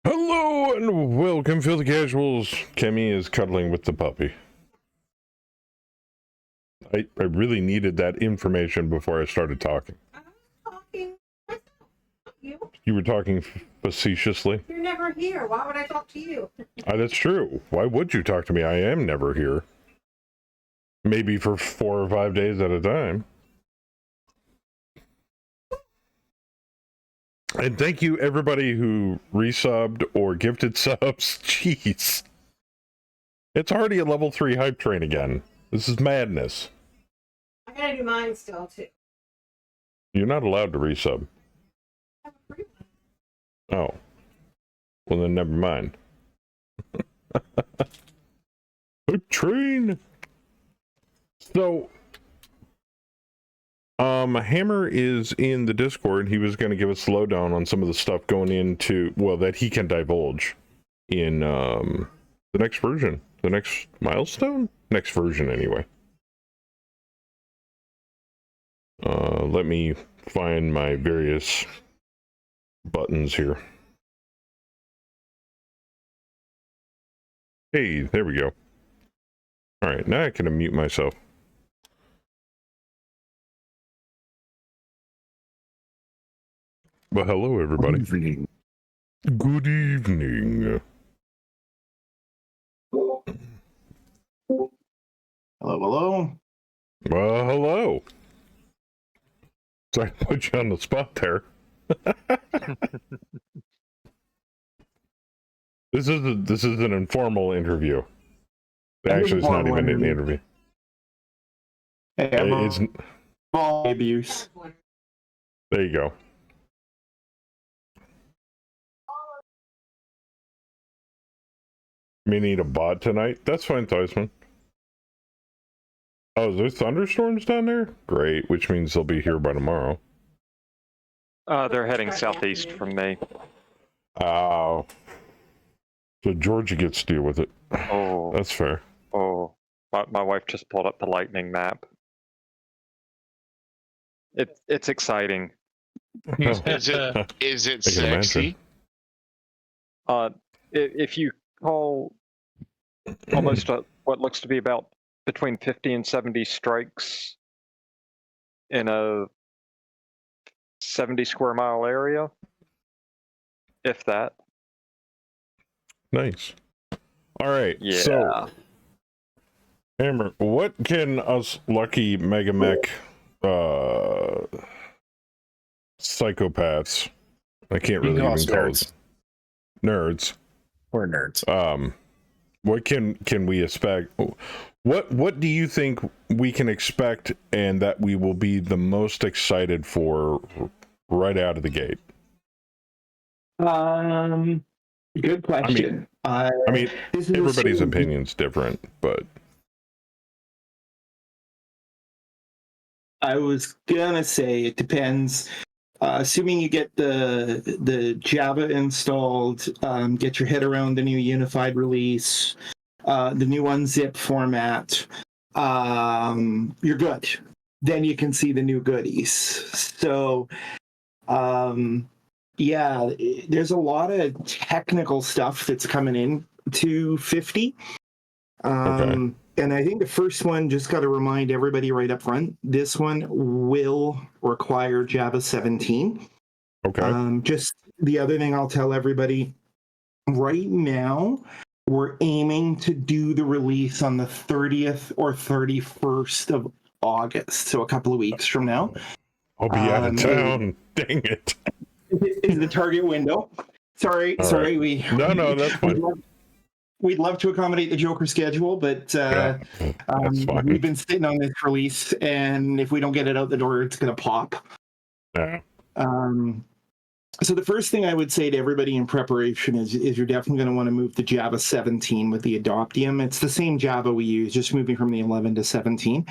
Hello and welcome, Filthy Casuals. Kemi is cuddling with the puppy. I really needed that information before I started talking. I was talking myself, not you. You were talking facetiously. You're never here. Why would I talk to you? That's true. Why would you talk to me? I am never here. Maybe for 4 or 5 days at a time. And thank you everybody who resubbed or gifted subs. Jeez. It's already a level 3 hype train again. This is madness. I gotta do mine still, too. You're not allowed to resub. I have a free one. Oh. Well, then never mind. Hype train! So, Hammer is in the Discord. He was going to give us a lowdown on some of the stuff going into, well, that he can divulge in the next version. The next milestone? Next version, anyway. Let me find my various buttons here. Hey, there we go. Alright, now I can unmute myself. Well, hello, everybody. Good evening. Good evening. Hello, hello. Well, hello. Sorry to put you on the spot there. This is an informal interview. Actually, it's not even an interview. Hey, It's, ball abuse. there you go. Me need a bot tonight? That's fine, Theisman. Oh, is there thunderstorms down there? Great, which means they'll be here by tomorrow. They're heading southeast from me. Oh. So Georgia gets to deal with it. Oh, That's fair. oh. My wife just pulled up the lightning map. It's exciting. Is it sexy? If you call almost what looks to be about between 50 and 70 strikes in a 70 square mile area, if that. Nice. All right. Yeah. So, Hammer, what can us lucky Megamech psychopaths? I can't really even call it nerds. We're nerds. What can we expect? What do you think we can expect, and that we will be the most excited for right out of the gate? Good question. I mean, everybody's opinion's different, but I was gonna say it depends. Assuming you get the Java installed, get your head around the new unified release, the new unzip format, you're good. Then you can see the new goodies. So, yeah, there's a lot of technical stuff that's coming in to 50. okay. And I think the first one, just got to remind everybody right up front, this one will require Java 17. Okay. Just the other thing I'll tell everybody, right now, we're aiming to do the release on the 30th or 31st of August, so a couple of weeks from now. I'll be out of town. Dang it. Is the target window. Sorry. Right. No, that's fine. We'd love to accommodate the Joker schedule, but That's fine. we've been sitting on this release, and if we don't get it out the door, it's going to pop. Yeah. So the first thing I would say to everybody in preparation is you're definitely going to want to move to Java 17 with the Adoptium. It's the same Java we use, just moving from the 11 to 17.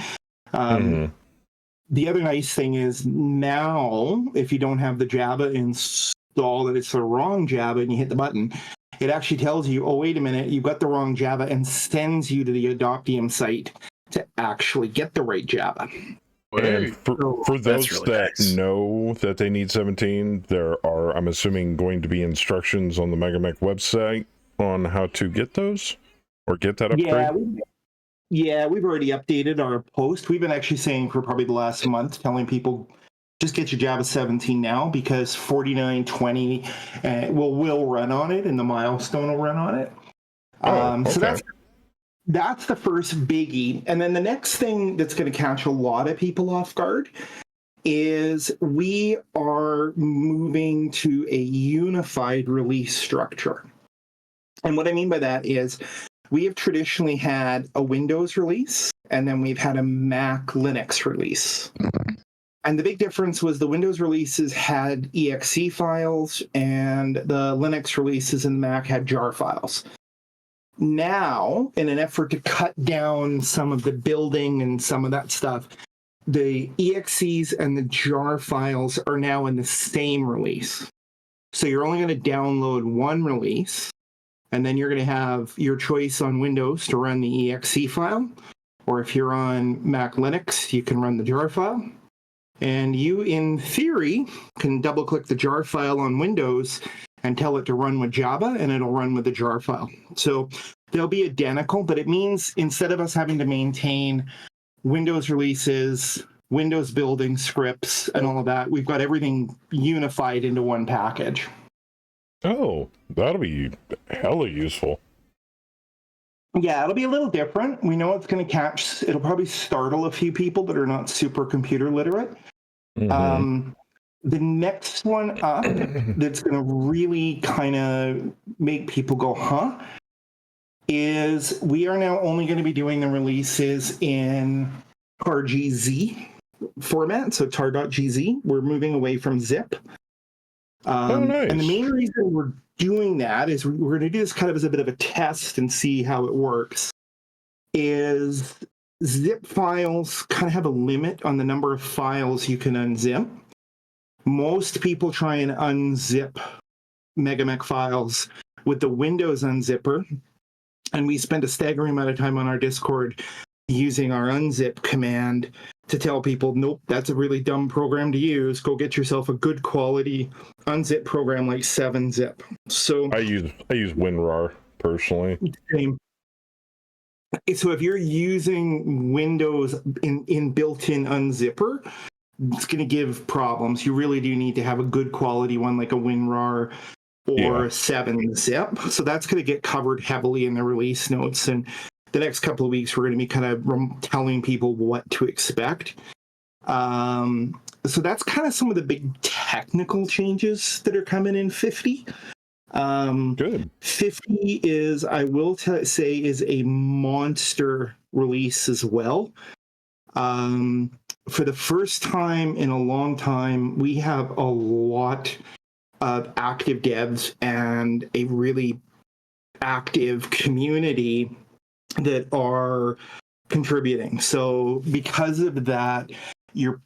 The other nice thing is now, if you don't have the Java installed and it's the wrong Java and you hit the button, it actually tells you, oh, wait a minute, you got the wrong Java, and sends you to the Adoptium site to actually get the right Java. And Hey, for that's those really that nice. know that they need 17, there are, I'm assuming, going to be instructions on the MegaMech website on how to get those or get that upgrade. We've already updated our post. We've been actually saying for probably the last month, telling people just get your Java 17 now because 49.20 will run on it and the milestone will run on it. So that's the first biggie. And then the next thing that's going to catch a lot of people off guard is we are moving to a unified release structure. And what I mean by that is we have traditionally had a Windows release, and then we've had a Mac Linux release. And the big difference was the Windows releases had exe files, and the Linux releases in the Mac had jar files. Now, in an effort to cut down some of the building and some of that stuff, the exes and the jar files are now in the same release. So you're only going to download one release, and then you're going to have your choice on Windows to run the exe file, or if you're on Mac Linux, you can run the jar file. And you, in theory, can double-click the jar file on Windows and tell it to run with Java, and it'll run with the jar file. So they'll be identical, but it means instead of us having to maintain Windows releases, Windows building scripts, and all of that, we've got everything unified into one package. Oh, that'll be hella useful. Yeah, it'll be a little different. We know it's going to catch, it'll probably startle a few people that are not super computer literate. Mm-hmm. The next one up that's going to really kind of make people go, huh, is we are now only going to be doing the releases in tar.gz format, so tar.gz. We're moving away from zip. Nice. And the main reason we're doing that is we're going to do this kind of as a bit of a test and see how it works, is zip files kind of have a limit on the number of files you can unzip. Most people try and unzip MegaMech files with the Windows unzipper, and we spend a staggering amount of time on our Discord using our unzip command to tell people, nope, that's a really dumb program to use. Go get yourself a good quality unzip program like 7-zip. So I use WinRAR personally. Same. So if you're using Windows in built-in unzipper, it's going to give problems. You really do need to have a good quality one like a WinRAR or a 7-zip. So that's going to get covered heavily in the release notes. And the next couple of weeks, we're going to be kind of telling people what to expect. So that's kind of some of the big technical changes that are coming in 50. Good. 50 is, I will say, is a monster release as well. For the first time in a long time, we have a lot of active devs and a really active community that are contributing. So because of that,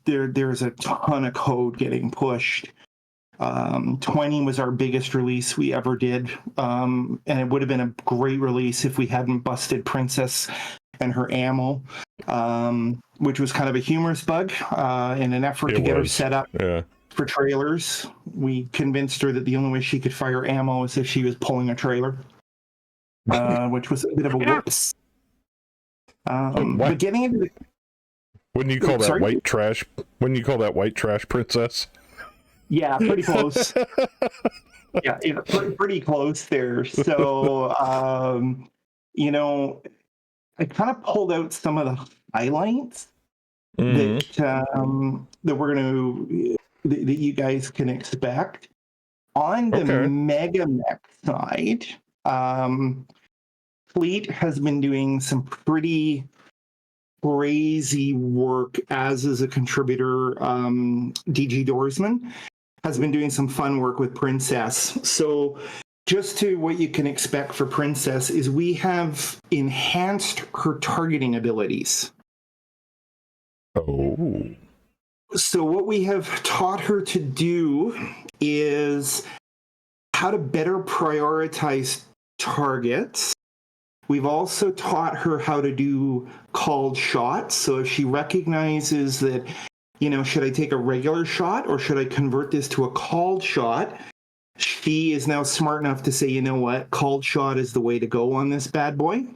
there's a ton of code getting pushed. 20 was our biggest release we ever did, and it would have been a great release if we hadn't busted Princess and her ammo, which was kind of a humorous bug in an effort to get her set up for trailers. We convinced her that the only way she could fire ammo is if she was pulling a trailer, which was a bit of a whoops. But getting into the... Wouldn't you call that white trash? Wouldn't you call that white trash princess? Yeah, pretty close. Pretty close there. So, I kind of pulled out some of the highlights that we're going to that you guys can expect on the MegaMech side. Fleet has been doing some pretty crazy work, as is a contributor. DG Doorsman has been doing some fun work with Princess. So just to what you can expect for Princess is we have enhanced her targeting abilities. Oh. So what we have taught her to do is how to better prioritize targets We've also taught her how to do called shots. So if she recognizes that, should I take a regular shot or should I convert this to a called shot? She is now smart enough to say, you know what, called shot is the way to go on this bad boy.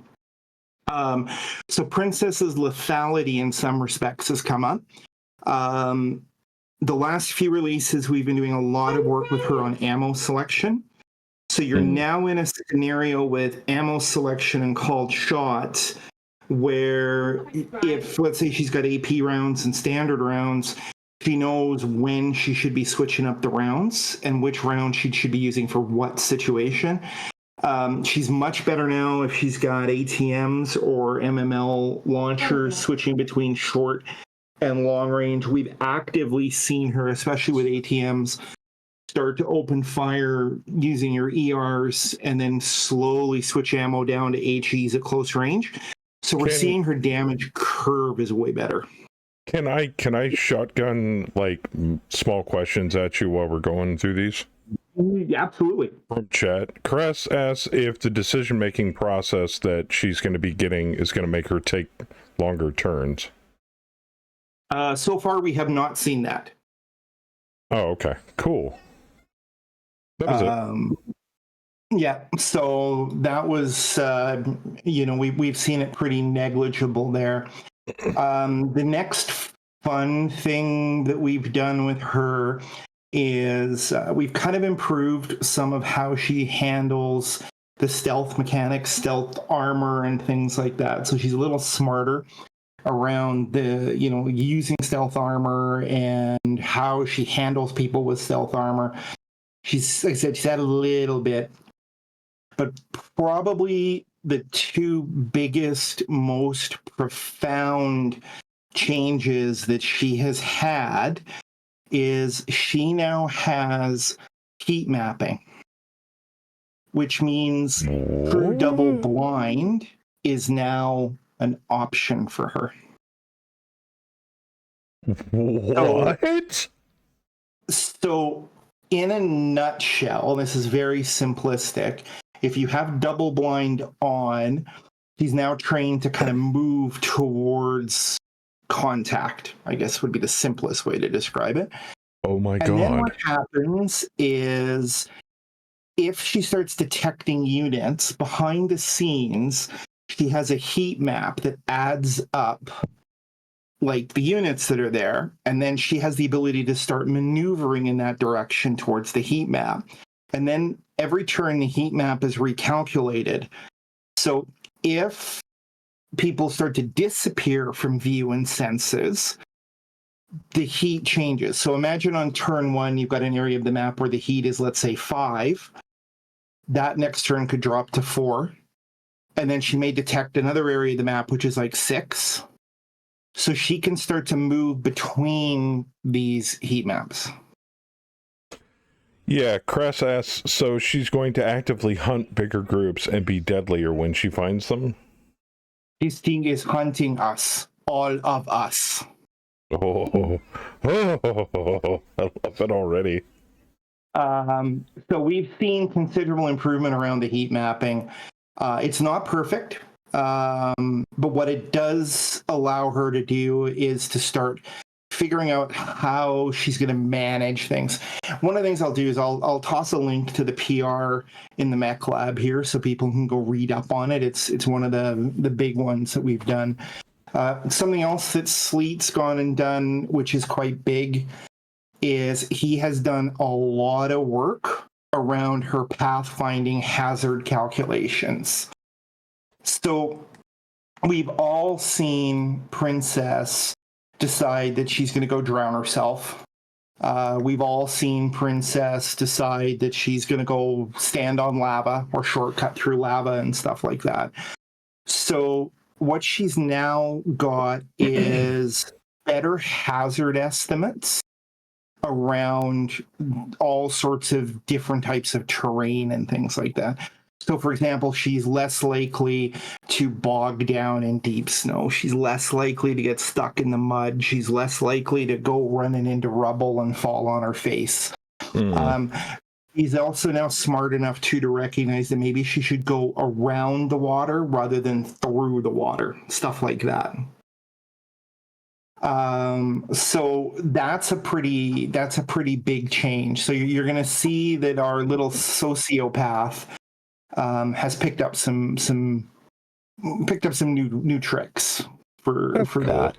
So Princess's lethality in some respects has come up. The last few releases, we've been doing a lot of work with her on ammo selection. So you're now in a scenario with ammo selection and called shots where if, let's say, she's got AP rounds and standard rounds, she knows when she should be switching up the rounds and which round she should be using for what situation. She's much better now if she's got ATMs or MML launchers switching between short and long range. We've actively seen her, especially with ATMs, start to open fire using your ERs and then slowly switch ammo down to HEs at close range. So we're seeing her damage curve is way better. Can I shotgun like small questions at you while we're going through these? Absolutely. From chat, Cress asks if the decision-making process that she's going to be getting is going to make her take longer turns. So far, we have not seen that. Oh, okay. Cool. That was it. Yeah, so that was, we've seen it pretty negligible there. The next fun thing that we've done with her is we've kind of improved some of how she handles the stealth mechanics, stealth armor, and things like that. So she's a little smarter around the, using stealth armor and how she handles people with stealth armor. She's, like I said, she's had a little bit, but probably the two biggest, most profound changes that she has had is she now has heat mapping, which means her double blind is now an option for her. What? So in a nutshell, this is very simplistic. If you have double blind on, he's now trained to kind of move towards contact, I guess would be the simplest way to describe it. Oh my God. And then what happens is if she starts detecting units behind the scenes, she has a heat map that adds up like the units that are there, and then she has the ability to start maneuvering in that direction towards the heat map. And then every turn the heat map is recalculated. So if people start to disappear from view and senses, the heat changes. So imagine on turn 1, you've got an area of the map where the heat is, let's say, 5. That next turn could drop to 4. And then she may detect another area of the map, which is like 6. So she can start to move between these heat maps. Yeah, Cress asks, so she's going to actively hunt bigger groups and be deadlier when she finds them? This thing is hunting us, all of us. Oh, I love it already. So we've seen considerable improvement around the heat mapping. It's not perfect, but what it does allow her to do is to start figuring out how she's going to manage things. One of the things I'll do is I'll toss a link to the PR in the Mech Lab here so people can go read up on it. It's one of the big ones that we've done. Something else that Sleet's gone and done, which is quite big, is he has done a lot of work around her pathfinding hazard calculations. So we've all seen Princess decide that she's going to go drown herself. We've all seen Princess decide that she's going to go stand on lava or shortcut through lava and stuff like that. So what she's now got is better hazard estimates around all sorts of different types of terrain and things like that. So, for example, she's less likely to bog down in deep snow. She's less likely to get stuck in the mud. She's less likely to go running into rubble and fall on her face. He's also now smart enough to recognize that maybe she should go around the water rather than through the water, stuff like that. So that's a pretty big change. So you're going to see that our little sociopath has picked up some new tricks for Cool. that.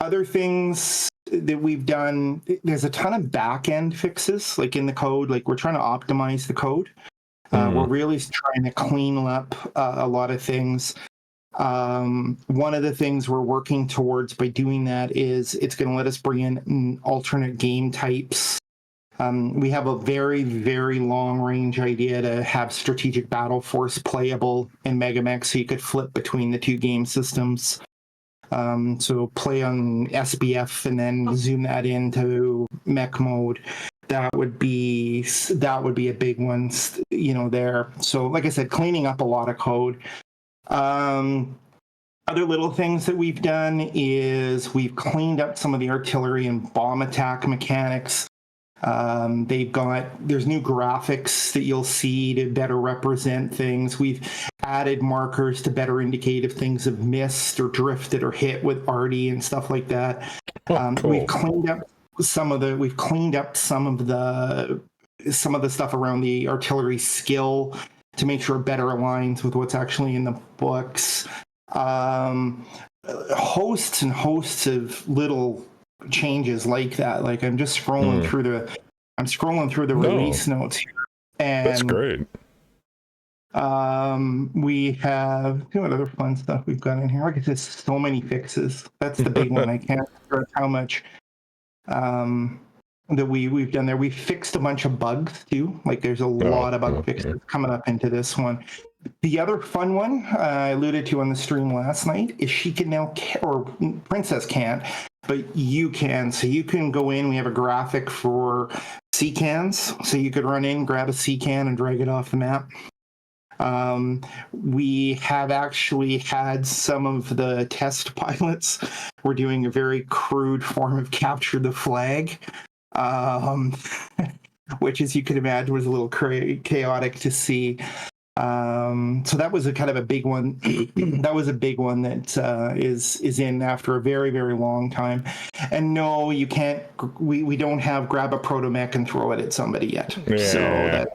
Other things that we've done, there's a ton of back end fixes like in the code. Like we're trying to optimize the code. We're really trying to clean up a lot of things. One of the things we're working towards by doing that is it's going to let us bring in alternate game types. We have a very, very long range idea to have Strategic Battle Force playable in MegaMech, so you could flip between the two game systems. So play on SBF and then zoom that into mech mode. That would be a big one, there. So like I said, cleaning up a lot of code. Other little things that we've done is we've cleaned up some of the artillery and bomb attack mechanics. There's new graphics that you'll see to better represent things. We've added markers to better indicate if things have missed or drifted or hit with arty and stuff like that. Cool. We've cleaned up some of the stuff around the artillery skill to make sure it better aligns with what's actually in the books. Hosts and hosts of little changes like that. Like I'm just scrolling through the release notes here, and that's great. We have what other fun stuff we've got in here. Like I said, so many fixes. That's the big one. I can't stress how much that we've done there. We fixed a bunch of bugs too. Like there's a lot of bug fixes coming up into this one. The other fun one I alluded to on the stream last night is she can now, or Princess can't, but you can. So you can go in. We have a graphic for C-cans. So you could run in, grab a C-can, and drag it off the map. We have actually had some of the test pilots. We're doing a very crude form of capture the flag, which, as you can imagine, was a little chaotic to see. So that was a kind of a big one. That was a big one that is in after a very, very long time. And no, you can't. We don't have grab a proto mech and throw it at somebody yet. Yeah.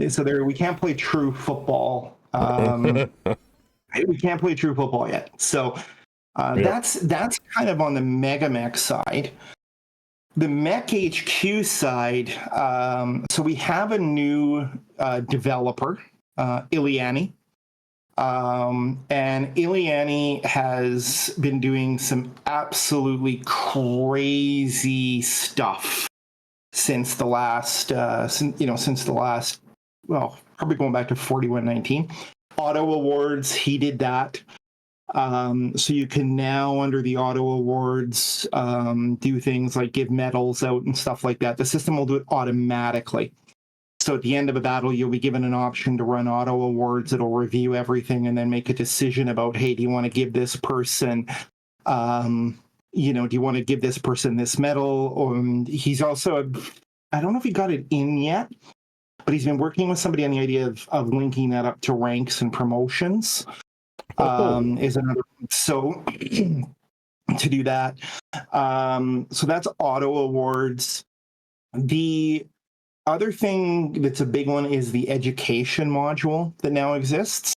So there, we can't play true football. We can't play true football yet. So that's kind of on the MegaMech side. The Mech HQ side, so we have a new developer, Iliani. And Iliani has been doing some absolutely crazy stuff since the last, well, probably going back to 41.19. Auto Awards, he did that. So you can now, under the Auto Awards, do things like give medals out and stuff like that. The system will do it automatically. So at the end of a battle, you'll be given an option to run Auto Awards. It'll review everything and then make a decision about, hey, do you want to give this person, do you want to give this person this medal? Or he's also, I don't know if he got it in yet, but he's been working with somebody on the idea of linking that up to ranks and promotions. Is another, so to do that. So that's Auto Awards. The other thing that's a big one is the education module that now exists.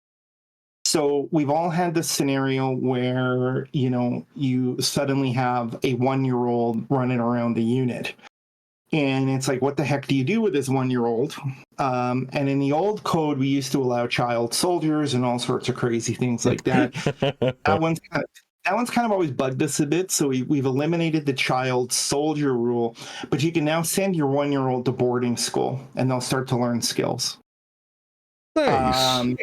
So we've all had this scenario where, you suddenly have a 1-year-old running around the unit. And it's like, what the heck do you do with this 1-year-old? And in the old code, we used to allow child soldiers and all sorts of crazy things like that. That one's kind of always bugged us a bit. So we've eliminated the child soldier rule, but you can now send your 1-year-old to boarding school and they'll start to learn skills. Nice.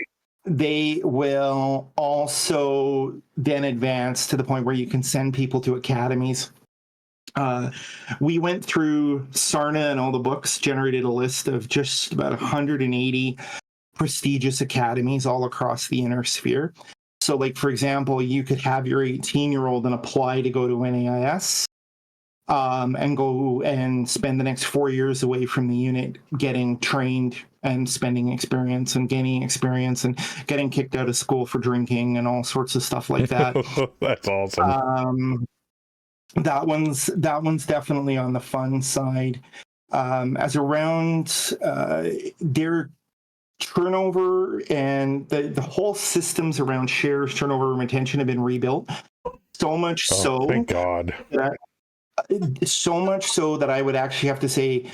They will also then advance to the point where you can send people to academies. We went through Sarna and all the books, generated a list of just about 180 prestigious academies all across the inner sphere. So, like, for example, you could have your 18-year-old and apply to go to NAIS. and go and spend the next 4 years away from the unit getting trained and spending experience and gaining experience and getting kicked out of school for drinking and all sorts of stuff like that. That's awesome. That one's definitely on the fun side. As around their turnover and the whole systems around shares, turnover, and retention have been rebuilt. So much so, thank God. So much so that I would actually have to say,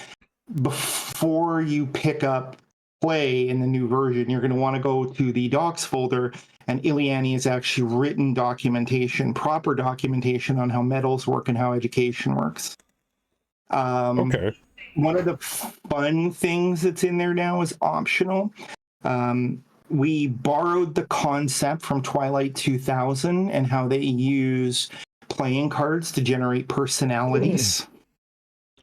before you pick up play in the new version, you're going to want to go to the docs folder, and Ileani has actually written documentation, proper documentation on how metals work and how education works. Okay. One of the fun things that's in there now is optional. We borrowed the concept from Twilight 2000 and how they use playing cards to generate personalities.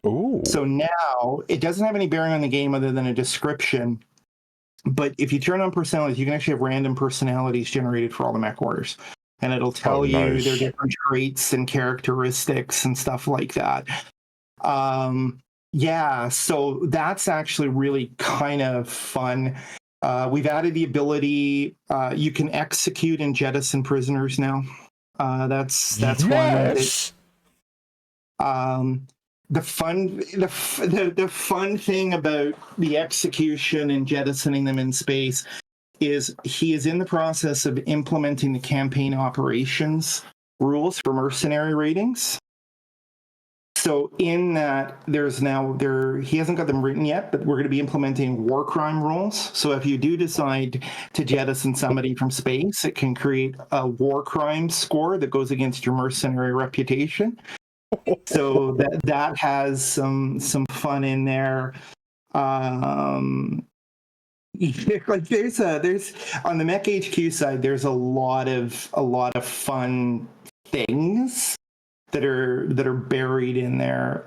Ooh. So now it doesn't have any bearing on the game other than a description. But if you turn on personalities, you can actually have random personalities generated for all the mech orders. And it'll tell you their different traits and characteristics and stuff like that. Yeah, so that's actually really kind of fun. We've added the ability, you can execute and jettison prisoners now. That's yes! one that, the fun thing about the execution and jettisoning them in space is he is in the process of implementing the campaign operations rules for mercenary ratings. So in that, he hasn't got them written yet, but we're going to be implementing war crime rules. So if you do decide to jettison somebody from space, it can create a war crime score that goes against your mercenary reputation. So that has some fun in there. Like there's on the Mech HQ side, there's a lot of fun things that are buried in there.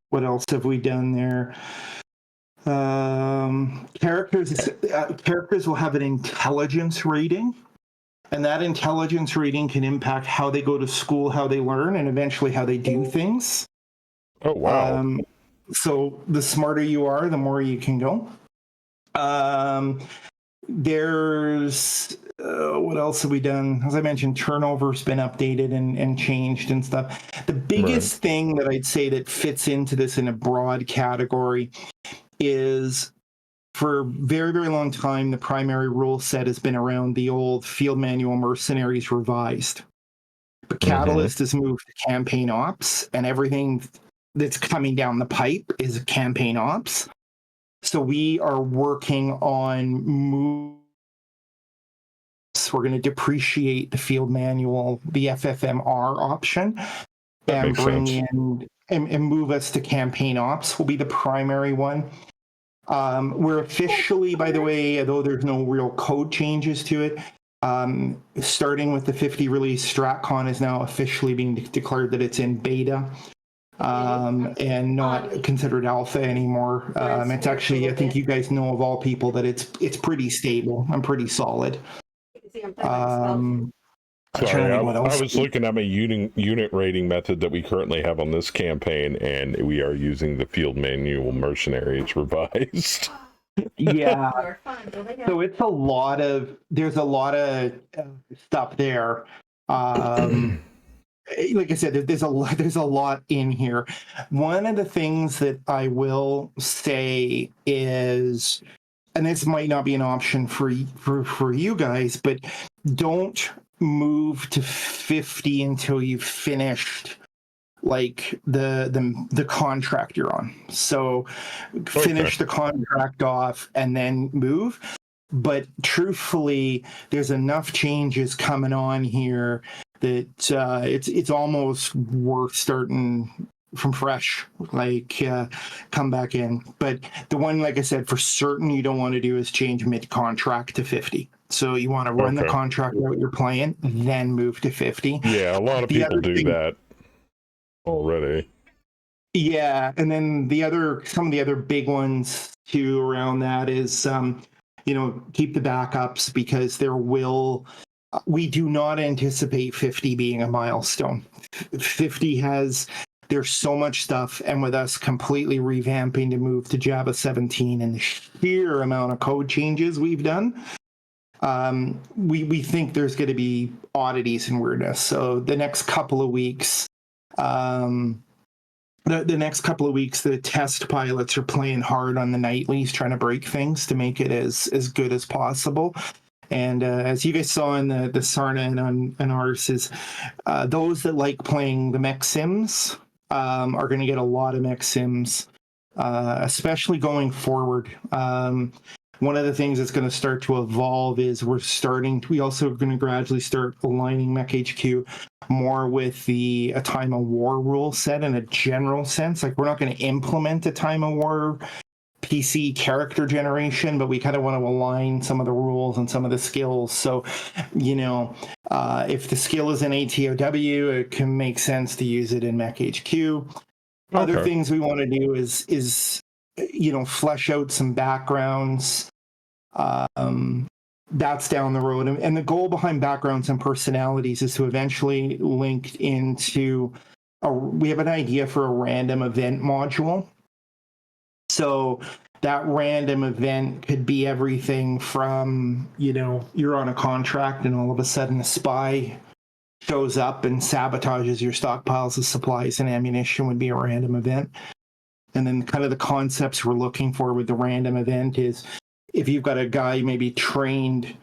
What else have we done there? Characters will have an intelligence rating, and that intelligence rating can impact how they go to school, how they learn, and eventually how they do things. Oh, wow. So the smarter you are, the more you can go. There's what else have we done? As I mentioned, turnover's been updated and changed and stuff. The biggest thing that I'd say that fits into this in a broad category is, for a very, very long time, the primary rule set has been around the old field manual mercenaries revised. But Catalyst has moved to campaign ops, and everything that's coming down the pipe is campaign ops. So we are working on we're going to depreciate the field manual, the FFMR option, and bring in and move us to campaign ops will be the primary one. We're officially, by the way, although there's no real code changes to it, starting with the 50 release, StratCon is now officially being declared that it's in beta. And not considered alpha anymore. It's actually, I think you guys know of all people that it's pretty stable and pretty solid. Sorry, I was looking at my unit rating method that we currently have on this campaign, and we are using the field manual mercenaries revised. Yeah. So it's there's a lot of stuff there. Like I said, there's a lot in here. One of the things that I will say is, and this might not be an option for you guys, but don't move to 50 until you've finished like the contract you're on. So finish the contract off and then move. But truthfully, there's enough changes coming on here that it's almost worth starting from fresh, like come back in. But the one, like I said, for certain you don't want to do is change mid-contract to 50. So you want to run the contract out you're playing, then move to 50. Yeah, a lot of people do that already. Yeah, and then some of the other big ones too around that is keep the backups, because there will we do not anticipate 50 being a milestone. 50 has, there's so much stuff, and with us completely revamping to move to Java 17 and the sheer amount of code changes we've done, we think there's going to be oddities and weirdness. So the next couple of weeks, the next couple of weeks, the test pilots are playing hard on the nightlies, trying to break things to make it as good as possible. And as you guys saw in the Sarna and ours, is those that like playing the mech sims are going to get a lot of mech sims, especially going forward. One of the things that's going to start to evolve is we also are going to gradually start aligning Mech HQ more with a time of war rule set in a general sense. Like, we're not going to implement a time of war PC character generation, but we kind of want to align some of the rules and some of the skills. So, if the skill is in ATOW, it can make sense to use it in Mech HQ. Okay. Other things we want to do is flesh out some backgrounds. That's down the road. And the goal behind backgrounds and personalities is to eventually link into we have an idea for a random event module. So that random event could be everything from, you're on a contract and all of a sudden a spy shows up and sabotages your stockpiles of supplies and ammunition would be a random event. And then kind of the concepts we're looking for with the random event is if you've got a guy maybe trained,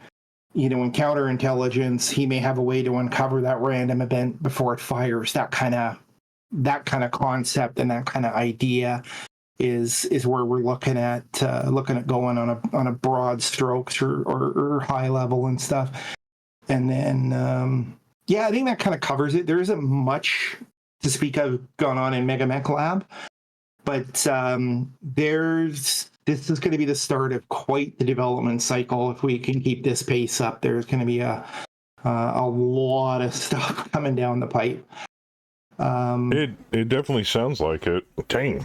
in counterintelligence, he may have a way to uncover that random event before it fires. That kind of concept and that kind of idea is where we're looking at going on a broad strokes or high level and stuff. And then I think that kind of covers it. There isn't much to speak of going on in Mega Mech Lab, but this is going to be the start of quite the development cycle. If we can keep this pace up, there's going to be a lot of stuff coming down the pipe. It definitely sounds like it. Dang.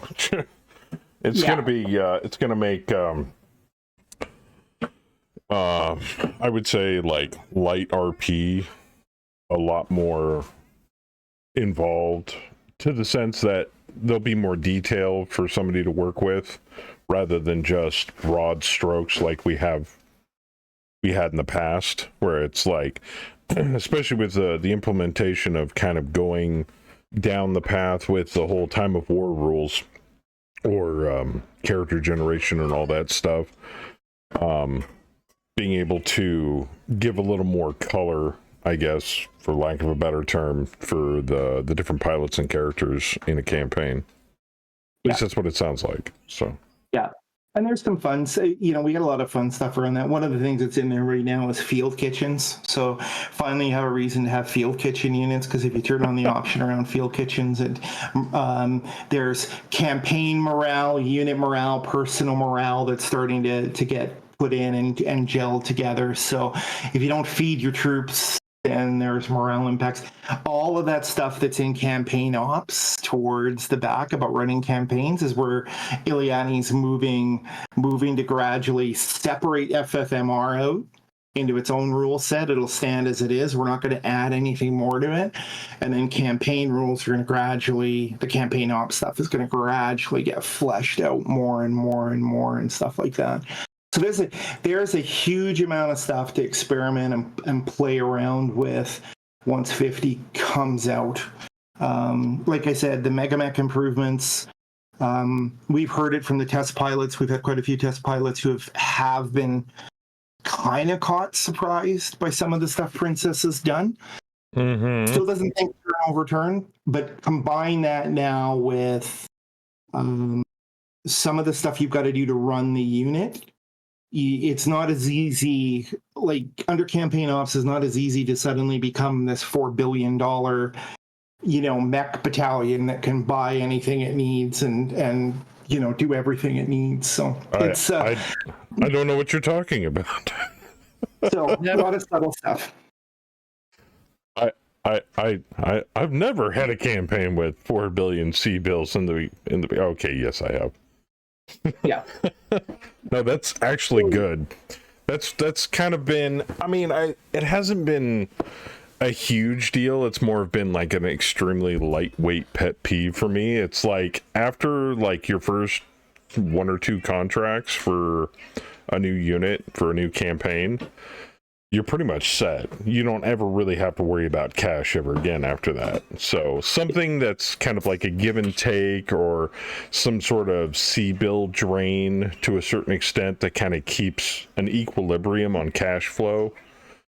It's going to be, it's going to make, I would say, like, light RP a lot more involved, to the sense that there'll be more detail for somebody to work with, rather than just broad strokes like we had in the past, where it's like, especially with the implementation of kind of going down the path with the whole time of war rules, or character generation and all that stuff, being able to give a little more color, I guess, for lack of a better term, for the different pilots and characters in a campaign. At least that's what it sounds like. So yeah, and there's some fun. We got a lot of fun stuff around that. One of the things that's in there right now is field kitchens. So finally, you have a reason to have field kitchen units, because if you turn on the option around field kitchens, there's campaign morale, unit morale, personal morale that's starting to get put in and gel together. So if you don't feed your troops, then there's morale impacts. All of that stuff that's in campaign ops towards the back about running campaigns is where Ileani's moving to gradually separate FFMR out into its own rule set. It'll stand as it is. We're not going to add anything more to it. And then campaign rules are going to the campaign ops stuff is going to gradually get fleshed out more and more and more and stuff like that. So there's a huge amount of stuff to experiment and play around with once 50 comes out. Like I said, the Mega Mech improvements, we've heard it from the test pilots. We've had quite a few test pilots who have been kind of caught surprised by some of the stuff Princess has done. Mm-hmm. Still doesn't think turn overturn, but combine that now with some of the stuff you've got to do to run the unit. It's not as easy, like under campaign ops, is not as easy to suddenly become this $4 billion, mech battalion that can buy anything it needs and do everything it needs. So it's I don't know what you're talking about. So a lot of subtle stuff. I've never had a campaign with 4 billion C bills in the. Okay, yes, I have. Yeah. No, that's actually good. That's kind of been, I mean, it hasn't been a huge deal. It's more of been like an extremely lightweight pet peeve for me. It's like after like your first 1 or 2 contracts for a new unit, for a new campaign, you're pretty much set. You don't ever really have to worry about cash ever again after that. So something that's kind of like a give and take, or some sort of C-bill drain to a certain extent that kind of keeps an equilibrium on cash flow.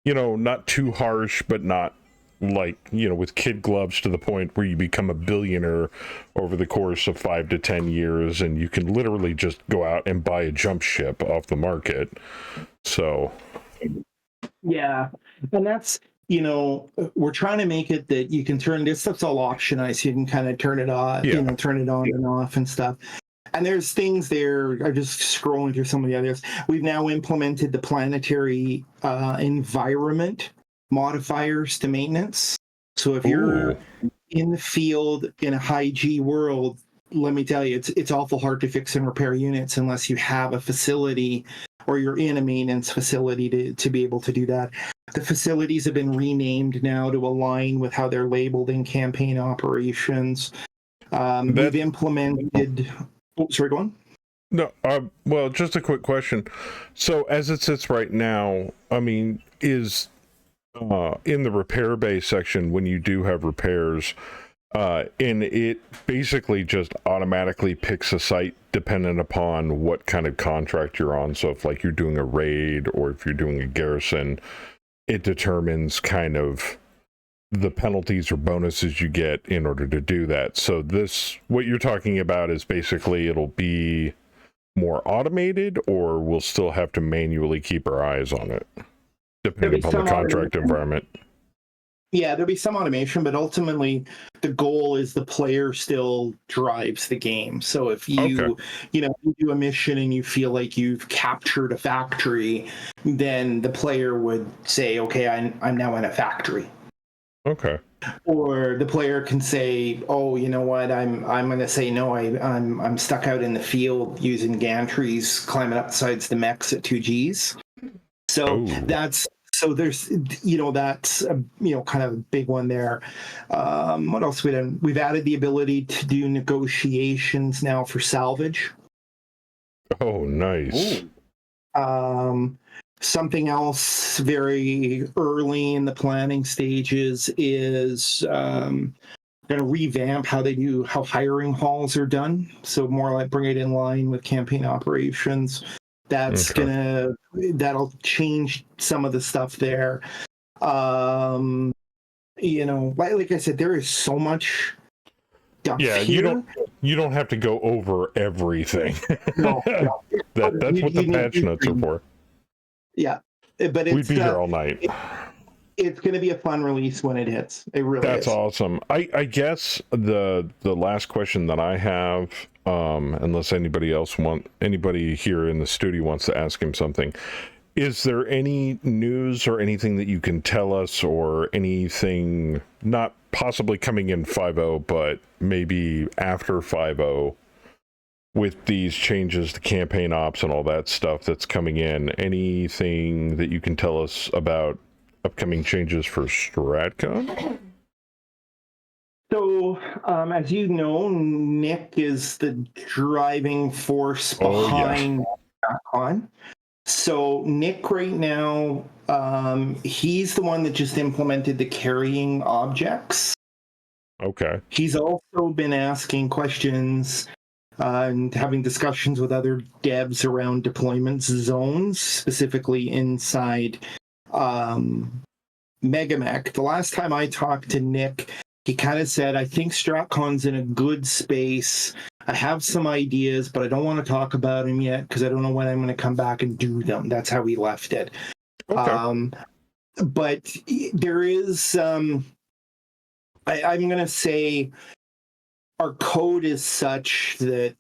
You know, not too harsh, but not like, you know, with kid gloves to the point where you become a billionaire over the course of 5 to 10 years and you can literally just go out and buy a jump ship off the market. So... Yeah, and that's, you know, we're trying to make it that you can turn this stuff's all optionized. You can kind of turn it off, you know, turn it on and off and stuff. And there's things there. I'm just scrolling through some of the others. We've now implemented the planetary environment modifiers to maintenance. So if you're in the field in a high G world, let me tell you, it's awful hard to fix and repair units unless you have a facility or you're in a maintenance facility to be able to do that. The facilities have been renamed now to align with how they're labeled in campaign operations. We've implemented... Oh, sorry, go on. No, well, just a quick question. So as it sits right now, I mean, is in the repair bay section, when you do have repairs, and it basically just automatically picks a site dependent upon what kind of contract you're on. So if like you're doing a raid or if you're doing a garrison, it determines kind of the penalties or bonuses you get in order to do that. So this, what you're talking about is basically it'll be more automated, or we'll still have to manually keep our eyes on it, depending upon the contract environment. Yeah, there'll be some automation, but ultimately the goal is the player still drives the game. So if you, you know, you do a mission and you feel like you've captured a factory, then the player would say, okay, I'm now in a factory. Okay. Or the player can say, oh, you know what, I'm going to say no, I'm stuck out in the field using gantries, climbing up the sides of the mechs at 2Gs. So So there's, you know, that's a, you know, kind of a big one there. What else have we done? We've added the ability to do negotiations now for salvage. Oh, nice. Something else very early in the planning stages is going to revamp how hiring halls are done. So more like bring it in line with campaign operations. That'll change some of the stuff there. You know, like I said, there is so much stuff here. you don't have to go over everything. No. That's what the patch notes are for. Yeah, but we'd be here all night. It's going to be a fun release when it hits. It really is. That's awesome. I guess the last question that I have, unless anybody here in the studio wants to ask him something, is there any news or anything that you can tell us, or anything not possibly coming in 5.0, but maybe after 5.0, with these changes to campaign ops and all that stuff that's coming in? Anything that you can tell us about upcoming changes for StratCon? So, as you know, Nick is the driving force behind StratCon. So Nick right now, he's the one that just implemented the carrying objects. Okay. He's also been asking questions and having discussions with other devs around deployment zones, specifically inside Megamech. The last time I talked to Nick, he kind of said, I think StratCon's in a good space. I have some ideas, but I don't want to talk about them yet because I don't know when I'm going to come back and do them. That's how he left it. Okay. But there is, I'm going to say, our code is such that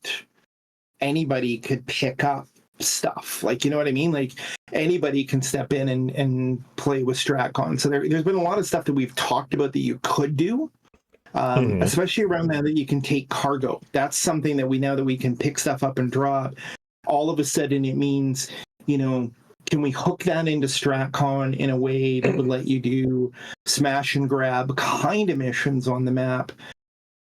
anybody could pick up stuff. Like, you know what I mean? Like, anybody can step in and play with StratCon. So there's been a lot of stuff that we've talked about that you could do. Especially around that you can take cargo. That's something that now that we can pick stuff up and drop, all of a sudden it means, you know, can we hook that into StratCon in a way that would let you do smash and grab kind of missions on the map?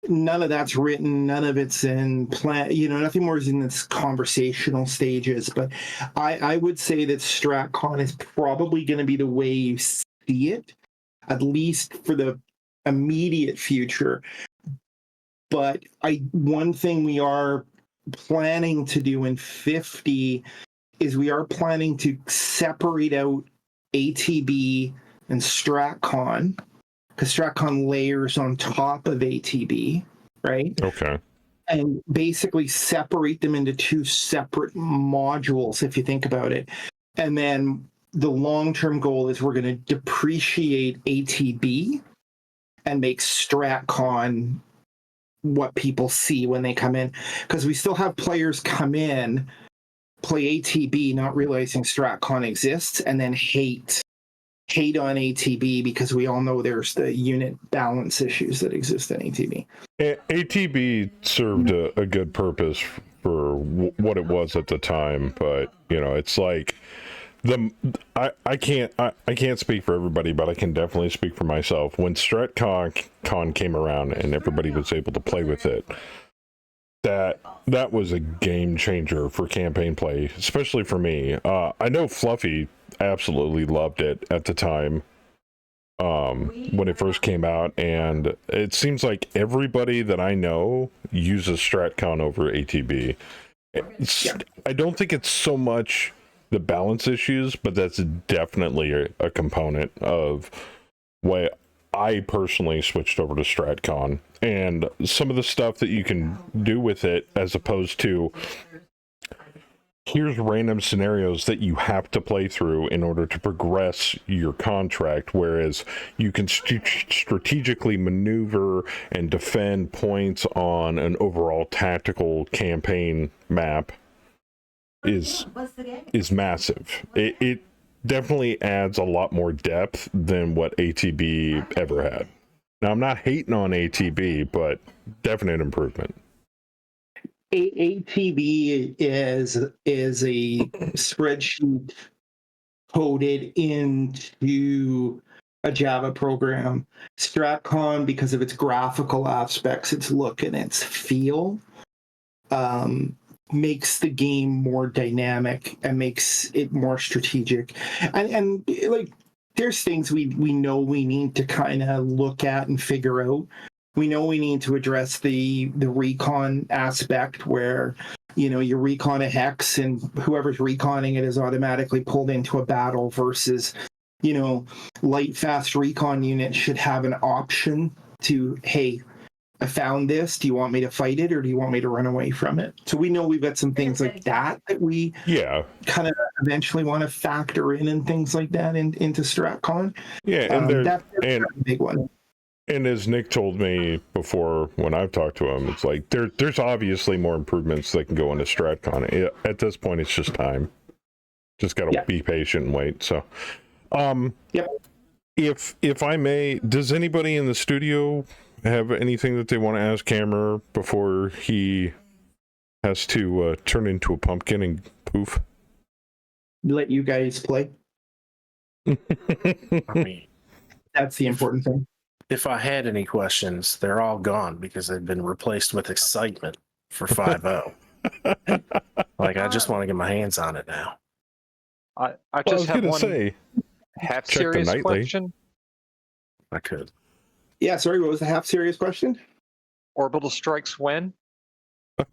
None of that's written, none of it's in plan, nothing more is in its conversational stages. But I would say that StratCon is probably going to be the way you see it, at least for the immediate future. But one thing we are planning to do in 50 is we are planning to separate out ATB and StratCon, because StratCon layers on top of ATB, right? Okay. And basically separate them into two separate modules, if you think about it. And then the long-term goal is we're going to depreciate ATB and make StratCon what people see when they come in. Because we still have players come in, play ATB, not realizing StratCon exists, and then hate on ATB because we all know there's the unit balance issues that exist in ATB. ATB served a good purpose for what it was at the time, but it's like I can't speak for everybody, but I can definitely speak for myself. When StratCon came around and everybody was able to play with it, that was a game changer for campaign play, especially for me. I know Fluffy absolutely loved it at the time when it first came out, and it seems like everybody that I know uses StratCon over ATB. I don't think it's so much the balance issues, but that's definitely a component of why I personally switched over to StratCon, and some of the stuff that you can do with it, as opposed to here's random scenarios that you have to play through in order to progress your contract, whereas you can strategically maneuver and defend points on an overall tactical campaign map is massive. It definitely adds a lot more depth than what ATB ever had. Now, I'm not hating on ATB, but definite improvement. ATB is a spreadsheet coded into a Java program. StratCon, because of its graphical aspects, its look and its feel, makes the game more dynamic and makes it more strategic. And like, there's things we know we need to kind of look at and figure out. We know we need to address the recon aspect where, you recon a hex and whoever's reconning it is automatically pulled into a battle versus, light, fast recon units should have an option to, hey, I found this. Do you want me to fight it or do you want me to run away from it? So we know we've got some things like that we kind of eventually want to factor in and things like that into StratCon. Yeah, and that's a big one. And as Nick told me before when I've talked to him, it's like there's obviously more improvements that can go into StratCon. At this point, it's just time. Just got to be patient and wait. So, if I may, does anybody in the studio have anything that they want to ask Cameron before he has to turn into a pumpkin and poof? Let you guys play. I mean, that's the important thing. If I had any questions, they're all gone because they've been replaced with excitement for 5-0. Like, I just want to get my hands on it now. I just have one half serious question. I could. Yeah, sorry, what was the half serious question? Orbital strikes when? I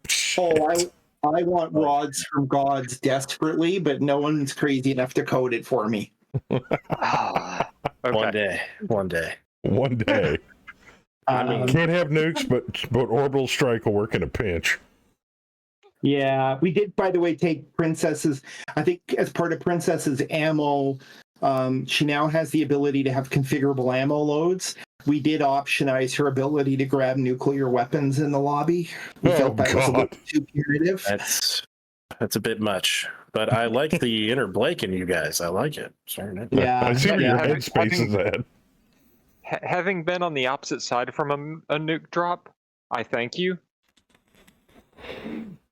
want rods from gods desperately, but no one's crazy enough to code it for me. Okay. One day. I mean, can't have nukes, but orbital strike will work in a pinch. Yeah, we did, by the way, take Princess's, I think as part of Princess's ammo, she now has the ability to have configurable ammo loads. We did optionize her ability to grab nuclear weapons in the lobby. We felt that was a little too punitive. That's a bit much, but I like the inner Blake in you guys. I like it. Sorry, yeah, I see where your headspace is at. Having been on the opposite side from a nuke drop, I thank you.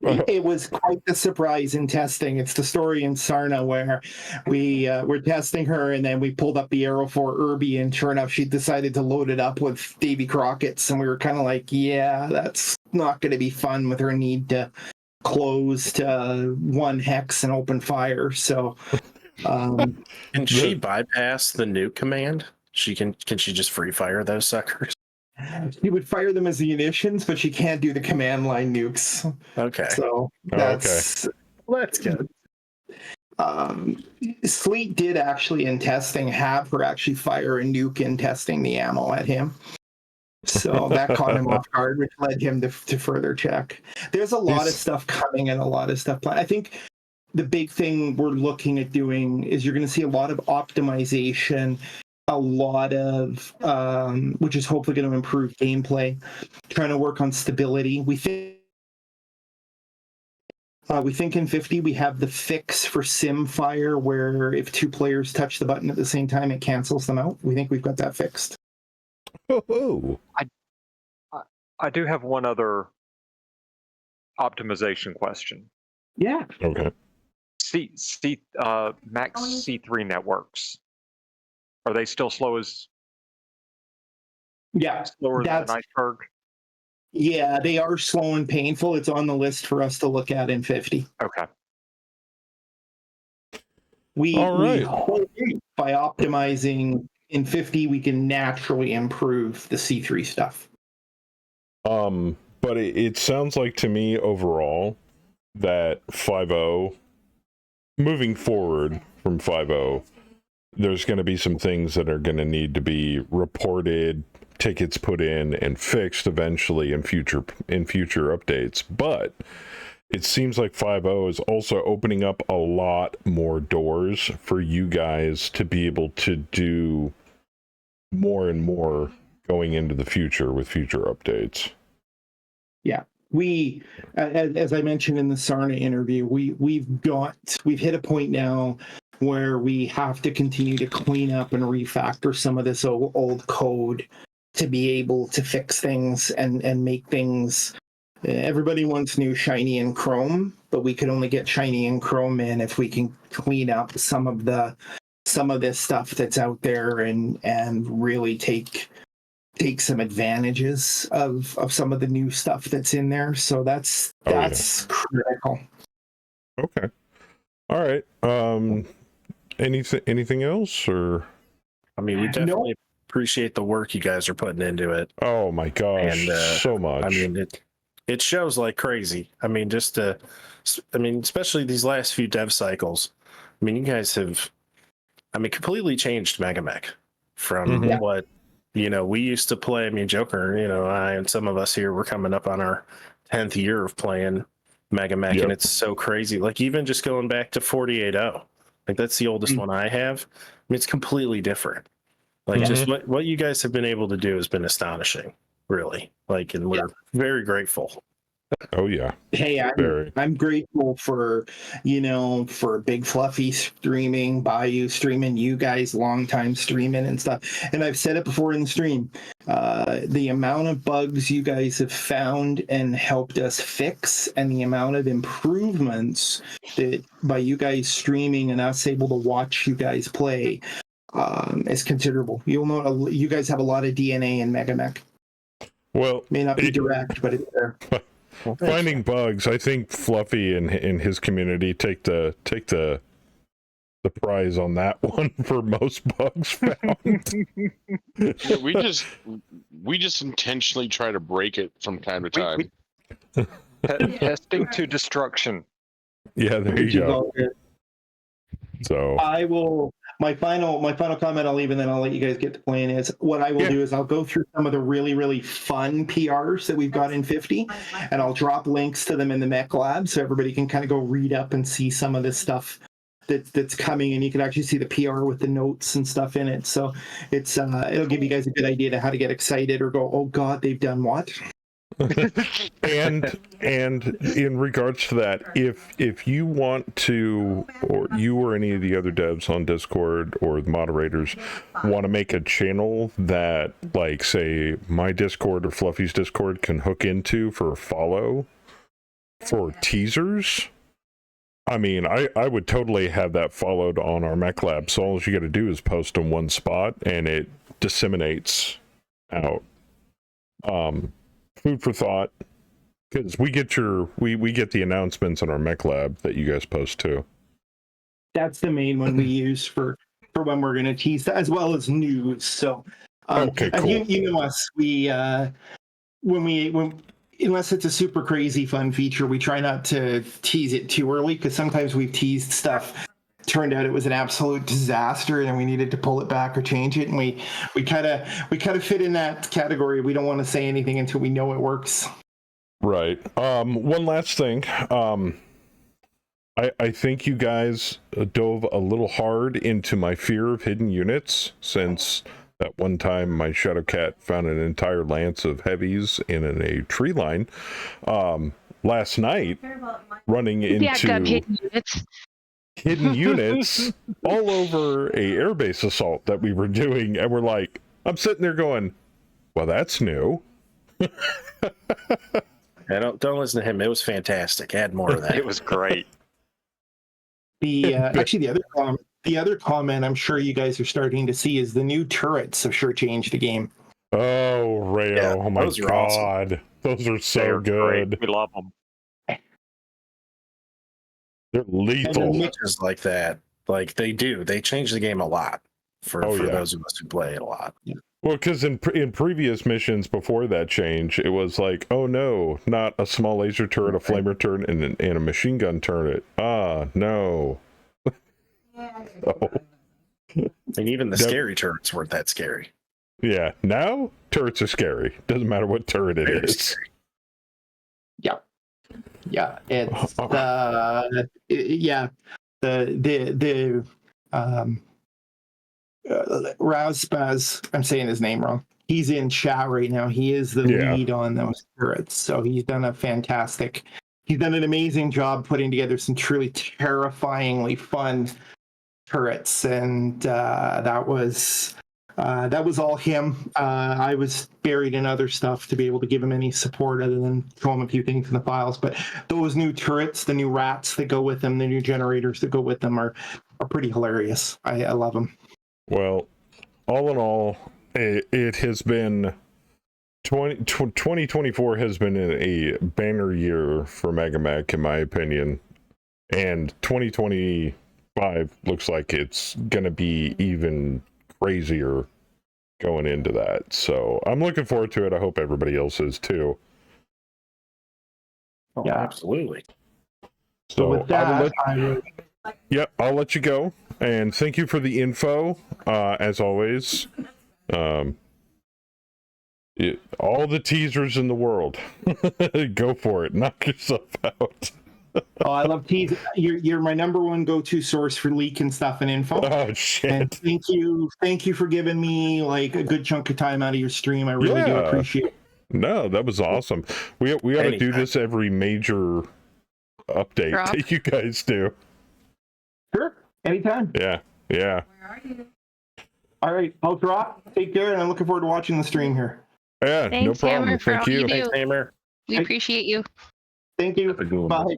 It was quite the surprise in testing. It's the story in Sarna where we were testing her, and then we pulled up the Arrow 4 Irby, and sure enough, she decided to load it up with Davy Crockett's, and we were kind of like, yeah, that's not going to be fun with her need to close to one hex and open fire. So, can she bypass the nuke command? Can she just free fire those suckers? she would fire them as munitions, but she can't do the command line nukes. Okay. So that's good. Sleet did actually in testing have her actually fire a nuke in testing the ammo at him. So that caught him off guard, which led him to further check. There's a lot of stuff coming and a lot of stuff planned. I think the big thing we're looking at doing is you're going to see a lot of optimization, a lot of which is hopefully going to improve gameplay, trying to work on stability. We think in 50 we have the fix for sim fire where if two players touch the button at the same time it cancels them out. We think we've got that fixed. Oh. I do have one other optimization question. Yeah. Okay. Max C3 networks. Are they still slower than an iceberg? Yeah, they are slow and painful. It's on the list for us to look at in 50. Okay. We hope by optimizing in 50, we can naturally improve the C3 stuff. But it sounds like to me overall that 5.0, moving forward from 5.0, there's going to be some things that are going to need to be reported, tickets put in, and fixed eventually in future updates. But it seems like 5.0 is also opening up a lot more doors for you guys to be able to do more and more going into the future with future updates. Yeah, we, as I mentioned in the Sarna interview, we've hit a point now where we have to continue to clean up and refactor some of this old code to be able to fix things and make things. Everybody wants new shiny and chrome, but we can only get shiny and chrome in if we can clean up some of this stuff that's out there and really take some advantages of some of the new stuff that's in there. So that's critical. Okay. All right. Anything else, or? I mean, we definitely appreciate the work you guys are putting into it. Oh my gosh, and, so much. I mean, it shows like crazy. I mean, especially these last few dev cycles. I mean, you guys have, completely changed Megamech from what, we used to play. I mean, Joker, I and some of us here, we're coming up on our 10th year of playing Megamech, and it's so crazy. Like, even just going back to 48.0, like that's the oldest one I have. I mean, it's completely different. Like, just what you guys have been able to do has been astonishing, really. Like, and we're very grateful. Oh yeah. Hey, I'm grateful for Big Fluffy streaming, Bayou streaming, you guys long time streaming and stuff. And I've said it before in the stream, the amount of bugs you guys have found and helped us fix, and the amount of improvements that by you guys streaming and us able to watch you guys play is considerable. You'll know you guys have a lot of DNA in Megamech. Well, may not be direct, but it's there. Finding bugs, I think Fluffy and his community take the prize on that one for most bugs found. we just intentionally try to break it from time to time. Testing to destruction. Yeah, there you go. So I will. My final comment I'll leave, and then I'll let you guys get to playing, is what I will do is I'll go through some of the really, really fun PRs that we've got in 50, and I'll drop links to them in the Mech Lab so everybody can kind of go read up and see some of this stuff that's coming, and you can actually see the PR with the notes and stuff in it. So it's it'll give you guys a good idea to how to get excited or go, oh God, they've done what? and in regards to that, if you want to, or you or any of the other devs on Discord or the moderators want to make a channel that, like, say my Discord or Fluffy's Discord can hook into for a follow, for teasers, I mean, I would totally have that followed on our mech lab. So all you got to do is post in one spot and it disseminates out. Food for thought, because we get we get the announcements in our mech lab that you guys post too. That's the main one we use for when we're going to tease, as well as news. So, Okay, cool. you know us. We when unless it's a super crazy fun feature, we try not to tease it too early, because sometimes we've teased stuff, turned out it was an absolute disaster, and then we needed to pull it back or change it, and we kind of fit in that category. We don't want to say anything until we know it works. Right. One last thing. I think you guys dove a little hard into my fear of hidden units, since that one time my Shadowcat found an entire lance of heavies in a tree line. Last night, running into hidden units all over a airbase assault that we were doing, and we're like, I'm sitting there going, well, that's new. Yeah, don't listen to him. It was fantastic. Add more of that. It was great. Actually, the other comment I'm sure you guys are starting to see is the new turrets have sure changed the game. Oh, Rayo. Yeah, oh my those are god. awesome. Those are so They're good. great. We love them. They're lethal. Mixes like that, like they change the game a lot for those of us who play it a lot. Well, because in previous missions before that change, it was like, oh no, not a small laser turret, a flamer turret, and a machine gun turret. Ah, no. Oh. And even the scary turrets weren't that scary. Yeah, now turrets are scary. Doesn't matter what turret it is. Scary. Yeah, it's Razbaz, I'm saying his name wrong. He's in chat right now. He is the lead on those turrets, so he's done an amazing job putting together some truly terrifyingly fun turrets, and that was all him. I was buried in other stuff to be able to give him any support other than show him a few things in the files. But those new turrets, the new rats that go with them, the new generators that go with them are pretty hilarious. I love them. Well, all in all, it has been 2024 has been a banner year for MegaMech, in my opinion, and 2025 looks like it's gonna be even crazier going into that. So I'm looking forward to it. I hope everybody else is too. Oh, yeah, absolutely. So with that, I'll let you go. And thank you for the info, as always. All the teasers in the world. Go for it. Knock yourself out. Oh, I love teasing. You're my number one go-to source for leaking stuff and info. Oh shit! And thank you for giving me like a good chunk of time out of your stream. I really do appreciate it. No, that was awesome. We ought to do this every major update that you guys do. Sure, anytime. Yeah. Where are you? All right, I'll drop. Take care, and I'm looking forward to watching the stream here. Yeah, Thanks, no problem. Hammer, for Thank all you. you do. Thanks, Hammer. We appreciate you. Thank you. Bye.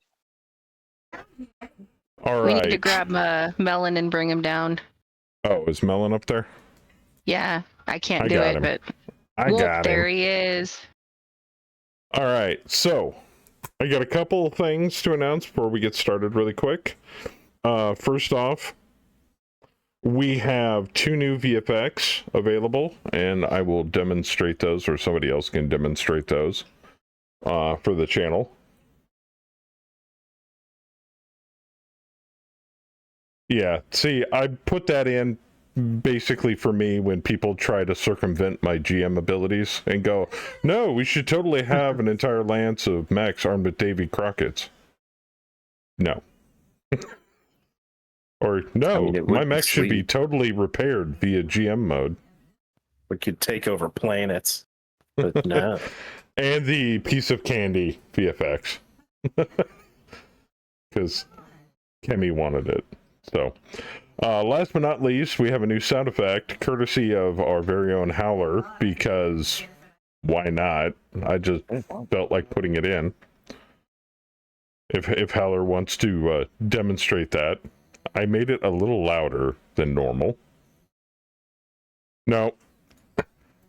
All We right. need to grab Melon and bring him down. Oh, is Melon up there? Yeah, I can't I do got it, him. but I got there him. he is. All right, so I got a couple of things to announce before we get started really quick. First off, we have 2 new VFX available, and I will demonstrate those, or somebody else can demonstrate those for the channel. Yeah, see, I put that in basically for me when people try to circumvent my GM abilities and go, no, we should totally have an entire lance of mechs armed with Davy Crockett's. No. Or, no, my mech should be totally repaired via GM mode. We could take over planets, but no. And the piece of candy VFX. Because Kemi wanted it. So, last but not least, we have a new sound effect, courtesy of our very own Howler, because why not? I just felt like putting it in. If Haller wants to demonstrate that. I made it a little louder than normal. No.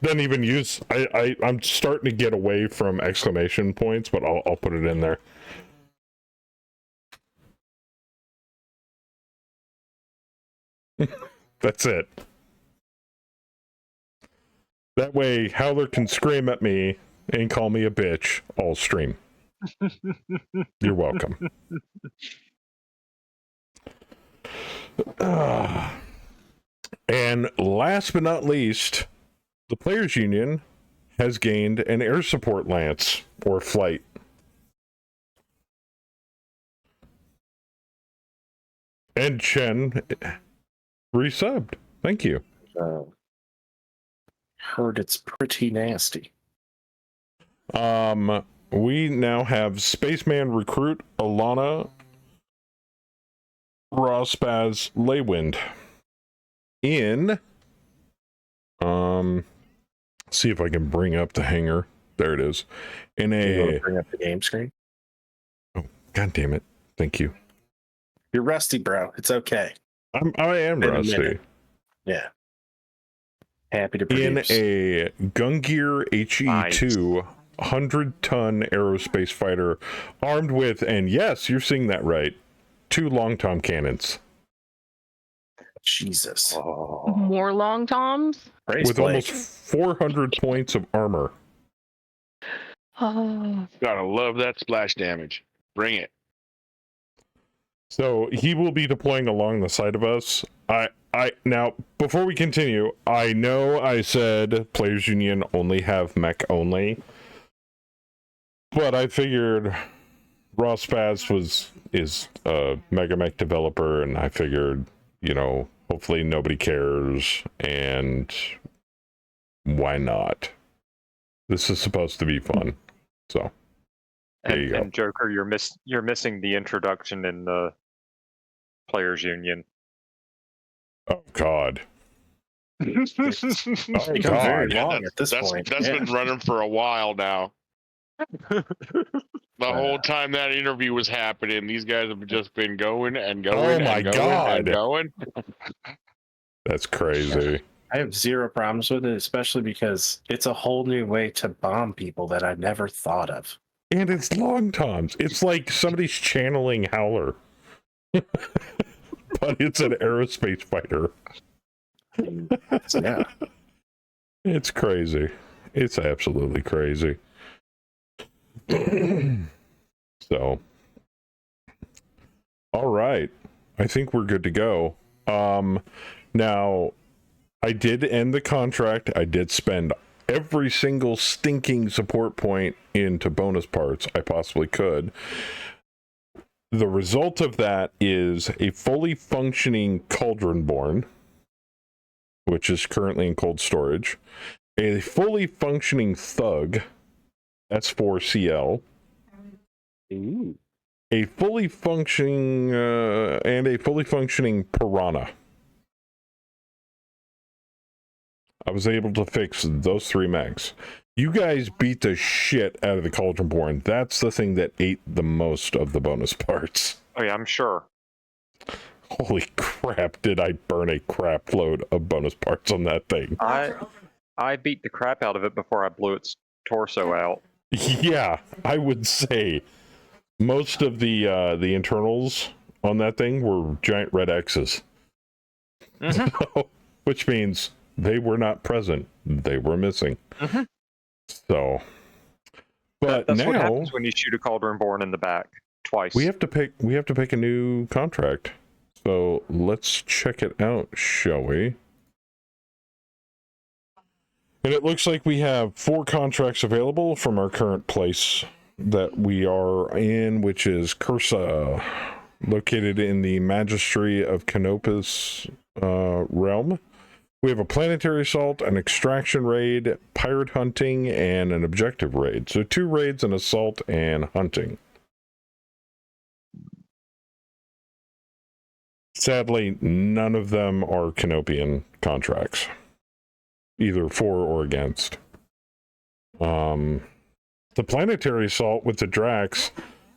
Then even use I'm starting to get away from exclamation points, but I'll put it in there. That's it. That way Howler can scream at me and call me a bitch all stream. You're welcome. And last but not least, the Players Union has gained an air support lance or flight. And Chen resubbed. Thank you. Heard it's pretty nasty. We now have Spaceman Recruit Alana Rospaz Leywind in see if I can bring up the hangar. There it is. In a Bring up the game screen. Oh, god damn it. Thank you. You're rusty, bro. It's okay. I am In a rusty. minute. Yeah. Happy to In produce. a Gungear HE2 100-ton aerospace fighter armed with, and yes, you're seeing that right, 2 long tom cannons. Jesus. More long toms? Praise With Blake. almost 400 points of armor. Oh, Gotta love that splash damage. Bring it. So he will be deploying along the side of us. I now, before we continue, I know I said Players Union only have mech only, but I figured Ross Spaz is a Mega Mech developer, and I figured, you know, hopefully nobody cares, and why not? This is supposed to be fun, so there you go. And Joker, you're missing the introduction in the Players Union. Oh God. It's become God. very long at this point. That's Yeah. been running for a while now. The whole time that interview was happening, these guys have just been going and going Oh my and going God. and going. That's crazy. I have zero problems with it, especially because it's a whole new way to bomb people that I never thought of. And it's long toms. It's like somebody's channeling Howler. But it's an aerospace fighter. Yeah. It's crazy. It's absolutely crazy. So, all right. I think we're good to go. Now, I did end the contract. I did spend every single stinking support point into bonus parts I possibly could. The result of that is a fully functioning Cauldron-born, which is currently in cold storage, a fully functioning Thug, S4CL, a fully functioning, and a fully functioning Piranha. I was able to fix those 3 mechs. You guys beat the shit out of the Cauldron-born. That's the thing that ate the most of the bonus parts. Oh yeah, I'm sure. Holy crap, did I burn a crap load of bonus parts on that thing. I beat the crap out of it before I blew its torso out. Yeah, I would say most of the internals on that thing were giant red X's. So, which means they were not present. They were missing. So, but That's now what happens when you shoot a Cauldron-born in the back twice. we have to pick a new contract. So let's check it out, shall we? And it looks like we have 4 contracts available from our current place that we are in, which is Cursa, located in the Magistry of Canopus realm. We have a planetary assault, an extraction raid, pirate hunting, and an objective raid. So 2 raids, an assault, and hunting. Sadly, none of them are Canopian contracts, either for or against. The planetary assault with the Drax,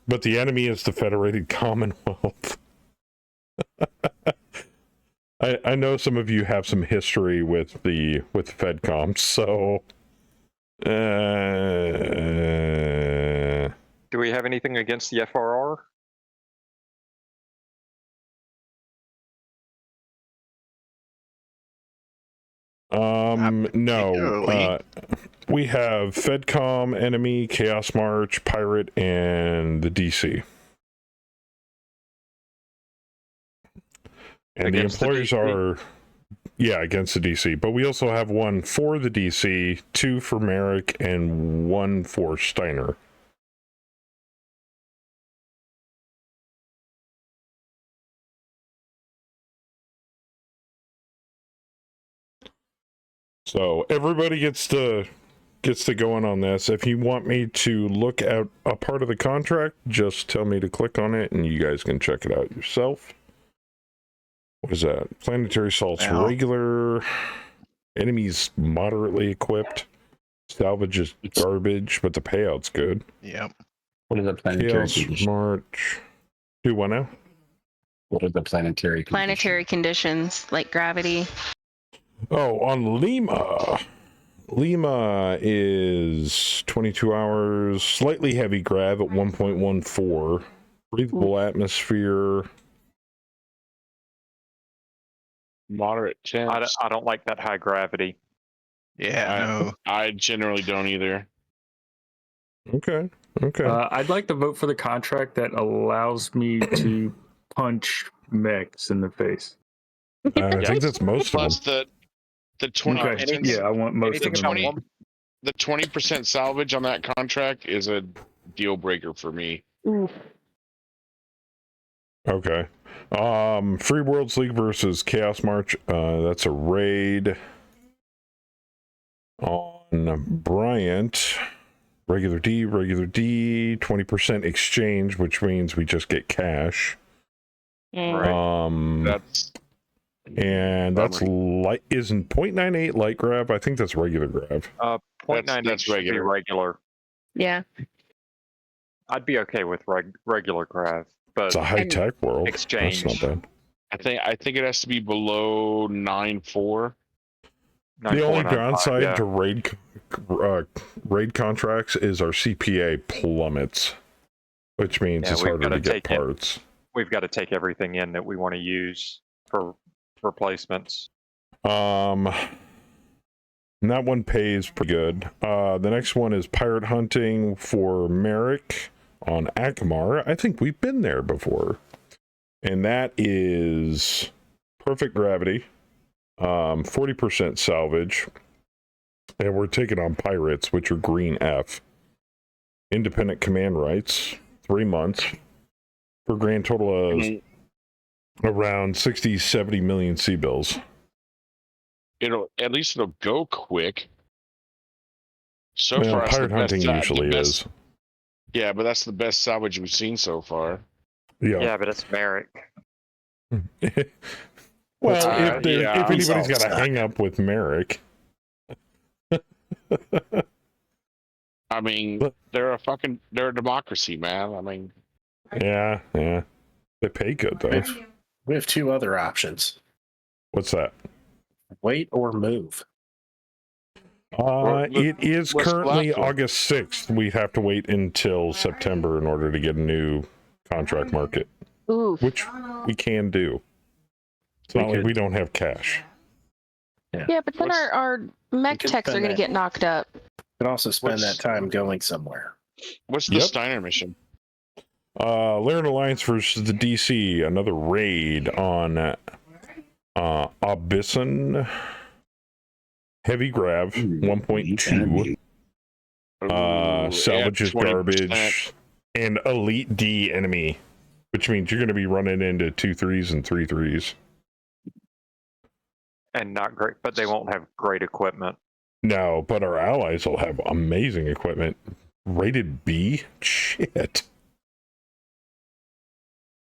But the enemy is the Federated Commonwealth. I know some of you have some history with the FedCom, so Do we have anything against the FRR? no. particularly. We have FedCom, Enemy, Chaos March, Pirate, and the DC. And Against the the employers DC? are, yeah, against the DC. But we also have one for the DC, 2 for Merrick, and 1 for Steiner. So everybody gets to go in on this. If you want me to look at a part of the contract, just tell me to click on it, and you guys can check it out yourself. What is that? Planetary assaults Well. regular. Enemies moderately equipped. Salvage is garbage, but the payout's good. Yep. What are the planetary Chaos conditions? March. Do what now? What are the planetary conditions? Planetary conditions like gravity. Oh, on Lima. Lima is 22 hours, slightly heavy grav at 1.14, breathable atmosphere. Moderate chance. I don't like that high gravity. Yeah, no. I generally don't either. Okay. I'd like to vote for the contract that allows me to punch mechs in the face. I think that's most of Plus them. the 20. Okay. Yeah, I want most of anything them. about the 20% salvage on that contract is a deal breaker for me. Okay. Free Worlds League versus Chaos March. That's a raid on Bryant. Regular D, 20% exchange, which means we just get cash. Right. That's light, isn't 0.98 light grab? I think that's regular grab. 0.98 That's should be regular. Yeah. I'd be okay with regular grav, but It's a high tech world. exchange. That's not bad. I think it has to be below 9.4. The only 9.95, downside yeah. to raid contracts is our CPA plummets, which means it's harder to get parts. We've got to take everything in that we want to use for replacements. And that one pays pretty good. The next one is pirate hunting for Merrick on Akamar. I think we've been there before. And that is perfect gravity, 40% salvage, and we're taking on pirates, which are green F. Independent command rights, 3 months, for a grand total of around 60-70 million C-bills. It'll go quick. So Well, far, pirate hunting usually is. Yeah, but that's the best salvage we've seen so far. Yeah, but it's Merrick. Well, if anybody's got a hang up with Merrick. I mean, they're a democracy, man. I mean, yeah. They pay good though. We have 2 other options. What's that? Wait or move. It is currently August 6th. We have to wait until September in order to get a new contract market, which we can do. It's not like we don't have cash. Yeah, but then our mech techs are going to get knocked up. You can also spend that time going somewhere. What's the Steiner mission? Laird Alliance versus the DC, another raid on Abyssin. Heavy grav, 1.2. Salvage is garbage. And Elite D enemy, which means you're going to be running into 2 3s and 3 3s. And not great, but they won't have great equipment. No, but our allies will have amazing equipment. Rated B? Shit.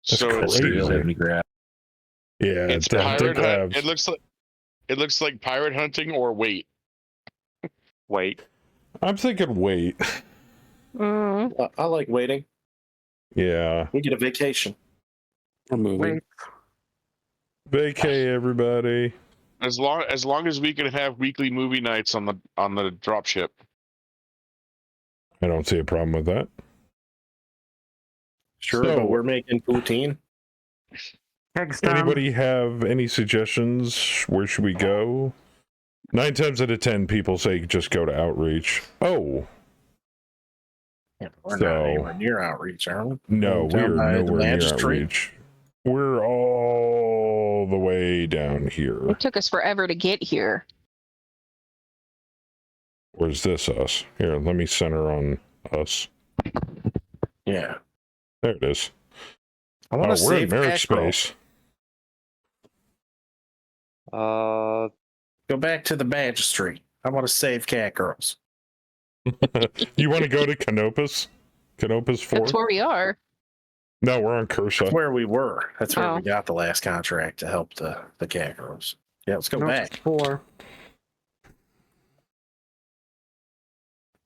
That's crazy. Yeah, it's pirate. It looks like pirate hunting or wait. Wait. I'm thinking wait. I like waiting. Yeah. We get a vacation. We're moving. Vacay, everybody. As long as we can have weekly movie nights on the dropship. I don't see a problem with that. Sure, So- but we're making poutine. Anybody have any suggestions? Where should we go? 9 times out of 10, people say just go to Outreach. Oh, Yeah, but we're So- not anywhere near outreach, are we? no, Down we're by the nowhere near magistrate? Outreach. We're all the way down here. It took us forever to get here. Where's this us? Here, let me center on us. Yeah. There it is. I want to We're in save Merrick Cackerel. space. Go back to the magistrate. I want to save cat girls. You want to go to Canopus? Canopus 4? That's where we are. No, we're on Cursa. That's where we were. That's where Oh. we got the last contract to help the cat girls. Yeah, let's go back. 4.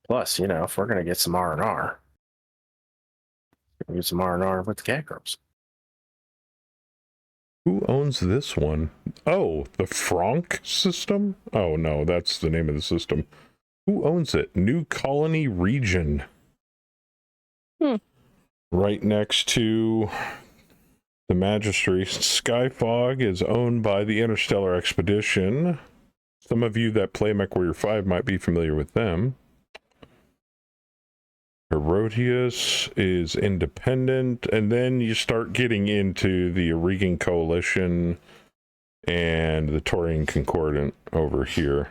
Plus, you know, if we're gonna get some R&R, get some R&R with the cat girls. Who owns this one? Oh, the Franck system? Oh, no, that's the name of the system. Who owns it? New Colony Region. Right next to the Magistry. Skyfog is owned by the Interstellar Expedition. Some of you that play MechWarrior 5 might be familiar with them. Herodias is independent, and then you start getting into the Regan Coalition and the Taurian Concordant over here.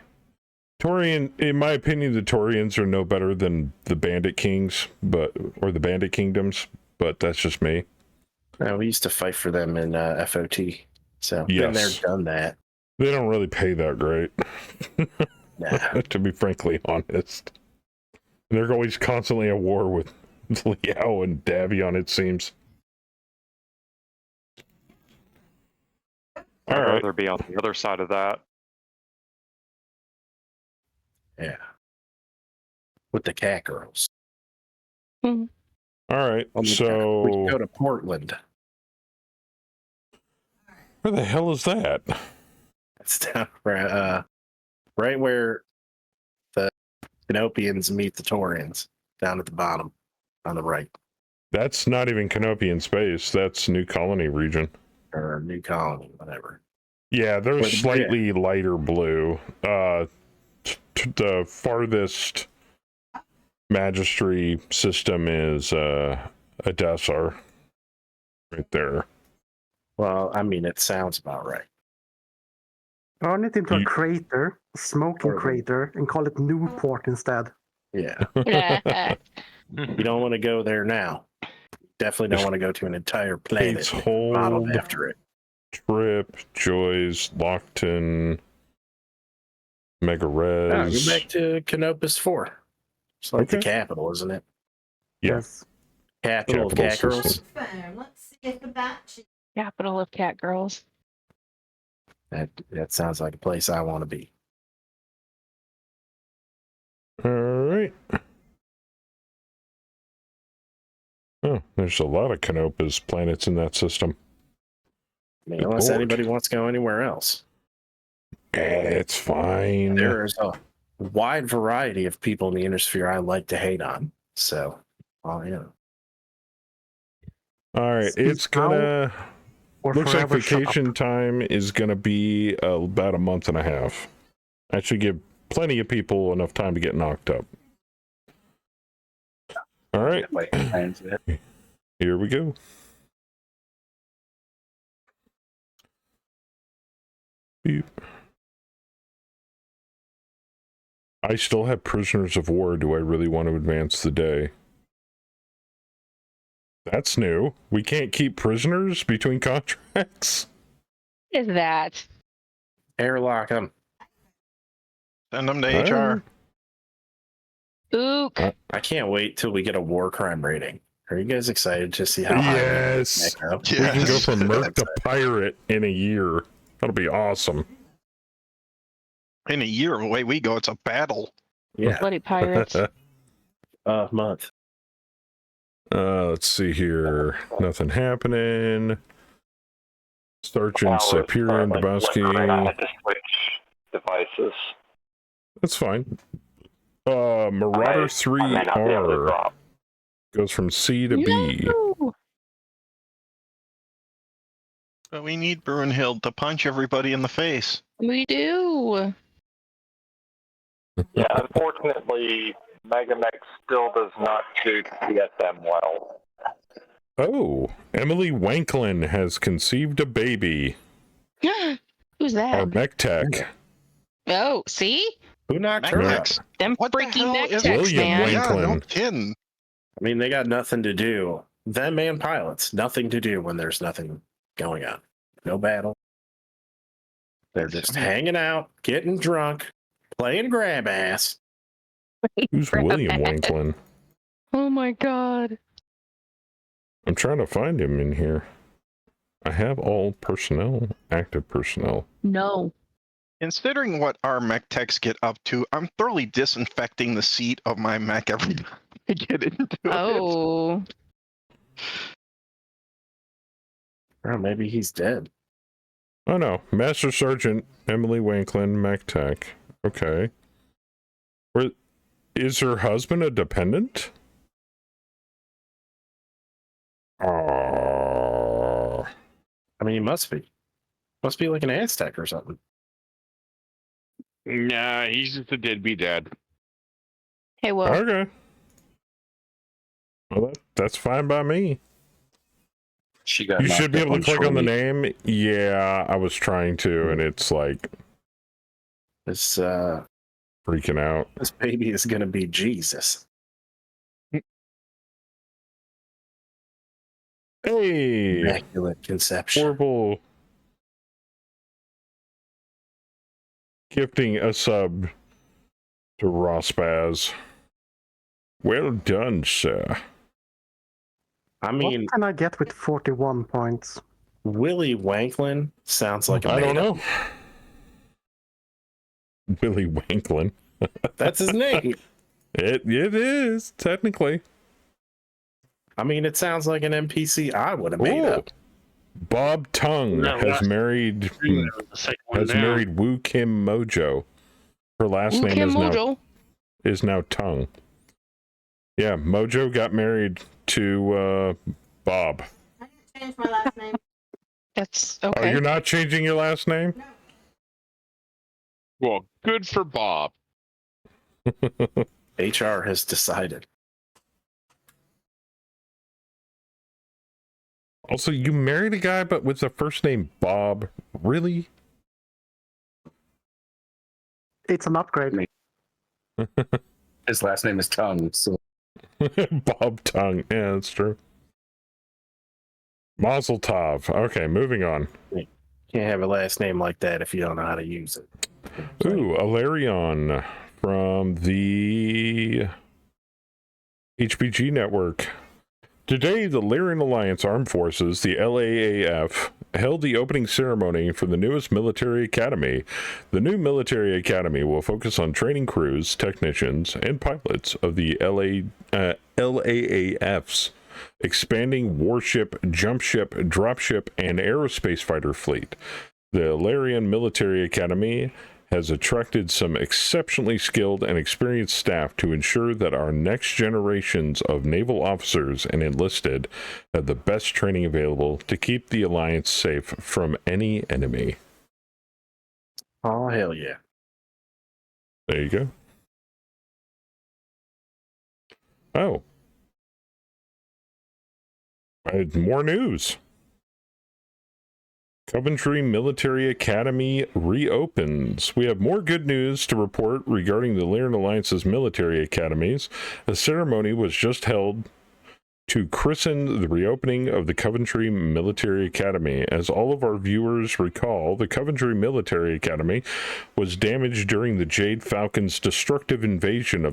Taurian, in my opinion, the Taurians are no better than the Bandit Kings, or the Bandit Kingdoms, but that's just me. We used to fight for them in FOT, so been there, Yes. done that. They don't really pay that great, Nah. to be frankly honest. And they're always constantly at war with Liao and Davion, it seems. I'd All right. rather be on the other side of that. Yeah. With the cat girls. All right, We so can go to Portland. where the hell is that? It's down right where the Canopians meet the Taurians, down at the bottom on the right, That's not even Canopian space. That's New Colony region. or New Colony, whatever. Yeah, they're Where the- slightly lighter blue. The farthest Magistry system is Adessar. Right there. Well, I mean, it sounds about right. Turn it into a You- crater, a smoking Or- crater, and call it Newport instead. Yeah. Yeah. You don't want to go there now. Definitely don't want to go to an entire planet It's modeled hold, after it. Trip, Joyce, Lockton, Mega Oh, Res. go back to Canopus 4. It's like the Okay. capital, isn't it? Yeah. Yes. Capital of Capital cat girls. system. Phone. Let's see if the batch. Capital of cat girls. That sounds like a place I want to be. All right. Oh, there's a lot of Canopus planets in that system. I mean, unless Lord. anybody wants to go anywhere else. It's fine. There's a wide variety of people in the Intersphere I like to hate on. So, you know. All right, Speak it's gonna. Or Looks like forever shut up. vacation time is gonna be about a month and a half. That should give plenty of people enough time to get knocked up. All right, here we go. Beep. I still have prisoners of war. Do I really want to advance the day? That's new. We can't keep prisoners between contracts. Is that? Airlock them. Send them to HR. Ook. I can't wait till we get a war crime rating. Are you guys excited to see how high Yes. we can go? We can go from merc to pirate in a year. That'll be awesome. In a year, the way we go, it's a battle. Yeah, Bloody pirates. month. Let's see here. Nothing happening. Sergeant Cyprian Dabowski. I had to switch devices. That's fine. Marauder I may not be able to 3R drop. goes from C to B. No! But we need Brunhild to punch everybody in the face. We do. Yeah, unfortunately, Megamech still does not shoot CSM well. Oh, Emily Wanklin has conceived a baby. Who's Our that? mech tech. Oh, see? Who knocked her out? Mech-Techs. Them What the freaky hell mech is techs, William man. Wayne? Yeah, no Wanklin. kidding. I mean, they got nothing to do. Them and pilots, nothing to do when there's nothing going on. No battle. They're just hanging out, getting drunk, playing grab ass. Who's William Wanklin? Oh my god. I'm trying to find him in here. I have all personnel, active personnel. No. Considering what our mech techs get up to, I'm thoroughly disinfecting the seat of my mech every time I get into it. Oh. Or maybe he's dead. Oh no, Master Sergeant Emily Wanklin, mech tech. Okay. Where is her husband a dependent? Oh. I mean, he must be. Must be like an Aztec or something. Nah, he's just a deadbeat dad. Hey, well. Okay. Well, that's fine by me. She got You should be knocked able to up click on the shortly. name. Yeah, I was trying to, and it's like This freaking out. this baby is gonna be Jesus. Hey, Immaculate conception. horrible gifting a sub to Rospaz. Well done, sir. I mean, What can I get with 41 points? Willie Wanklin sounds like a I don't made-up. know. Willie Wanklin. That's his name. It is technically. I mean, it sounds like an NPC I would have made Ooh. up. Bob Tung No, has last married The second one down. married Woo Kim Mojo. Her last Woo name Kim is Mojo. now Tung. Yeah, Mojo got married to Bob. I didn't change my last name. That's Oh, okay. you're not changing your last name? Well, good for Bob. HR has decided. Also, you married a guy, but with the first name Bob. Really? It's an upgrade. His last name is Tongue, so Bob Tung. Yeah, that's true. Mazel tov. Okay, moving on. Can't have a last name like that if you don't know how to use it. Ooh, Alarion from the HPG network. Today, the Lyrian Alliance Armed Forces, the LAAF, held the opening ceremony for the newest military academy. The new military academy will focus on training crews, technicians, and pilots of the LAAF's expanding warship, jump ship, dropship, and aerospace fighter fleet. The Alarian Military Academy has attracted some exceptionally skilled and experienced staff to ensure that our next generations of naval officers and enlisted have the best training available to keep the Alliance safe from any enemy. Oh, hell yeah. There you go. Oh. More news. Coventry Military Academy reopens. We have more good news to report regarding the Lyrian Alliance's military academies. A ceremony was just held to christen the reopening of the Coventry Military Academy. As all of our viewers recall, the Coventry Military Academy was damaged during the Jade Falcon's destructive invasion in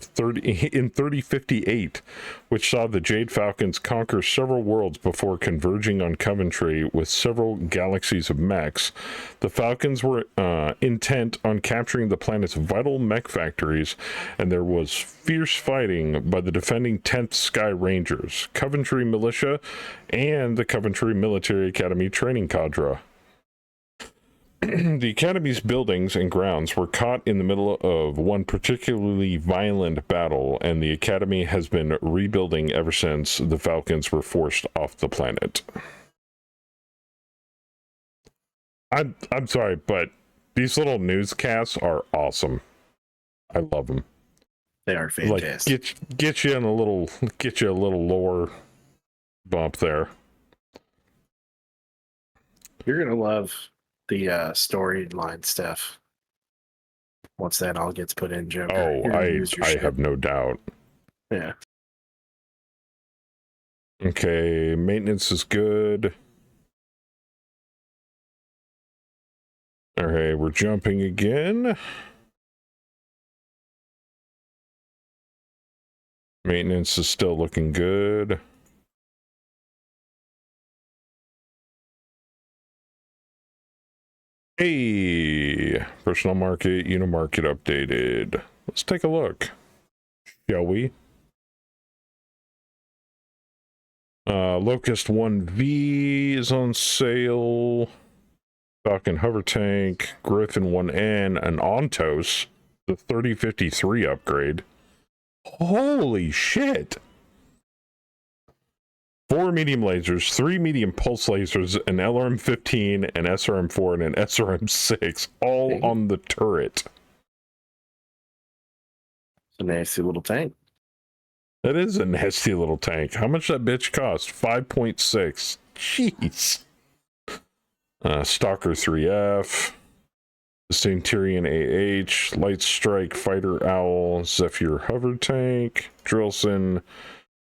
3058, which saw the Jade Falcons conquer several worlds before converging on Coventry with several galaxies of mechs. The Falcons were intent on capturing the planet's vital mech factories, and there was fierce fighting by the defending 10th Sky Rangers. Coventry Militia and the Coventry Military Academy training cadre. The Academy's buildings and grounds were caught in the middle of one particularly violent battle, and the Academy has been rebuilding ever since the Falcons were forced off the planet. I'm sorry, but these little newscasts are awesome. I love them. They are fantastic. Like get you a little lore bump there. You're gonna love the storyline stuff once that all gets put in, Joker. Oh, I have no doubt. Yeah. Okay, maintenance is good. Okay, we're jumping again. Maintenance is still looking good. Hey, personal market, Unimarket updated. Let's take a look, shall we? Locust 1V is on sale. Falcon hover tank, Griffin 1N, an Ontos, the 3053 upgrade. Holy shit! 4 medium lasers, 3 medium pulse lasers, an LRM-15, an SRM-4, and an SRM-6, all on the turret. It's a nasty little tank. That is a nasty little tank. How much that bitch cost? 5.6. Jeez. Stalker 3F, the Centurion AH, Light Strike Fighter Owl, Zephyr Hover Tank, Drillson,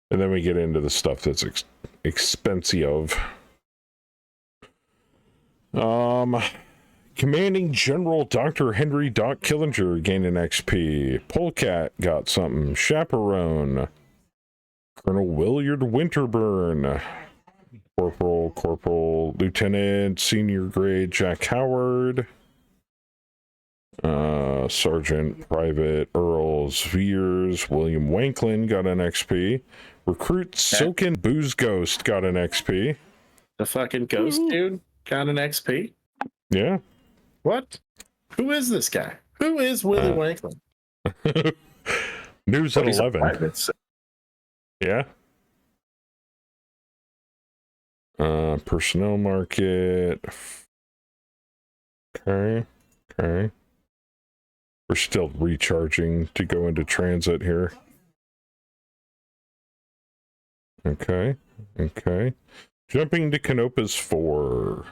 and then we get into the stuff that's expensive. Commanding General Dr. Henry Doc Killinger gained an XP. Polecat got something. Chaperone. Colonel Willard Winterburn. Corporal, Lieutenant, Senior Grade Jack Howard. Sergeant, Private Earl Sveers, William Wanklin got an XP. Recruit Silken Booze Ghost got an XP. The fucking ghost dude got an XP? Yeah. What? Who is this guy? Who is Willie Wanklin? News at 11. Yeah. Personnel market. Okay. We're still recharging to go into transit here. Okay. Jumping to Canopa's 4.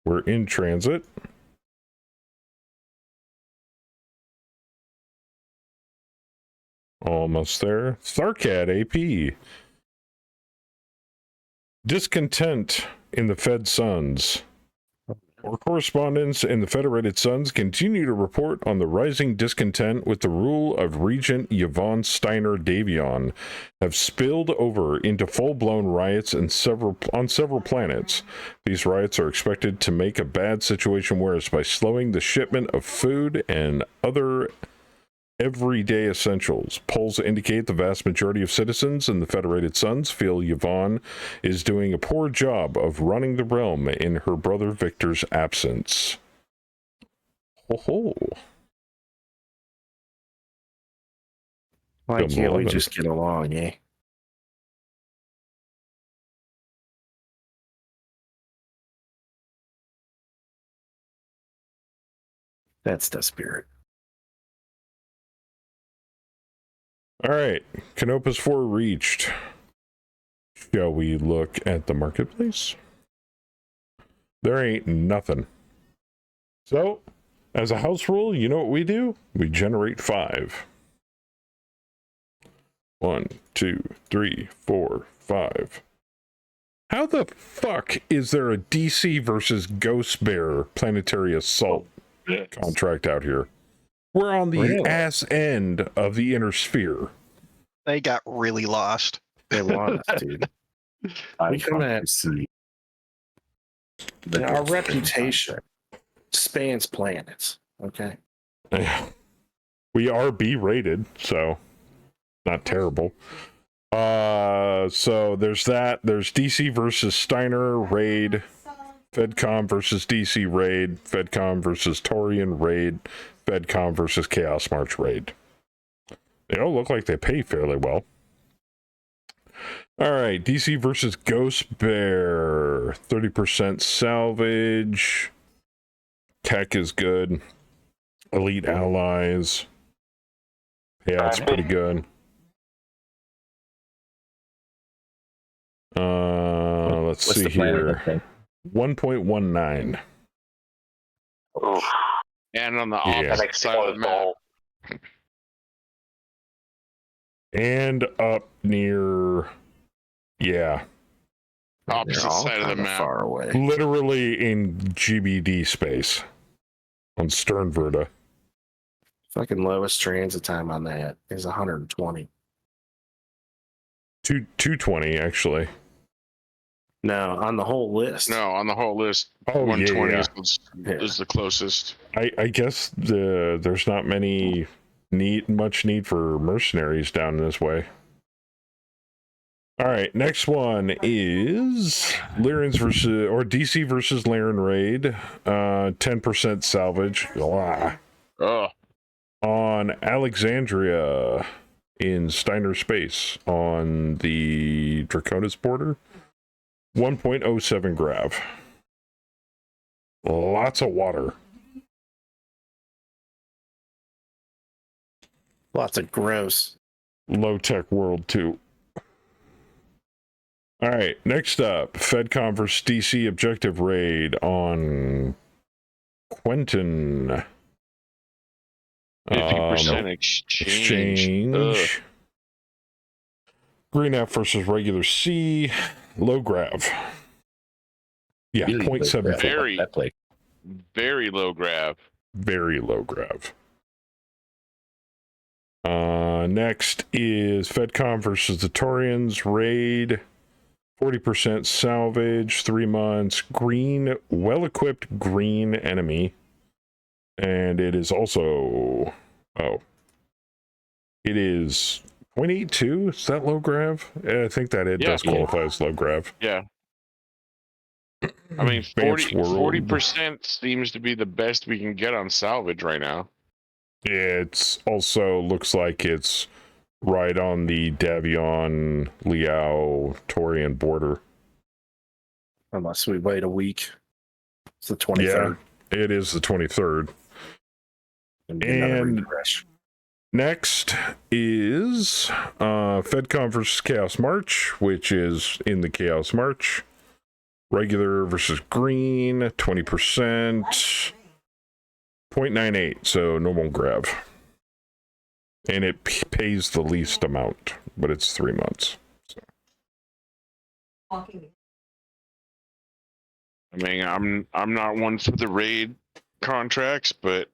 We're in transit. Almost there. Tharcad AP. Discontent in the Fed Suns. Our correspondents in the Federated Suns continue to report on the rising discontent with the rule of Regent Yvonne Steiner Davion have spilled over into full-blown riots on several planets. These riots are expected to make a bad situation worse by slowing the shipment of food and other everyday essentials. Polls indicate the vast majority of citizens in the Federated Suns feel Yvonne is doing a poor job of running the realm in her brother Victor's absence. Ho. Why can't we just get along, eh? That's the spirit. All right, Canopa's 4 reached. Shall we look at the marketplace? There ain't nothing. So, as a house rule, you know what we do? We generate 5. 1, 2, 3, 4, 5. How the fuck is there a DC versus Ghost Bear planetary assault contract out here? We're on the ass end of the inner sphere. They got really lost. They lost, dude. We come at our reputation spans planets. Okay. We are B rated, so not terrible. So there's that. There's DC versus Steiner raid, FedCom versus DC raid, FedCom versus Torian raid, FedCom versus Chaos March raid. They all look like they pay fairly well. All right, DC versus Ghost Bear, 30% salvage. Tech is good. Elite allies. Yeah, it's pretty good. Let's What's see the plan on here. that thing? 1.19. Oof. And on the Yeah. opposite That side of the explodes the map. whole. And up near, yeah, Opposite They're all side of the kinda map. far away. literally in GBD space on Sternverda. Fucking lowest transit time on that is 120. 220 actually. No, on the whole list. No, on the whole list, Oh, 120 yeah. is the closest. I guess there's not much need for mercenaries down this way. All right, next one is Lyran's versus or DC versus Lyran raid, 10% salvage. Oh, On Alexandria in Steiner space on the Draconis border, 1.07 grav. Lots of water. Lots of gross. Low tech world too. All right, next up, FedCom versus DC objective raid on Quentin. 50% exchange. Ugh. Green F versus regular C. Low grav. Yeah, Really 0.74. Very, that play. very low grav. Very low grav. Next is FedCom versus the Torians raid. 40% salvage, 3 months. Green, well-equipped green enemy. And it is also... Oh. It is 0.82? Is that low grav? I think that it does qualify as low grav. Yeah. I mean, Advanced world. 40% seems to be the best we can get on salvage right now. Yeah, it's also looks like it's right on the Davion, Liao, Torian border. Unless we wait a week. It's the 23rd. Yeah, it is the 23rd. And next is FedCom versus Chaos March, which is in the Chaos March. Regular versus green, 20%. 0.98, so normal grav. And it pays the least amount, but it's 3 months. So. I mean, I'm not one for the raid contracts, but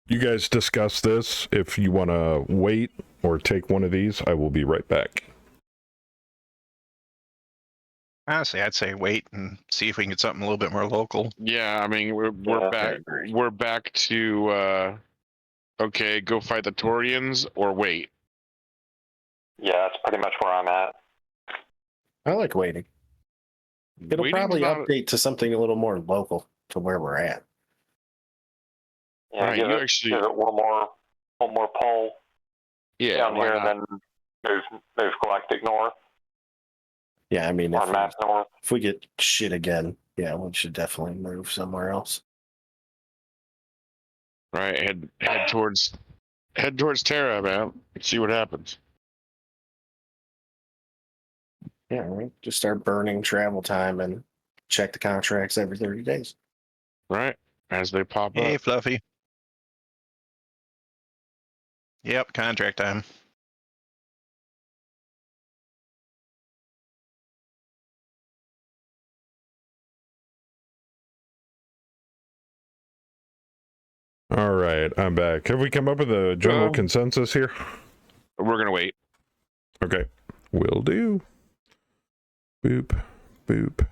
You guys discuss this. If you want to wait or take one of these, I will be right back. Honestly, I'd say wait and see if we can get something a little bit more local. yeah, I mean, we're back to okay, go fight the Torians or wait. Yeah, that's pretty much where I'm at. I like waiting. It'll Waiting's probably not- update to something a little more local to where we're at. Yeah, Right, give you it, actually- give it one more pull Yeah, down why here, not? and then move Galactic north Yeah, I mean, or map north. if we get shit again, yeah, we should definitely move somewhere else. Right, head towards Terra, man. See what happens. Yeah, right. Just start burning travel time and check the contracts every 30 days. Right, as they pop Hey, up. Fluffy. Yep, contract time. All right, I'm back. Have we come up with a general Well- consensus here? We're gonna wait. Okay, will do. Boop, boop.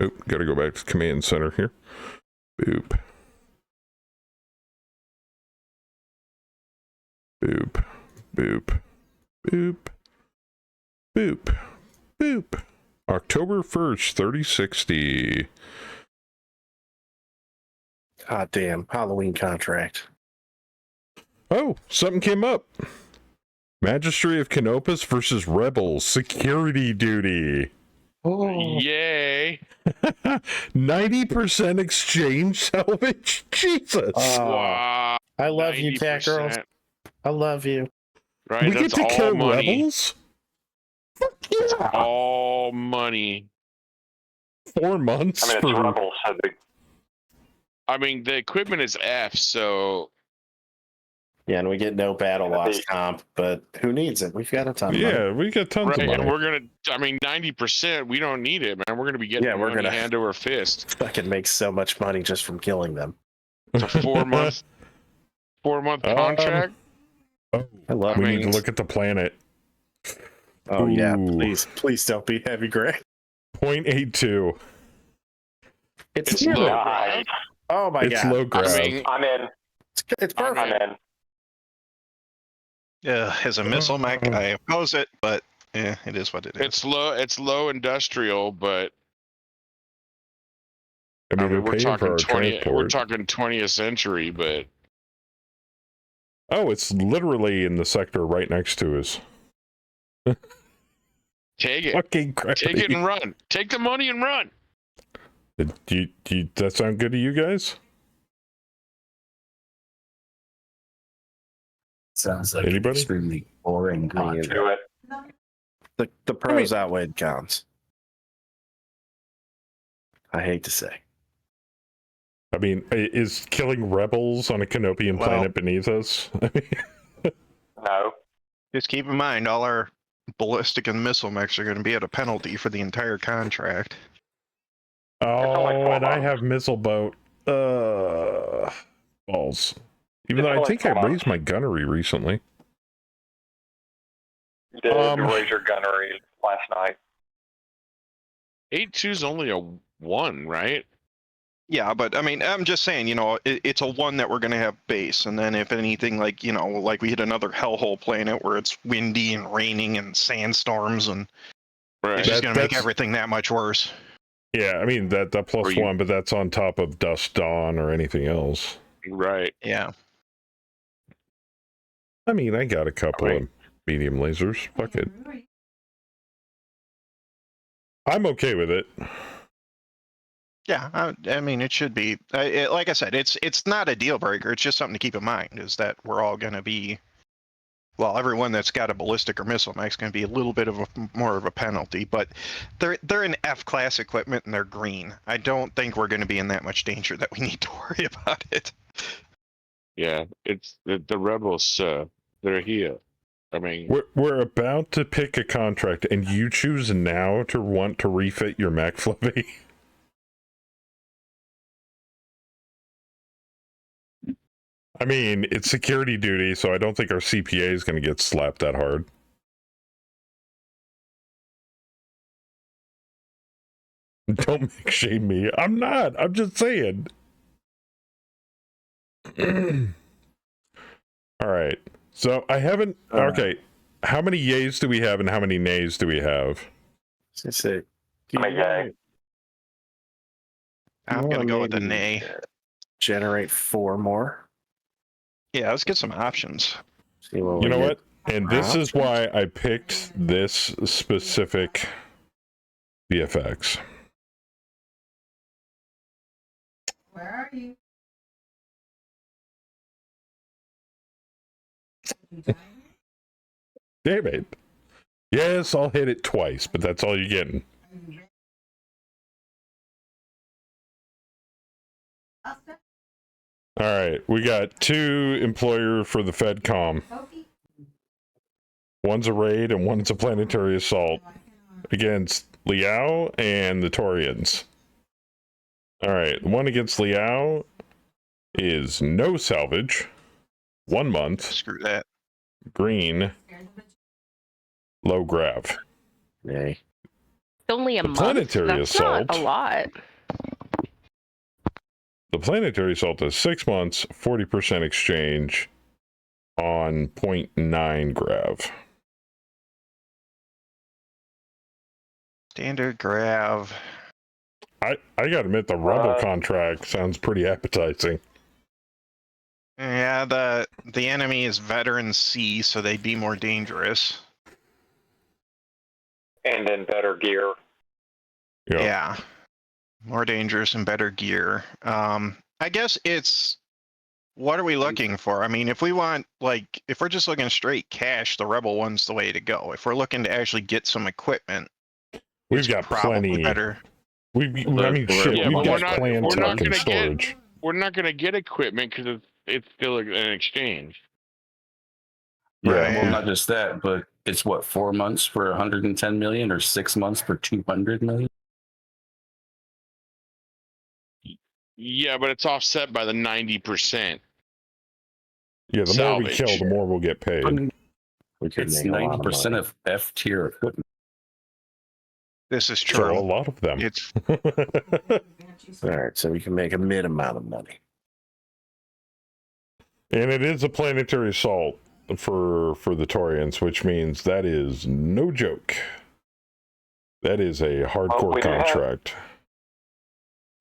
Oop, gotta go back to command center here. Boop. Boop, boop. Boop. Boop. Boop. October 1st, 3060. God damn, Halloween contract. Oh, something came up. Magistrate of Canopus versus Rebels. Security duty. Oh, Yay! 90% exchange salvage? Jesus. Wow. I love you, cat girls. 90%. I love you. Right, we get that's to all kill money. rebels? Fuck yeah. All money. 4 months I mean, it's for... Rebels, so the I mean, the equipment is F, so Yeah, and we get no battle Yeah, loss they- comp, but who needs it? We've got a ton of money. Yeah, we got tons right, of money. and we're gonna. I mean, 90%. We don't need it, man. We're gonna be getting Yeah, we're money gonna- hand over fist. Fucking make so much money just from killing them. It's a 4-month, 4-month contract. Oh, I love we I need to mean- look at the planet. Oh yeah, Ooh. please don't be heavy gray. 0.82. It's It's near low. the- Nice. Oh my It's god, low grav. I mean, I'm in. it's I'm perfect. I'm in. Yeah, as a missile mech, I oppose it, but yeah, it is what it is. it's low. It's low industrial, but I mean, we're we're paying talking for our 20. We're transport. talking 20th century, but Oh, it's literally in the sector right next to us. take it. Fucking Take it and run. Take the money and run. Do you, that sound good to you guys? Sounds like Anybody? an extremely boring contract. Do it. The pros outweigh the cons. I hate to say. I mean, is killing rebels on a Canopian Well- planet beneath us? I mean, No. Just keep in mind, all our ballistic and missile mechs are going to be at a penalty for the entire contract. only oh, 4 and I months. have missile boat. Balls. Even It's though I only think 4 I months. raised my gunnery recently. You did Um, raise your gunnery last night. 8.2 is only a 1, right? Yeah, but I mean, I'm just saying, it's a one that we're going to have base. And then if anything, like, like we hit another hellhole planet where it's windy and raining and sandstorms, and Right. it's just going to make That's- everything that much worse. Yeah, I mean, that plus Or you- 1, but that's on top of Dust Dawn or anything else. Right. Yeah. I mean, I got a couple Right. of medium lasers. Fuck it. I'm okay with it. Yeah, I mean, it should be. Like I said, it's not a deal breaker. It's just something to keep in mind, is that we're all going to be, well, everyone that's got a ballistic or missile mech is going to be a little bit of more of a penalty. But they're in F-class equipment and they're green. I don't think we're going to be in that much danger that we need to worry about it. Yeah. It's the rebels. They're here. I mean, We're about to pick a contract, and you choose now to want to refit your mech, Fluffy. I mean, it's security duty, so I don't think our CPA is going to get slapped that hard. Don't make shame me. I'm not. I'm just saying. All right. So I haven't. Okay. How many yays do we have, and how many nays do we have? Say, I'm a yay. I'm going to go with a nay. Generate 4 more. Yeah, let's get some options. See what You we know get. what? And this is why I picked this specific VFX. Where are you? Damn it. Yes, I'll hit it twice, but that's all you're getting. All right, we got 2 employer for the FedCom. One's a raid and one's a planetary assault against Liao and the Torians. All right, the one against Liao is no salvage, 1 month, Screw that. green, low grav. Nay. Only a The month. planetary That's assault. not a lot. The planetary assault is 6 months, 40% exchange on 0.9 grav. Standard grav. I gotta admit, the Rebel contract sounds pretty appetizing. Yeah, the enemy is veteran C, so they'd be more dangerous. And in better gear. Yeah. More dangerous and better gear. I guess it's, what are we looking for? I mean, if we want, like, if we're just looking straight cash, the Rebel one's the way to go. If we're looking to actually get some equipment, we've got plenty. Better. I mean, shit, Yeah, we've but got we're not Plantech and gonna storage. we're not gonna get equipment because it's still an exchange. Right. Yeah. Well, not just that, but it's what, 4 months for 110 million or 6 months for 200 million? Yeah, but it's offset by the 90%. Yeah, the more we kill, the more we'll get paid. It's 90% of F tier equipment. This is true. So a lot of them. It's All right, so we can make a mid amount of money. And it is a planetary assault for the Taurians, which means that is no joke. That is a hardcore contract.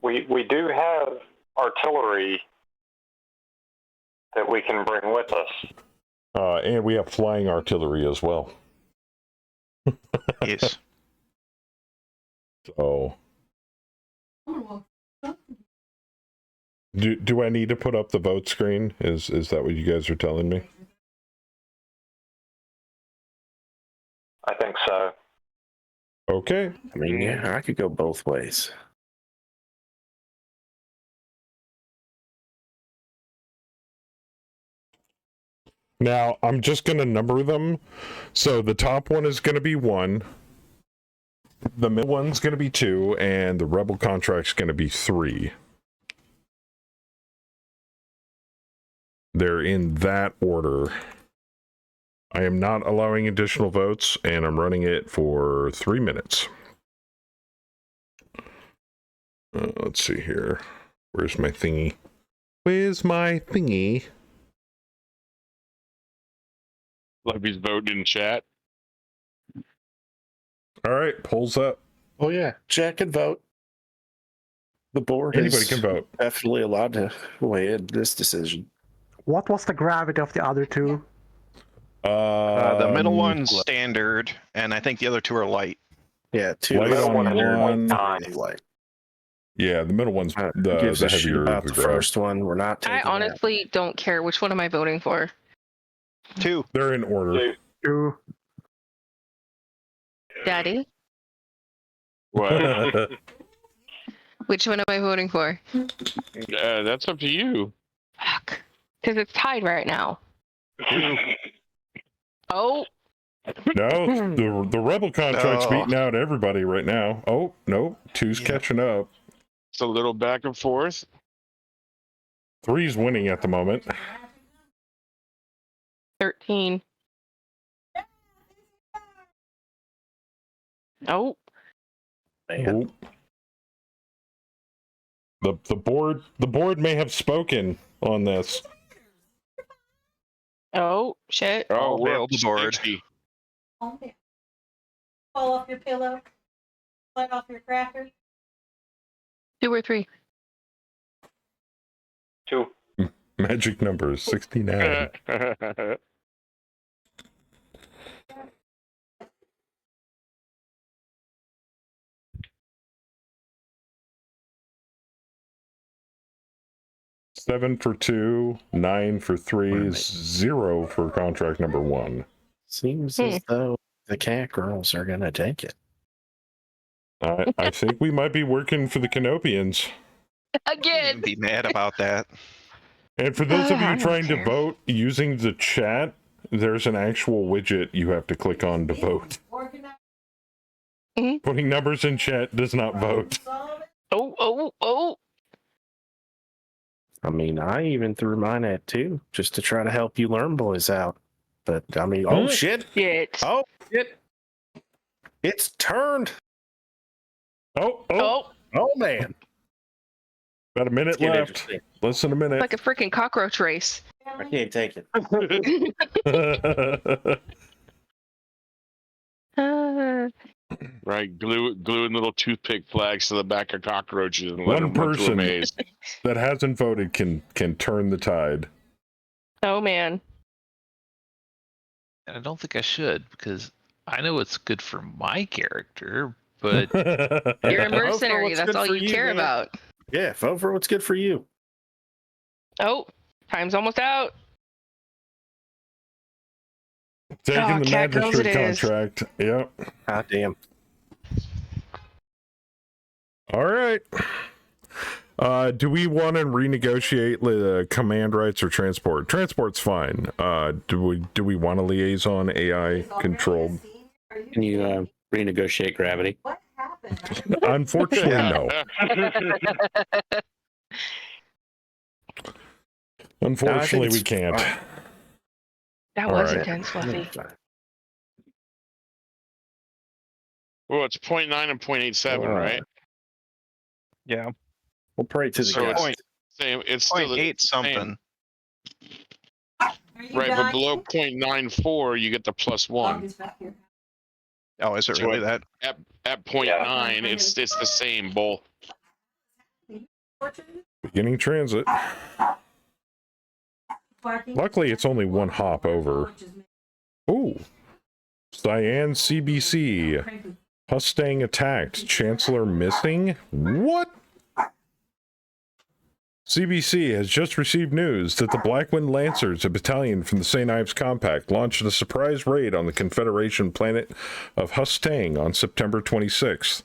We do have artillery that we can bring with us. And we have flying artillery as well. yes. So, do I need to put up the vote screen? Is that what you guys are telling me? I think so. Okay. I mean, yeah, I could go both ways. Now, I'm just going to number them. So the top one is going to be 1. The middle one's going to be 2. And the Rebel contract's going to be 3. They're in that order. I am not allowing additional votes, and I'm running it for 3 minutes. Let's see here. Where's my thingy? Where's my thingy? Levy's voting in chat. All right, polls up. Oh yeah, Jack can vote. The board Anybody is can vote. definitely allowed to weigh in this decision. What was the gravity of the other two? The middle one's standard, and I think the other 2 are light. Yeah, 2 light on one. Light. Yeah, the middle one's Gives the a shit heavier. about The the grav. first one. We're not taking I honestly don't care. Which one am I voting for? 2. They're in order. 2. Daddy? What? Which one am I voting for? That's up to you. Fuck. Because it's tied right now. Oh. No, the Rebel contract's beating out everybody right now. Oh, no, 2's catching up. It's a little back and forth. 3's winning at the moment. 13. Oh. Oh. The board may have spoken on this. Oh, shit. Oh, we're Failed up the to board. 60. Fall off your pillow. Slide off your crackers. 2 or 3. 2. Magic number is 69. Seven for 2, 9 for 3, 0 for contract number 1. Seems as though the cat girls are gonna take it. I think we might be working for the Canopians. Again. Be mad about that. And for those of I you don't trying to care. vote using the chat, there's an actual widget you have to click on to vote. Putting numbers in chat does not vote. Oh. I mean, I even threw mine at 2 just to try to help you learn boys out. But I mean, oh shit! Shit. Oh shit! It's turned. Oh, Man! about a minute Get left. interesting. Less than a minute. Like a freaking cockroach race. I can't take it. Right, gluing little toothpick flags to the back of cockroaches and let One them run through a person maze. that hasn't voted can turn the tide. Oh man. And I don't think I should because I know what's good for my character, but You're a Vote for mercenary. what's That's good all for you care man. about. Yeah, vote for what's good for you. Oh, time's almost out. Taking the cat girls magistrate it is. contract. Yep. God damn. All right. Do we want to renegotiate the command rights or transport? Transport's fine. Do we want a liaison AI controlled? Can you renegotiate gravity? Unfortunately, no. Unfortunately, we can't. That All was right. intense, Fluffy. Well, it's 0.9 and 0.87, right? Yeah. We'll pray to the So guest. Point, Same. It's still the 0.8 something. same. Right, but below 0.94, you get the +1. Oh, is it So really that? At 0.9, it's the same both. Beginning transit. Luckily, it's only one hop over. Ooh. Cyan CBC. Mustang attacked. Chancellor missing? What? CBC has just received news that the Blackwind Lancers, a battalion from the St. Ives Compact, launched a surprise raid on the Confederation planet of Hustang on September 26th.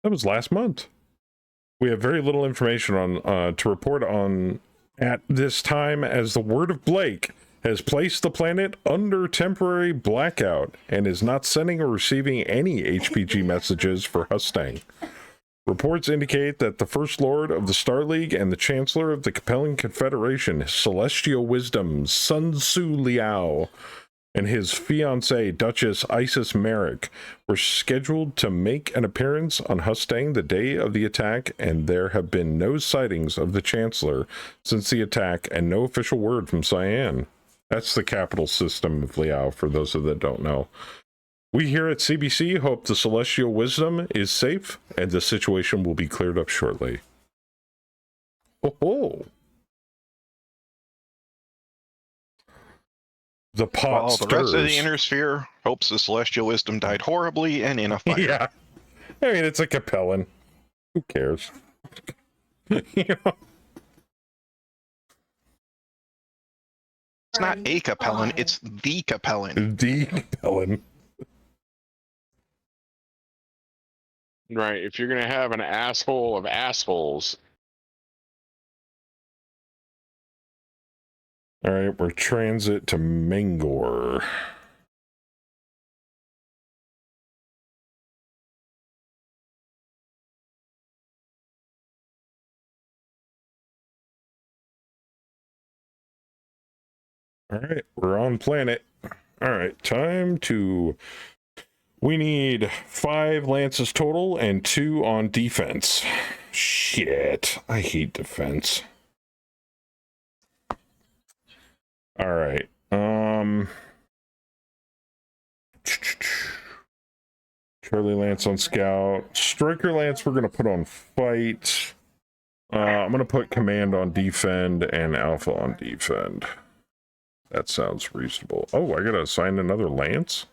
That was last month. We have very little information on to report on at this time, as the word of Blake has placed the planet under temporary blackout and is not sending or receiving any HPG messages for Hustang. Reports indicate that the First Lord of the Star League and the Chancellor of the Capellan Confederation, His Celestial Wisdom, Sun Tzu Liao, and his fiancée, Duchess Isis Merrick, were scheduled to make an appearance on Hustang the day of the attack, and there have been no sightings of the Chancellor since the attack and no official word from Cyan. That's the capital system of Liao, for those of that don't know. We here at CBC hope the Celestial Wisdom is safe and the situation will be cleared up shortly. Oh. The pot While stirs. the rest of the inner sphere hopes the Celestial Wisdom died horribly and in a fire. Yeah. I mean, it's a Capellan. Who cares? You know? It's not a Capellan, it's the Capellan. The Capellan. Right. If you're gonna have an asshole of assholes. All right, we're transit to Mangor. All right, we're on planet. All right, time to... We need 5 lances total and 2 on defense. Shit, I hate defense. All right. Charlie Lance on scout. Striker Lance we're going to put on fight. I'm going to put command on defend and alpha on defend. That sounds reasonable. Oh, I got to assign another lance?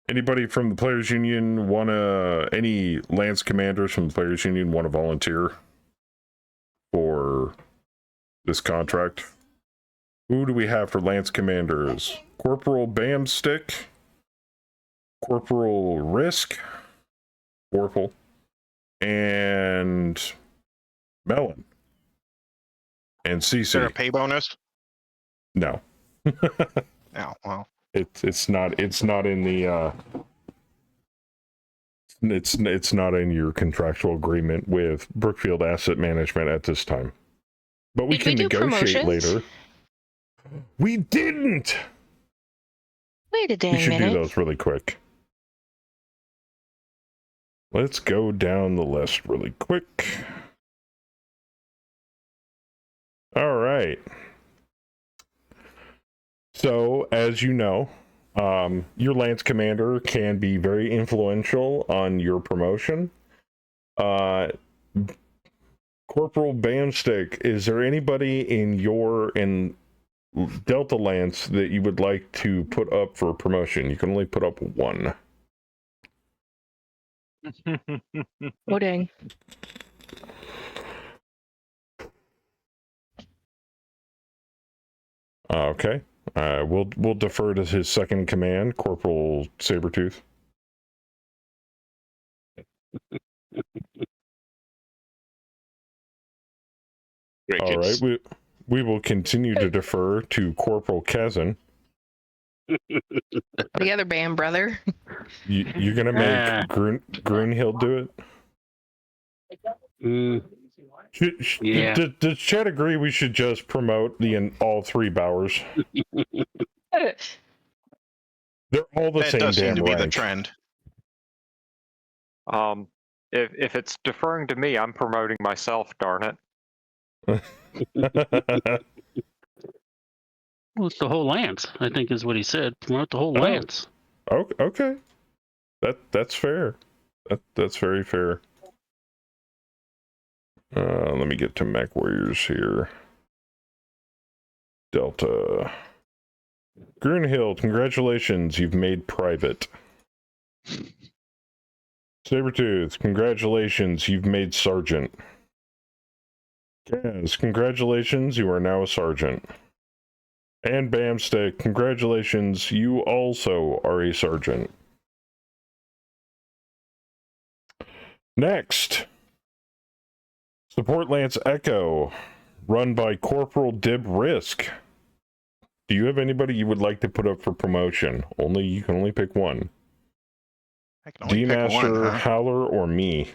Anybody from the Players Union want to... Any lance commanders from the Players Union want to volunteer for this contract? Who do we have for lance commanders? Corporal Bamstick, Corporal Risk, Corporal, and Melon, and Is there a CC. pay bonus? No, Oh, well. it's not in the it's not in your contractual agreement with Brookfield Asset Management at this time. But we Did can we do negotiate promotions? later. We didn't. Wait a We dang should minute. do those really quick. Let's go down the list really quick. All right. So, as you know, Your lance commander can be very influential on your promotion. Corporal Bamstick, is there anybody in Delta Lance that you would like to put up for promotion? You can only put up one. Oh dang. Okay. We'll defer to his second in command, Corporal Sabretooth. All right. We will continue to defer to Corporal Kazan. The other band brother. You're gonna make Grunhild do it? Yeah. Does Chad agree we should just promote all three Bowers? They're all the same does seem damn to be rank. the trend. If it's deferring to me, I'm promoting myself. Darn it. Well, it's the whole lance, I think is what he said. Promote the whole lance. Okay. That's fair. That's very fair. Let me get to Mech Warriors here. Delta. Grunhild, congratulations, you've made private. Sabretooth, congratulations, you've made sergeant. Gaz, congratulations, you are now a sergeant. And Bamstick, congratulations, you also are a sergeant. Next, Support Lance Echo, run by Corporal Dib Risk. Do you have anybody you would like to put up for promotion? You can only pick one. I can only pick D-Master, one, huh? Howler, or me?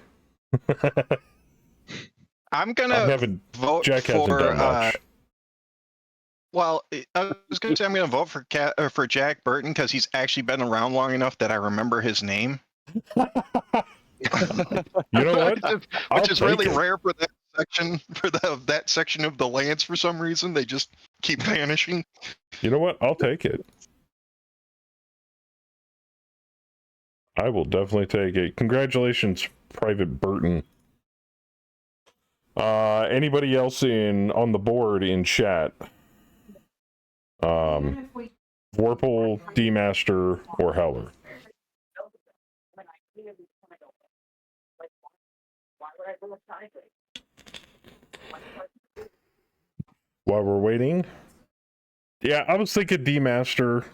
I'm gonna vote Jack hasn't for. done much. Well, I was gonna say I'm gonna vote for Jack Burton because he's actually been around long enough that I remember his name. You know what? Which is really rare for that section, that section of the Lance. For some reason, they just keep vanishing. You know what? I'll take it. I will definitely take it. Congratulations, Private Burton. Anybody else on the board in chat? Vorpal, D-Master, or Howler? While we're waiting? Yeah, I was thinking D-Master.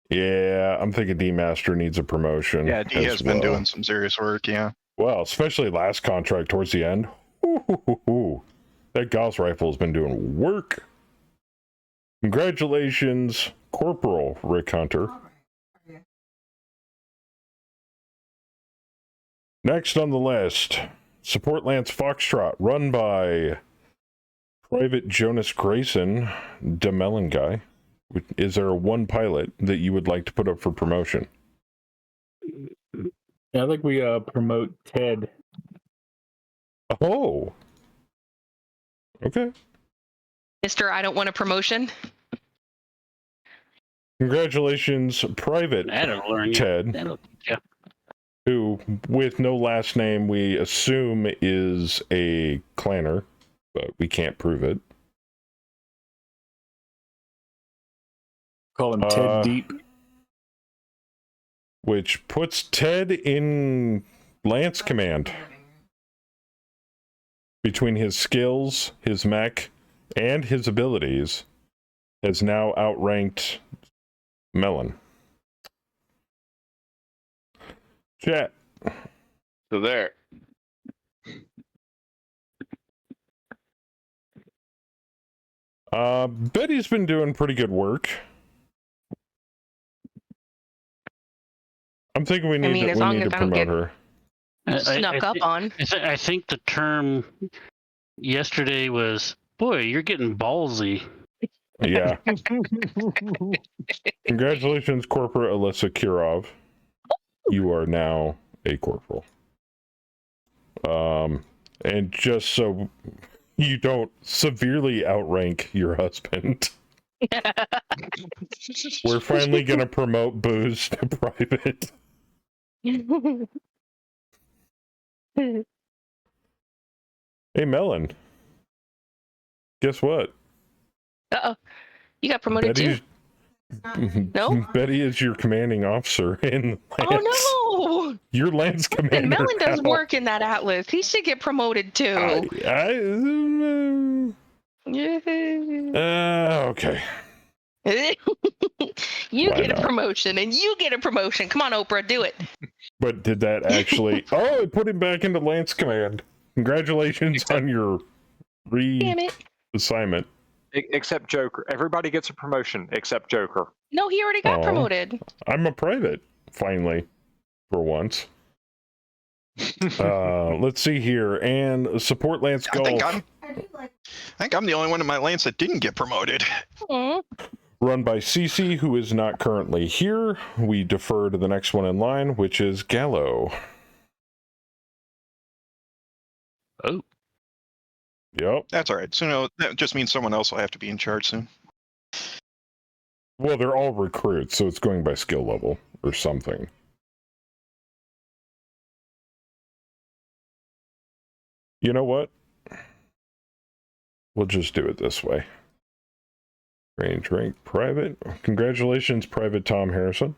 Yeah, I'm thinking D-Master needs a promotion. Yeah, D has been doing some serious work, yeah. Well, especially last contract towards the end. That Gauss rifle has been doing work. Congratulations, Corporal Rick Hunter. Next on the list, Support Lance Foxtrot, run by Private Jonas Grayson, DeMellon guy. Is there one pilot that you would like to put up for promotion? Yeah, I think we promote Ted. Oh. Okay. Mr. I don't want a promotion. Congratulations, Private Ted, who, with no last name, we assume is a clanner, but we can't prove it. Call him Ted Deep. Which puts Ted in Lance Command. Between his skills, his mech, and his abilities, has now outranked Melon. Chat. So there. Betty's been doing pretty good work. I'm thinking we need to promote her. Snuck up on. I think the term yesterday was, boy, you're getting ballsy. Yeah. Congratulations, Corporal Alyssa Kirov. You are now a corporal. And just so You don't severely outrank your husband. We're finally going to promote booze to private. Hey, Melon. Guess what? Uh-oh. You got promoted too. No? Betty is your commanding officer in Lance. Oh no! Your Lance commander. And Melon does now. work in that Atlas. He should get promoted too. Okay. You Why get not? a promotion, and you get a promotion. Come on, Oprah, do it. But did that actually... Oh, it put him back into Lance Command. Congratulations on your Damn it. assignment. Except Joker. Everybody gets a promotion except Joker. No, he already got promoted. I'm a private, finally, for once. Let's see here. And support Lance Golf. I think I'm the only one in my Lance that didn't get promoted. Run by Cece, who is not currently here. We defer to the next one in line, which is Gallo. Oh. Yep. That's all right. So no, that just means someone else will have to be in charge soon. Well, they're all recruits, so it's going by skill level or something. You know what? We'll just do it this way. Range rank private. Congratulations, Private Tom Harrison.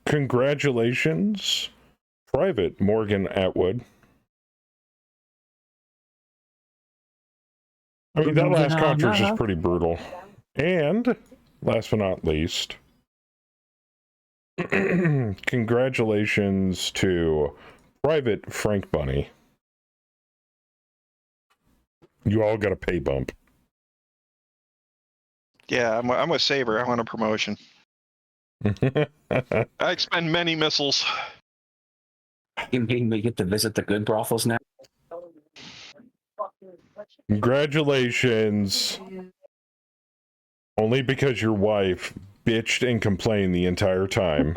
Congratulations, Private Morgan Atwood. I mean, that last contract is pretty brutal. And, last but not least, congratulations to Private Frank Bunny. You all got a pay bump. Yeah, I'm with Saber. I want a promotion. I expend many missiles. You mean we get to visit the good brothels now? Congratulations. Only because your wife bitched and complained the entire time.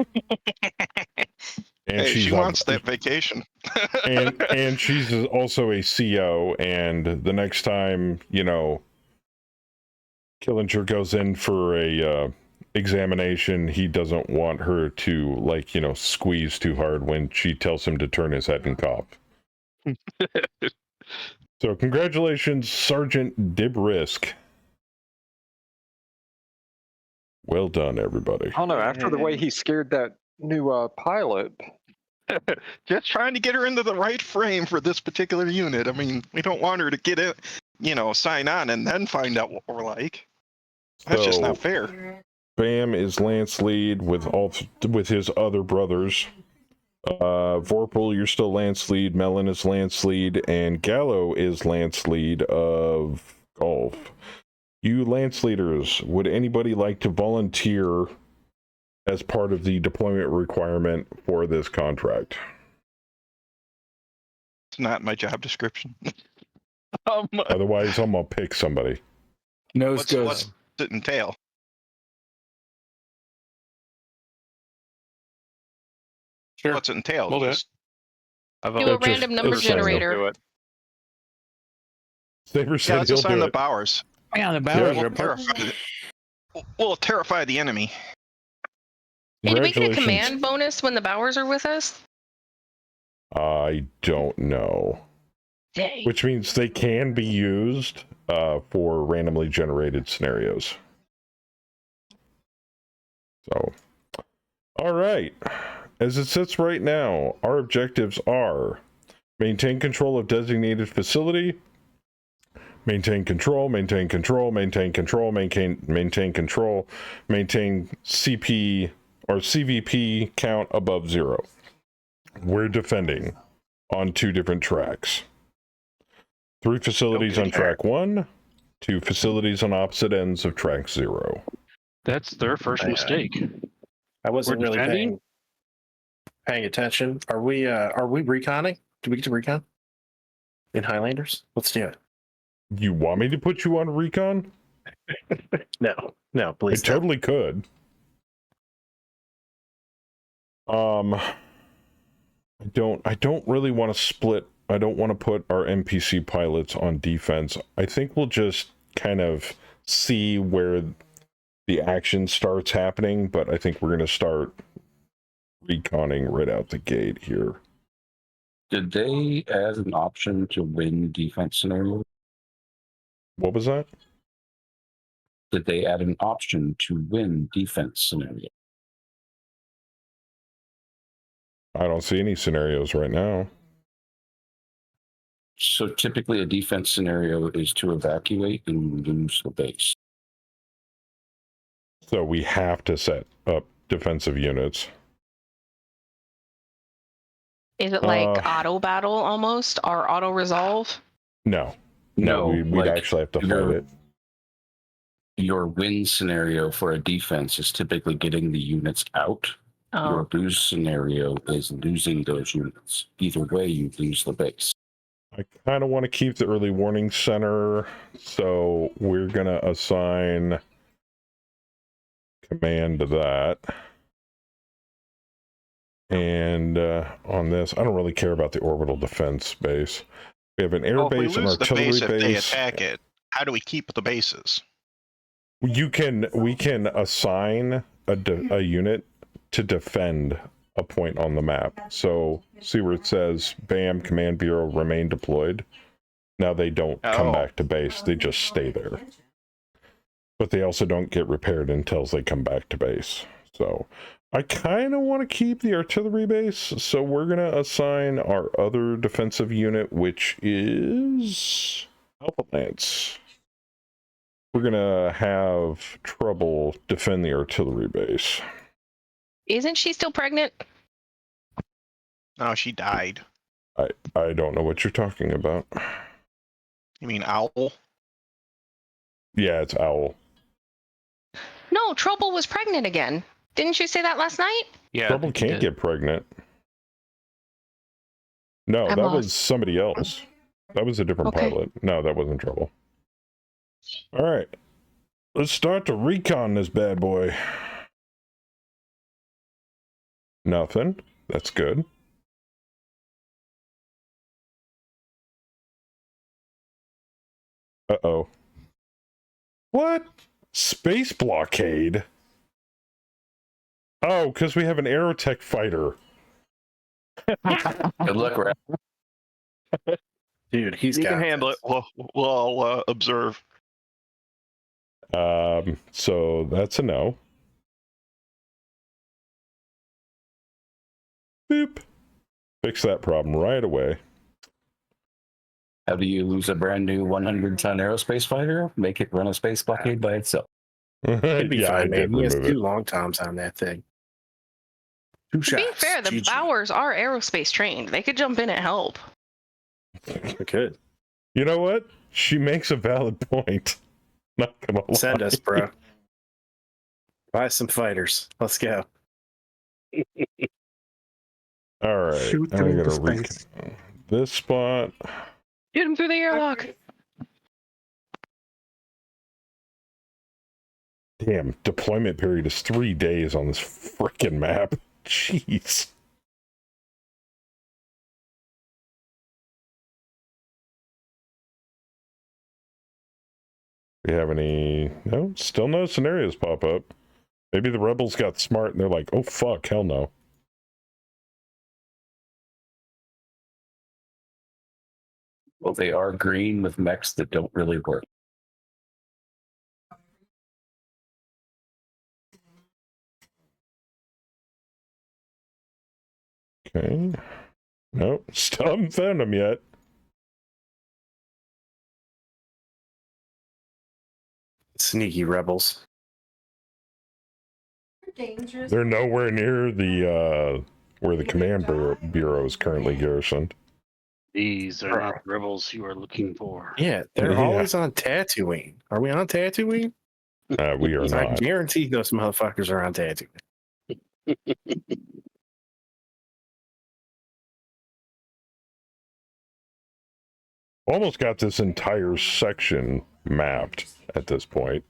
And hey, she wants that vacation. and she's also a CO, and the next time, you know, Killinger goes in for a examination, he doesn't want her to, like, you know, squeeze too hard when she tells him to turn his head and cough. So congratulations, Sergeant Dibrisk. Well done, everybody. I don't know. After the way he scared that new pilot. Just trying to get her into the right frame for this particular unit. I mean, we don't want her to get it, you know, sign on and then find out what we're like. That's just not fair. Bam is Lance lead with his other brothers. Vorpal, you're still Lance lead. Melon is Lance lead, and Gallo is Lance lead of golf. You Lance leaders, would anybody like to volunteer as part of the deployment requirement for this contract? It's not my job description. Otherwise, I'm gonna pick somebody. What's it entail? Sure. What's it entail? We'll do it. Just Do a random number generator. Saber yeah, said let's he'll assign do the it. Bowers. Yeah, the We'll terrify the enemy. Hey, do we get a command bonus when the Bowers are with us? I don't know. Dang. Which means they can be used for randomly generated scenarios. So, all right. As it sits right now, our objectives are maintain control of designated facility, maintain control, maintain control, maintain control, maintain control, maintain CP or CVP count above 0. We're defending on 2 different tracks. 3 facilities on track 1, 2 facilities on opposite ends of track 0. That's their first mistake. I wasn't We're really defending? paying attention. Are we reconning? Do we get to recon? In Highlanders? Let's do it. You want me to put you on recon? No, please. I totally could. I don't really want to split. I don't want to put our NPC pilots on defense. I think we'll just kind of see where the action starts happening, but I think we're going to start reconning right out the gate here. Did they add an option to win defense scenario? What was that? Did they add an option to win defense scenario? I don't see any scenarios right now. So typically a defense scenario is to evacuate and lose the base. So we have to set up defensive units. Is it like auto battle almost, or auto resolve? No. No, we'd like actually have to fight it. Your win scenario for a defense is typically getting the units out. Oh. Your lose scenario is losing those units. Either way, you lose the base. I kind of want to keep the early warning center, so we're going to assign command to that. And on this, I don't really care about the orbital defense base. We have an air Well, if we base, an lose the artillery base if they base. attack it, how do we keep the bases? We can assign a unit to defend a point on the map. So see where it says BAM Command Bureau remain deployed. Now they don't come back to base, they just stay there. But they also don't get repaired until they come back to base. So I kind of want to keep the artillery base, so we're going to assign our other defensive unit, which is Alpha Lance. We're going to have trouble defend the artillery base. Isn't she still pregnant? No, she died. I don't know what you're talking about. You mean Owl? Yeah, it's Owl. No, Trouble was pregnant again. Didn't you say that last night? Yeah. Trouble can't get pregnant. No, I'm that lost. was somebody else. That was a different Okay. pilot. No, that wasn't Trouble. All right. Let's start to recon this bad boy. Nothing. That's good. Uh-oh. What? Space blockade? Oh, because we have an Aerotech fighter. Good luck, Rat. Dude, he's You got can handle this. it. We'll all observe. So that's a no. Boop. Fix that problem right away. How do you lose a brand new 100-ton aerospace fighter? Make it run a space blockade by itself. It'd be Yeah, I fine, did man. He has remove it. 2 long toms on that thing. 2 To shots. be fair, the GG. Bowers are aerospace trained. They could jump in and help. They could. You know what? She makes a valid point. Not gonna lie. Send us, bro. Buy some fighters. Let's go. All right. Shoot I'm them into gonna space. this spot. Get him through the airlock. Damn, deployment period is 3 days on this freaking map. Jeez. We have any? No, still no scenarios pop up. Maybe the rebels got smart and they're like, oh fuck, hell no. Well, they are green with mechs that don't really work. Okay. Nope, still haven't found them yet. Sneaky rebels. Dangerous. They're nowhere near the where the command bureau is currently garrisoned. These are not rebels you are looking for. Yeah, they're Yeah. always on Tatooine. Are we on Tatooine? We are I not. guarantee those motherfuckers are on Tatooine. Almost got this entire section mapped at this point.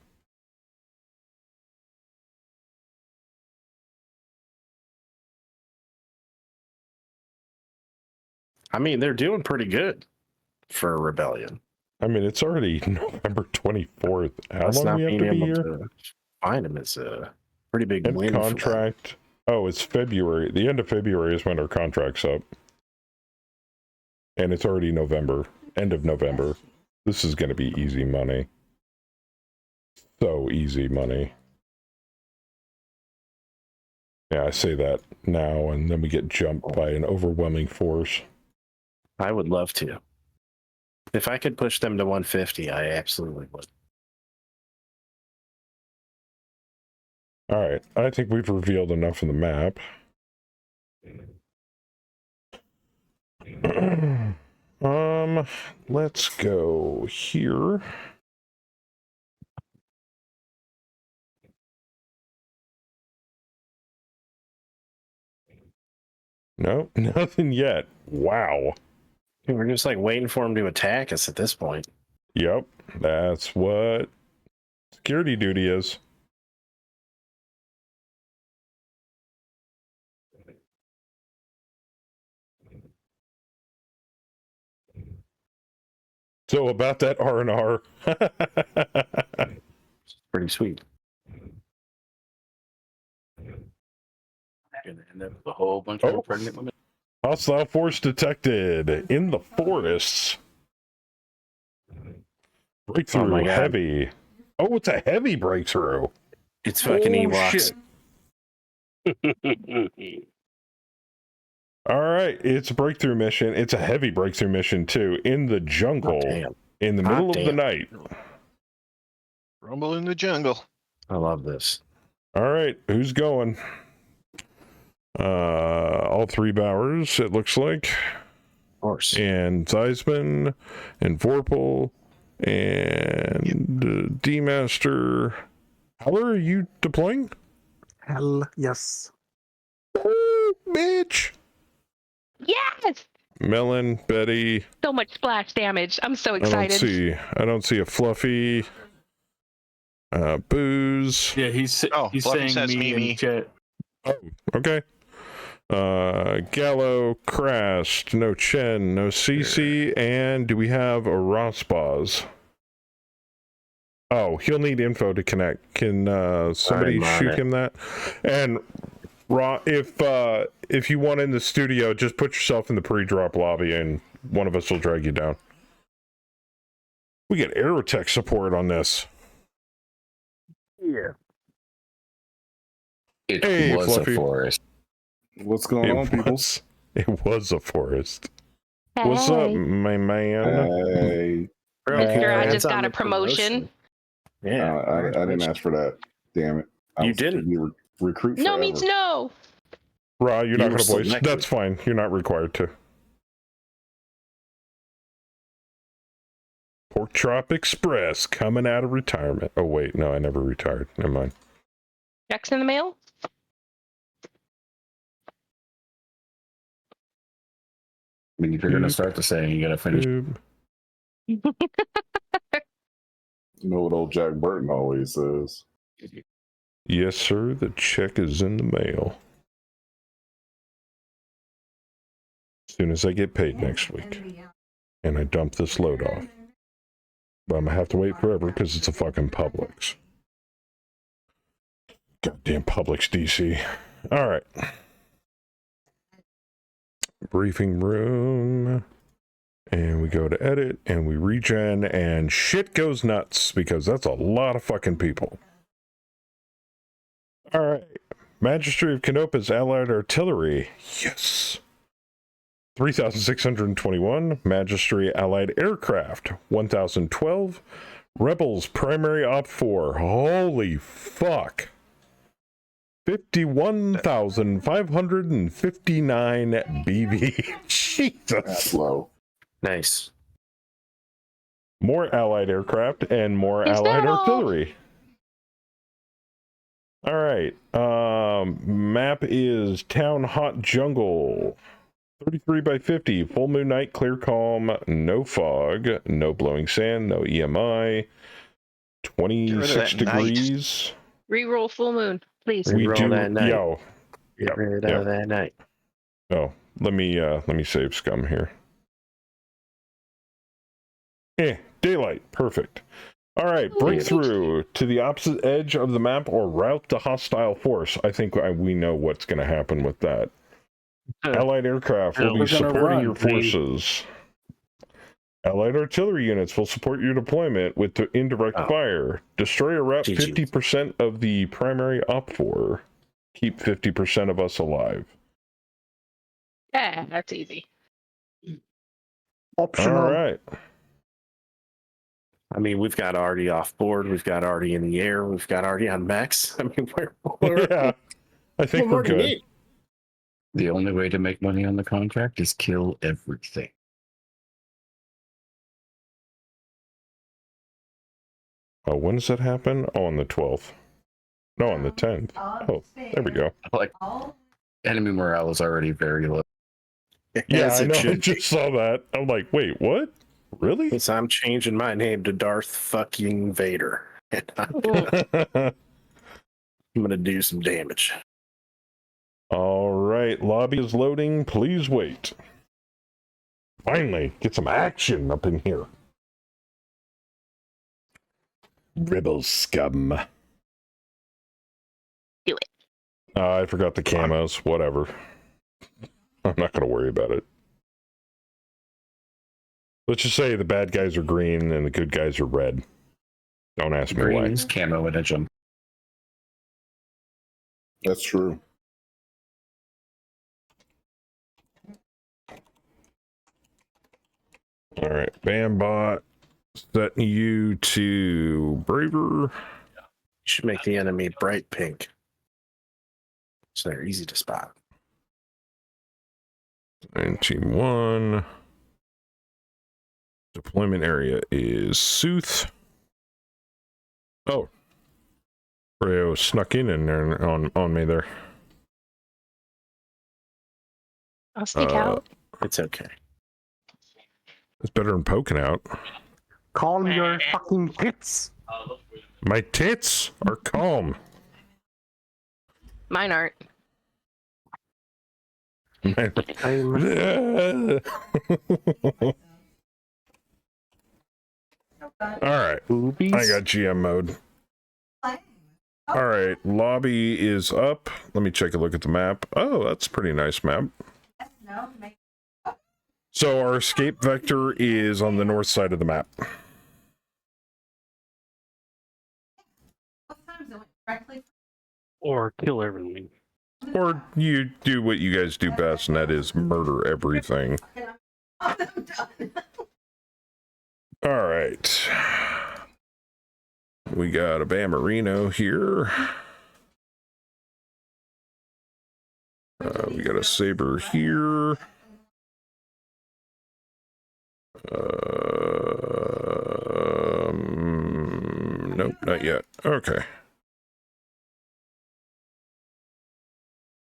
I mean, they're doing pretty good for a rebellion. I mean, it's already November 24th. How Us long not do we have being to be able here? to find them is a pretty big End win for them. contract. Oh, it's February. The end of February is when our contract's up. And it's already November. End of November. This is going to be easy money. So easy money. Yeah, I say that now, and then we get jumped by an overwhelming force. I would love to. If I could push them to 150, I absolutely would. All right, I think we've revealed enough of the map. Let's go here. No, nothing yet. Wow. We're just like waiting for them to attack us at this point. Yep, that's what security duty is. So about that R&R. Pretty sweet. Gonna end up with a whole bunch of pregnant women. Hostile force detected in the forests. Breakthrough Oh my God. heavy. Oh, it's a heavy breakthrough. It's fucking Ewoks. Shit. All right, it's a breakthrough mission. It's a heavy breakthrough mission too, in the jungle, in the middle of the night. Rumble in the jungle. I love this. All right, who's going? All three Bowers, it looks like. Of course. And Zeisman, and Vorpal, and D-Master. Heller, are you deploying? Hell yes. Oh, bitch! Yes! Melon, Betty. So much splash damage. I'm so excited. I don't see a Fluffy. Booze. Yeah, he's Fluffy saying says me Mimi. in chat. Oh, okay. Gallo, Crast, no Chen, no CC, and do we have a Rossbaz? Oh, he'll need info to connect. Can somebody I'm on shoot it. him that? And if you want in the studio, just put yourself in the pre-drop lobby, and one of us will drag you down. We get Aerotech support on this. Yeah. It Hey, was Fluffy. a forest. What's going on, people? It was a forest. What's up, my man? Hey. Mister, I just got a promotion. Yeah. I didn't ask for that. Damn it. You didn't. You recruit No forever. means no. Ra, you're not going to voice. selected. That's fine. You're not required to. Pork Chop Express coming out of retirement. Oh, wait. No, I never retired. Never mind. Checks in the mail? I mean, if you're going to start the saying, you got to finish. You know what old Jack Burton always says. Yes, sir. The check is in the mail. As soon as I get paid next week. And I dump this load off. But I'm going to have to wait forever because it's a fucking Publix. Goddamn Publix, DC. All right. Briefing room. And we go to edit and we regen and shit goes nuts because that's a lot of fucking people. All right. Magistry of Canopa's Allied Artillery. Yes. 3,621. Magistry Allied Aircraft. 1,012. Rebels Primary Op 4. Holy fuck. 51,559 BB. Jesus. That's low. Nice. More Allied aircraft and more Is Allied that all? artillery. All right. Map is Town Hot Jungle. 33 by 50. Full moon night, clear calm, no fog, no blowing sand, no EMI. 26 degrees. Reroll full moon, please. We Reroll do. that night. Yo. Get rid Yep. of that night. Oh, let me save scum here. Daylight. Perfect. All right, break through to the opposite edge of the map or route the hostile force. I think we know what's going to happen with that. Allied aircraft will be supporting your forces. Allied artillery units will support your deployment with the indirect fire. Destroy or route 50% of the primary op4. Keep 50% of us alive. Yeah, that's easy. Optional. All right. I mean, we've got already off board. We've got already in the air. We've got already on mechs. I mean, yeah, I think we're good. The only way to make money on the contract is kill everything. Oh, when does that happen? Oh, on the 12th. No, on the 10th. Oh, there we go. Like, enemy morale is already very low. Yeah, I know. I just saw that. I'm like, wait, what? Really? So I'm changing my name to Darth fucking Vader. I'm gonna do some damage. All right, lobby is loading. Please wait. Finally, get some action up in here. Rebel scum. Do it. I forgot the camos. Whatever. I'm not going to worry about it. Let's just say the bad guys are green and the good guys are red. Don't ask me why. Green is camo and a jump. That's true. All right, Bambot, setting you to Braver. You should make the enemy bright pink, so they're easy to spot. And Team 1. Deployment area is Sooth. Oh. Rayo snuck in there on me there. I'll sneak out. It's okay. It's better than poking out. Calm your fucking tits. My tits are calm. Mine aren't. All right. I got GM mode. All right. Lobby is up. Let me take a look at the map. Oh, that's a pretty nice map. So our escape vector is on the north side of the map. Or kill everything. Or you do what you guys do best, and that is murder everything. All right. We got a Bammarino here. We got a Saber here. Nope, not yet. Okay.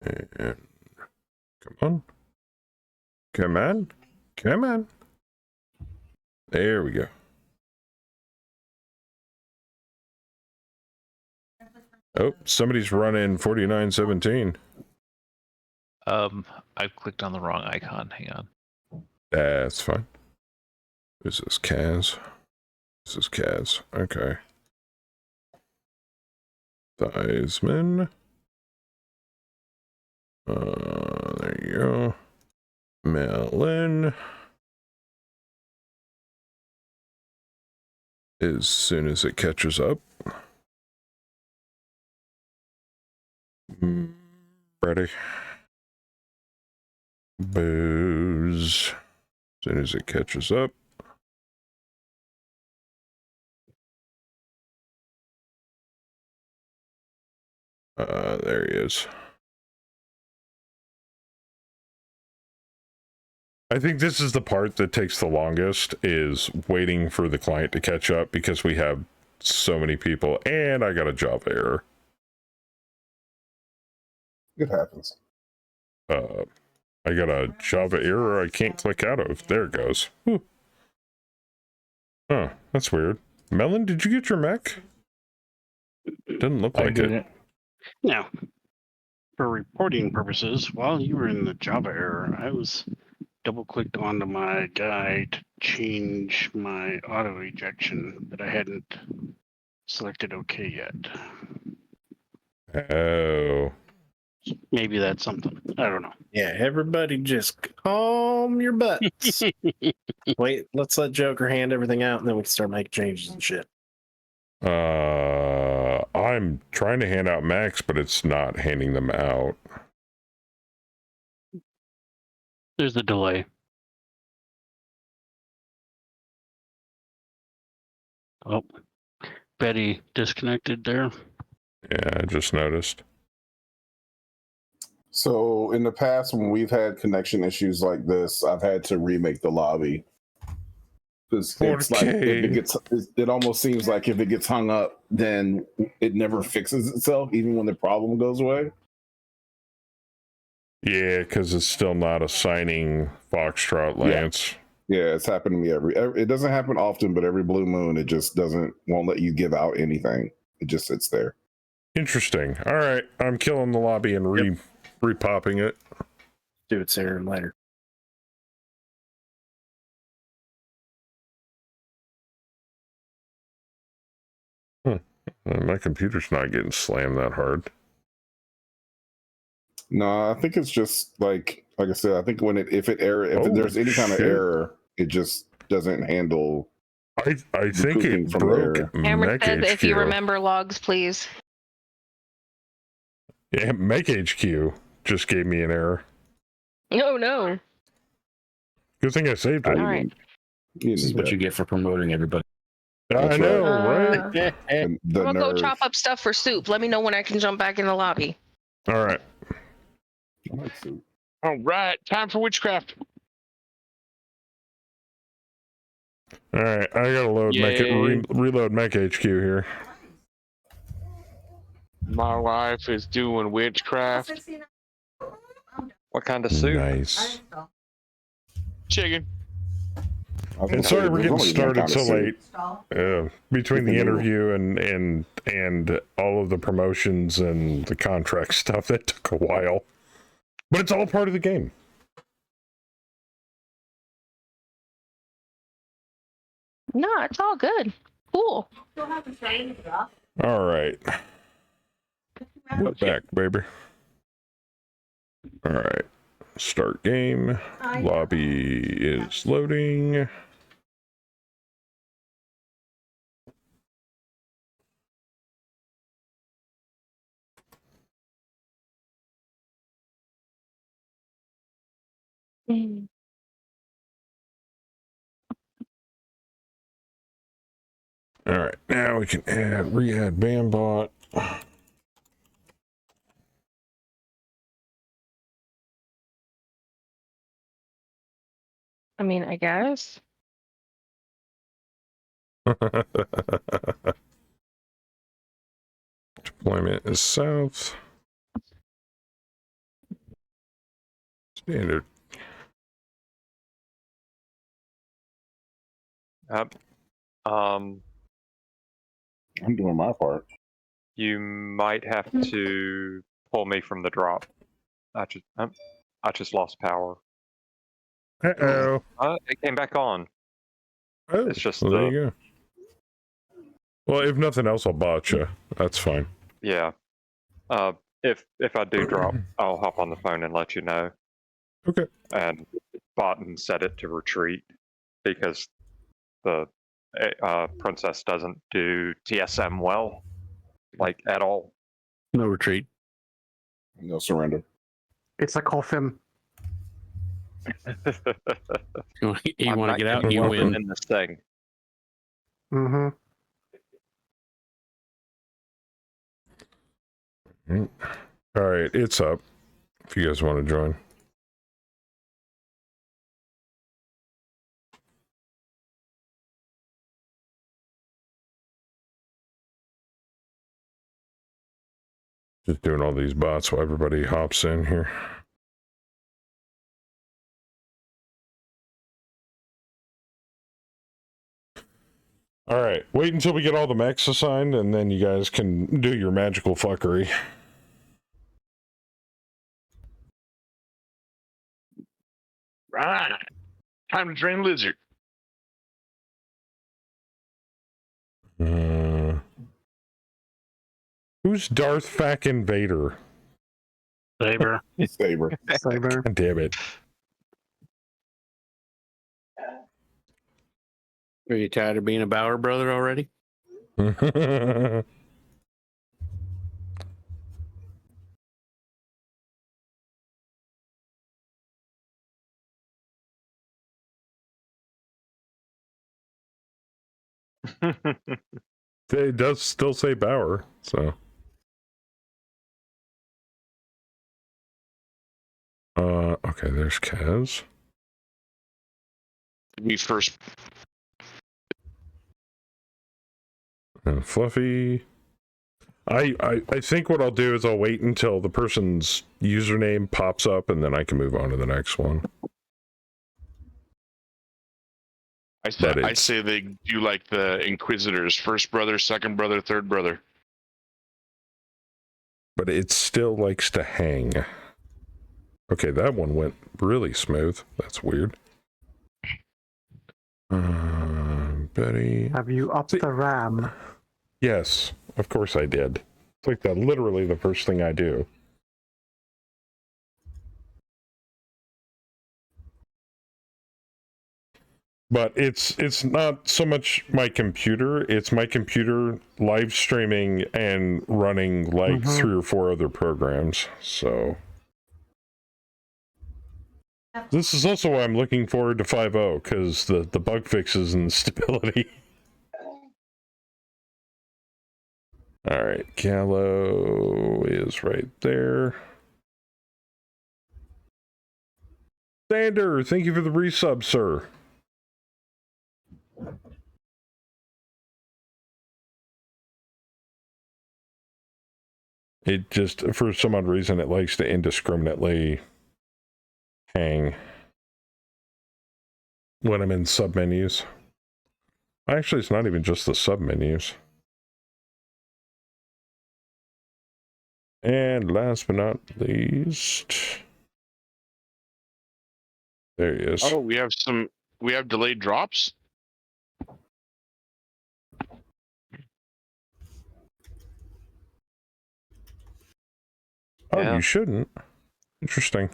And come on. Come on. Come on. There we go. Oh, somebody's running 49.17. I clicked on the wrong icon. Hang on. That's fine. This is Kaz. This is Kaz. Okay. Theismann. There you go. Melon. As soon as it catches up. Ready. Booze. As soon as it catches up. There he is. I think this is the part that takes the longest, is waiting for the client to catch up, because we have so many people, and I got a Java error. It happens. I got a Java error I can't click out of. There it goes. Whew. Huh, that's weird. Melon, did you get your mech? Didn't look like it. Now, for reporting purposes, while you were in the Java error, I was double clicked onto my guy to change my auto ejection, but I hadn't selected OK yet. Oh. Maybe that's something. I don't know. Yeah, everybody just calm your butts. Wait, let's let Joker hand everything out, and then we can start making changes and shit. I'm trying to hand out Max, but it's not handing them out. There's a delay. Oh, Betty disconnected there. Yeah, I just noticed. So in the past, when we've had connection issues like this, I've had to remake the lobby. Because it's like it almost seems like if it gets hung up, then it never fixes itself, even when the problem goes away. Yeah, because it's still not assigning Foxtrot Lance. Yeah, it's happened to me every. It doesn't happen often, but every blue moon, it just won't let you give out anything. It just sits there. Interesting. All right, I'm killing the lobby and repopping it. Do it sooner and later. My computer's not getting slammed that hard. No, I think it's just like I said. I think when if there's any kind of error, it just doesn't handle. I think it broke Mech says, if you HQ. remember logs, please. Yeah, Mech HQ just gave me an error. Oh, no. Good thing I saved it. All right. This is what you get for promoting everybody. I know, right? I'm gonna go chop up stuff for soup. Let me know when I can jump back in the lobby. All right. All right, time for witchcraft. All right, I gotta load reload Mech HQ here. My wife is doing witchcraft. What kind of soup? Nice. Chicken. And sorry we're getting started so late. Between the interview and all of the promotions and the contract stuff, that took a while. But it's all part of the game. No, it's all good. Cool. All right. We're back, baby. All right. Start game. Lobby is loading. All right, now we can re-add Bambot. I mean, I guess. Deployment is south. Standard. Yep. I'm doing my part. You might have to pull me from the drop. I just lost power. Uh-oh. It came back on. Oh, it's just well, there you go. Well, if nothing else, I'll bot you. That's fine. Yeah. If I do drop, I'll hop on the phone and let you know. Okay. And bot and set it to retreat because the princess doesn't do TSM well, like at all. No retreat. No surrender. It's a coffin. You want to get out and you win. In this thing. Mm-hmm. All right, it's up. If you guys want to join. Just doing all these bots while everybody hops in here. All right, wait until we get all the mechs assigned, and then you guys can do your magical fuckery. Right. Time to train lizard. Who's Darth fucking Vader? Saber. Saber. Saber. God damn it. Are you tired of being a Bauer brother already? It does still say Bauer, so. Okay, there's Kaz. Me first. And Fluffy. I think what I'll do is I'll wait until the person's username pops up and then I can move on to the next one. I say they do like the Inquisitors: first brother, second brother, third brother. But it still likes to hang. Okay, that one went really smooth. That's weird. Betty. Have you upped the RAM? Yes, of course I did. It's like that literally the first thing I do. But it's not so much my computer, it's my computer live streaming and running like 3 or 4 other programs. So this is also why I'm looking forward to 5.0, because the bug fixes and the stability. Alright, Gallo is right there. Sander, thank you for the resub, sir. It just, for some odd reason, it likes to indiscriminately hang when I'm in submenus. Actually, it's not even just the submenus. And last but not least, there he is. Oh, we have delayed drops. Oh, Yeah. you shouldn't. Interesting.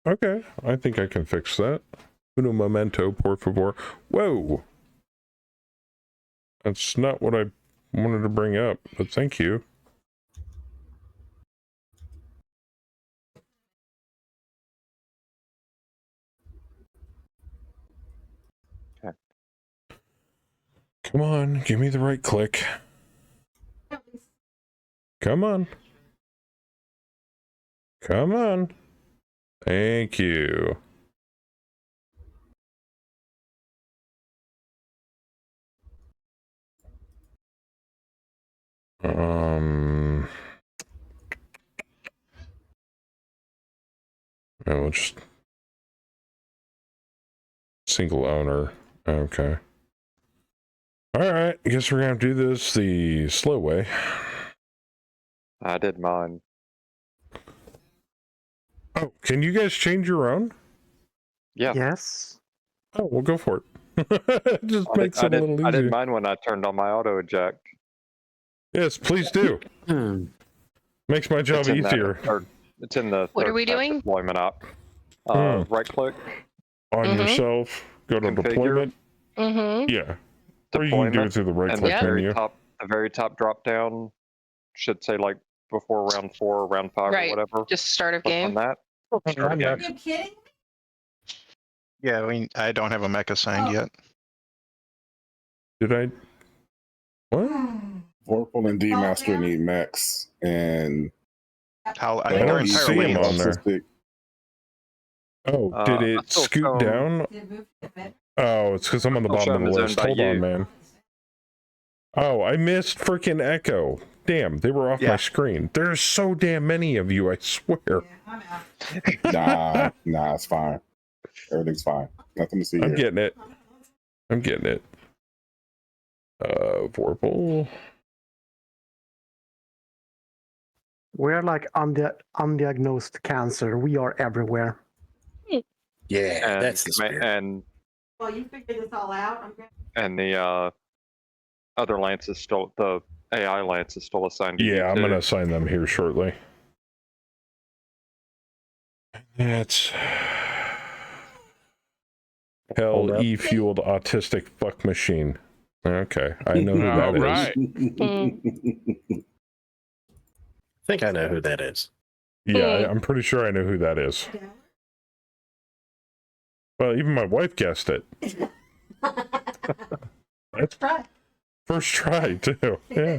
Okay, I think I can fix that. Uno momento, por favor. Whoa! That's not what I wanted to bring up, but thank you. Okay. Come on, give me the right click. Come on. Come on. Thank you. We'll just single owner. Okay. All right. I guess we're gonna do this the slow way. I did mine. Oh, can you guys change your own? Yeah. Yes. Oh, we'll go for it. Just makes it a little I easier. did mine when I turned on my auto eject. Yes, please do. Makes my job It's in that easier. third- it's in the What are third we tab doing? deployment op. Right click. On yourself, go to Configure. deployment. Mm-hmm. Yeah. Or you can do it through the right and click the very menu. top drop down should say like before round 4 or round 5 Right. or whatever. Just start of Click game. on that. Start Are game. you kidding? Yeah, I don't have a mech assigned yet. Did I? What? Vorpal and D Master need mechs, and I I think our don't entire see lane him on is there. Oh, did I it still scoot show him. down? Oh, it's because I'm on the I'll show bottom of him the his list. own by Hold on, you. man. Oh, I missed freaking Echo. Damn, they were off my screen. There's so damn many of you, I swear. nah, it's fine. Everything's fine. Nothing to see I'm here. getting it. I'm getting it. Vorpal. We're like undiagnosed cancer. We are everywhere. Yeah, And, that's the spirit. and Well, you figured this all out. and the other lance is still the AI lance is still assigned to you. Yeah, I'm too. going to assign them here shortly. That's Hell E-fueled autistic fuck machine. Okay, I know who that is. Right. I think I know who that is. Yeah, I'm pretty sure I know who that is. Well, even my wife guessed it. That's first try, too. Yeah.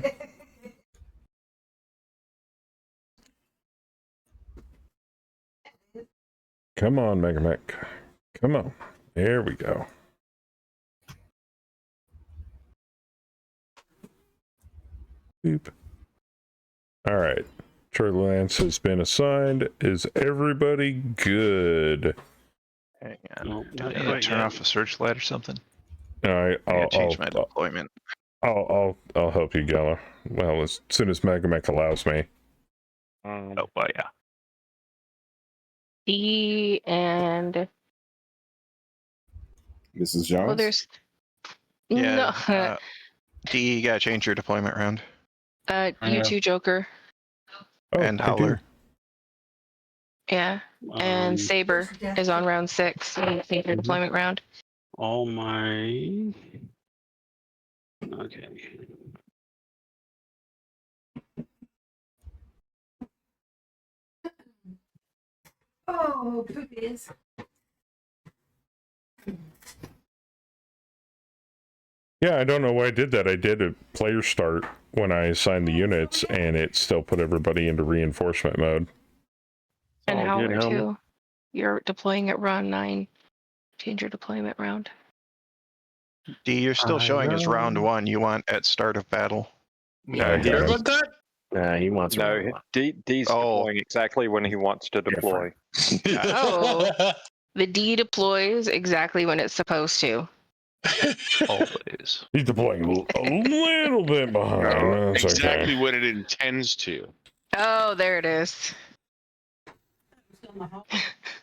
Come on, Megamech. Come on. There we go. Boop. All right. Charlie Lance has been assigned. Is everybody good? Hang on. Do I need to turn off a searchlight or something? All right. I gotta change my deployment. I'll help you, Gala. Well, as soon as Megamech allows me. Oh, but yeah. D and Mrs. Jones? well, there's Yeah. no. D, you gotta change your deployment round. You too, Joker. Oh, And Howler. Yeah, and Saber is on round 6. So take your deployment round. All my. Okay. Oh, poopies. Yeah, I don't know why I did that. I did a player start when I assigned the units, and it still put everybody into reinforcement mode. And all good, Howler Helmet. too. You're deploying at round 9. Change your deployment round. D, you're still showing as round 1. You want at start of battle. Yeah, I Sure got about that? Nah, he wants round No, one. D's deploying exactly when he wants to deploy. Oh, the D deploys exactly when it's supposed to. Always. He's deploying a little bit behind. That's Exactly okay. what it intends to. Oh, there it is. Still in my home.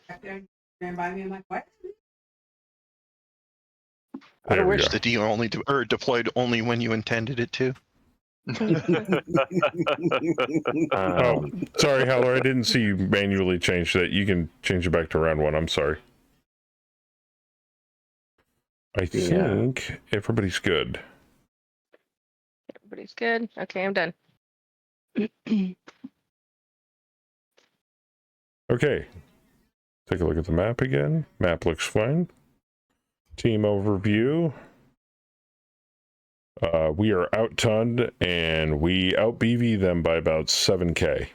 Back there, ran by me. I'm like, what? I There we wish go. the D only deployed only when you intended it to. Oh, sorry, Howler. I didn't see you manually change that. You can change it back to round 1. I'm sorry. I think everybody's good. Everybody's good. Okay, I'm done. Okay. Take a look at the map again. Map looks fine. Team overview. We are out-tunned, and we out-BV them by about 7K.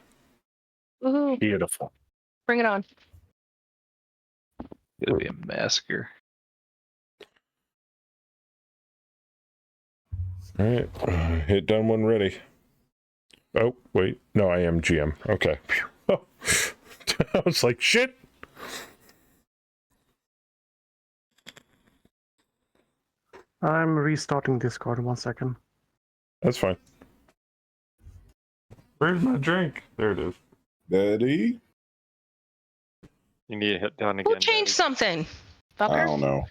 Woohoo. Beautiful. Bring it on. It'll be a massacre. All right. Hit done when ready. Oh, wait. No, I am GM. Okay. Oh. I was like, shit. I'm restarting Discord. 1 second. That's fine. Where's my drink? There it is. Daddy? You need to hit done again. Who changed something? I Fucker? don't know.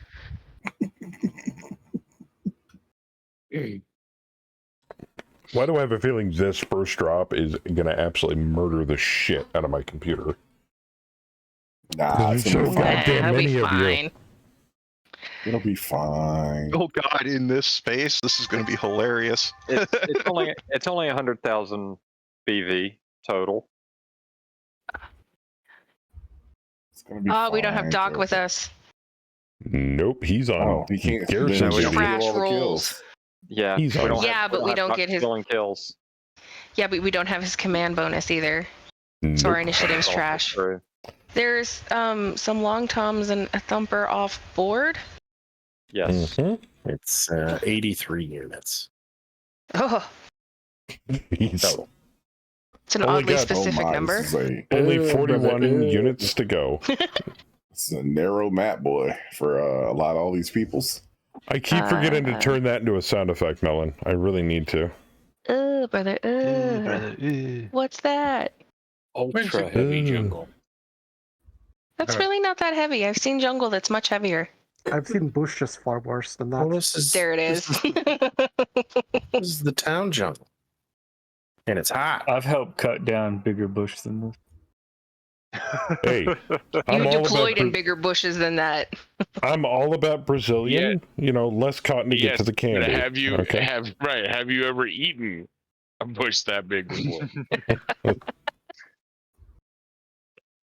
Why do I have a feeling this first drop is going to absolutely murder the shit out of my computer? Nah, There's so goddamn That'll many be of you. fine. it'll be fine. Oh God, in this space, this is going to be hilarious. It's only 100,000 BV total. It's gonna be Oh, we don't have fine, Doc Joker. with us. Nope, he's on. Oh, he can't. Garrison then we don't duty. get all the Trash kills. rolls. Yeah, He's on. Yeah, but we don't have get his. killing kills. Yeah, but we don't have his command bonus either. So Nope. our initiative's trash. True. There's some long toms and a thumper off board. Yes. Mhm. It's 83 units. Oh, He's Total. it's an Only oddly got- specific number. This is only 41 units to go. it's a narrow map, boy, for a lot of all these peoples. I keep forgetting to turn that into a sound effect, Melon. I really need to. brother. Brother. What's that? Ultra heavy jungle. That's really not that heavy. I've seen jungle that's much heavier. I've seen bushes far worse than that. Well, this is There it is. this is the town jungle, and it's hot. I've helped cut down bigger bush than this. Hey, I'm You all deployed about in bigger bushes than that. I'm all about Brazilian. You know, less cotton to get to the but candy. have you okay? have you ever eaten a bush that big before?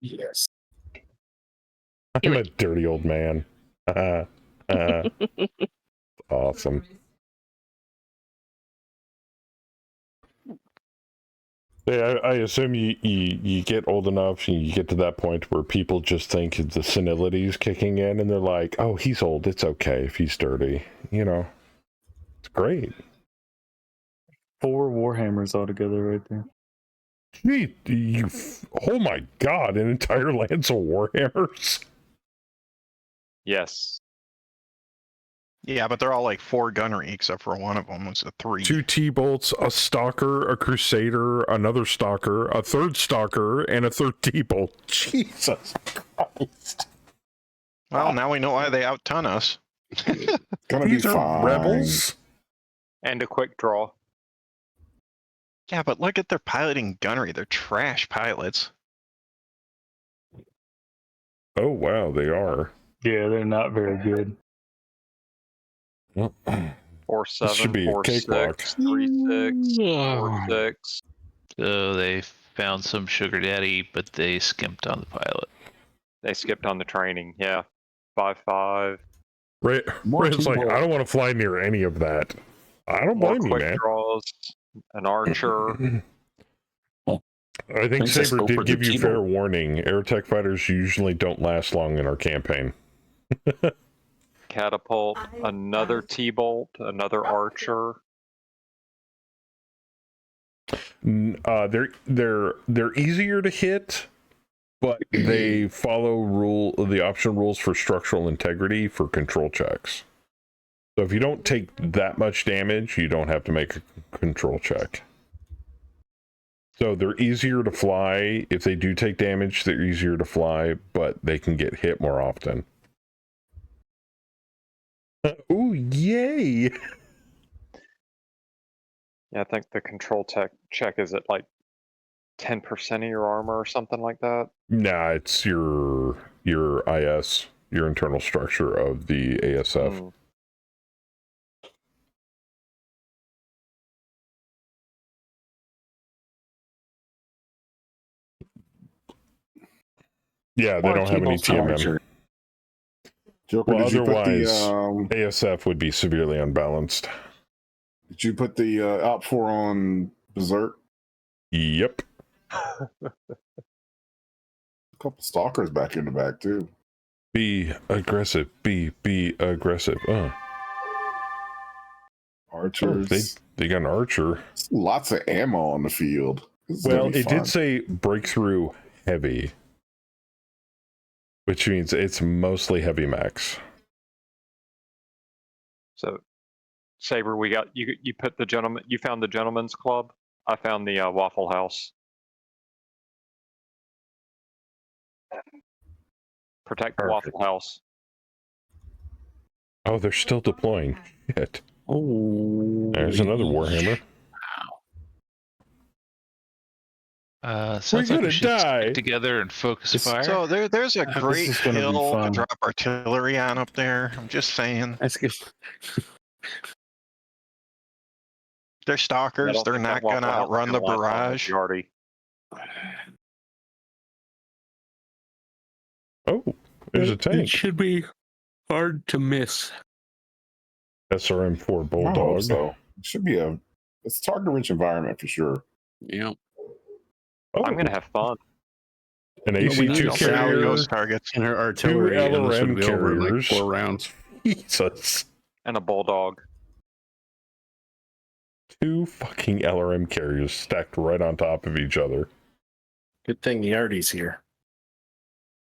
Yes. I'm a dirty old man. Awesome. Yeah, I assume you get old enough and you get to that point where people just think the senility is kicking in and they're like, oh, he's old. It's okay if he's dirty. You know, it's great. 4 Warhammers altogether right there. Gee, oh my God, an entire lance of Warhammers? Yes. Yeah, but they're all like 4 gunnery, except for one of them was a 3. 2 T-bolts, a stalker, a crusader, another stalker, a third stalker, and a third T-bolt. Jesus Christ. Well, now we know why they out-ton us. Gonna These be are fine. rebels? And a quick draw. Yeah, but look at their piloting gunnery. They're trash pilots. Oh, wow, they are. Yeah, they're not very good. 4-7, This should be a 4-6, cakewalk. 3-6, 4-6. So they found some sugar daddy, but they skimped on the pilot. They skipped on the training. Yeah. 5-5. Ray's like, I don't want to fly near any of that. I don't More blame you, quick man. draws. An archer. I think Thanks, Saber let's go did for give the you T-bolt. fair warning. Aerotech fighters usually don't last long in our campaign. Catapult. Another T-bolt. Another archer. They're easier to hit, but they follow the option rules for structural integrity for control checks. So if you don't take that much damage, you don't have to make a control check. So they're easier to fly. If they do take damage, they're easier to fly, but they can get hit more often. Ooh, yay! Yeah, I think the control check is at like 10% of your armor or something like that. Nah, it's your IS, your internal structure of the ASF. Yeah, they don't have any TMM. Joker, Well, did you put otherwise, the ASF would be severely unbalanced. did you put the op 4 on Berserk? Yep. A couple stalkers back in the back too. Be aggressive. Be aggressive. Archers. They got an archer. Lots of ammo on the field. Well, it did say breakthrough heavy, which means it's mostly heavy max. So, Saber, we got you. You put the gentleman. You found the gentleman's club. I found the Waffle House. Protect the Waffle House. Oh, they're still deploying. Shit. Oh, There's another Warhammer. Sounds like gonna we should stick together and focus fire. So there's a great is gonna be hill to fun. drop artillery on up there. I'm just saying. That's good. They're I stalkers. don't They're think that not going to Waffle House is outrun the gonna last long, barrage. Yardy. Oh, there's a It tank. should be hard to miss. SRM4 I hope Bulldog. so. It should be it's a target rich environment for sure. Yeah. Oh, I'm gonna have fun. an We need AC2 to Carry carrier, those targets. And her 2 artillery and this would LRM be over in like carriers. 4 rounds. Jesus. And a bulldog. 2 fucking LRM carriers stacked right on top of each other. Good thing Yardy's here.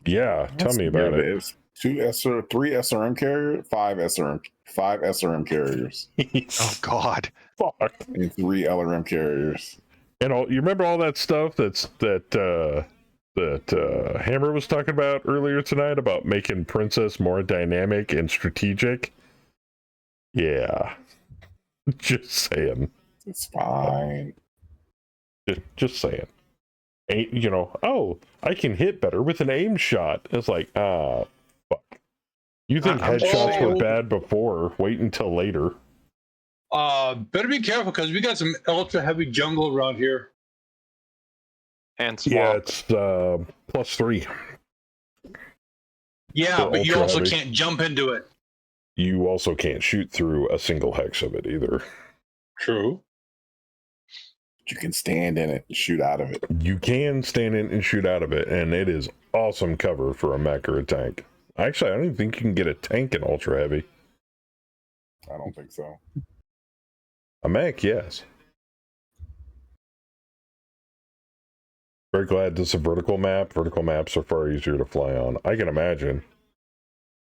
Yeah, tell me about it. It's 3 SRM carriers, 5 SRM carriers. Oh God. Fuck. And 3 LRM carriers. And all you remember all that stuff that Hammer was talking about earlier tonight about making Princess more dynamic and strategic? Yeah. Just saying. It's fine. Just saying. Oh, I can hit better with an aim shot. It's like, fuck. You think headshots were bad before? Wait until later. Better be careful because we got some ultra heavy jungle around here. And swamp. Yeah, it's +3. Yeah, For but you ultra also heavy. can't jump into it. You also can't shoot through a single hex of it either. True. You can stand in it and shoot out of it. You can stand in and shoot out of it, and it is awesome cover for a mech or a tank. Actually, I don't even think you can get a tank in ultra heavy. I don't think so. A mech, yes. Very glad this is a vertical map. Vertical maps are far easier to fly on. I can imagine.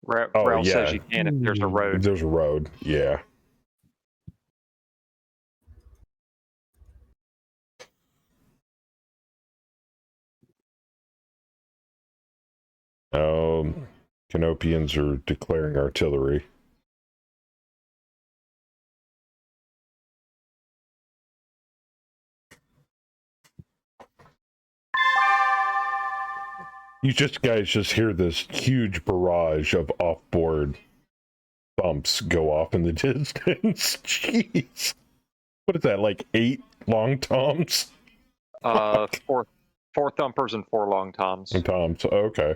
Ralph says you can if there's a road. If there's a road, yeah. Canopians are declaring artillery. You guys just hear this huge barrage of off-board bumps go off in the distance. Jeez. What is that, like 8 long toms? 4 thumpers and 4 long toms. Toms, okay.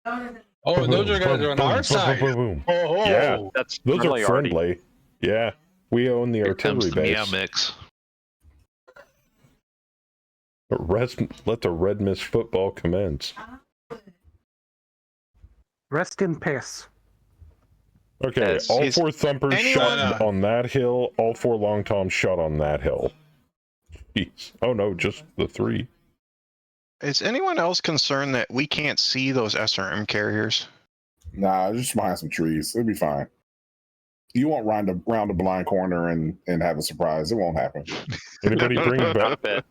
Oh, those are guys on our side. Oh, Yeah, that's those really are friendly. Yeah, we own the artillery base. Mix. Let the Red Mist football commence. Rest in peace. Okay, all 4 thumpers shot on that hill, all 4 long toms shot on that hill. Jeez. Oh no, just the 3. Is anyone else concerned that we can't see those SRM carriers? Nah, just behind some trees. It'll be fine. You won't round a blind corner and have a surprise. It won't happen. Anybody bring BAP?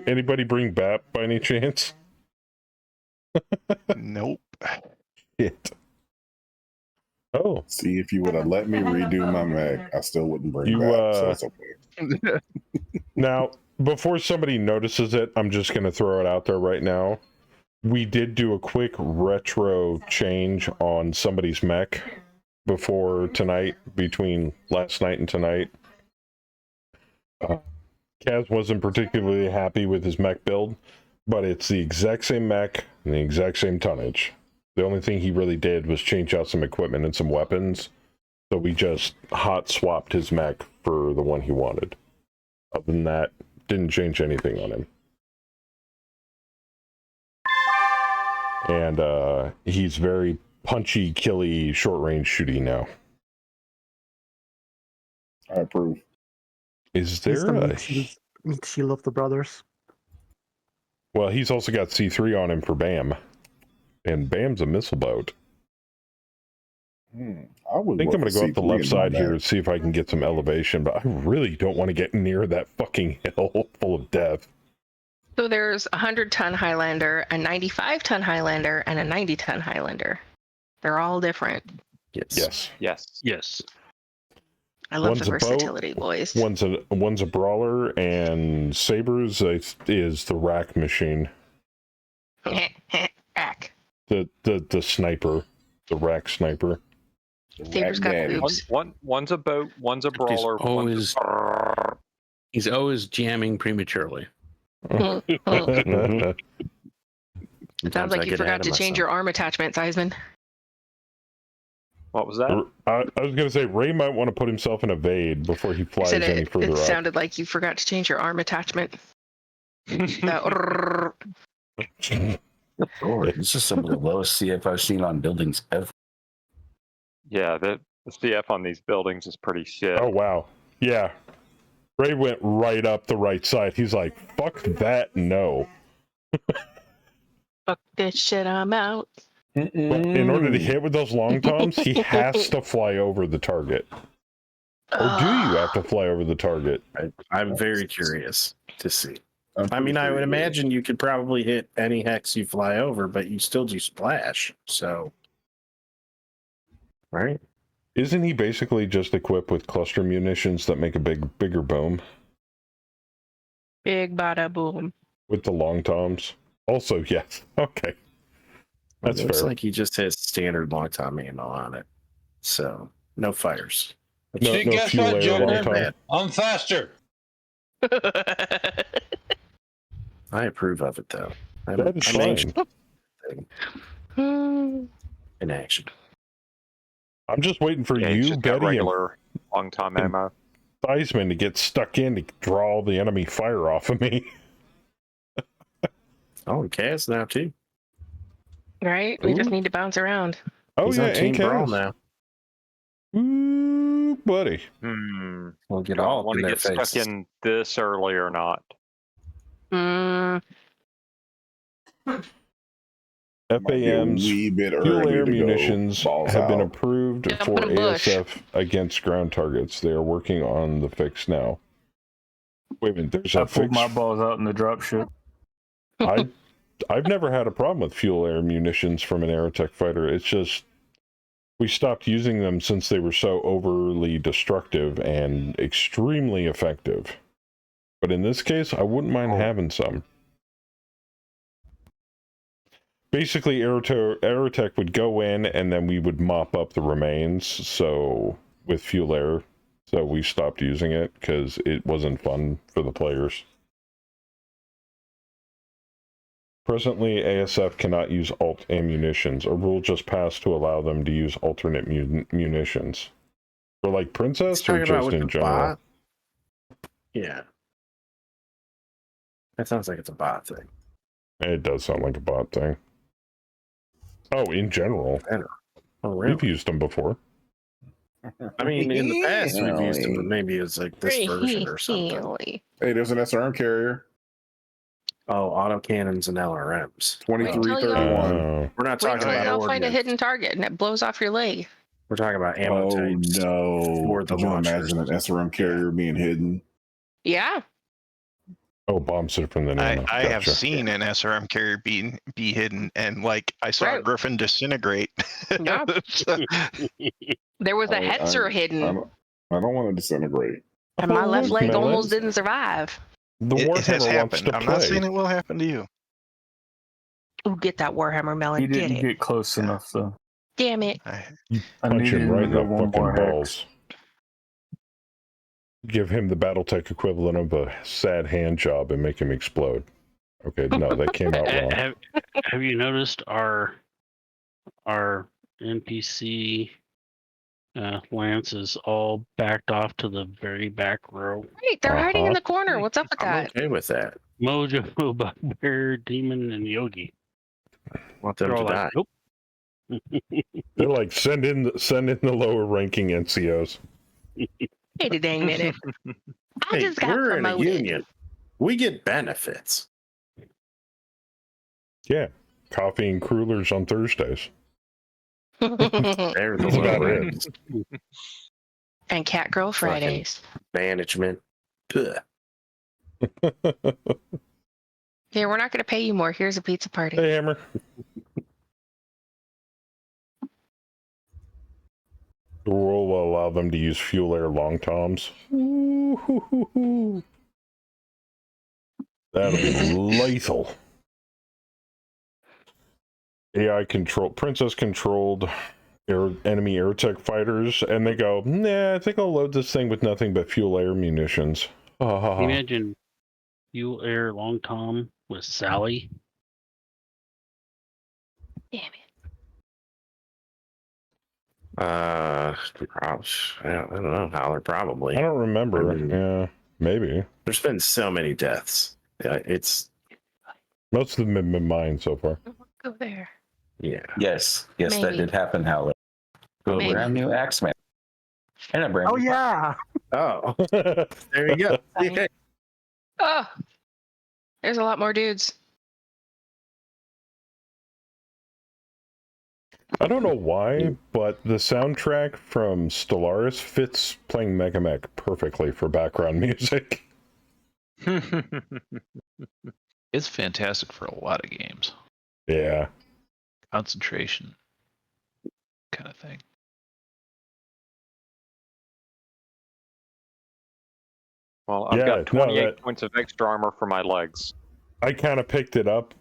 Anybody bring BAP by any chance? Nope. Shit. Oh. See, if you would have let me redo my mech, I still wouldn't bring BAP, so it's okay. Now, before somebody notices it, I'm just going to throw it out there right now. We did do a quick retro change on somebody's mech before tonight, between last night and tonight. Kaz wasn't particularly happy with his mech build, but it's the exact same mech and the exact same tonnage. The only thing he really did was change out some equipment and some weapons, so we just hot swapped his mech for the one he wanted. Other than that, didn't change anything on him. And he's very punchy, killy, short-range shooty now. I approve. Is He's there the a... meat shield of the brothers. Well, he's also got C3 on him for BAM. And BAM's a missile boat. I think I'm going to go up the left side here and see if I can get some elevation, but I really don't want to get near that fucking hill full of death. So there's a 100-ton Highlander, a 95-ton Highlander, and a 90-ton Highlander. They're all different. Yes. I love One's the a boat, versatility, boys. One's a brawler, and Sabers is the rack machine. Rack. The sniper. The rack sniper. Sabers got boobs. One's a boat, one's a brawler. He's always jamming prematurely. Sounds Sometimes like I you get forgot ahead to of change myself. your arm attachment, Seisman. What was that? I was going to say, Ray might want to put himself in evade before he flies Said any further it up. sounded like you forgot to change your arm attachment. Oh, this is some of the lowest CF I've seen on buildings ever. Yeah, the CF on these buildings is pretty shit. Oh, wow. Yeah. Ray went right up the right side. He's like, fuck that, no. Fuck this shit, I'm out. Well, in order to hit with those long toms, he has to fly over the target. Or do you have to fly over the target? I'm very curious to see. I'm I mean, pretty I sure would you will. imagine you could probably hit any hex you fly over, but you still do splash. So, right? Isn't he basically just equipped with cluster munitions that make a bigger boom Big bada boom. with the long toms? Also, yes. Okay. That's It looks fair. like he just has standard long time ammo on it. So, no fires. No, See, no guess fuel what, air long Joker? tom. I'm faster. I approve of it, though. That is I'm anxious Hmm. in action. I'm just waiting for Yeah, he's you, just got Betty, and regular long time ammo. Theismann to get stuck in to draw all the enemy fire off of me. Oh, and Kaz now, too. Right? We just Ooh. need to bounce around. Oh, He's yeah, on Team and Brawl Kaz. now. Ooh, buddy. We'll get Do I all want in to their get stuck faces. in this early or not? Might be a FAM's wee bit fuel early air to go munitions balls have been out. approved Jump for in a bush. ASF against ground targets. They are working on the fix now. Wait a minute, there's I a pulled fix. my balls out in the dropship. I've never had a problem with fuel air munitions from an Aerotech fighter. It's just we stopped using them since they were so overly destructive and extremely effective. But in this case, I wouldn't mind having some. Basically, Aerotech would go in and then we would mop up the remains. So with fuel air, so we stopped using it because it wasn't fun for the players. Presently, ASF cannot use alt ammunitions. A rule just passed to allow them to use alternate munitions. For like Princess or just in general? Bot? Yeah. That sounds like it's a bot thing. It does sound like a bot thing. Oh, in general. Oh, really? We've used them before. I mean, in the past we've used them, but maybe it's like this version or something. Hey, there's an SRM carrier. Oh, autocannons and LRMs. 2331. We're not Wait talking till about y'all find a ordnance. hidden target and it blows off your leg. We're talking about ammo Oh types. no! for the Could you launchers. imagine an SRM carrier being hidden? Yeah. Oh, bomb suit from the Nano. I have Gotcha. seen an SRM carrier be hidden, and like I saw Right. Griffin disintegrate. Yeah. There was a Hetzer hidden, I don't want to disintegrate. and my Oh, left look, leg Melon. almost didn't survive. The It has Warhammer wants happened. to I'm not saying play. it will happen to you. Ooh, get that Warhammer Melon. He Get didn't it. get close enough, though. Damn it. You I punch needed him him right to in go the one fucking more hex. balls. Give him the Battletech equivalent of a sad hand job and make him explode. Okay, no, that came out wrong. Have you noticed our NPC Lance is all backed off to the very back row? Wait, they're hiding in the corner. What's up with I'm that? okay with that. Mojo, Bugbear, Demon, and Yogi. Want them They're to all die. like, nope. They're like, send in the lower ranking NCOs. Wait a dang minute. I Hey, just got we're in a promoted. union. We get benefits. Yeah, coffee and crullers on Thursdays. They're the That's about low it. ranks. And Catgirl Fridays. Management. Ugh. Here, we're not going to pay you more. Here's a pizza party. Hey, Hammer. The rule will allow them to use fuel air long toms. That'll be lethal. AI control, Princess controlled enemy airtech fighters, and they go, nah, I think I'll load this thing with nothing but fuel air munitions. Imagine fuel air long tom with Sally. Damn it. I don't know how they're probably. I don't remember. Yeah, maybe. There's been so many deaths. It's most of them have been mine so far. Go there. Yeah. Yes, that Maybe. did happen, Howlett. To a Maybe. brand new Axeman. And a brand Oh new yeah. Oh, there you go. Yeah. Oh, there's a lot more dudes. I don't know why, but the soundtrack from Stellaris fits playing Megamech perfectly for background music. It's fantastic for a lot of games. Yeah. Concentration kind of thing. Well, I've got 28 points of extra armor for my legs. I kind of picked it up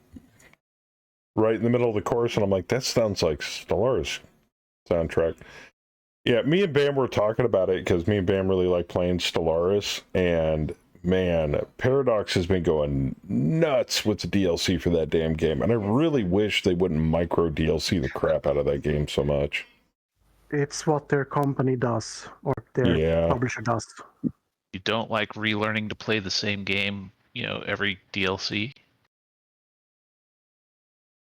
right in the middle of the course, and I'm like, that sounds like Stellaris soundtrack. Yeah, me and Bam were talking about it because me and Bam really like playing Stellaris, and man, Paradox has been going nuts with the DLC for that damn game, and I really wish they wouldn't micro DLC the crap out of that game so much. It's what their company does, or their publisher does. You don't like relearning to play the same game, every DLC?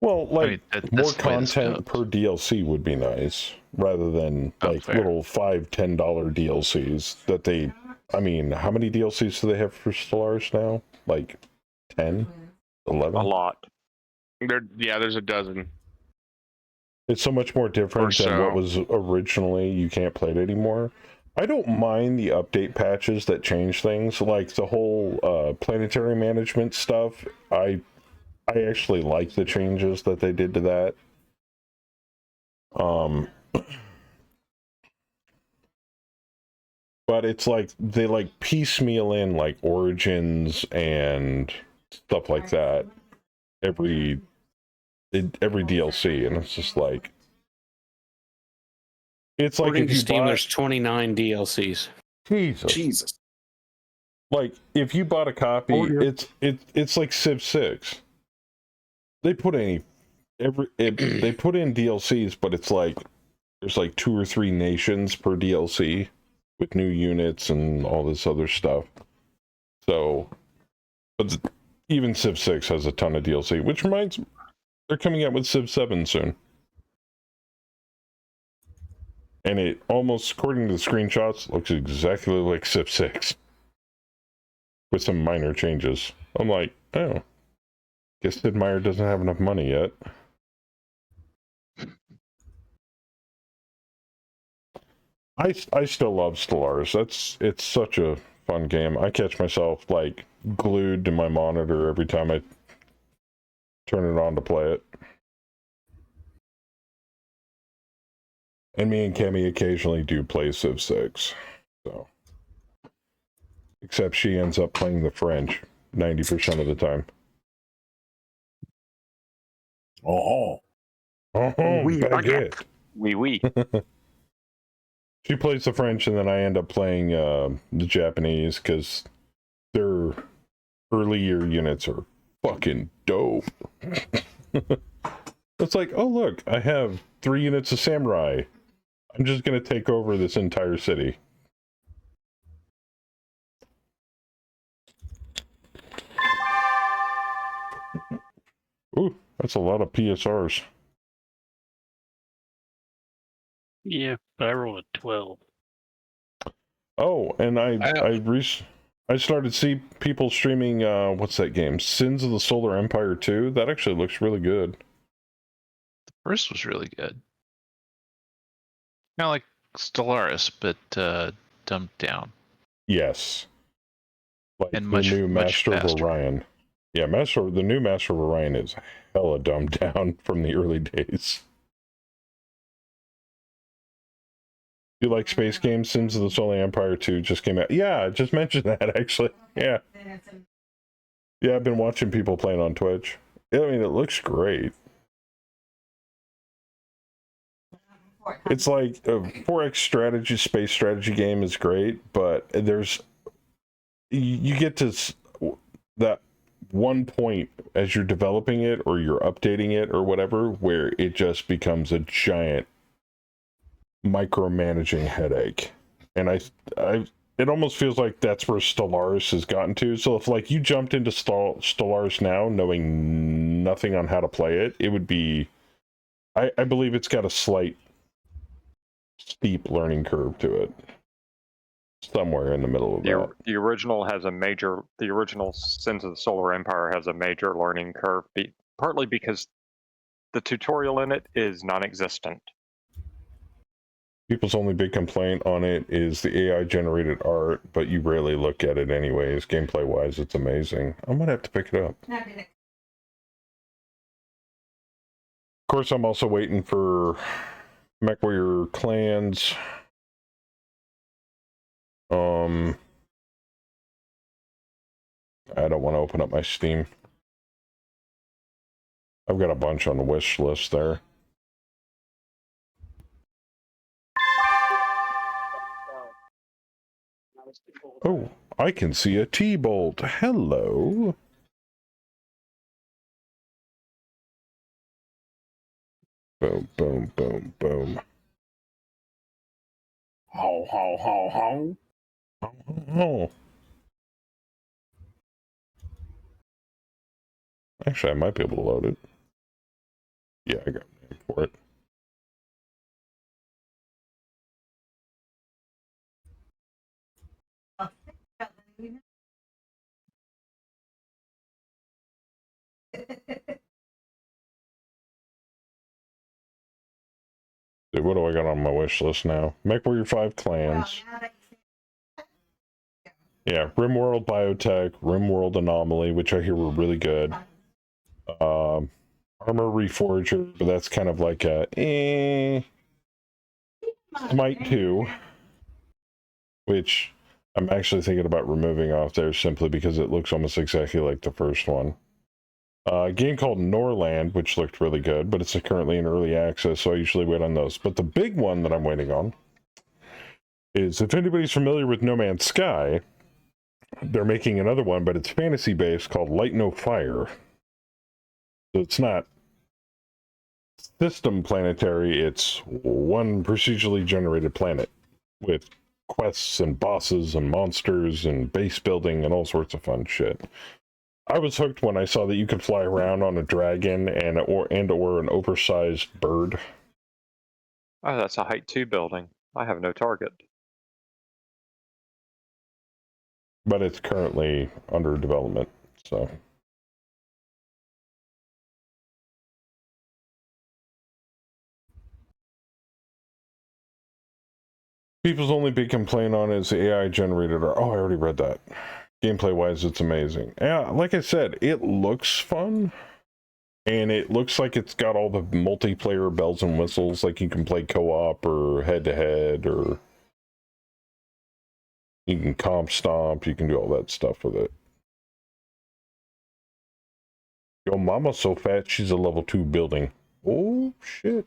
Well, like, more content per DLC would be nice, rather than like little $5-10 DLCs that they. I mean, how many DLCs do they have for Stellaris now? Like 10, 11? A lot. There's a dozen. It's so much more different than what was originally. You can't play it anymore. I don't mind the update patches that change things, like the whole planetary management stuff. I actually like the changes that they did to that. But it's like they like piecemeal in like origins and stuff like that every DLC, and it's just like it's like According if to you Steam, bought, there's 29 DLCs. Jesus. Like if you bought a copy, it's like Civ 6. They put they put in DLCs, but it's like there's like 2 or 3 nations per DLC with new units and all this other stuff. So, but even Civ 6 has a ton of DLC, which reminds me, they're coming out with Civ 7 soon. And it almost, according to the screenshots, looks exactly like Civ 6. With some minor changes. I'm like, oh. Guess Sid Meier doesn't have enough money yet. I still love Stellaris. It's such a fun game. I catch myself like glued to my monitor every time I turn it on to play it. And me and Cammy occasionally do play Civ 6. So, except she ends up playing the French 90% of the time. Baguette. Oui. She plays the French, and then I end up playing the Japanese because their earlier units are fucking dope. It's like, oh look, I have 3 units of samurai. I'm just gonna take over this entire city. Ooh, that's a lot of PSRs. Yeah, but I rolled a 12. Oh, and I started to see people streaming, what's that game? Sins of the Solar Empire 2. That actually looks really good. The first was really good. Kind of like Stellaris, but dumbed down. Yes. Like and the new Master of faster. Orion. Yeah, the new Master of Orion is hella dumbed down from the early days. You like space games? Sins of the Solar Empire 2 just came out. Yeah, I just mentioned that, actually. Yeah. Yeah, I've been watching people playing on Twitch. I mean, it looks great. It's like a 4X strategy, space strategy game is great, but you get to that one point as you're developing it or you're updating it or whatever, where it just becomes a giant micromanaging headache. And it almost feels like that's where Stellaris has gotten to. So if like you jumped into Stellaris now knowing nothing on how to play it, it would be, I believe it's got a slight steep learning curve to it. Somewhere in the middle of that. The original Sins of the Solar Empire has a major learning curve, partly because the tutorial in it is non-existent. People's only big complaint on it is the AI generated art, but you rarely look at it anyways. Gameplay wise, it's amazing. I'm gonna have to pick it up. Of course, I'm also waiting for MechWarrior Clans. I don't want to open up my Steam. I've got a bunch on the wish list there. Oh, I can see a T-bolt. Hello. Boom, boom, boom, boom. Ho, ho, ho, ho. Ho, ho, ho. Actually, I might be able to load it. Yeah, I got a name for it. Dude, what do I got on my wish list now? MechWarrior 5 Clans. Yeah, RimWorld Biotech, RimWorld Anomaly, which I hear were really good. Armor Reforger, but that's kind of like a Smite 2, which I'm actually thinking about removing off there simply because it looks almost exactly like the first one. A game called Norland, which looked really good, but it's currently in early access, so I usually wait on those. But the big one that I'm waiting on is, if anybody's familiar with No Man's Sky, they're making another one, but it's fantasy-based, called Light No Fire. So it's not system planetary, it's one procedurally generated planet with quests and bosses and monsters and base building and all sorts of fun shit. I was hooked when I saw that you could fly around on a dragon or an oversized bird. Oh, that's a height 2 building. I have no target. But it's currently under development, so. People's only big complaint on it is the AI generated art. Oh, I already read that. Gameplay wise, it's amazing. Yeah, like I said, it looks fun. And it looks like it's got all the multiplayer bells and whistles, like you can play co-op or head-to-head, or you can comp stomp, you can do all that stuff with it. Yo, mama's so fat, she's a level 2 building. Oh, shit.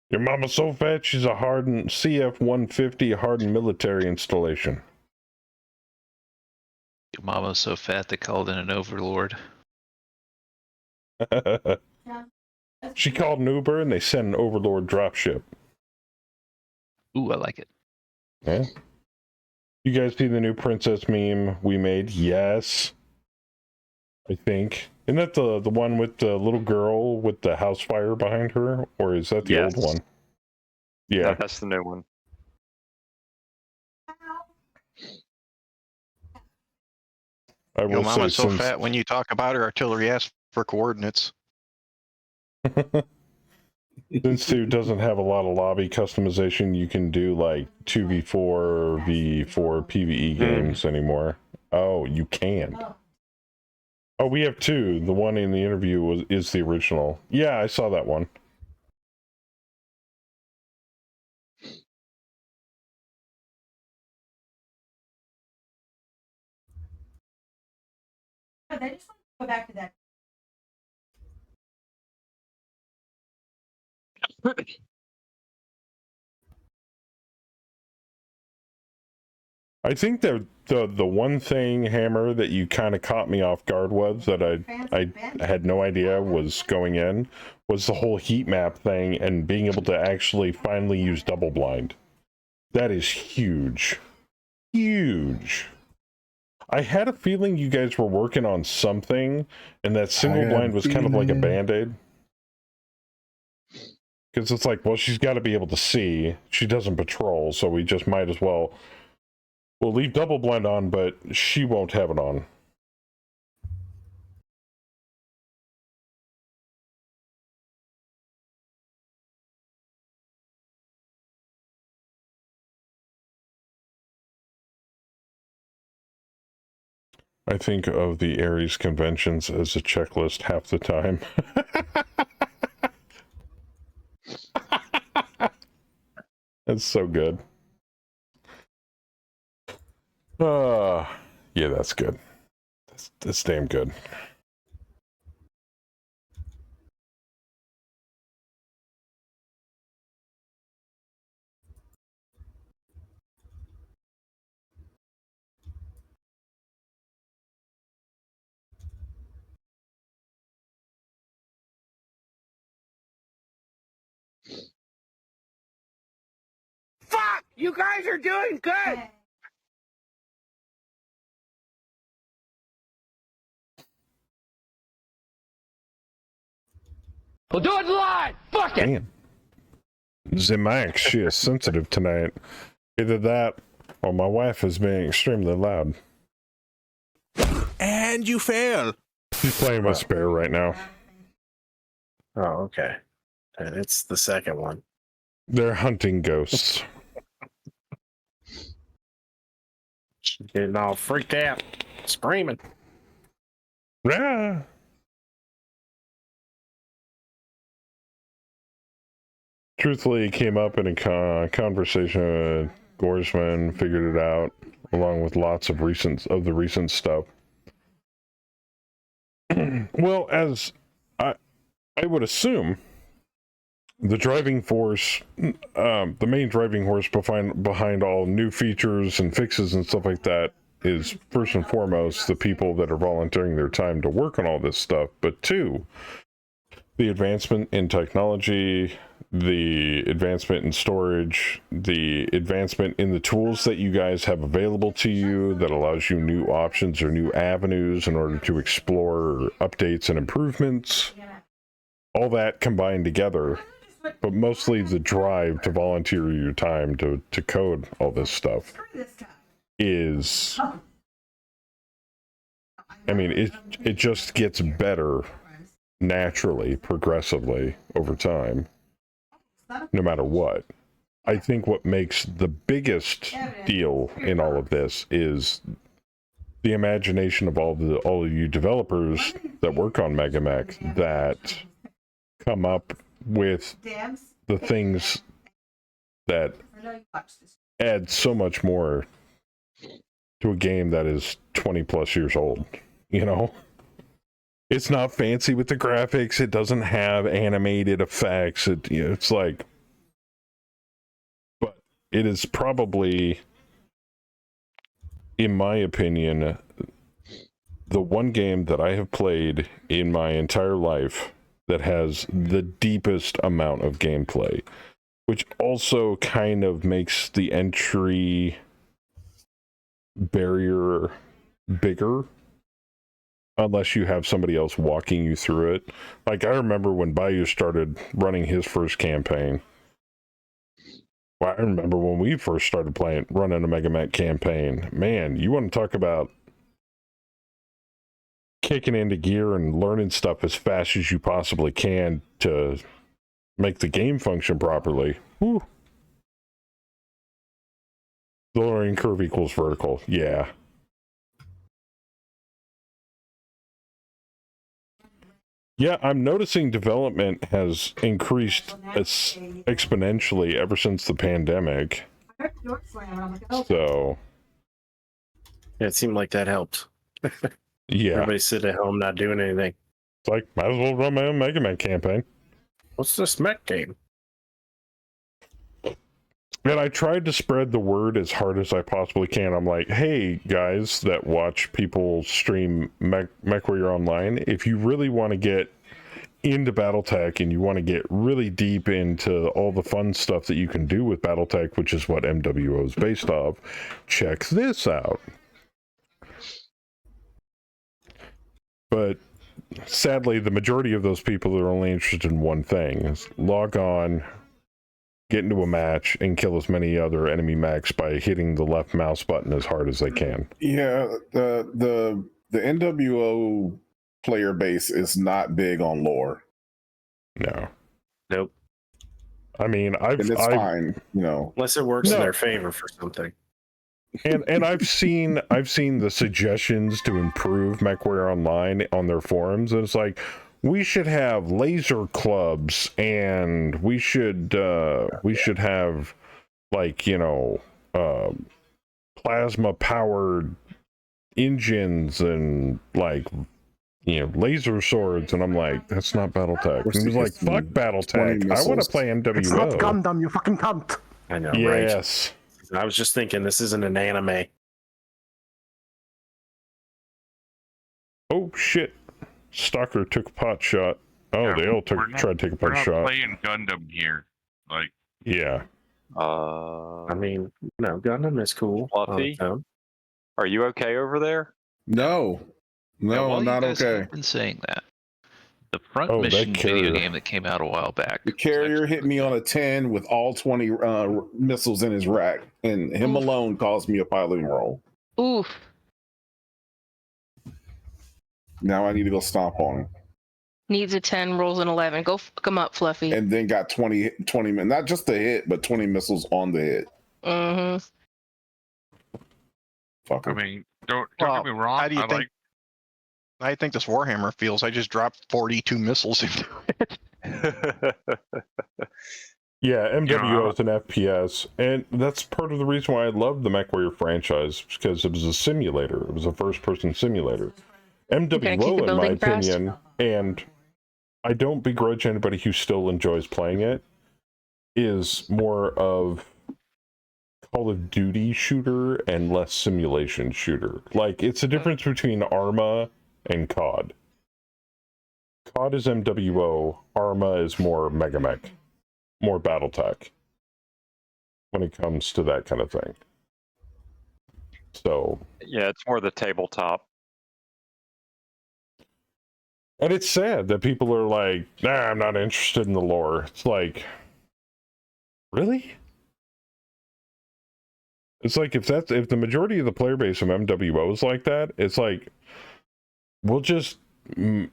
Your mama's so fat, she's a hardened CF-150 hardened military installation. Your mama's so fat they called in an overlord. She called an Uber and they sent an overlord dropship. Ooh, I like it. Yeah. You guys see the new princess meme we made? Yes. I think. Isn't that the one with the little girl with the house fire behind her? Or is that the old one? Yeah. No, that's the new one. Your mama's so fat when you talk about her artillery asks for coordinates. Since 2 doesn't have a lot of lobby customization, you can do like 2v4 or v4 PvE games anymore. Oh, you can. Oh, we have 2. The one in the interview is the original. Yeah, I saw that one. They just want to go back to that. I think the one thing, Hammer, that you kind of caught me off guard with, that I had no idea was going in, was the whole heat map thing and being able to actually finally use double blind. That is huge. Huge. I had a feeling you guys were working on something, and that single blind was kind of like a band-aid. Because it's like, well, she's got to be able to see. She doesn't patrol, so we just might as well We'll leave double blind on, but she won't have it on. I think of the Ares conventions as a checklist half the time. That's so good. Yeah, that's good. That's damn good. Fuck! You guys are doing good! We'll do it live! Fuck it! Damn. The mic, she is sensitive tonight. Either that or my wife is being extremely loud. And you fail. She's playing with Spare right now. Oh, okay. And it's the second one. They're hunting ghosts. She's getting all freaked out, screaming. Yeah. Truthfully, it came up in a conversation with Gorsman, figured it out, along with lots of the recent stuff. Well, as I would assume, the driving force, the main driving force behind all new features and fixes and stuff like that is first and foremost the people that are volunteering their time to work on all this stuff, but two, the advancement in technology, the advancement in storage, the advancement in the tools that you guys have available to you that allows you new options or new avenues in order to explore updates and improvements. All that combined together, but mostly the drive to volunteer your time to code all this stuff is, I mean, it just gets better naturally, progressively over time, no matter what. I think what makes the biggest deal in all of this is the imagination of all of you developers that work on MegaMech that come up with the things that add so much more to a game that is 20 plus years old, you know? It's not fancy with the graphics. It doesn't have animated effects. It's like, but it is probably, in my opinion, the one game that I have played in my entire life that has the deepest amount of gameplay, which also kind of makes the entry barrier bigger. Unless you have somebody else walking you through it. Like, I remember when Bayou started running his first campaign. Well, I remember when we first started running a MegaMech campaign. Man, you want to talk about kicking into gear and learning stuff as fast as you possibly can to make the game function properly. Whew. The learning curve equals vertical. Yeah. Yeah, I'm noticing development has increased exponentially ever since the pandemic. So, yeah, it seemed like that helped. Yeah. Everybody sit at home not doing anything. It's like, might as well run my own Mega Man campaign. What's this mech game? And I tried to spread the word as hard as I possibly can. I'm like, hey, guys that watch people stream MechWarrior Online, if you really want to get into Battletech and you want to get really deep into all the fun stuff that you can do with Battletech, which is what MWO is based off, check this out. But sadly, the majority of those people are only interested in one thing: is log on, get into a match and kill as many other enemy mechs by hitting the left mouse button as hard as they can. Yeah, the NWO player base is not big on lore. No. Nope. I mean, I've fine, you know, unless it works in their favor for something. And I've seen the suggestions to improve MechWarrior Online on their forums, and it's like, we should have laser clubs, and we should have, like, you know, plasma powered engines and, like, you know, laser swords, and I'm like, that's not Battletech. And he's like, fuck Battletech. I want to play NWO. It's not Gundam, you fucking cunt. I know, yes. right? I was just thinking, this isn't an anime. Oh shit! Stalker took a pot shot. Oh, they all tried to take a pot shot. We're not playing Gundam here. Like, yeah. I mean, no, Gundam is cool. Fluffy, are you okay over there? No, Well, I'm not you guys okay. have been saying that. The front mission video game that came out a while back. The carrier hit me on a 10 with all 20 missiles in his rack, and him alone caused me a piloting roll. Oof. Now I need to go stomp on him. Needs a 10, rolls an 11. Go fuck him up, Fluffy. And then got 20, not just the hit, but 20 missiles on the hit. Mm-hmm. Fuck him. I mean, don't get me wrong. How do you think? I think this Warhammer feels. I just dropped 42 missiles into it. Yeah, MWO is an FPS, and that's part of the reason why I love the MechWarrior franchise, because it was a simulator. It was a first-person simulator. MWO, in my opinion, and I don't begrudge anybody who still enjoys playing it, is more of Call of Duty shooter and less simulation shooter. Like, it's a difference between Arma and COD. COD is MWO, Arma is more Megamech, more Battletech when it comes to that kind of thing. So yeah, it's more the tabletop. And it's sad that people are like, nah, I'm not interested in the lore. It's like, really? It's like, if the majority of the player base of MWO is like that, it's like, we'll just, you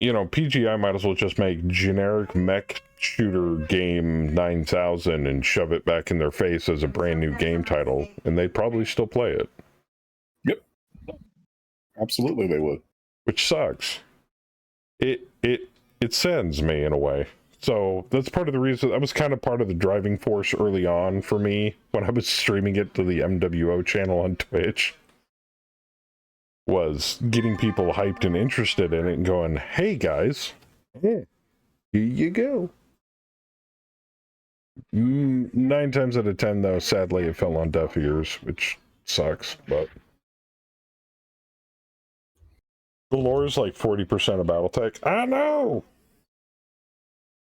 know, PGI might as well just make generic mech shooter game 9000 and shove it back in their face as a brand new game title, and they'd probably still play it. Yep. Absolutely they would. Which sucks. It saddens me in a way. So that's part of the reason. That was kind of part of the driving force early on for me when I was streaming it to the MWO channel on Twitch, was getting people hyped and interested in it and going, hey guys, here you go. 9 times out of 10 though, sadly it fell on deaf ears, which sucks, but the lore is like 40% of Battletech. I know!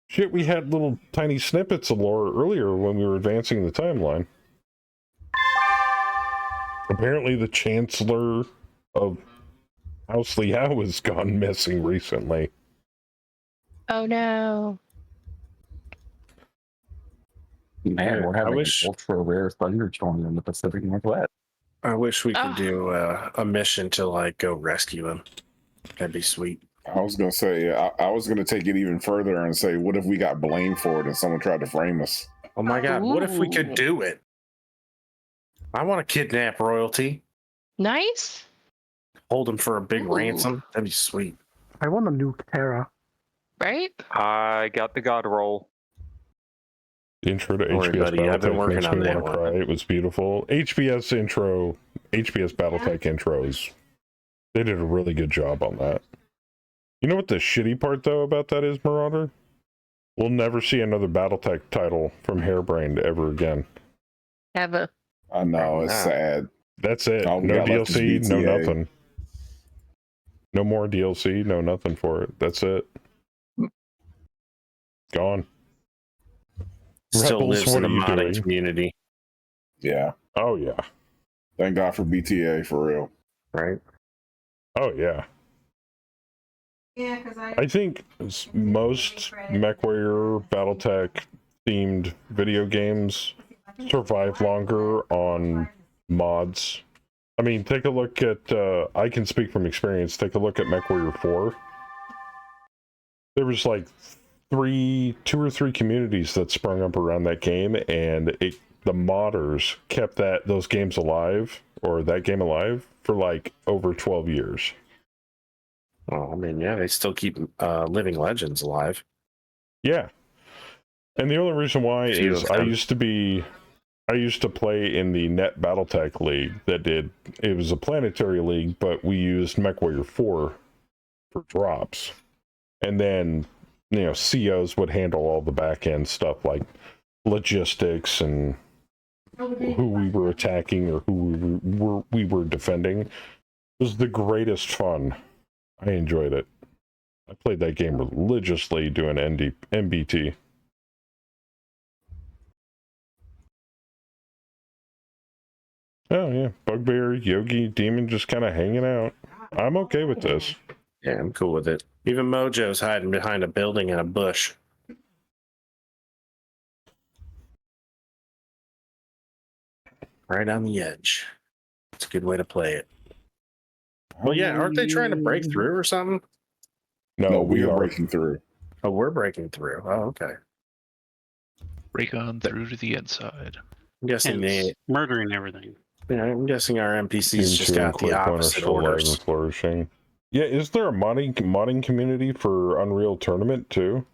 Shit, we had little tiny snippets of lore earlier when we were advancing the timeline. Apparently the Chancellor of House Liao has gone missing recently. Oh no. Man, we're having an ultra rare thunderstorm in the Pacific Northwest. I wish we could do a mission to like go rescue him. That'd be sweet. I was gonna say, I was gonna take it even further and say, what if we got blamed for it and someone tried to frame us? Oh my god, what if we could do it? I want to kidnap royalty. Nice. Hold him for a big ransom. That'd be sweet. I want to nuke Terra. Right? I got the god roll. The intro to Don't worry, HBS buddy, I've been Battletech working makes on me that want to one. cry. It was beautiful. HBS Battletech intros. They did a really good job on that. You know what the shitty part, though, about that is, Marauder? We'll never see another Battletech title from Hairbrained ever again. Ever. I know, it's sad. That's it. All we No got left is DLC, no BTA. nothing. No more DLC, no nothing for it. That's it. Still Gone. Rebels, lives what in the are you modding doing? community. Yeah. Oh, yeah. Thank God for BTA, for real. Right? Oh, yeah. Yeah, because I think most MechWarrior, Battletech, themed video games survive longer on mods. I mean, take a look at, I can speak from experience, take a look at MechWarrior 4. There was like 2 or 3 communities that sprung up around that game, and the modders kept those games alive, or that game alive, for like over 12 years. Oh, I mean, yeah, they still keep Living Legends alive. Yeah. And the only reason why is I used to play in the Net Battletech League it was a planetary league, but we used MechWarrior 4 for drops. And then, COs would handle all the back end stuff like logistics and who we were attacking or who we were defending. It was the greatest fun. I enjoyed it. I played that game religiously doing MBT. Oh yeah, Bugbear, Yogi, Demon just kind of hanging out. I'm okay with this. Yeah, I'm cool with it. Even Mojo's hiding behind a building and a bush. Right on the edge. It's a good way to play it. Well, yeah, aren't they trying to break through or something? No, we are breaking through. Oh, we're breaking through. Oh, okay. Break on through to the inside. I'm guessing It's murdering everything. Yeah, I'm guessing our NPCs Team just 2 got and the Quake 1 are opposite still alive orders. and flourishing. Yeah, is there a modding community for Unreal Tournament too?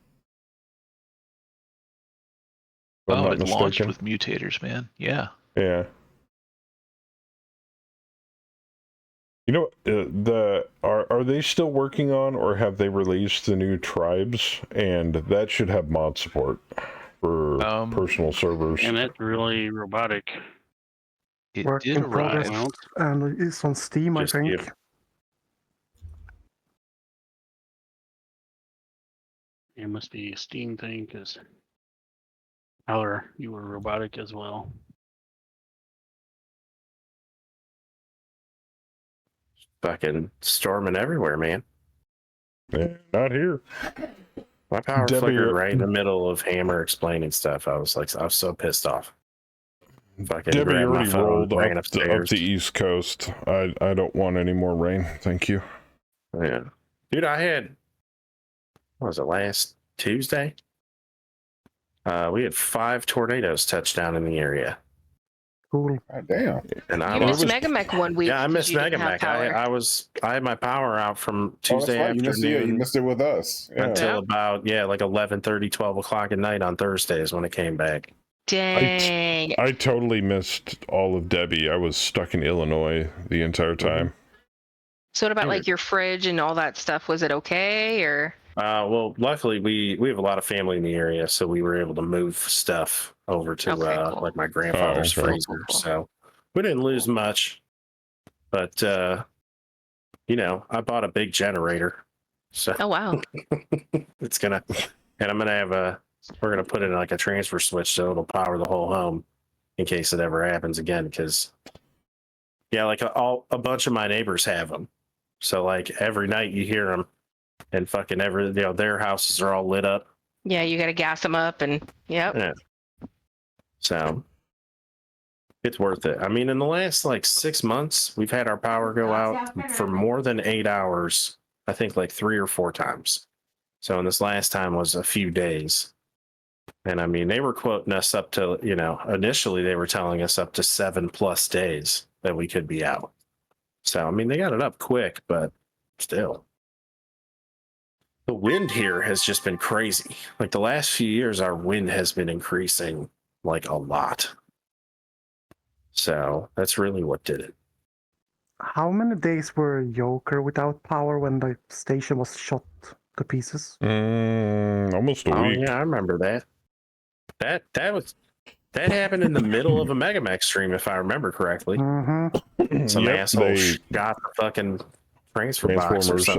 If I'm Oh, not it launched mistaken. with mutators, man. Yeah. Yeah. Are they still working on, or have they released the new tribes? And that should have mod support for personal servers. And it's really robotic. It Work did in arrive. progress, and it's on Steam, I think. It must be a Steam thing because Howler, you were robotic as well. Fucking storming everywhere, man. Yeah, not here. My power Debbie, flickered right in the middle of Hammer explaining stuff. I was so pissed off. Fucking Debbie grabbed my already phone, rolled ran up upstairs. the East Coast. I don't want any more rain. Thank you. Yeah. Dude, I had, what was it, last Tuesday? We had 5 tornadoes touch down in the area. Cool. God damn. And You missed Megamech one week. Yeah, I 'cause missed you didn't have Megamech. power. I had my power out from Oh, that's Tuesday right. afternoon. You missed it with us. Yeah. Until about, like 11:30, 12 o'clock at night on Thursdays when it came back. Dang. I totally missed all of Debbie. I was stuck in Illinois the entire time. So what about like your fridge and all that stuff? Was it okay or? Well, luckily we have a lot of family in the area, so we were able to move stuff over to like my grandfather's okay. freezer. So we didn't lose much, but I bought a big generator. So Oh wow. it's gonna, and I'm gonna have we're gonna put in like a transfer switch so it'll power the whole home in case it ever happens again. Because like a bunch of my neighbors have them, so like every night you hear them. And fucking their houses are all lit up. Yeah, you got to gas them up and yep. Yeah. So it's worth it. I mean, in the last like 6 months, we've had our power go out for more than 8 hours. I think like 3 or 4 times. So, and this last time was a few days. And I mean, they were quoting us up to, initially they were telling us up to 7+ days that we could be out. So, I mean, they got it up quick, but still. The wind here has just been crazy. Like the last few years, our wind has been increasing like a lot. So that's really what did it. How many days were Joker without power when the station was shot to pieces? Almost a week. Yeah, I remember that. That happened in the middle of a Megamech stream, if I remember correctly. Mm-hmm. Some asshole got the fucking Transformers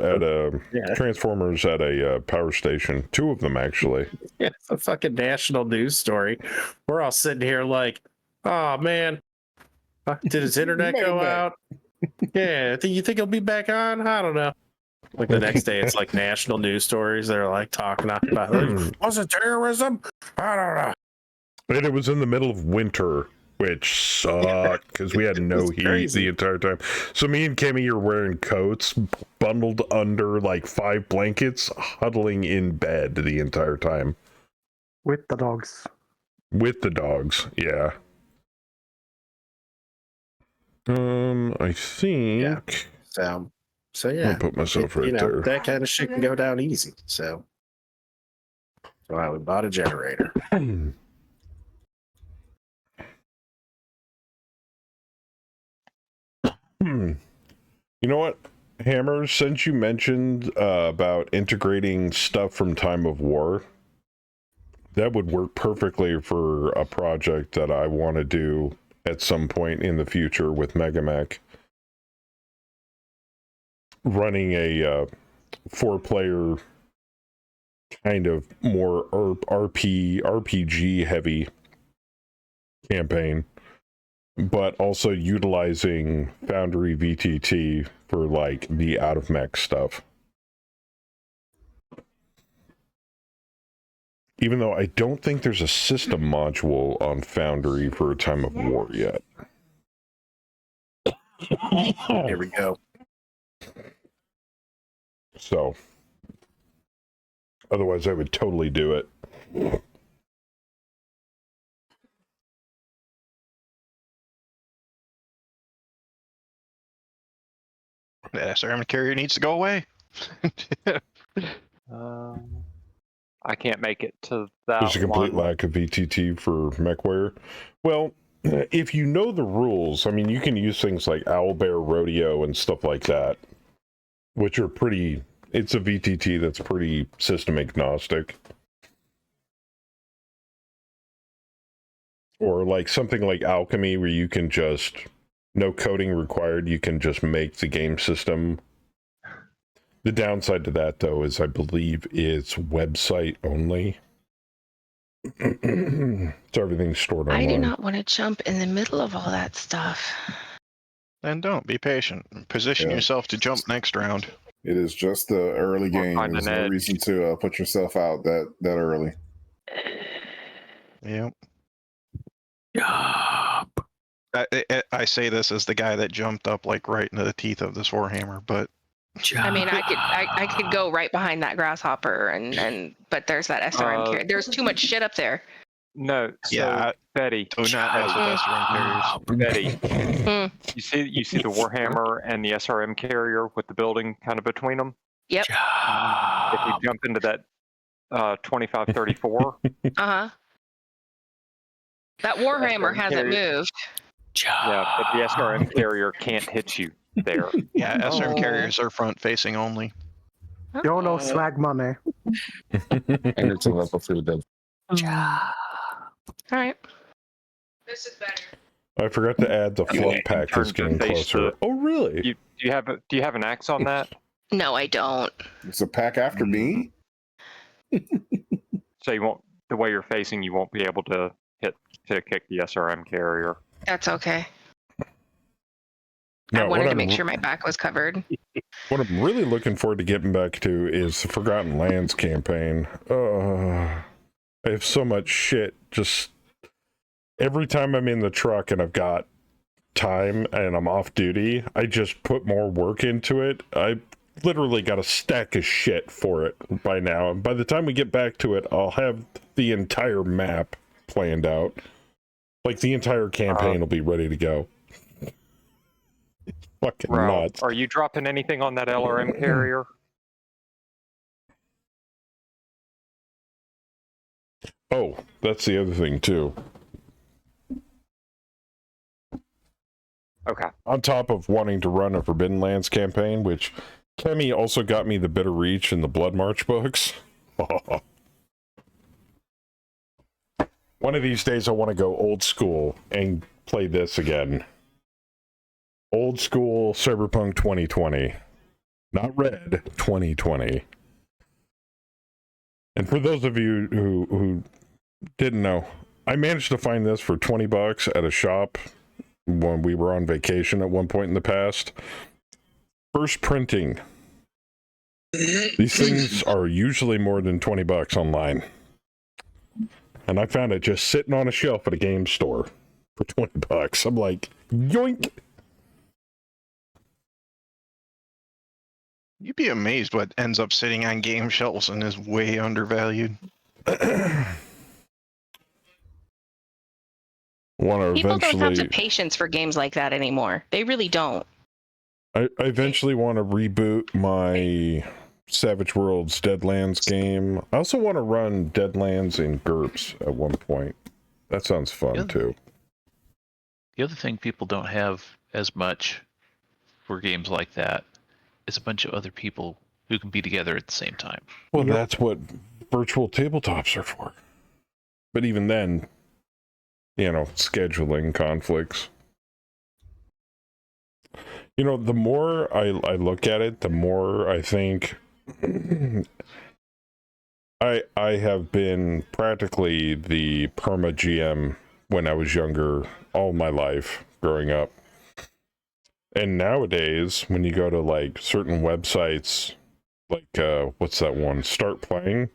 at a power station. 2 of them actually. Yeah, it's a fucking national news story. We're all sitting here like, oh man, did his internet go out? Yeah, you think he'll be back on? I don't know. Like the next day, it's like national news stories. They're like talking about, was it terrorism? I don't know. And it was in the middle of winter, which sucked because we had no heat crazy. the entire time. So me and Kimmy are wearing coats, bundled under like 5 blankets, huddling in bed the entire time. With the dogs. With the dogs, yeah. I think. So yeah, I'll put myself right there. That kind of shit can go down easy. So I bought a generator. You know what, Hammer? Since you mentioned about integrating stuff from Time of War, that would work perfectly for a project that I want to do at some point in the future with Megamech. Running a 4-player kind of more RPG heavy campaign, but also utilizing Foundry VTT for like the out of mech stuff. Even though I don't think there's a system module on Foundry for Time of War yet. Here we go. So, otherwise I would totally do it. That SRM carrier needs to go away. I can't make it to that. There's a complete one. lack of VTT for MechWare. Well, if you know the rules, I mean, you can use things like Owlbear Rodeo and stuff like that, which are pretty... It's a VTT that's pretty system agnostic. Or like something like Alchemy, where you can just... No coding required, you can just make the game system. The downside to that, though, is I believe it's website only. So everything's stored online. I do not want to jump in the middle of all that stuff. Then don't. Be patient. Position yourself to jump next round. It is just the early game. find There's an no edge. reason to put yourself out that early. Yep. I say this as the guy that jumped up like right into the teeth of this Warhammer, but I mean, I could go right behind that grasshopper, and but there's that SRM carrier. There's too much shit up there. No, so Yeah, Betty. do not mess with SRM carriers. Betty, you see the Warhammer and the SRM carrier with the building kind of between them. Yep. If you jump into that 2534. That Warhammer hasn't moved. Yeah, but the SRM carrier can't hit you there. Yeah, SRM carriers are front facing only. YOLO swag money. And it's a level 3 build. All right. This is better. I forgot to add the fluff pack is getting closer. Oh, really? Do you have an axe on that? No, I don't. It's a pack after me. So you won't. The way you're facing, you won't be able to kick the SRM carrier. That's okay. No, I wanted what to make I'm- sure my back was covered. What I'm really looking forward to getting back to is the Forgotten Lands campaign. I have so much shit. Just every time I'm in the truck and I've got time and I'm off duty, I just put more work into it. I literally got a stack of shit for it by now. And by the time we get back to it, I'll have the entire map planned out. Like the entire campaign will be ready to go. Fucking nuts. Are you dropping anything on that LRM carrier? Oh, that's the other thing too. Okay. On top of wanting to run a Forbidden Lands campaign, which Kemi also got me the Bitter Reach and the Blood March books. One of these days I want to go old school and play this again. Old school Cyberpunk 2020. Not red, 2020. And for those of you who didn't know, I managed to find this for $20 at a shop when we were on vacation at one point in the past. First printing. These things are usually more than $20 online. and I found it just sitting on a shelf at a game store for $20. I'm like, yoink. You'd be amazed what ends up sitting on game shelves and is way undervalued. People don't have the patience for games like that anymore. They really don't. I eventually want to reboot my Savage Worlds Deadlands game. I also want to run Deadlands in GURPS at one point. That sounds fun too. The other thing people don't have as much for games like that is a bunch of other people who can be together at the same time. Well, that's what virtual tabletops are for. But even then, you know, scheduling conflicts. You know, the more I look at it, the more I think I have been practically the perma GM when I was younger, all my life growing up. And nowadays, when you go to like certain websites, like what's that one? Start Playing.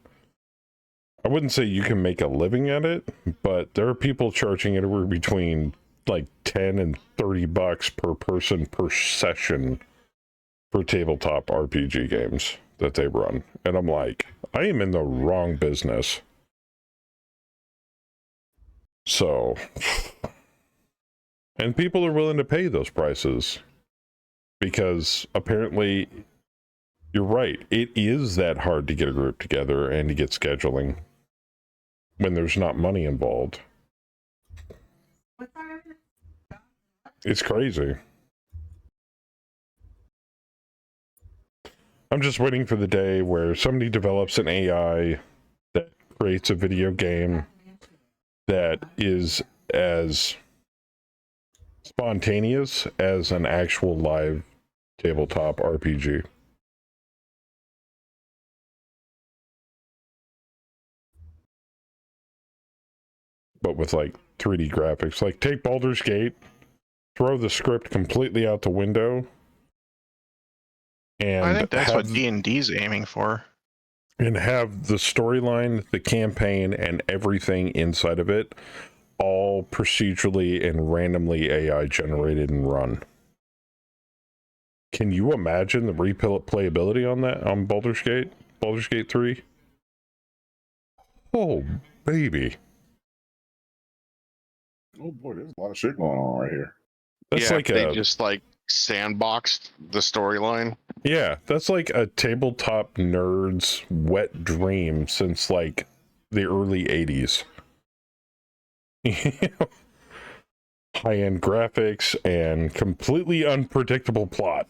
I wouldn't say you can make a living at it, but there are people charging anywhere between like $10 and $30 per person per session for tabletop RPG games that they run. And I'm like, I am in the wrong business. So, and people are willing to pay those prices because apparently you're right. It is that hard to get a group together and to get scheduling when there's not money involved. It's crazy. I'm just waiting for the day where somebody develops an AI that creates a video game that is as spontaneous as an actual live tabletop RPG. But with like 3D graphics. Like take Baldur's Gate, throw the script completely out the window, and I think that's what D&D's aiming for. And have the storyline, the campaign, and everything inside of it all procedurally and randomly AI generated and run. Can you imagine the replayability on that on Baldur's Gate 3? Oh, baby. Oh boy, there's a lot of shit going on right here. That's yeah, like they just like sandboxed the storyline. Yeah, that's like a tabletop nerd's wet dream since like the early 80s. High-end graphics and completely unpredictable plot.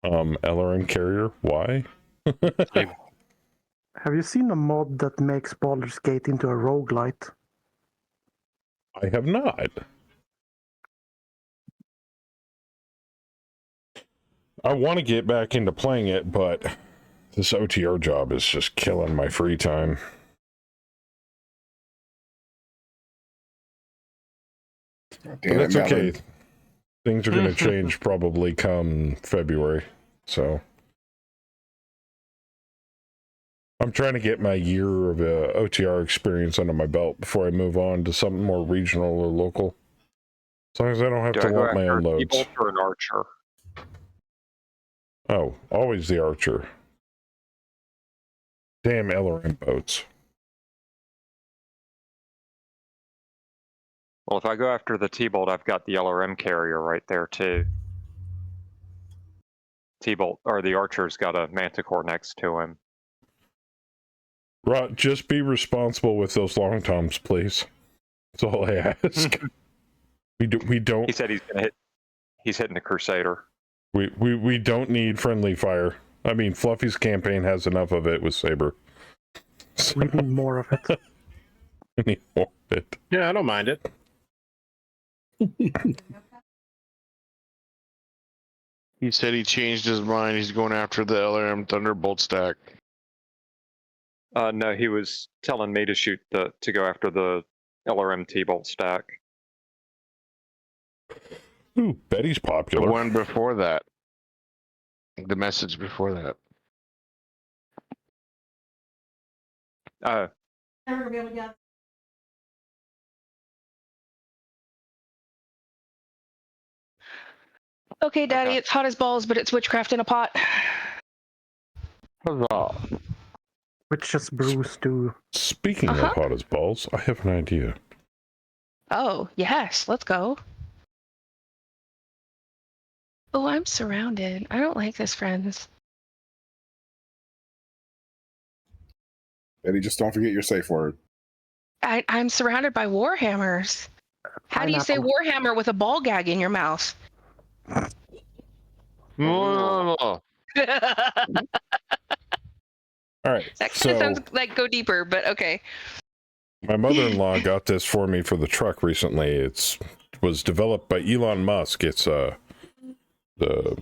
LRM carrier, why? Have you seen a mod that makes Baldur's Gate into a roguelite? I have not. I want to get back into playing it, but this OTR job is just killing my free time. But that's okay. Things are going to change probably come February. So I'm trying to get my year of OTR experience under my belt before I move on to something more regional or local. As long as I don't have to want my own loads. T-bolt or an archer? Oh, always the archer. Damn LRM boats. Well, if I go after the T-bolt, I've got the LRM carrier right there too. T-bolt or the archer's got a manticore next to him. Rot, just be responsible with those long toms, please. That's all I ask. We don't. He said he's gonna hit. He's hitting the Crusader. We don't need friendly fire. I mean, Fluffy's campaign has enough of it with Saber. So, we need more of it. We need more of it. Yeah, I don't mind it. He said he changed his mind. He's going after the LRM Thunderbolt stack. No, he was telling me to go after the LRM T-bolt stack. Ooh, Betty's popular. The one before that. The message before that. Never gonna be able to get. Okay, Daddy, Okay. it's hot as balls, but it's witchcraft in a pot. Which just brews too. Speaking of hot as balls, I have an idea. Oh, yes, let's go. Oh, I'm surrounded. I don't like this, friends. Eddie, just don't forget your safe word. I'm surrounded by warhammers. How do you say Pineapple. warhammer with a ball gag in your mouth? Oh. That All right, kind of so sounds like go deeper, but okay. my mother-in-law got this for me for the truck recently. It was developed by Elon Musk. It's the I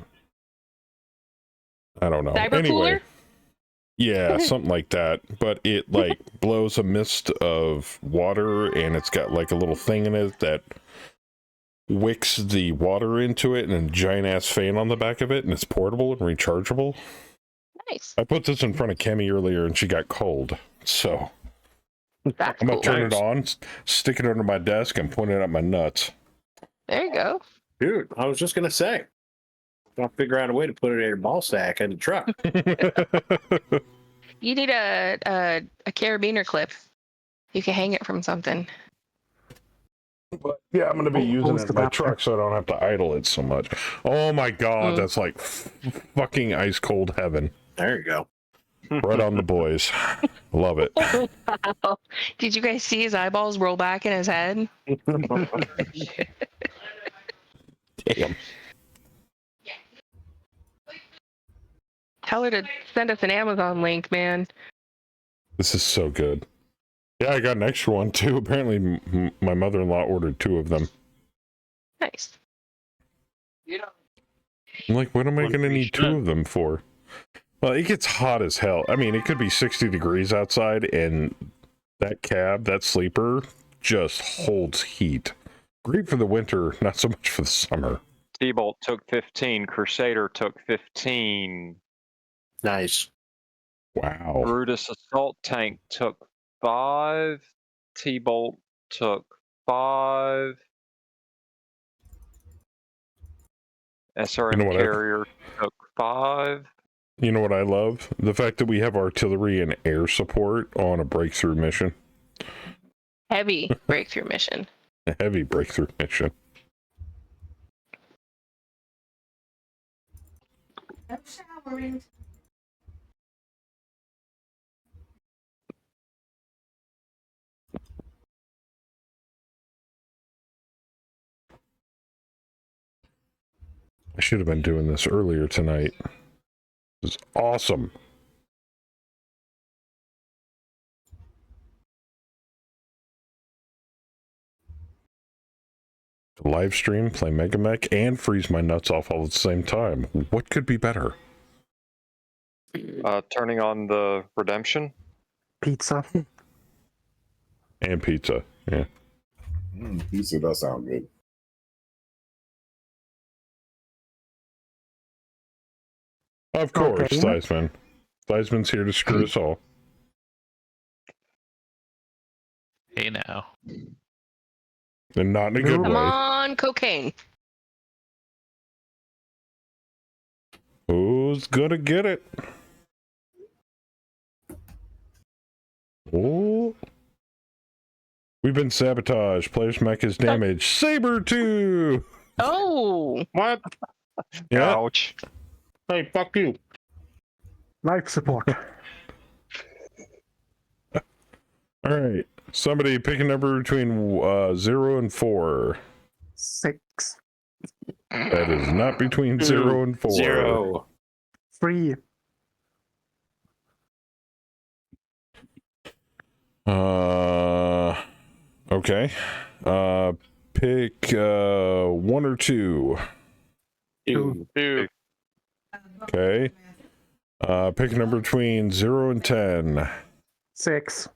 don't know. Cyber Anyway, cooler? yeah, something like that. But it like blows a mist of water, and it's got like a little thing in it that wicks the water into it, and a giant ass fan on the back of it, and it's portable and rechargeable. Nice. I put this in front of Kemi earlier, and she got cold, so That's I'm gonna cool. turn it on, stick it under my desk, and point it at my nuts. There you go. Dude, I was just gonna say, I'll figure out a way to put it in your ball sack in the truck. You need a carabiner clip. You can hang it from something. But yeah, I'm going to be using it in my truck so I don't have to idle it so much. Oh my god, that's like fucking ice cold heaven. There you go. Right on the boys. Love it. Wow. Did you guys see his eyeballs roll back in his head? Damn. Tell her to send us an Amazon link, man. This is so good. Yeah, I got an extra one too. Apparently, my mother-in-law ordered 2 of them. Nice. I'm like, what am I going to need 2 of them for? Well, it gets hot as hell. I mean, it could be 60 degrees outside, and that cab, that sleeper, just holds heat. Great for the winter, not so much for the summer. T-Bolt took 15. Crusader took 15. Nice. Wow. Brutus Assault Tank took 5. T-Bolt took 5. SRM You know what Carrier took 5. You know what I love? The fact that we have artillery and air support on a breakthrough mission. Heavy breakthrough mission. A heavy breakthrough mission. No showering. I should have been doing this earlier tonight. This is awesome. Live stream, play Mega Mech, and freeze my nuts off all at the same time. What could be better? Turning on the Redemption. Pizza. And pizza, yeah. Pizza does sound good. Of course, Theismann. Theismann's here to screw us all. Hey now. And not in a good Come way. on, cocaine. Who's gonna get it? Oh. We've been sabotaged. Player's mech is damaged. Saber 2! Oh! What? Yeah. Ouch. Hey, fuck you. Life support. Alright. Somebody pick a number between 0 and 4. 6. That is not between 0 and 4. 0. 3. Okay. Pick 1 or 2. 2. Okay. Pick a number between 0 and 10. 6.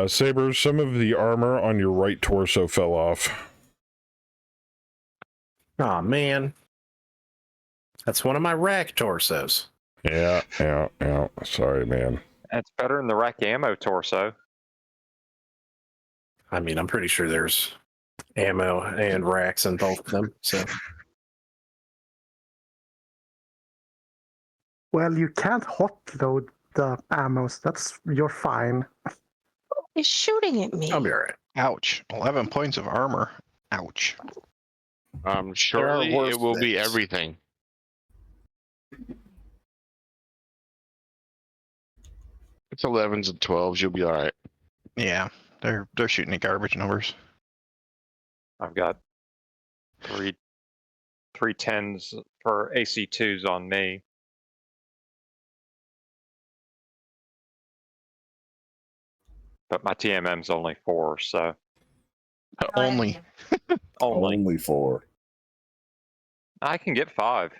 Saber, some of the armor on your right torso fell off. Aw, man. That's one of my rack torsos. Yeah. Sorry, man. That's better than the rack ammo torso. I mean, I'm pretty sure there's ammo and racks in both of them. So Well, you can't hot load the ammos. You're fine. He's shooting at me. I'll be all right. Ouch. 11 points of armor. Ouch. Shortly worse it will be things. everything. It's 11s and 12s. You'll be all right. Yeah, they're shooting at garbage numbers. I've got three 10s for AC2s on me. But my TMM's only 4, so Only. Only 4. I can get 5.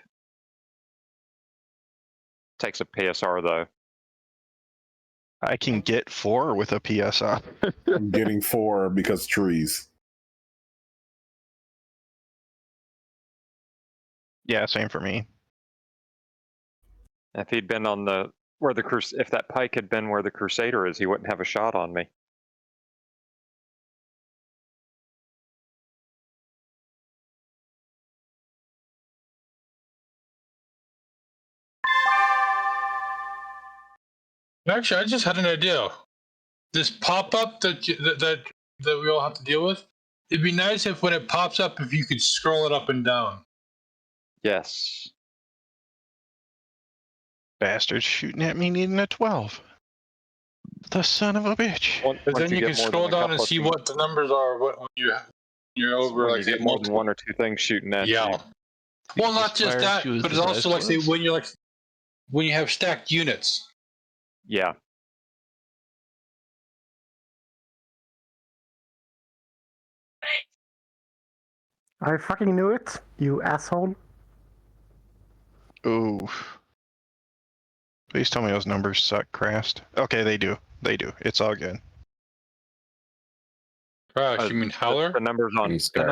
Takes a PSR though. I can get 4 with a PSR. I'm getting 4 because trees. Yeah, same for me. If he'd been on if that pike had been where the Crusader is, he wouldn't have a shot on me. Actually, I just had an idea. This pop-up that we all have to deal with, it'd be nice if when it pops up, if you could scroll it up and down. Yes. Bastard's shooting at me needing a 12. The son of a bitch. Because then you can scroll down and see what the numbers are when you're over, when like, you say, get more than multiple. one or two things shooting at Yeah. you. Well, not just that, you as but the it's also like, dice say, was? when you have stacked units. Yeah. I fucking knew it, you asshole. Ooh. Please tell me those numbers suck, Crast. Okay, they do. They do. It's all good. Crash, you mean Howler? The numbers on you suck,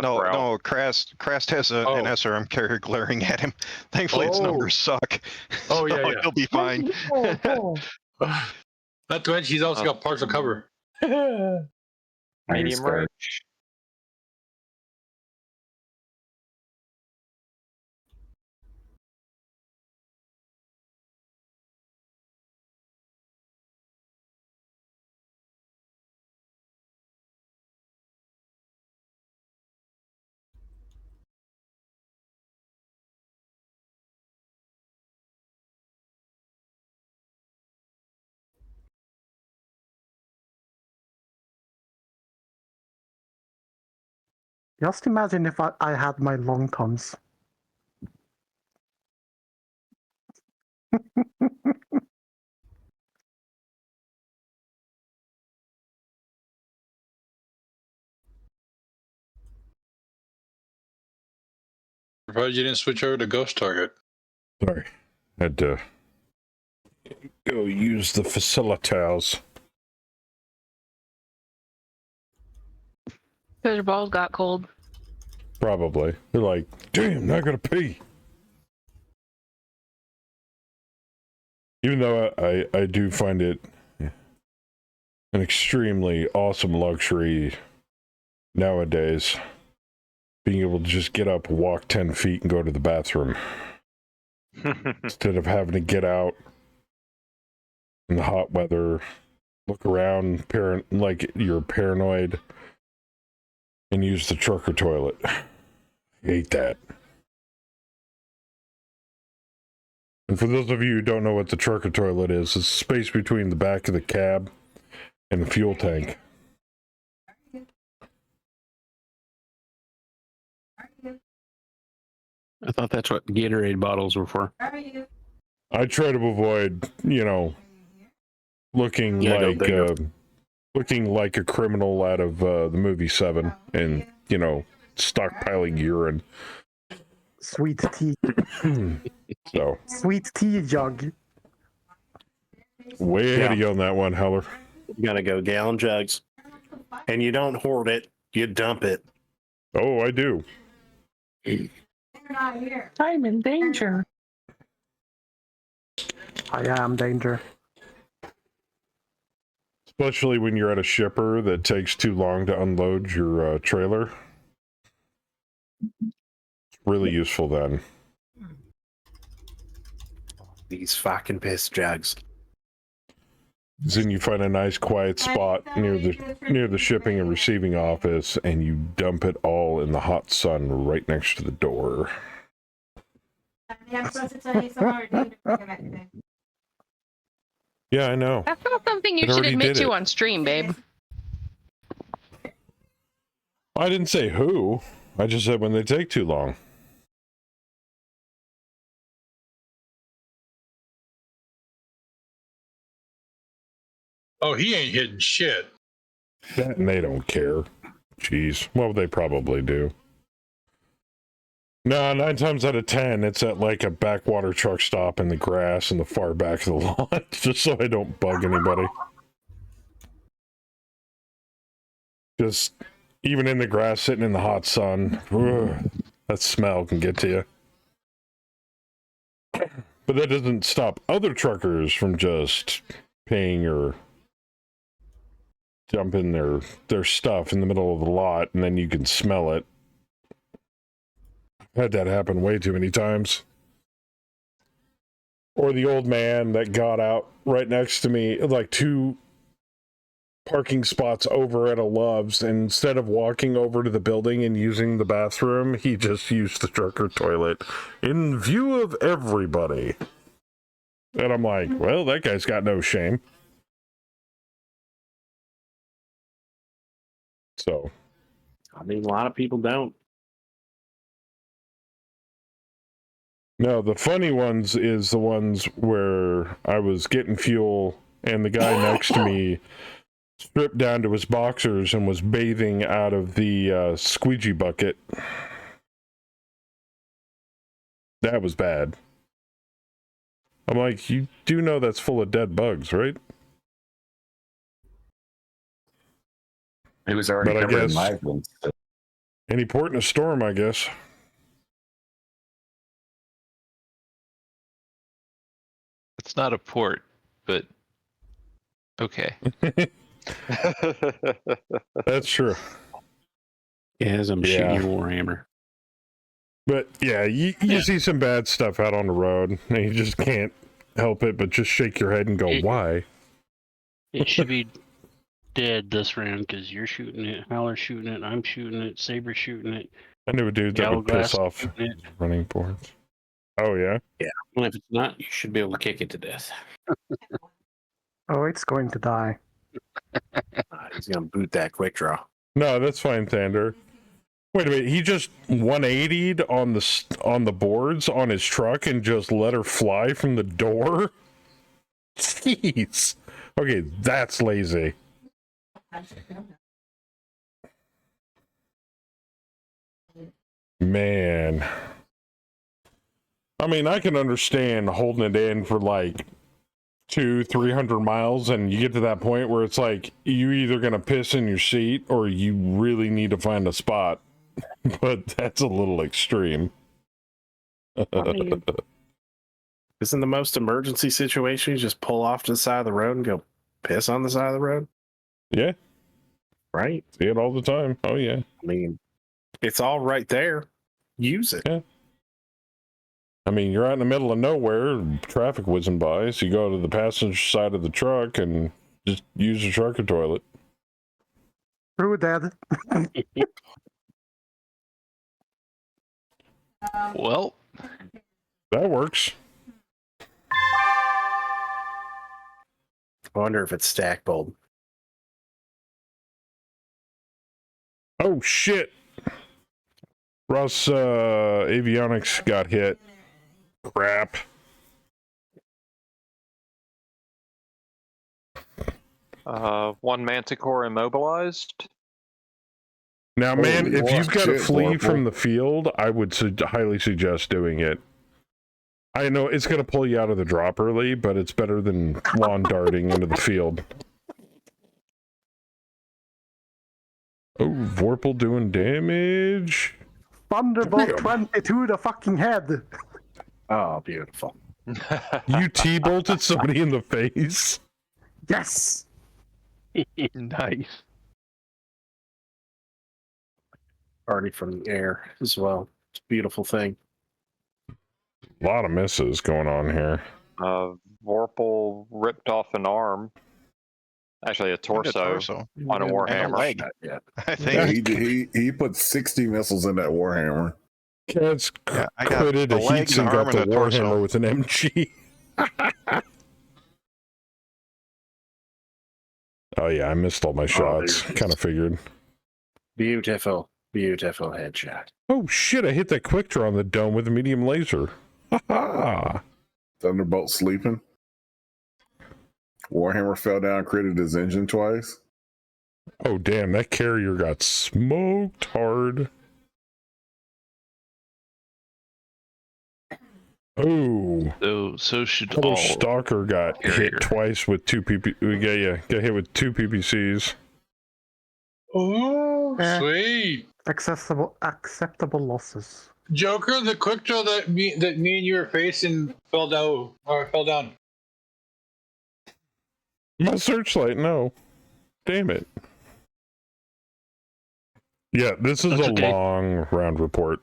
No, Ralph. no, Crast has an SRM carrier glaring at him. Thankfully, its numbers suck. Oh, so yeah, yeah. he'll be fine. Not to mention, he's also got partial cover. Medium range. Just imagine if I had my long toms. Surprised you didn't switch over to Ghost Target. Sorry. Had to go use the facilities. Because your balls got cold. Probably. They're like, damn, now I gotta pee. Even though I do find it an extremely awesome luxury nowadays, being able to just get up, walk 10 feet, and go to the bathroom. Instead of having to get out in the hot weather, look around, like you're paranoid, and use the trucker toilet. I hate that. And for those of you who don't know what the trucker toilet is, it's space between the back of the cab and the fuel tank. I thought that's what Gatorade bottles were for. I try to avoid, looking looking like a criminal out of the movie Seven, and stockpiling urine. Sweet tea. So Sweet tea jug. way ahead of you on that one, Heller. You gotta go gallon jugs, and you don't hoard it; you dump it. Oh, I do. I'm in danger. I am danger. Especially when you're at a shipper that takes too long to unload your trailer. It's really useful then. These fucking piss jugs. Then you find a nice quiet spot near the shipping and receiving office, and you dump it all in the hot sun right next to the door. Yeah, I know. That's not something you It should already admit did to it. on stream, babe. I didn't say who. I just said when they take too long. Oh, he ain't hitting shit. That and they don't care. Jeez. Well, they probably do. No, 9 times out of 10, it's at like a backwater truck stop in the grass in the far back of the lot, just so I don't bug anybody. Just even in the grass, sitting in the hot sun, that smell can get to you. But that doesn't stop other truckers from just paying or dumping their stuff in the middle of the lot, and then you can smell it. I've had that happen way too many times. Or the old man that got out right next to me, like 2 parking spots over at a Love's, and instead of walking over to the building and using the bathroom, he just used the trucker toilet in view of everybody. And I'm like, well, that guy's got no shame. So, I mean, a lot of people don't. no, the funny ones is the ones where I was getting fuel and the guy next to me stripped down to his boxers and was bathing out of the squeegee bucket. That was bad. I'm like, you do know that's full of dead bugs, right? It was already But I covered in guess live ones. any port in a storm, I guess. It's not a port, but okay. That's true. As I'm shooting your Warhammer. But yeah, you see some bad stuff out on the road, and you just can't help it but just shake your head and go, why? It should be dead this round because you're shooting it, Howler's shooting it, I'm shooting it, Saber's shooting it. I knew a dude that would piss off running boards. Oh, yeah? Yeah. Well, if it's not, you should be able to kick it to death. Oh, it's going to die. He's going to boot that quick draw. No, that's fine, Thander. Wait a minute, he just 180'd on the boards on his truck and just let her fly from the door? Jeez. Okay, that's lazy. Man. I mean, I can understand holding it in for like 200-300 miles, and you get to that point where it's like you either gonna piss in your seat or you really need to find a spot. But that's a little extreme. I mean, isn't the most emergency situation you just pull off to the side of the road and go piss on the side of the road? Yeah. Right? See it all the time. Oh, yeah. I mean, it's all right there. Use it. Yeah. I mean, you're out in the middle of nowhere, traffic whizzing by, so you go to the passenger side of the truck and just use the trucker toilet. True, Dad. Well, that works. I wonder if it's stack bold. Oh, shit. Ross Avionics got hit. Crap. One Manticore immobilized. Now, man, if you've got to shit, flee Vorpal. from the field, I would highly suggest doing it. I know it's going to pull you out of the drop early, but it's better than lawn darting into the field. Oh, Vorpal doing damage. Thunderbolt 20 to the fucking head. Oh, beautiful. You T-bolted somebody in the face. Yes. Nice. Already from the air as well. It's a beautiful thing. A lot of misses going on here. Vorpal ripped off an arm. Actually, a torso, on a Warhammer. And a leg. Yeah. I think. Yeah, he put 60 missiles in that Warhammer. Cats Yeah, I got critted a a leg, heat an sink arm, out the and a torso. Warhammer with an MG. Oh yeah, I missed all my shots. Kind of figured. Beautiful, beautiful headshot. Oh shit, I hit that quick draw on the dome with a medium laser. Ha Thunderbolt sleeping. Warhammer fell down, critted his engine twice. Oh damn, that carrier got smoked hard. Oh. So should Although all Stalker got carrier. hit twice with two PP. Got hit with 2 PPCs. Oh, sweet. Acceptable losses. Joker, the quick draw that me and you were facing fell down. My searchlight, no. Damn it. Yeah, this is That's a okay. long round report.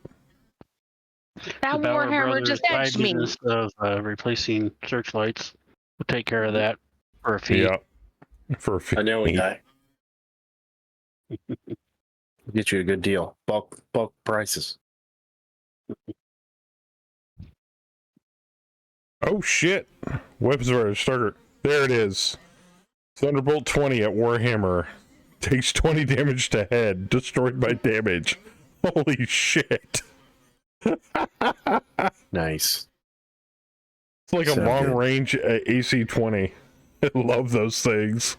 That The Bauer Warhammer brothers just side edged me. business of replacing searchlights. We'll take care of that for a fee. Yeah. For a fee. I know a guy. Get you a good deal. Bulk prices. Oh shit. Weapons of Starter. There it is. Thunderbolt 20 at Warhammer. Takes 20 damage to head. Destroyed by damage. Holy shit. Nice. It's like So a long good. range AC 20. I love those things.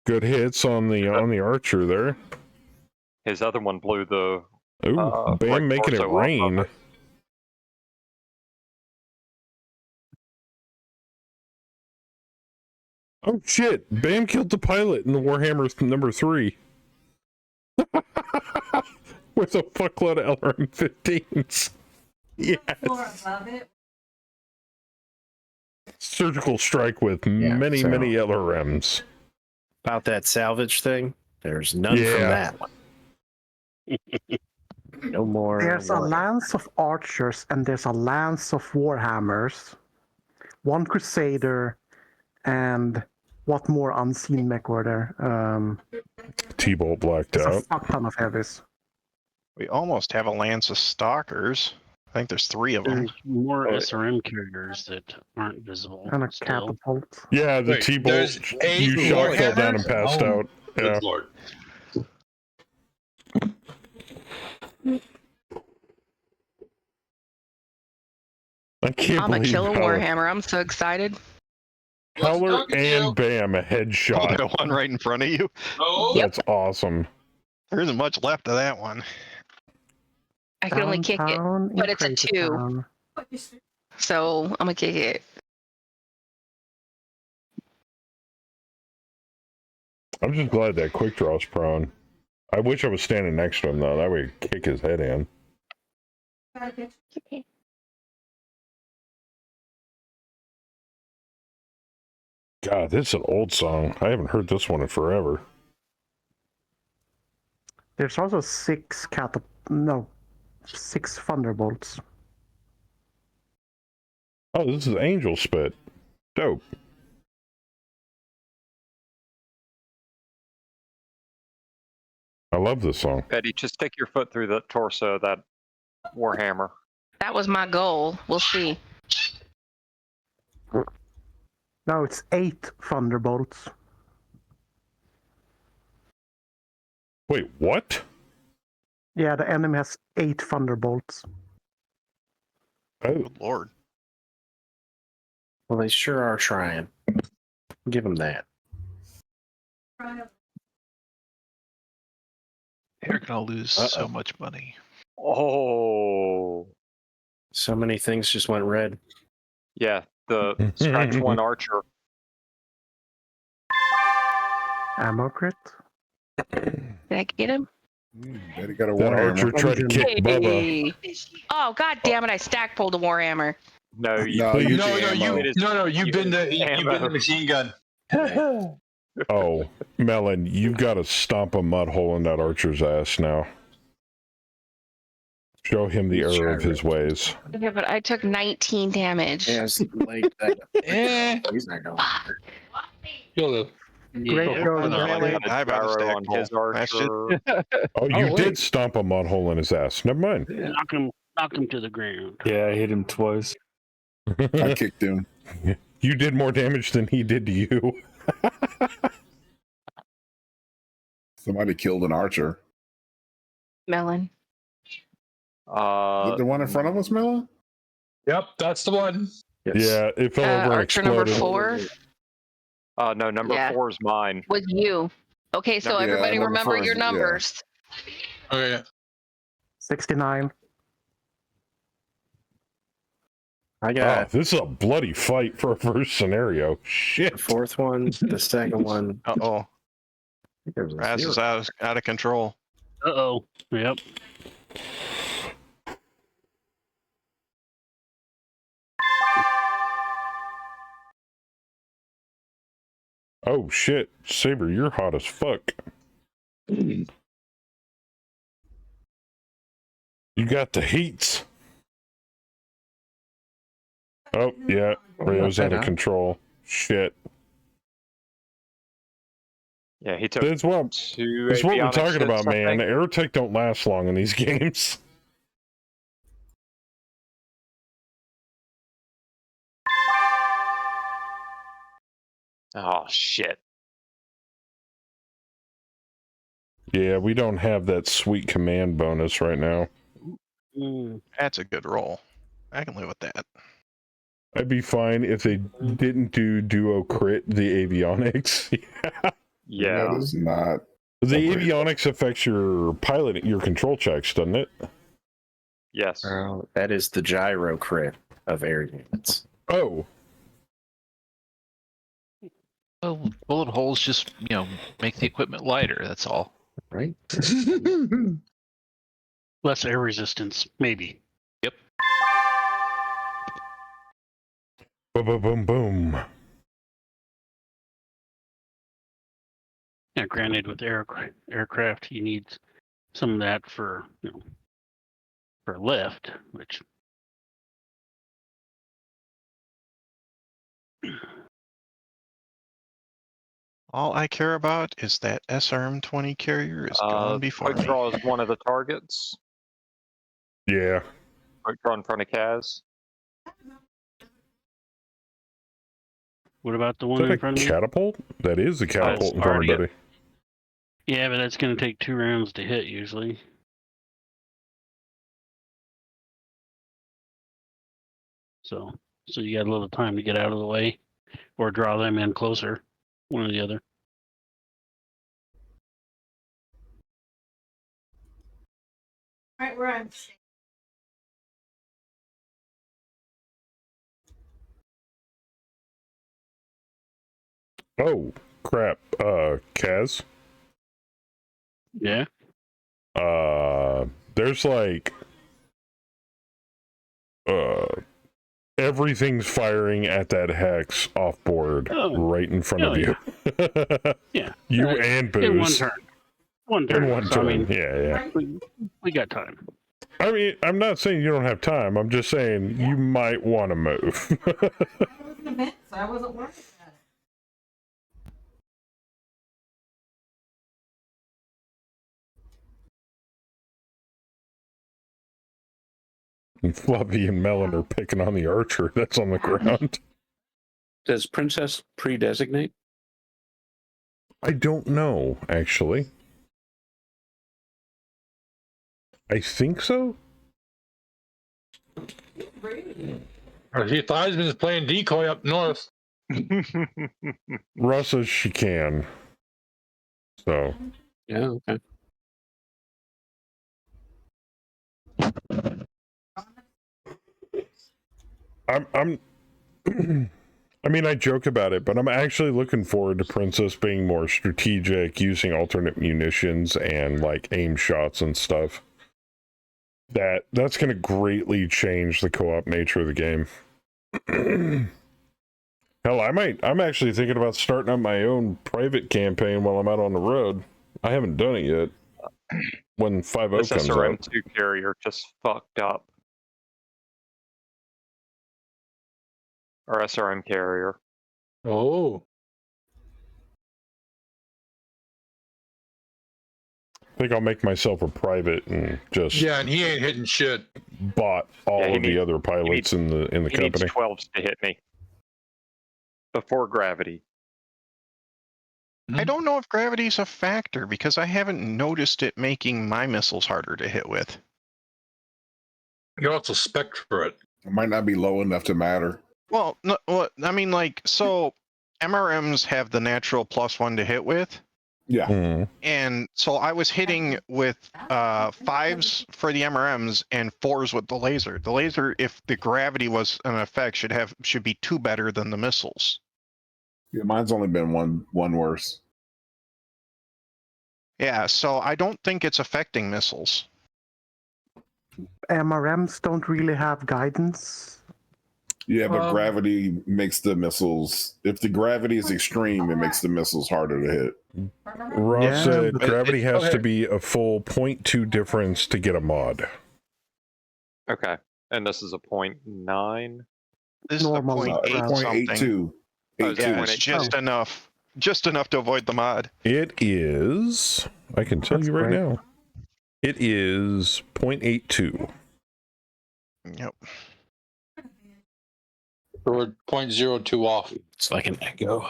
Good hits on the archer there. His other one blew the. Ooh, Bam right making it torso off of rain. it. Oh shit! Bam killed the pilot in the Warhammer number 3. With a fuckload of LRM-15s. Yes. Floor above it. Surgical strike with Yeah, many so- LRMs. About that salvage thing, there's none from Yeah. that one. No more. There's a war. lance of archers and there's a lance of warhammers. One crusader and what more unseen mech were there? T-bolt blacked There's a out. fuck ton of heavies. We almost have a lance of stalkers. I think there's 3 of them. There's more SRM carriers that aren't visible. And a still. catapult. Yeah, the Wait, T-bolt. there's 8 You shot fell down and Warhammers? passed Oh, out. Yeah. Good lord. I can't I'm gonna believe kill a Howler, Warhammer. I'm so excited. Howler and Bam a Oh, headshot. that one right in front of you. Oh, That's awesome. There isn't much left of that one. I can only kick it, Downtown in but it's a Crazy 2. Town. So I'm gonna kick it. I'm just glad that quick draw's prone. I wish I was standing next to him though. That way he'd kick his head in. God, this is an old song. I haven't heard this one in forever. There's also 6 thunderbolts. Oh, this is Angel Spit. Dope. I love this song. Eddie, just stick your foot through the torso of that Warhammer. That was my goal. We'll see. No, it's 8 thunderbolts. Wait, what? Yeah, the enemy has 8 thunderbolts. Oh, Good lord. Well, they sure are trying. Give them that. They're gonna lose so much money. Oh. So many things just went red. Yeah, the scratch 1 archer. Ammo crit. Did I get him? Daddy got a That archer warhammer. tried to kick Bubba. Oh, god damn it! I stack pulled a Warhammer. No, you No, put you- the ammo. You've been the machine gun. Oh, Melon, you've got to stomp a mud hole in that archer's ass now. Show him the error of his ways. Yeah, but I took 19 damage. Yes, like that. He's not going. You'll live. Great show, I Melon. die by the stack on his pole. That's just- archer. Oh, you did stomp a mud hole in his ass. Never mind. Knock him to the ground. Yeah, I hit him twice. I kicked him. You did more damage than he did to you. Somebody killed an archer. Melon. Is it the one in front of us, Mela? Yep, that's the one. Yeah, it fell over and Archer number exploded. 4 No, number Yeah. 4 is mine. was you. Okay, so Yeah, everybody number remember 4 is- your yeah. numbers. Okay. 69. I Oh, got this is a bloody fight for a first scenario. Shit. the fourth one, the second one. Uh-oh. There was a Raz is zero. out of control. Uh-oh. Yep. Oh shit, Saber, you're hot as fuck. You got the heats. Oh yeah, Rio's out of control. Shit. Yeah, he took That's what, 2 that's what we're avionics talking hits, about, I man. think. Aerotech don't last long in these games. Oh shit. Yeah, we don't have that sweet command bonus right now. That's a good roll. I can live with that. I'd be fine if they didn't do duo crit the avionics. Yeah. That is not. The avionics affects your pilot, your control checks, doesn't it? Yes. That is the gyro crit of air units. Oh. Well, bullet holes just, make the equipment lighter. That's all. Right? Less air resistance, maybe. Yep. Boom, boom, boom, boom. Yeah, granted, with aircraft, you need some of that for for lift, which All I care about is that SRM-20 carrier is going before Quick me. draw is one of the targets. Yeah. Quick draw in front of Kaz. what about the Is one that in a front of me? catapult? That is a catapult in front of Buddy. Yeah, but that's going to take 2 rounds to hit usually. So you got a little time to get out of the way, or draw them in closer, one or the other. Right where I'm Oh, crap. Kaz? Yeah. There's like everything's firing at that hex off board right in front of you. Yeah. You and Booze. In one turn. One turn. In one So, turn. I mean, yeah. we got time. I mean, I'm not saying you don't have time. I'm just saying you might want to move. I was an event, so I wasn't worried about it. And Fluffy and Melon are picking on the archer that's on the ground. Does Princess pre-designate? I don't know, actually. I think so. She thought been playing decoy up north. Russ says she can. So. Yeah, okay. I'm I mean, I joke about it, but I'm actually looking forward to Princess being more strategic, using alternate munitions and like aim shots and stuff. That's going to greatly change the co-op nature of the game. Hell, I'm actually thinking about starting up my own private campaign while I'm out on the road. I haven't done it yet. When 5.0 This comes out. SRM2 carrier just fucked up. Or SRM carrier. Oh. I think I'll make myself a private and just Yeah, and he ain't hitting shit. bought all of the other pilots in the He company. needs 12s to hit me. Before gravity. I don't know if gravity's a factor because I haven't noticed it making my missiles harder to hit with. You also spec for it. It might not be low enough to matter. Well, no, well, I mean, like, so MRMs have the natural +1 to hit with. Yeah. And so I was hitting with 5s for the MRMs and 4s with the laser. The laser, if the gravity was an effect, should be 2 better than the missiles. Yeah, mine's only been one worse. Yeah, so I don't think it's affecting missiles. MRMs don't really have guidance. Yeah, but gravity makes the missiles. If the gravity is extreme, it makes the missiles harder to hit. Ross said gravity has to be a full 0.2 difference to get a mod. Okay. And this is a 0.9? This is a 0.8 something. 0.82. Yeah, it's just enough. Just enough to avoid the mod. It is, I can tell you right now, it is 0.82. Yep. We're 0.02 off. It's like an echo.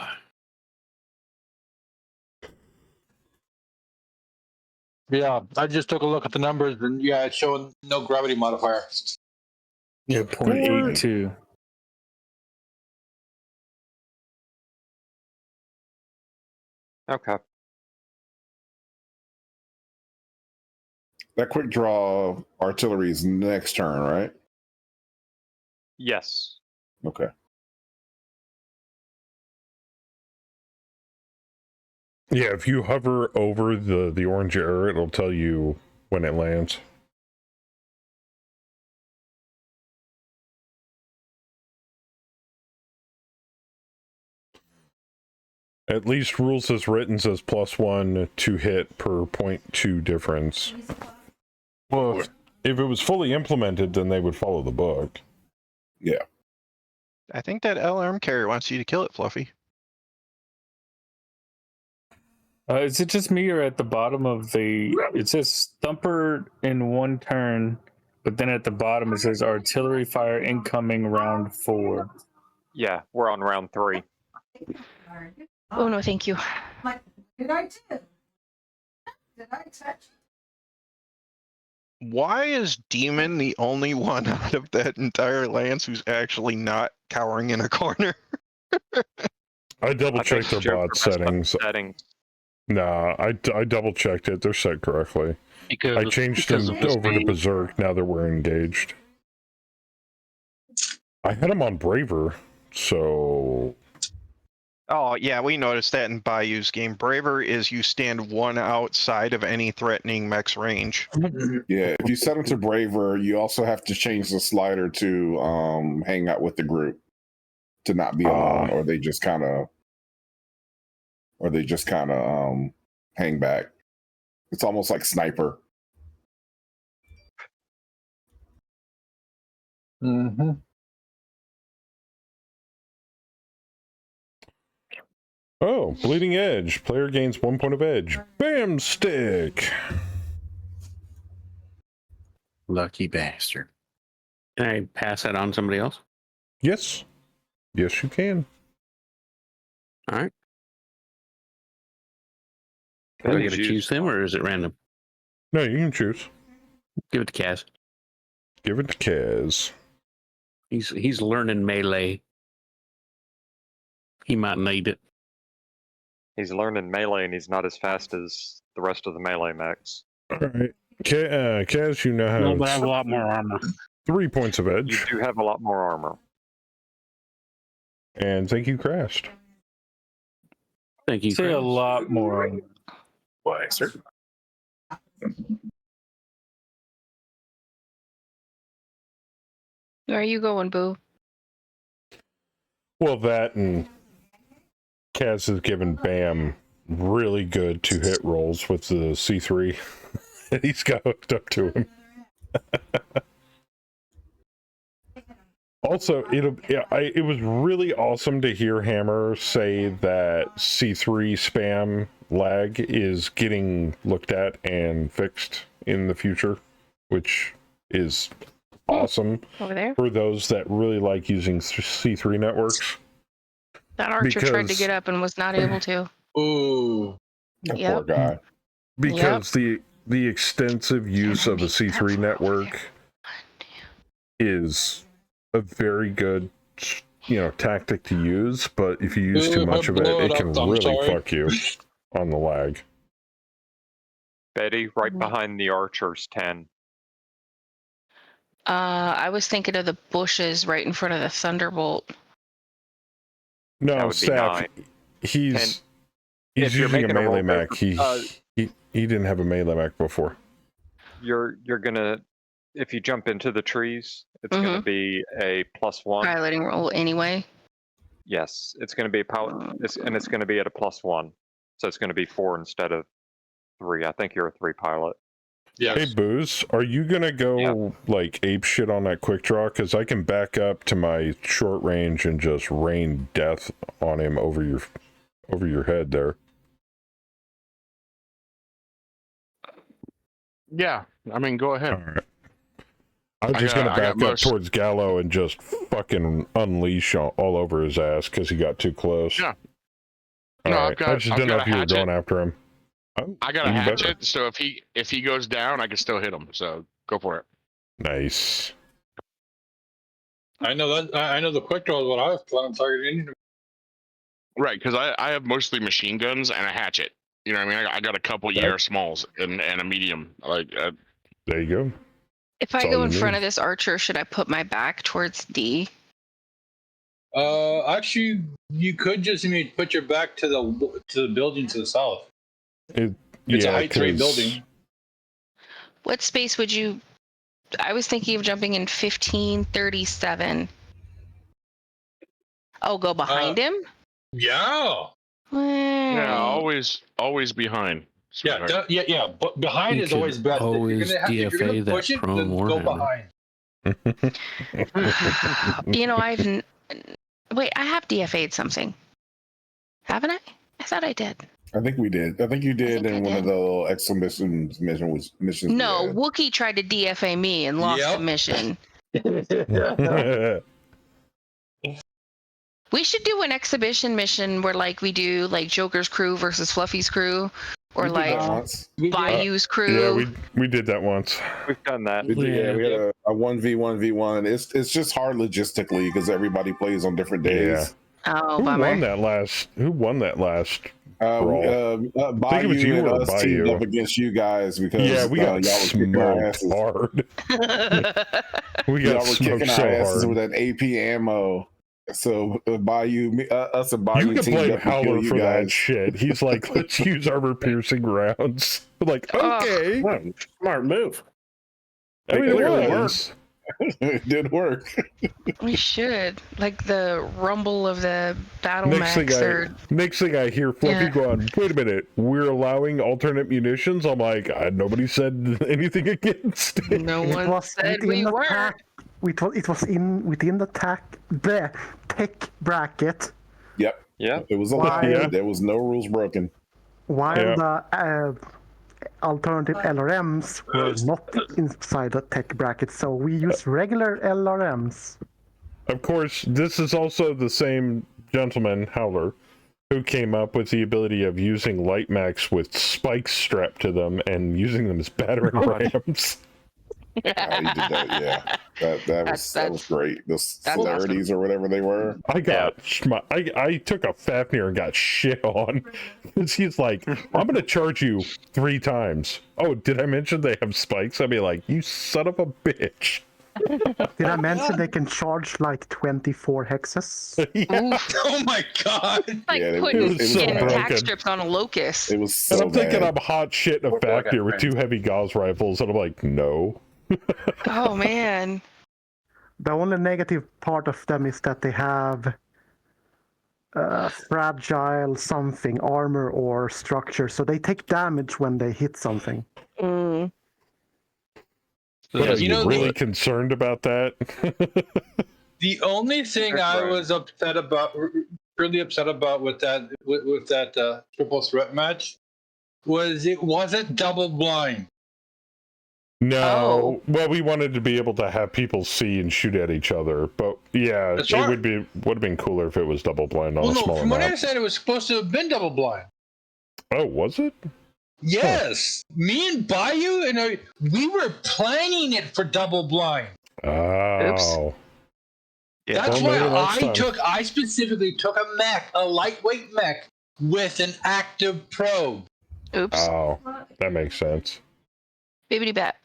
Yeah, I just took a look at the numbers, and yeah, it's showing no gravity modifier. Yeah, 0.82. Okay. That quick draw artillery is next turn, right? Yes. Okay. Yeah, if you hover over the orange arrow, it'll tell you when it lands. At least rules as written says +1 to hit per 0.2 difference. Well, if it was fully implemented, then they would follow the book. Yeah. I think that LRM carrier wants you to kill it, Fluffy. Is it just me or at the bottom of the... It says Thumper in 1 turn, but then at the bottom it says artillery fire incoming round 4. Yeah, we're on round 3. Oh, no, thank you. Like, did I do? Did I touch? Why is Demon the only one out of that entire lance who's actually not cowering in a corner? I double-checked their bot settings. Nah, I double-checked it. They're set correctly. I changed them over to Berserk now that we're engaged. I had them on Braver, so... Oh, yeah, we noticed that in Bayou's game. Braver is you stand 1 outside of any threatening mech's range. Yeah, if you set them to Braver, you also have to change the slider to hang out with the group to not be alone, or they just kind of hang back. It's almost like Sniper. Mm-hmm. Oh, Bleeding Edge. Player gains 1 point of edge. Bam stick! Lucky bastard. Can I pass that on to somebody else? Yes. Yes, you can. All right. Do I get to choose them, or is it random? No, you can choose. Give it to Kaz. Give it to Kaz. He's learning melee. He might need it. He's learning melee, and he's not as fast as the rest of the melee mechs. All right. Kaz, you now No, but I have a lot more armor. 3 points of edge. You do have a lot more armor. And thank you, Crashed. Thank you. Say a lot more. Why, sir? Where are you going, Boo? Well, that and Kaz has given Bam really good 2-hit rolls with the C3. And he's got hooked up to him. Also, it was really awesome to hear Hammer say that C3 spam lag is getting looked at and fixed in the future, which is awesome Over there. for those that really like using C3 networks. That archer tried to get up and was not able to. Ooh. That Yep. poor guy. Because the extensive use of a C3 network is a very good, tactic to use, but if you use too much of it, it can really fuck you on the lag. Betty, right behind the archers, 10. I was thinking of the bushes right in front of the Thunderbolt. No, That would be Staff, 9. he's if you're using a making a melee roll mech. there, He didn't have a melee mech before. You're gonna, if you jump into the trees, it's gonna be a +1. Piloting roll anyway. Yes, it's gonna be a pilot, and it's gonna be at a +1. So it's gonna be 4 instead of 3. I think you're a 3 pilot. Yes. Hey, Booze, are you gonna go like ape shit on that quick draw? Because I can back up to my short range and just rain death on him over your head there. Yeah, I mean, go ahead. All right. I was just gonna back up towards Gallo and just fucking unleash all over his ass because he got too close. Yeah. All No, right. I just didn't know if you were going after him. I got a Even better. hatchet, so if he goes down, I can still hit him. So go for it. Nice. I know that. I know the quick draw is what I was planning on targeting. Right, because I have mostly machine guns and a hatchet. You know what I mean? I got a couple ER smalls and a medium. There you go. If I go in front of this archer, should I put my back towards D? Actually, you could just put your back to the building to the south. It's a height 3 building. What space would you? I was thinking of jumping in 1537. Oh, go behind him? Yeah. Yeah, always behind. Yeah, yeah. But behind is always best. Always if you're gonna DFA push that it, prone then go Warhammer. behind. Wait, I have DFA'd something. Haven't I? I thought I did. I think we did. I think you did in one of the little missions. No, Wookiee tried to DFA me and lost the mission. We should do an exhibition mission where we do Joker's crew versus Fluffy's crew, or Bayou's crew. Yeah, we did that once. We've done that. We had a 1v1v1. It's just hard logistically because everybody plays on different days. Oh, Who bummer. won that last brawl? Bayou I think it was you and or us teamed Bayou. up against you guys because We got y'all were kicking our asses. hard. We y'all got were kicking smoked our so asses hard. with that AP ammo. So Bayou, us and Bayou You can teamed blame up to kill Howler you for that guys. shit. He's like, let's use armor-piercing rounds. Okay. Smart move. I mean, it clearly was. It did work. We should. The rumble of the battle Next thing I hear Fluffy going, wait a minute, we're allowing alternate munitions? I'm like, nobody said anything against it. No one said we weren't. It was within the tech bracket. Yep. Yeah. It was allowed. There was no rules broken. While the alternative LRMs were not inside the tech bracket, so we use regular LRMs. Of course, this is also the same gentleman, Howler, who came up with the ability of using light mechs with spikes strapped to them and using them as battering rams. He did that, that was great. The solarities or whatever they were. I took a Fafnir and got shit on. He's like, I'm gonna charge you 3 times. Oh, did I mention they have spikes? I'd be like, you son of a bitch. Did I mention they can charge like 24 hexes? Oh my god! Like Yeah, putting was so skin tack broken. strips on a locust. It was And so I'm thinking bad. I'm hot shit in a factory with 2 heavy Gauss rifles, and I'm like, no. Oh man. The only negative part of them is that they have fragile something, armor or structure, so they take damage when they hit something. Mm. But are You you know, really concerned about that? The only thing I was upset about, really upset about with that triple threat match, was it wasn't double blind. No. Well, we wanted to be able to have people see and shoot at each other, but yeah, That's it right. would have been cooler if it was double blind on Well, a no, smaller from what I map. understand, it was supposed to have been double blind. Oh, was it? Yes, me and Bayou, and we were planning it for double blind. Oh. That's well, why maybe next time. I specifically took a mech, a lightweight mech, with an active probe. Oops. Oh, that makes sense. Bibbidi bat.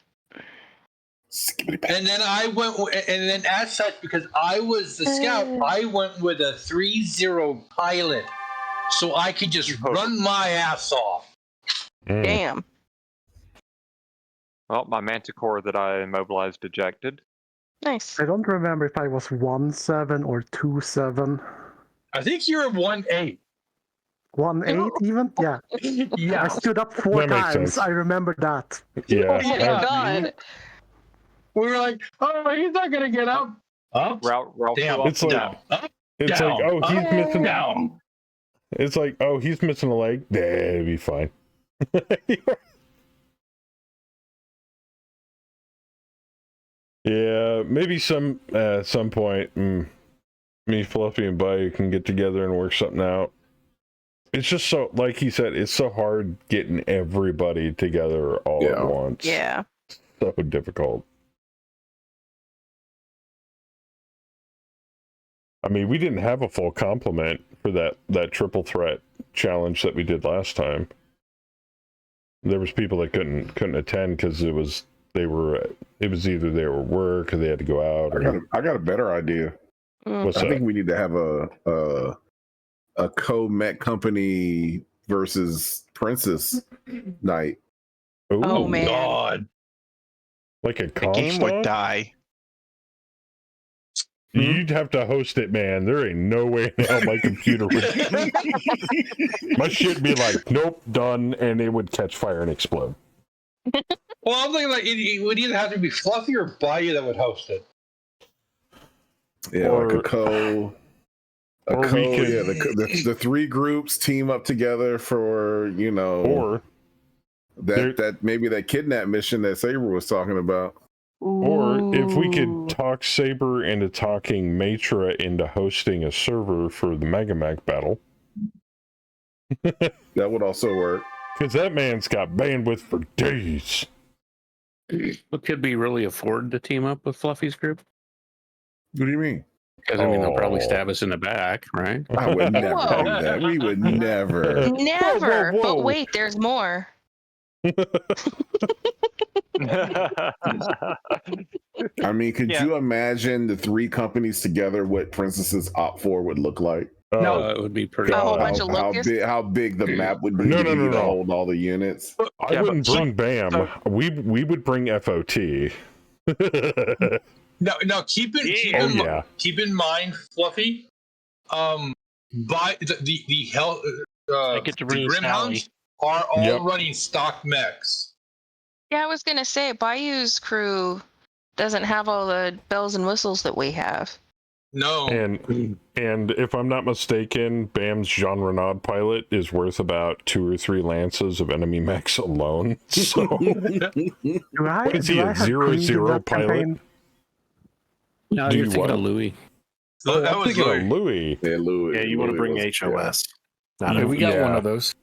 And then I went, and then as such, because I was the scout, I went with a 3-0 pilot, so I could just run my ass off. Damn. Well, my manticore that I immobilized ejected. Nice. I don't remember if I was 1-7 or 2-7. I think you're 1-8. 1-8 even? Yeah. Yeah. I stood up 4 That makes times. sense. I remember that. Yeah. Oh my god. We were like, oh, he's not gonna get up. Up. Ralph Down. It's like, down. Up. it's down. like, oh, he's up, missing. Down. It's like, oh, he's missing a leg. Nah, it'll be fine. Yeah, maybe some point, me, Fluffy, and Bayou can get together and work something out. It's just so, like he said, it's so hard getting everybody together all at once. Yeah. So difficult. I mean, we didn't have a full complement for that triple threat challenge that we did last time. There was people that couldn't attend because it was either they were work or they had to go out. Or... I got a better idea. What's I that? think we need to have a co-mech company versus Princess night. Ooh. Oh man. God. Like a The game would die. You'd have to host it, man. There ain't no way in hell my computer would. My shit would be like, nope, done, and it would catch fire and explode. Well, I'm thinking like it would either have to be Fluffy or Bayou that would host it. Yeah, like a co. The 3 groups team up together for or that maybe that kidnap mission that Saber was talking about. Or if we could talk Saber into talking Matra into hosting a server for the Megamac battle. That would also work. Because that man's got bandwidth for days. But could we really afford to team up with Fluffy's group? What do you mean? Because I mean, they'll probably stab us in the back, right? I would never do that. We would never. Never. But wait, there's more. I mean, could you imagine the 3 companies together? What Princess's OP4 would look like? No, it would be pretty. A whole bunch of locusts? How big the map would be No. to hold all the units? I wouldn't bring BAM. We would bring FOT. No, keep in mind, Fluffy. By the hell, the Grimhounds are all running stock mechs. Yeah, I was gonna say Bayou's crew doesn't have all the bells and whistles that we have. No. And if I'm not mistaken, BAM's Jean Renaud pilot is worth about 2 or 3 lances of enemy mechs alone. So what is he, a 0-0 pilot? No, you're thinking of Louis. I'm thinking of Louis. Yeah, Louis. Yeah, you want to bring HOS. Yeah, we got one of those.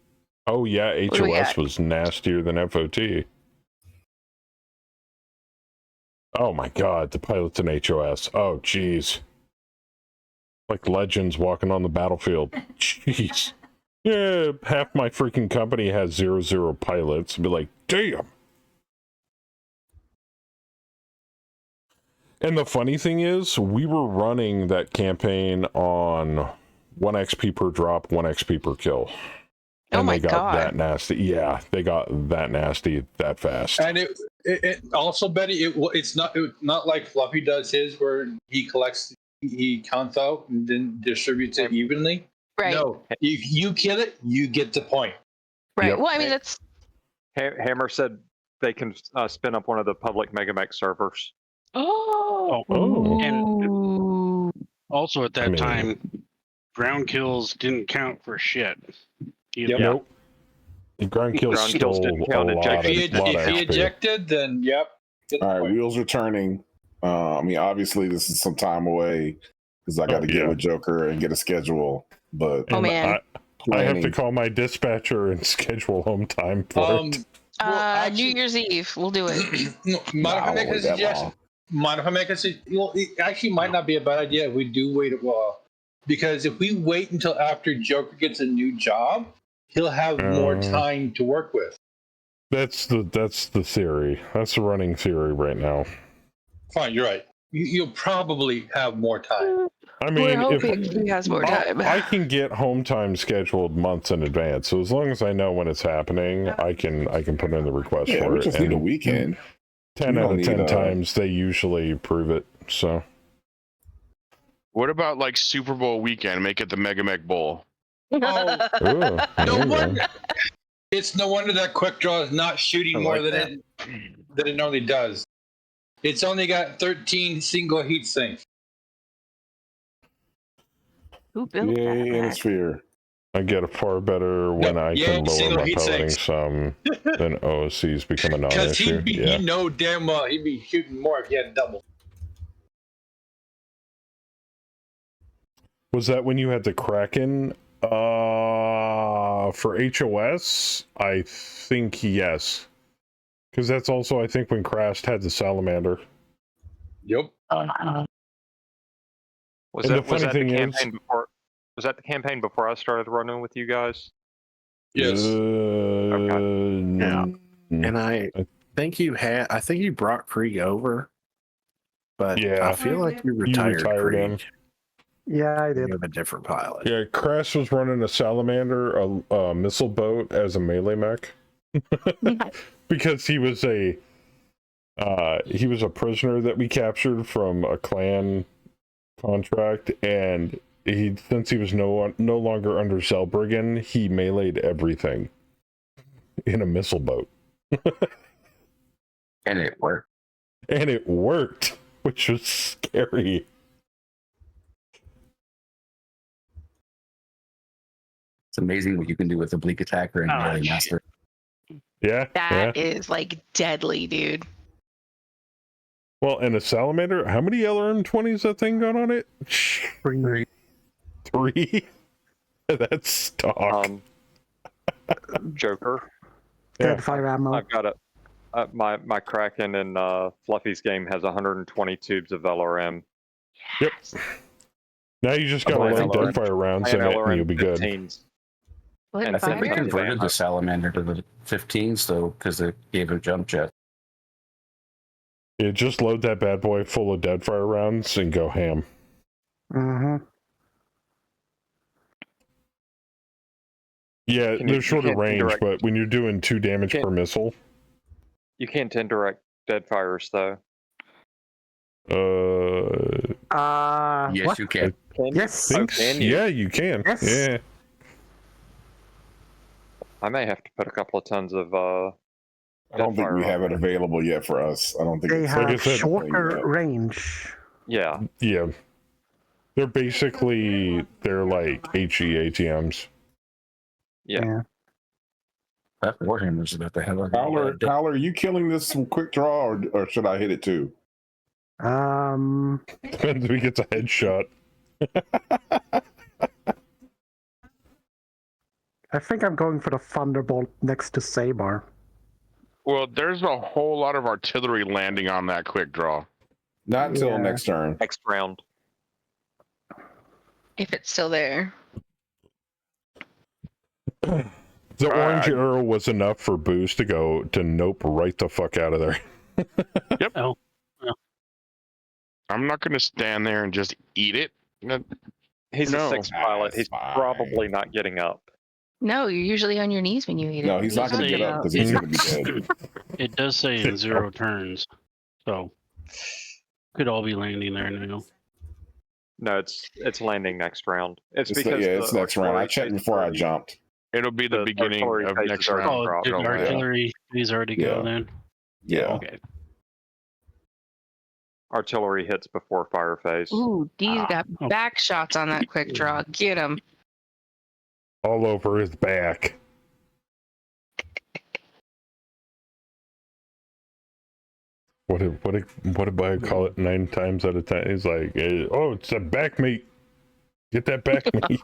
Oh yeah, HOS was nastier than FOT. Oh my god, the pilots in HOS. Oh jeez. Like legends walking on the battlefield. Jeez. Yeah, half my freaking company has 0-0 pilots. Be like, damn. And the funny thing is, we were running that campaign on 1 XP per drop, 1 XP per kill. Oh And my they got God. that nasty. Yeah, they got that nasty that fast. And it also, Betty, it's not like Fluffy does his, where he counts out and then distributes it evenly. Right. No, if you kill it, you get the point. Right. Yep. Well, I mean, that's Hammer said they can spin up one of the public Megamech servers. oh. And also at that I mean- time, ground kills didn't count for shit. Yep. Nope. Ground kills Ground kills stole didn't a count. lot of If he XP. ejected, then yep. Get the All right, point. wheels are turning. I mean, obviously, this is some time away because I got to get with Joker and get a schedule. But Oh, man. I have to call my dispatcher and schedule home time for it. New Year's Eve, we'll do it. Mind if I make a suggestion? Mind if I make a suggestion? Well, it actually might not be a bad idea if we do wait a while. Because if we wait until after Joker gets a new job, he'll have more time to work with. That's the theory. That's the running theory right now. Fine, you're right. You'll probably have more time. I mean, We're if hoping he has more time. I can get home time scheduled months in advance, so as long as I know when it's happening, I can put in the request yeah, for we it. just need a And weekend. 10 We out don't of 10 need, times they usually prove it. So What about like Super Bowl weekend? Make it the Megamech Bowl. Ooh, No there you wonder. go. It's no wonder that quick draw is not shooting more than it normally does. It's only got 13 single heat sinks. Who built Yay, that? Hemisphere. I get a far better when I can lower single my heat pelleting sinks. some than OOC's become a Because non-issue. you know damn well he'd be shooting more if he had double. Was that when you had the Kraken? For HOS, I think yes. Because that's also, I think, when Krast had the Salamander. Yep. Was And that the funny the thing is- campaign before? Was that the campaign before I started running with you guys? Yes. Yeah. And I think you brought Krieg over, but Yeah. I feel like you retired retired Krieg. him. Yeah, I did. You have a different pilot. Yeah, Krast was running a Salamander, a missile boat as a melee mech. Because he was a prisoner that we captured from a clan contract, and since he was no longer under Zellbriggen, he meleeed everything in a missile boat. And it worked. And it worked, which was scary. It's amazing what you can do with a bleak attacker and melee master. Yeah. That is like deadly, dude. Well, and a Salamander, how many LRM-20s that thing got on it? 3. 3? That's stock. Joker. Dead fire ammo. I've got my Kraken in Fluffy's game has 120 tubes of LRM. Yep. Now you just gotta load Deadfire rounds in it and you'll be good. 15s. And I think we converted the Salamander to the 15s though, because it gave him jump jet. Yeah, just load that bad boy full of Deadfire rounds and go ham. Mm-hmm. Yeah, they're shorter range, indirect- but when you're doing 2 damage per missile, You can't indirect Deadfires though. Yes, what? you can. Yes. Can you? Yeah, you can. Yes. Yeah. I may have to put a couple of tons of I don't think we have it available yet for us. I don't think They it's have I said- shorter range. Yeah. Yeah. They're like HE ATMs. Yeah. That Warhammer's about to have a Tyler, are you killing this quick draw or should I hit it too? Depends if he gets a headshot. I think I'm going for the Thunderbolt next to Sabar. Well, there's a whole lot of artillery landing on that quick draw. Not until Yeah. next turn. Next round. If it's still there. The orange arrow was enough for Boost to go to nope right the fuck out of there. Yep. Oh. I'm not going to stand there and just eat it. He's No. a 6 pilot. He's probably not getting up. No, you're usually on your knees when you eat it. No, What he's are you not going to talking get up about? because he's going to be dead. It does say in 0 turns, so could all be landing there now. No, it's landing next round. It's It's because it's next round. I checked before I jumped. It'll be the beginning artillery of phase next is already round. Oh, dropped. did artillery these already go then? Yeah. Okay. Artillery hits before fire phase. Ooh, D's got Oh. back shots on that quick draw. Get him. All over his back. What did I call it 9 times out of 10? He's like, oh, it's a back meat. Get that back meat.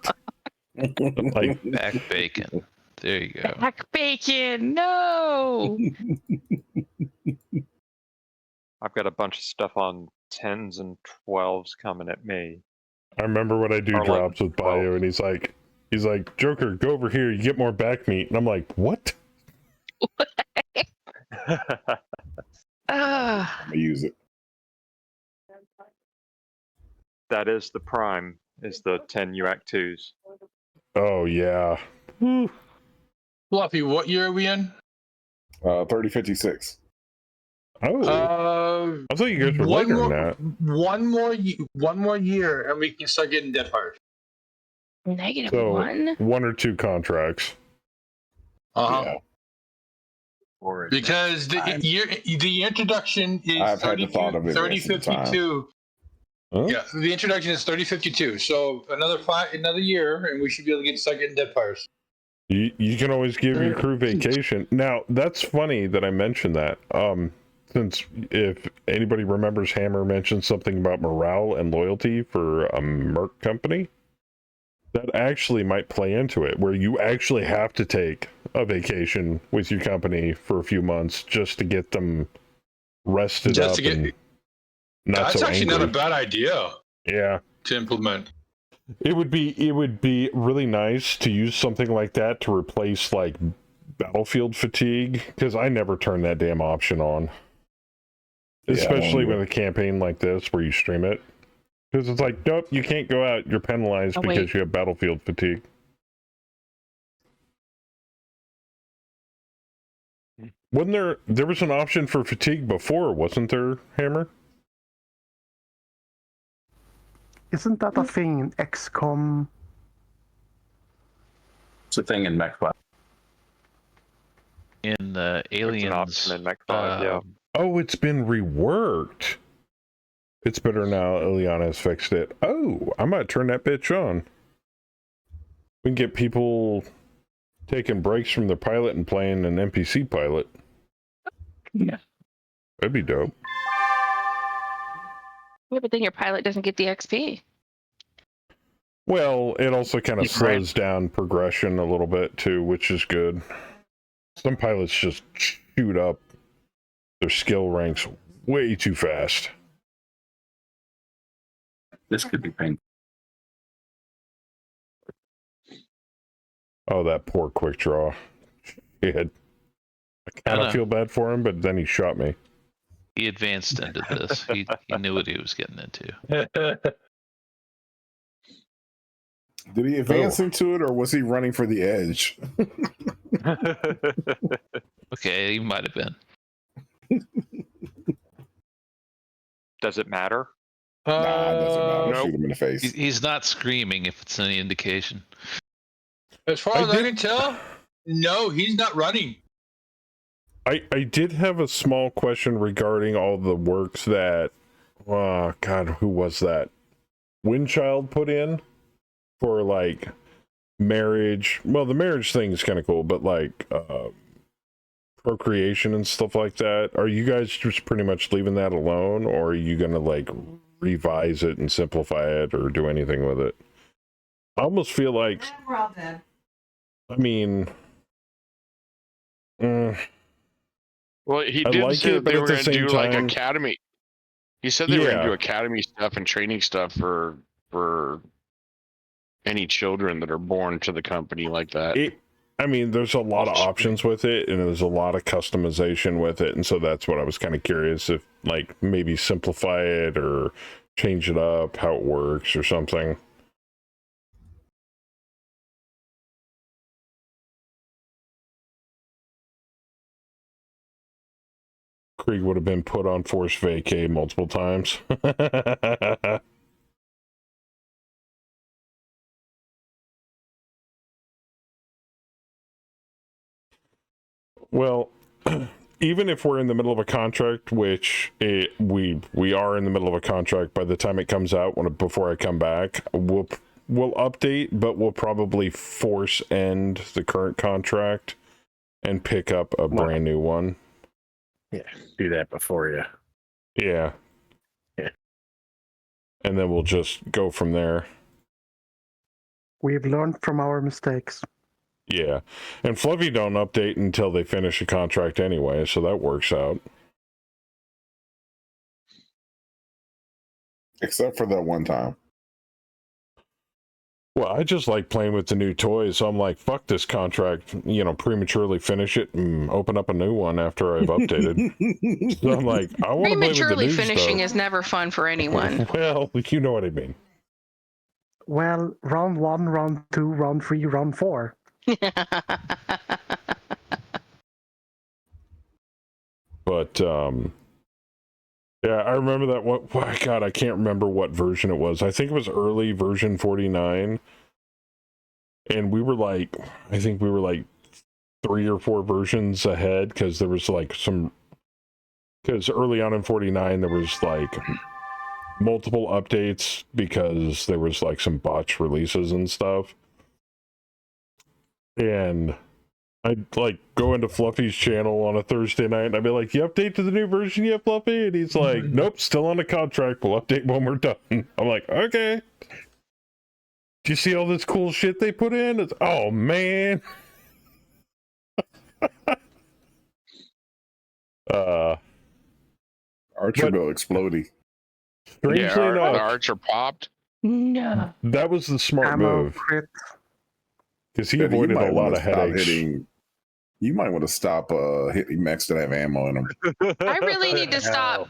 Like Back bacon. There you go. Back bacon. No. I've got a bunch of stuff on 10s and 12s coming at me. I remember when I do Or drops like with Bio, and he's like, Joker, go over here. You get more back meat, and I'm like, what? I'm gonna use it. That is the prime. Is the 10 UAC 2s. Oh yeah. Fluffy, what year are we in? 3056. Oh. I thought you guys were later than that. One more year, and we can start getting death fires. Negative So 1. 1 or 2 contracts. Uh-huh. Because the introduction is I've had the thought of it 3052. Huh? Yeah, the introduction is 3052. So another year, and we should be able to start getting dead fires. You can always give your crew vacation. Now, that's funny that I mentioned that. Since if anybody remembers, Hammer mentioned something about morale and loyalty for a merc company. That actually might play into it, where you actually have to take a vacation with your company for a few months just to get them rested Just up to get- and not That's so actually angry. not a bad idea Yeah. to implement. It would be really nice to use something like that to replace like battlefield fatigue, because I never turn that damn option on. Especially with a campaign like this where you stream it. Because it's like, nope, you can't go out, you're penalized because you have battlefield fatigue. Wasn't there was an option for fatigue before, wasn't there, Hammer? Isn't that a thing in XCOM? It's a thing in Mech 5. In the Aliens. It's an option in Mech 5, yeah. Oh, it's been reworked. It's better now. Ileana has fixed it. Oh, I might turn that bitch on. We can get people taking breaks from their pilot and playing an NPC pilot. Yeah. That'd be dope. Yeah, but then your pilot doesn't get the XP. Well, it also kind of slows down progression a little bit too, which is good. Some pilots just shoot up their skill ranks way too fast. This could be painful. Oh, that poor quick draw. Shit. I kind of feel bad for him, but then he shot me. He advanced into this. He knew what he was getting into. Did he advance into it, or was he running for the edge? Okay, he might have been. Does it matter? Nah, it doesn't matter. Shoot him in the face. He's not screaming, if it's any indication. As far as I can tell, no, he's not running. I did have a small question regarding all the works that, oh God, who was that? Windchild put in for like marriage. Well, the marriage thing is kind of cool, but like procreation and stuff like that. Are you guys just pretty much leaving that alone, or are you gonna like revise it and simplify it, or do anything with it? I almost feel like, We're all dead. I mean, Well, he I did like say it, that but they at were the going to same do like time- academy. He said they were going Yeah. to do academy stuff and training stuff for any children that are born to the company like that. I mean, there's a lot of options with it, and there's a lot of customization with it, and so that's what I was kind of curious if, like, maybe simplify it or change it up, how it works or something. Krieg would have been put on forced vacay multiple times. Well, even if we're in the middle of a contract, which we are in the middle of a contract by the time it comes out, before I come back, we'll update, but we'll probably force end the current contract and pick up a brand new one. Yeah, do that before you. Yeah. Yeah. And then we'll just go from there. We've learned from our mistakes. Yeah. And Fluffy don't update until they finish a contract anyway, so that works out. Except for that one time. Well, I just like playing with the new toys, so I'm like, fuck this contract, prematurely finish it and open up a new one after I've updated. So I'm like, I want to play with the Prematurely new finishing stuff. is never fun for anyone. Well, you know what I mean. Well, round 1, round 2, round 3, round 4. But, yeah, I remember that one. Oh, God, I can't remember what version it was. I think it was early version 49. And we were like, I think we were like 3 or 4 versions ahead because there was like because early on in 49, there was like multiple updates because there was like some botch releases and stuff. And I'd like go into Fluffy's channel on a Thursday night and I'd be like, you update to the new version yet, Fluffy? And he's like, nope, still on the contract. We'll update when we're done. I'm like, okay. Do you see all this cool shit they put in? Oh, man. Archer bill exploding. Strangely enough, the Archer popped. No. That was the smart Ammo move. crit. Because he avoided a lot of headaches. You might want to stop hitting mechs that have ammo in them. I really need to stop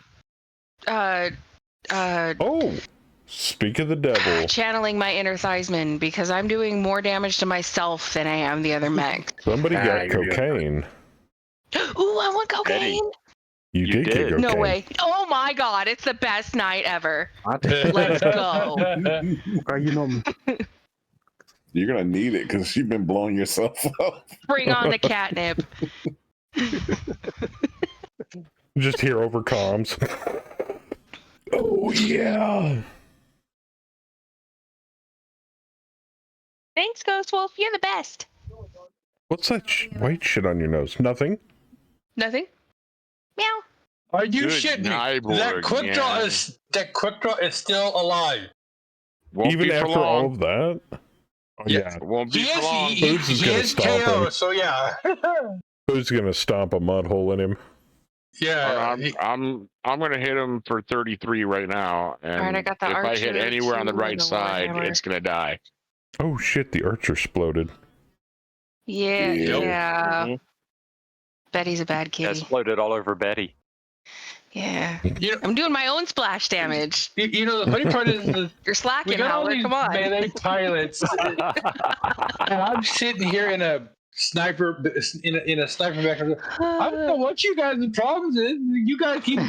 Speak of the devil. channeling my inner Theisman because I'm doing more damage to myself than I am the other mech. Somebody got cocaine. Ooh, I want cocaine. You did get cocaine. No way. Oh my god, it's the best night ever. Let's go. You're going to need it because you've been blowing yourself up. Bring on the catnip. Just hear over comms. Oh, yeah. Thanks, Ghost Wolf. You're the best. What's that white shit on your nose? Nothing? Nothing. Meow. Are you Good shitting me? Nyborg, That quick draw is still alive. Won't Even be for after long. all of that? Oh, yeah. Won't be He for long. Boots is going to stomp KO, him. so yeah. Who's going to stomp a mud hole in him? Yeah. I'm gonna hit him for 33 right now, and Alright, I got the if I hit Archer anywhere on the too, right and the side, Warhammer. it's gonna die. Oh, shit, the Archer exploded. Yeah, Yep. yeah. Mhm. Betty's a bad kitty. Exploded all over Betty. Yeah. I'm doing my own splash damage. You know, the funny part is You're slacking, we got all Howler. these Come on. melee pilots, and I'm sitting here in a sniper in a sniper mech. I don't know what you guys' problems is. You guys keep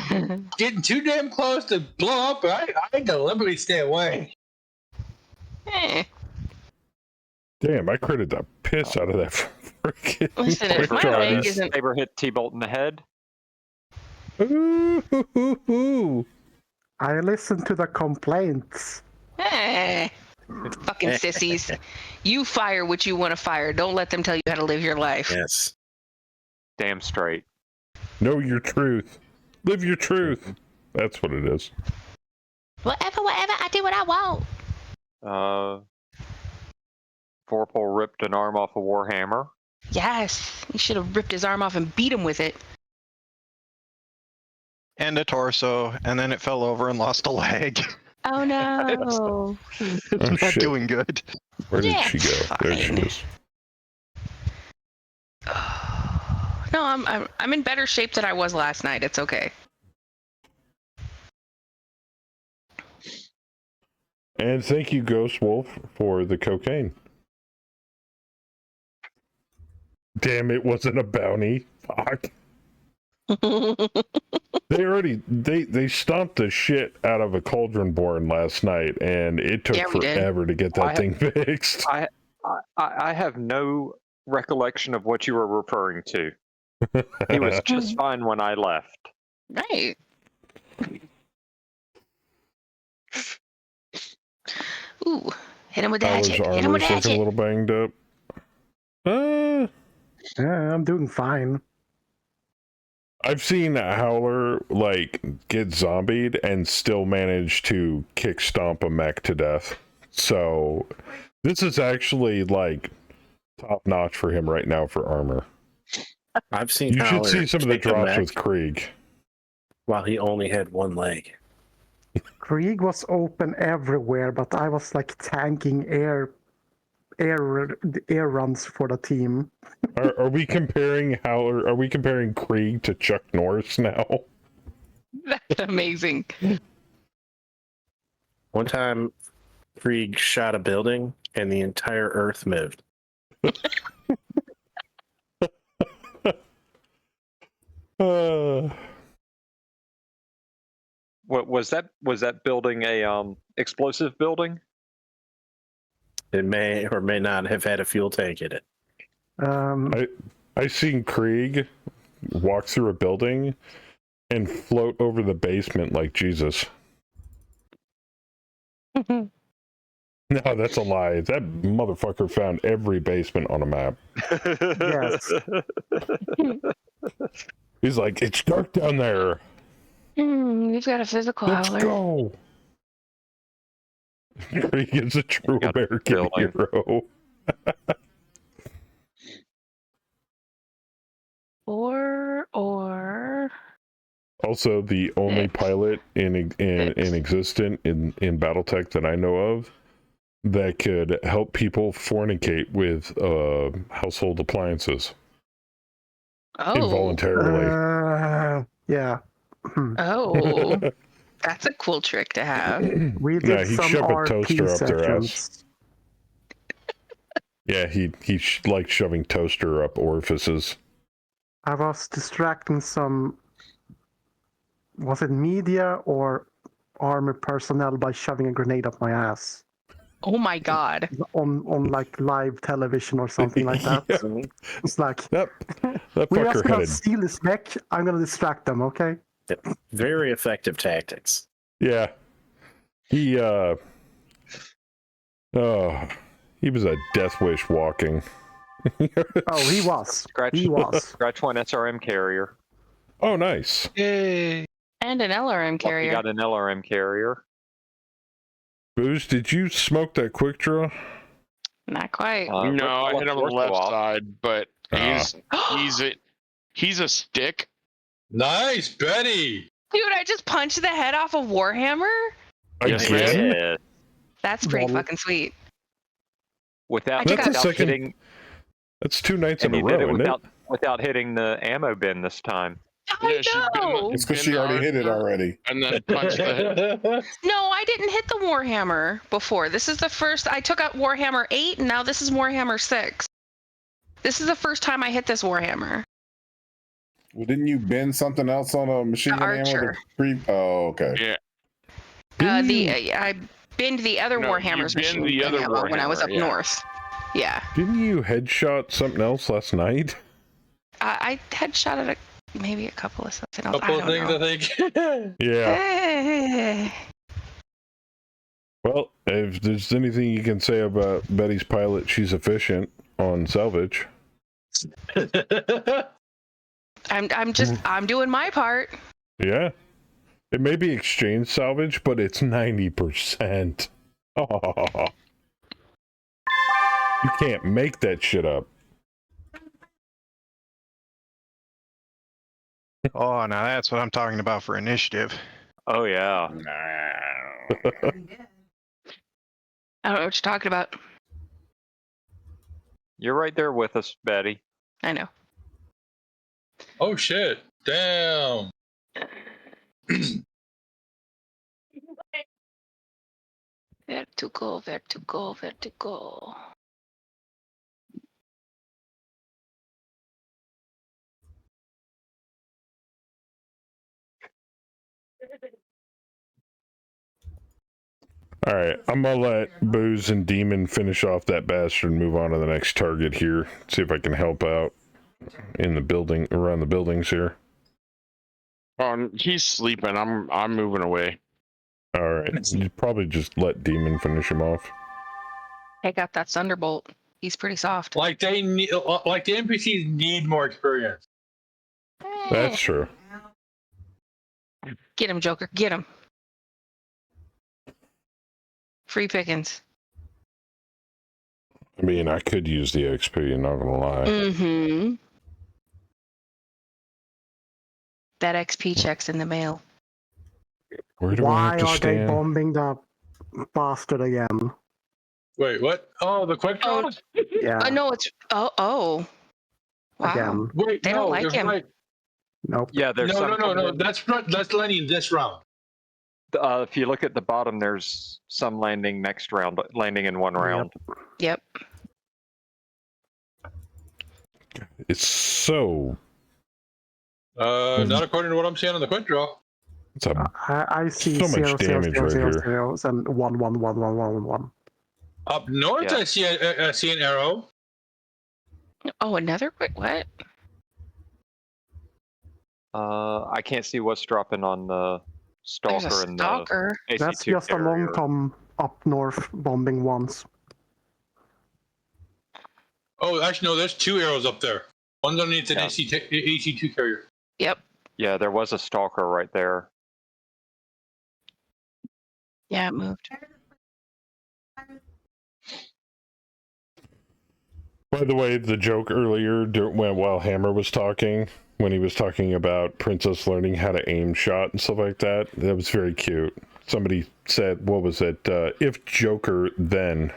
getting too damn close to blow up. I deliberately stay away. Damn, I critted the piss out of that freaking. Listen, if my leg isn't Ever hit T-Bolt in the head? I listened to the complaints. Fucking sissies. You fire what you want to fire. Don't let them tell you how to live your life. Yes. Damn straight. Know your truth. Live your truth. That's what it is. Whatever, I do what I want. Vorpal ripped an arm off a Warhammer. Yes. You should have ripped his arm off and beat him with it. And a torso, and then it fell over and lost a leg. Oh no. It's not shit. doing good. Where did Yeah, she go? it's There she fine. is. No, I'm in better shape than I was last night. It's okay. And thank you, Ghost Wolf, for the cocaine. Damn, it wasn't a bounty. Fuck. They stomped the shit out of a cauldron born last night, and it took forever to get that thing fixed. I have no recollection of what you were referring to. He was just fine when I left. Right. Ooh, hit him with the hatchet. Hit him with the hatchet. A little banged up. Yeah, I'm doing fine. I've seen a Howler like get zombied and still manage to kick stomp a mech to death. So this is actually like top notch for him right now for armor. I've seen You should Howler see some of the kick a drops mech with Krieg. while he only had one leg. Krieg was open everywhere, but I was like tanking air runs for the team. Are we comparing Howler? Are we comparing Krieg to Chuck Norris now? That's amazing. One time, Krieg shot a building and the entire Earth moved. What was that? Was that building a explosive building? It may or may not have had a fuel tank in it. I seen Krieg walk through a building and float over the basement like Jesus. No, that's a lie. That motherfucker found every basement on a map. Yes. He's like, it's dark down there. You've got a physical Let's Howler. go. Krieg is a true American hero. Or Also, the only pilot in existent in Battletech that I know of that could help people fornicate with household appliances involuntarily. Yeah. Oh, that's a cool trick to have. We did he'd some shove a RP toaster up their ass. sessions. Yeah, he liked shoving toaster up orifices. I was distracting some, was it media or army personnel by shoving a grenade up my ass Oh my god. on like live television or something like that. It's like, that we're fucker just gonna had steal this mech. I'm gonna distract them, okay? Very effective tactics. Yeah. He he was a death wish walking. Oh, he was. He was. Scratch one SRM carrier. Oh, nice. Yay. And an LRM He carrier. got an LRM carrier. Booze, did you smoke that quick draw? Not quite. No, I hit him on the left side, but he's a stick. Nice, Betty. Dude, I just punched the head off a Warhammer? Again? That's pretty fucking sweet. Without hitting. That's 2 nights in And a he did row, it isn't it? without hitting the ammo bin this time. I know. It's because she already hit it already. And then punched the head. No, I didn't hit the Warhammer before. This is the first. I took out Warhammer 8, and now this is Warhammer 6. This is the first time I hit this Warhammer. Well, didn't you bend something else on a machine gun ammo? Oh, okay. Yeah. I binned the other No, Warhammer's you binned machine the gun other ammo when I was Warhammer, up yeah. north. Yeah. Didn't you headshot something else last night? I headshot at maybe a couple of something else. Couple I of don't things, know. I think. Yeah. Well, if there's anything you can say about Betty's pilot, she's efficient on salvage. I'm doing my part. Yeah. It may be exchange salvage, but it's 90%. Oh. You can't make that shit up. Oh, now that's what I'm talking about for initiative. Oh yeah. I don't know what you're talking about. You're right there with us, Betty. I know. Oh shit! Damn. Vertigo, vertigo, vertigo. All right, I'm gonna let Booze and Demon finish off that bastard and move on to the next target here. See if I can help out in the building, around the buildings here. He's sleeping. I'm moving away. All right, you probably just let Demon finish him off. Take out that Thunderbolt. He's pretty soft. Like they need, like the NPCs need more experience. That's true. Get him, Joker. Get him. Free pickings. I mean, I could use the XP, not gonna lie. Mm-hmm. That XP check's in the mail. Where do I Why have to are they stand? bombing the bastard again? Wait, what? Oh, the quick draw? Yeah. No, it's oh. Wow. Again. Wait, They no, don't like you're him. right. Nope. Yeah, there's No, some no, no, coming no. in. That's landing this round. If you look at the bottom, there's some landing next round, landing in one round. Yep. It's so. Not according to what I'm seeing on the quick draw. It's a, I see so much 0, 0, damage 0, right 0, here. 0, and 1, 1, 1, 1, 1, 1. Up north, Yeah. I see an arrow. Oh, another quick what? I can't see what's dropping on the There's stalker a and stalker. the AC2 That's just a carrier. long Tom up north bombing once. Oh, actually, no. There's two arrows up there. One's underneath an AC2 carrier. Yep. Yeah, there was a stalker right there. Yeah, it moved. By the way, the joke earlier while Hammer was talking, when he was talking about Princess learning how to aim shot and stuff like that, that was very cute. Somebody said, what was it? If Joker, then.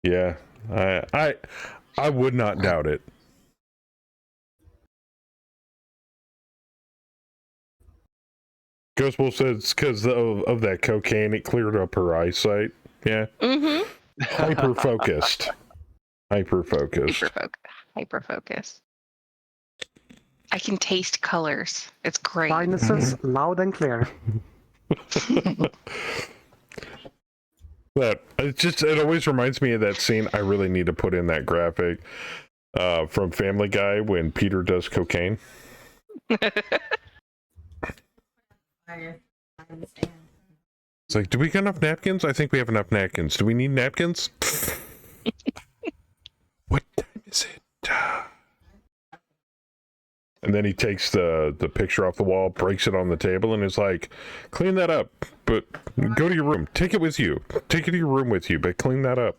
Yeah, I would not doubt it. Ghost Wolf says because of that cocaine, it cleared up her eyesight. Yeah. Mm-hmm. Hyper focused. Hyper focused. Hyper focus. I can taste colors. It's great. Sinuses loud and clear. That it always reminds me of that scene. I really need to put in that graphic from Family Guy when Peter does cocaine. It's like, do we got enough napkins? I think we have enough napkins. Do we need napkins? What time is it? And then he takes the picture off the wall, breaks it on the table, and is like, clean that up, but go to your room. Take it with you. Take it to your room with you, but clean that up.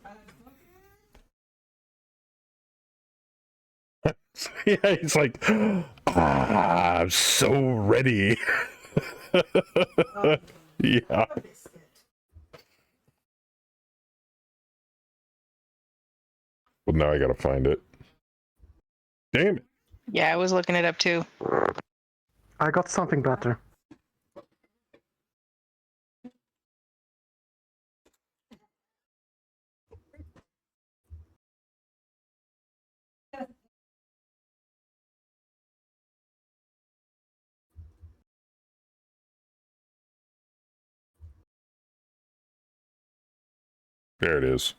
Yeah, he's like, I'm so ready. Yeah. Well, now I gotta find it. Damn it. Yeah, I was looking it up too. I got something better. There it is.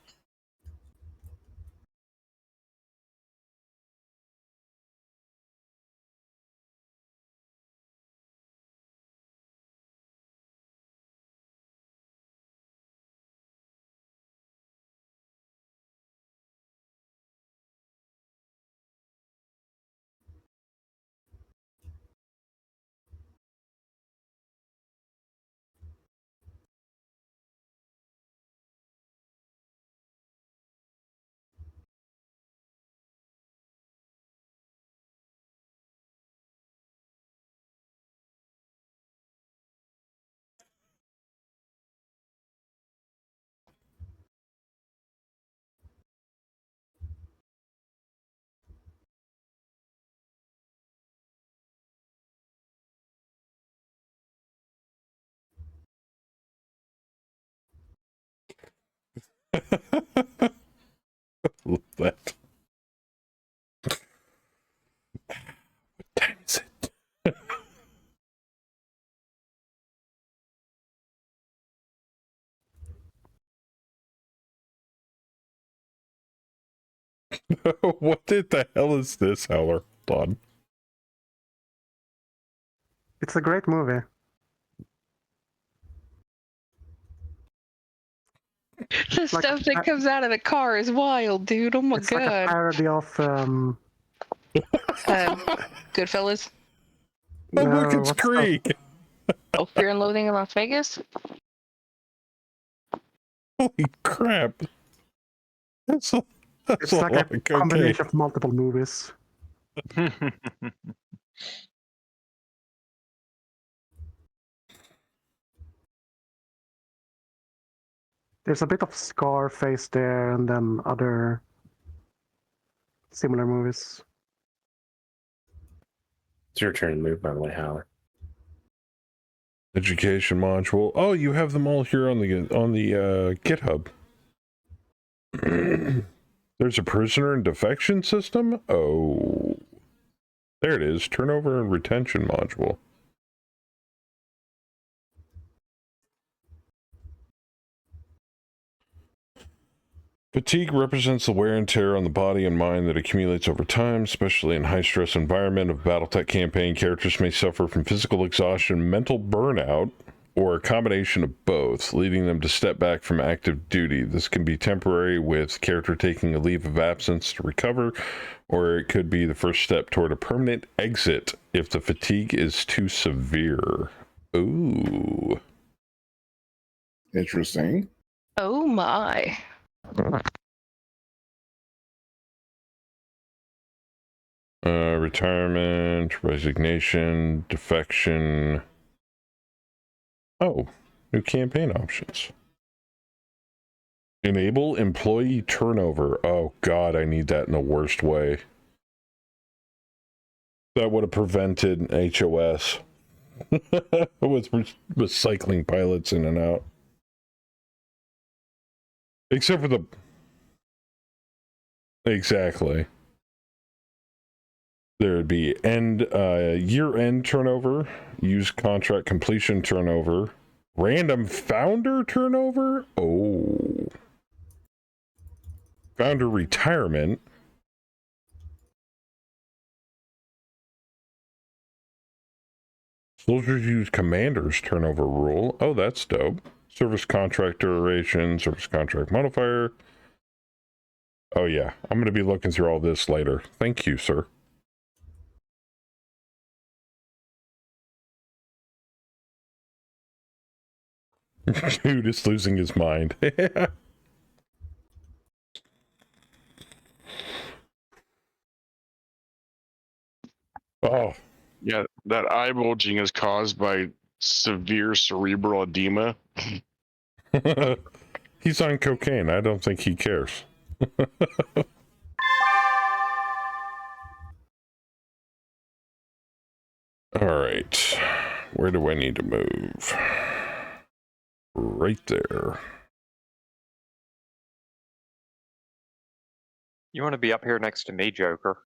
Love that. What time is it? What the hell is this, Howler? Hold on. It's a great movie. The stuff that comes out of the car is wild, dude. Oh my It's like a god. parody of Goodfellas. Oh, no, look, it's what's Krieg. Oh, Fear and Loathing in Las Vegas. Holy crap. That's a it's like lot a of cocaine. combination of multiple movies. There's a bit of Scarface there, and then other similar movies. It's your turn to move, by the way, Howard. Education module. Oh, you have them all here on the GitHub. There's a prisoner and defection system. Oh, there it is. Turnover and retention module. Fatigue represents the wear and tear on the body and mind that accumulates over time, especially in high-stress environment of Battletech campaign. Characters may suffer from physical exhaustion, mental burnout, or a combination of both, leading them to step back from active duty. This can be temporary, with character taking a leave of absence to recover, or it could be the first step toward a permanent exit if the fatigue is too severe. Ooh. Interesting. Oh my. Retirement, resignation, defection. Oh, new campaign options. Enable employee turnover. Oh god, I need that in the worst way. That would have prevented HOS with recycling pilots in and out. Except for the... Exactly. There would be year-end turnover, use contract completion turnover, random founder turnover. Oh. Founder retirement. Soldiers use commander's turnover rule. Oh, that's dope. Service contract duration, service contract modifier. Oh yeah, I'm going to be looking through all this later. Thank you, sir. Dude is losing his mind. Oh. Yeah, that eye bulging is caused by severe cerebral edema. He's on cocaine. I don't think he cares. All right. Where do I need to move? Right there. You want to be up here next to me, Joker.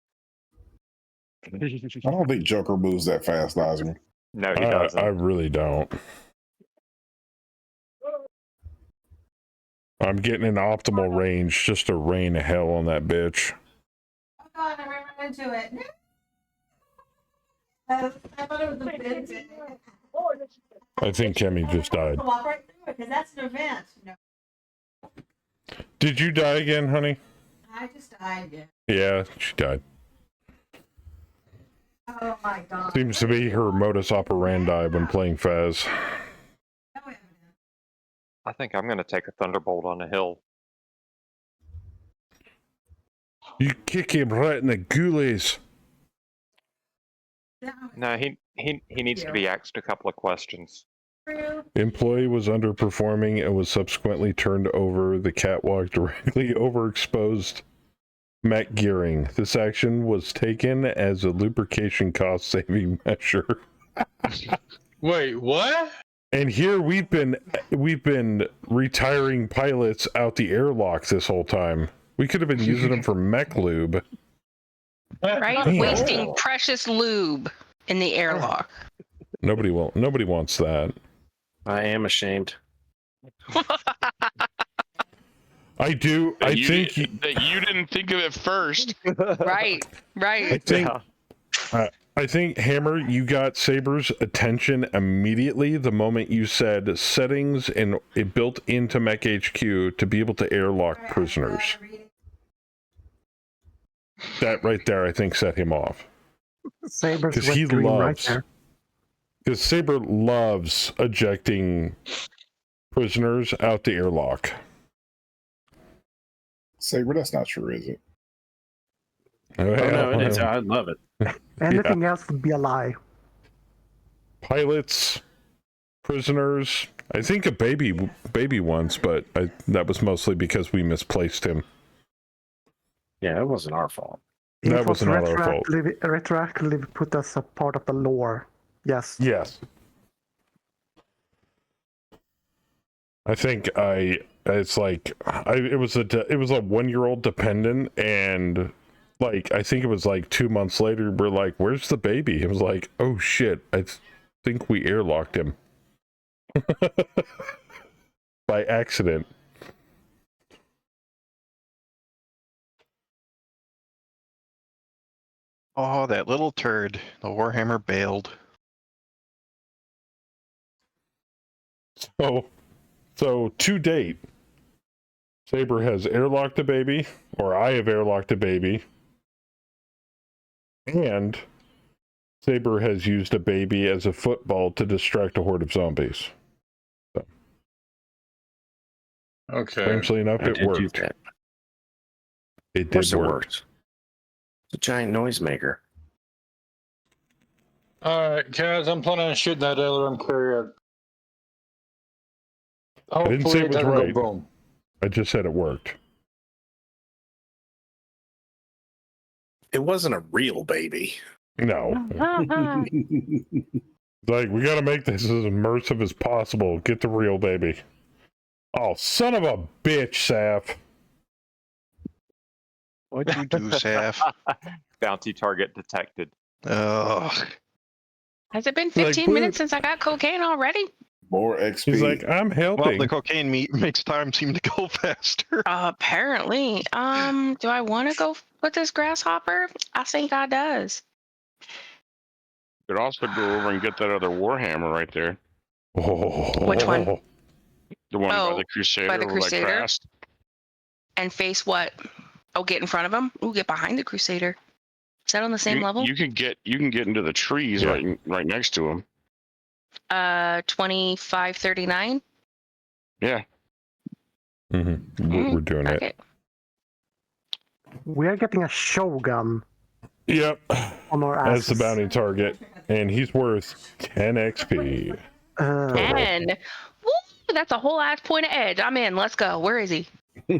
I don't think Joker moves that fast, Oscar. No, he doesn't. I really don't. I'm getting an optimal range just to rain hell on that bitch. Oh god, I ran into it. I thought it was a bit. I think Kemi just died. Walk right through it, because that's an event. No, Did you die again, honey? I just died again. Yeah, she died. Oh my god. Seems to be her modus operandi when playing Faz. I think I'm going to take a thunderbolt on the hill. You kick him right in the ghoulies. No, he needs to be asked a couple of questions. Employee was underperforming and was subsequently turned over the catwalk directly over exposed mech gearing. This action was taken as a lubrication cost saving measure. Wait, what? And here we've been retiring pilots out the airlock this whole time. We could have been using them for mech lube. Right? Damn. Wasting precious lube in the airlock. Nobody wants that. I am ashamed. I do. That I you think that you didn't think of it first. Right. I think. I think Hammer, you got Saber's attention immediately the moment you said settings and it built into Mech HQ to be able to airlock prisoners. That right there, I think, set him off. Saber's Because wet he dream right loves. there. Because Saber loves ejecting prisoners out the airlock. Saber, that's not true, is it? Oh, no, it is. I love it. Anything else would be a lie. Pilots, prisoners. I think a baby once, but that was mostly because we misplaced him. Yeah, it wasn't our fault. That was not our fault. Retroactively put as a part of the lore. Yes. Yes. I think it was a 1-year-old dependent, and like I think it was like 2 months later we're like, where's the baby? It was like, oh shit, I think we airlocked him by accident. Oh, that little turd. The Warhammer bailed. So to date, Saber has airlocked a baby, or I have airlocked a baby, and Saber has used a baby as a football to distract a horde of zombies. So, Okay. strangely enough, it worked. It did work. It's a giant noisemaker. Alright, Kaz, I'm planning on shooting that aileron carrier. I didn't say it was doesn't go right. boom. I just said it worked. It wasn't a real baby. No. Like, we gotta make this as immersive as possible. Get the real baby. Oh, son of a bitch, Saf. What'd you do, Saf? Bounty target detected. Ugh. Has it been 15 minutes since I got cocaine already? More XP. He's like, I'm helping. Well, the cocaine meat makes time seem to go faster. Apparently. Do I want to go with this grasshopper? I think I does. You could also go over and get that other Warhammer right there. Which one? The one by Oh, the Crusader. by the over Crusader? Krast. And face what? Oh, get in front of him? Ooh, get behind the Crusader. Is that on the same level? You can get into the trees right next to him. 2539. Yeah. Mm-hmm. We're doing it. We are getting a Shogun. Yep. On our As the asses. bounty target, and he's worth 10 XP. And woo, that's a whole ass point of edge. I'm in. Let's go. Where is he? He'll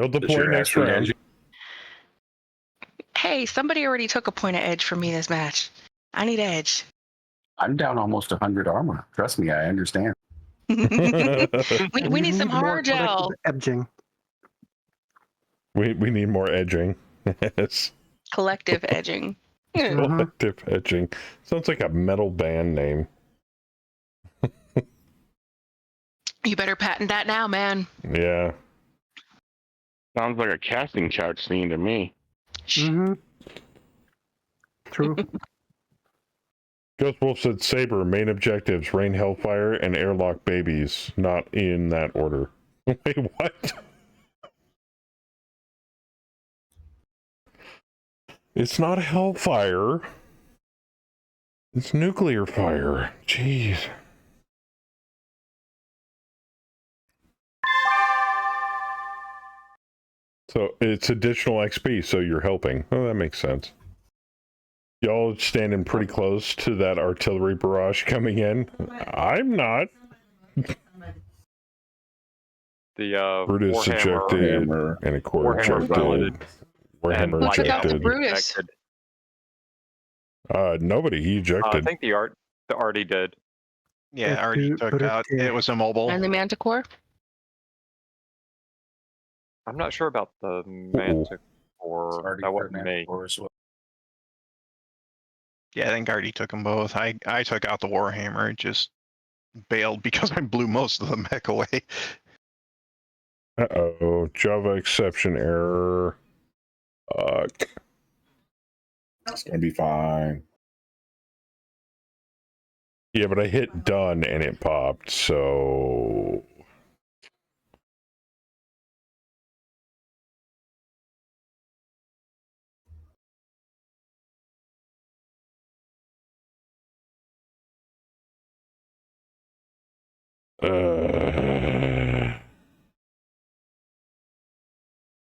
deploy next round. Hey, somebody already took a point of edge from me this match. I need edge. I'm down almost 100 armor. Trust me, I understand. we need some hard gel. Edging. We need more edging. Yes. Collective edging. Collective edging. Sounds like a metal band name. You better patent that now, man. Yeah. Sounds like a casting couch scene to me. Mm-hmm. True. Ghost Wolf said Saber, main objectives, rain hellfire, and airlock babies. Not in that order. Wait, what? It's not hellfire. It's nuclear fire. Jeez. So it's additional XP, so you're helping. Oh, that makes sense. Y'all standing pretty close to that artillery barrage coming in. I'm not. The Brutus Warhammer, ejected, and a core Warhammer ejected. piloted. Warhammer Who took out the ejected. Brutus? Nobody. He I ejected. think the already did. Yeah, already took out. It was immobile. And the Manticore? I'm not sure about the Manticore. That wasn't me. Yeah, I think Artie took them both. I took out the Warhammer. It just bailed because I blew most of the mech away. Uh-oh. Java exception error. Fuck. It's gonna be fine. Yeah, but I hit done and it popped, so...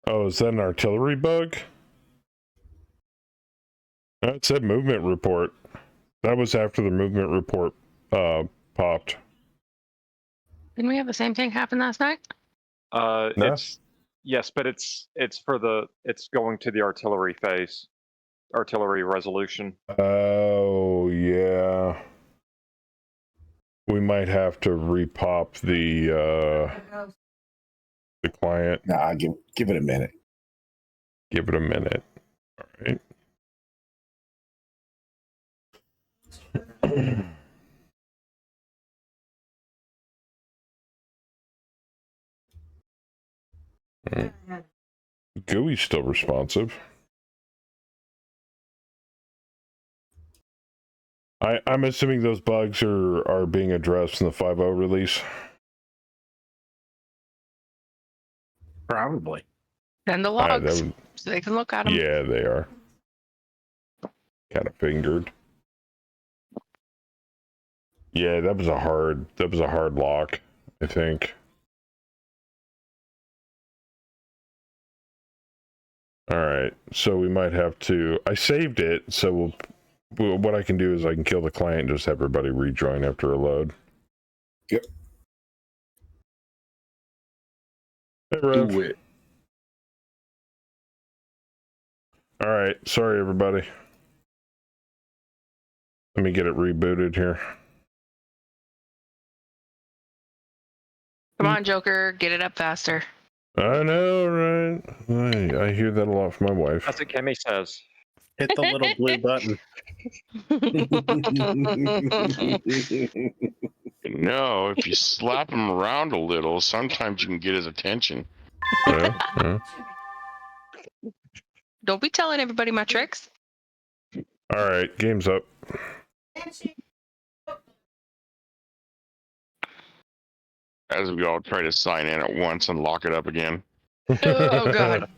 Oh, is that an artillery bug? It said movement report. That was after the movement report popped. Didn't we have the same thing happen last night? No. It's yes, but it's going to the artillery phase, artillery resolution. Oh, yeah. We might have to repop the client. Nah, give it a minute. Give it a minute. All right. GUI's still responsive. I'm assuming those bugs are being addressed in the 5.0 release. Probably. Send the logs Would, so they can look at them. yeah, they are. Kind of fingered. Yeah, that was a hard lock, I think. All right, so we might have to. I saved it, so what I can do is I can kill the client and just have everybody rejoin after a load. Yep. Hey, Rev. Do it. All right, sorry everybody. Let me get it rebooted here. Come on, Joker, get it up faster. I know, right? I hear that a lot from my wife. That's what Kimmy says. Hit the little blue button. No, if you slap him around a little, sometimes you can get his attention. Yeah. Don't be telling everybody my tricks. All right, game's up. As we all try to sign in at once and lock it up again. Oh, God.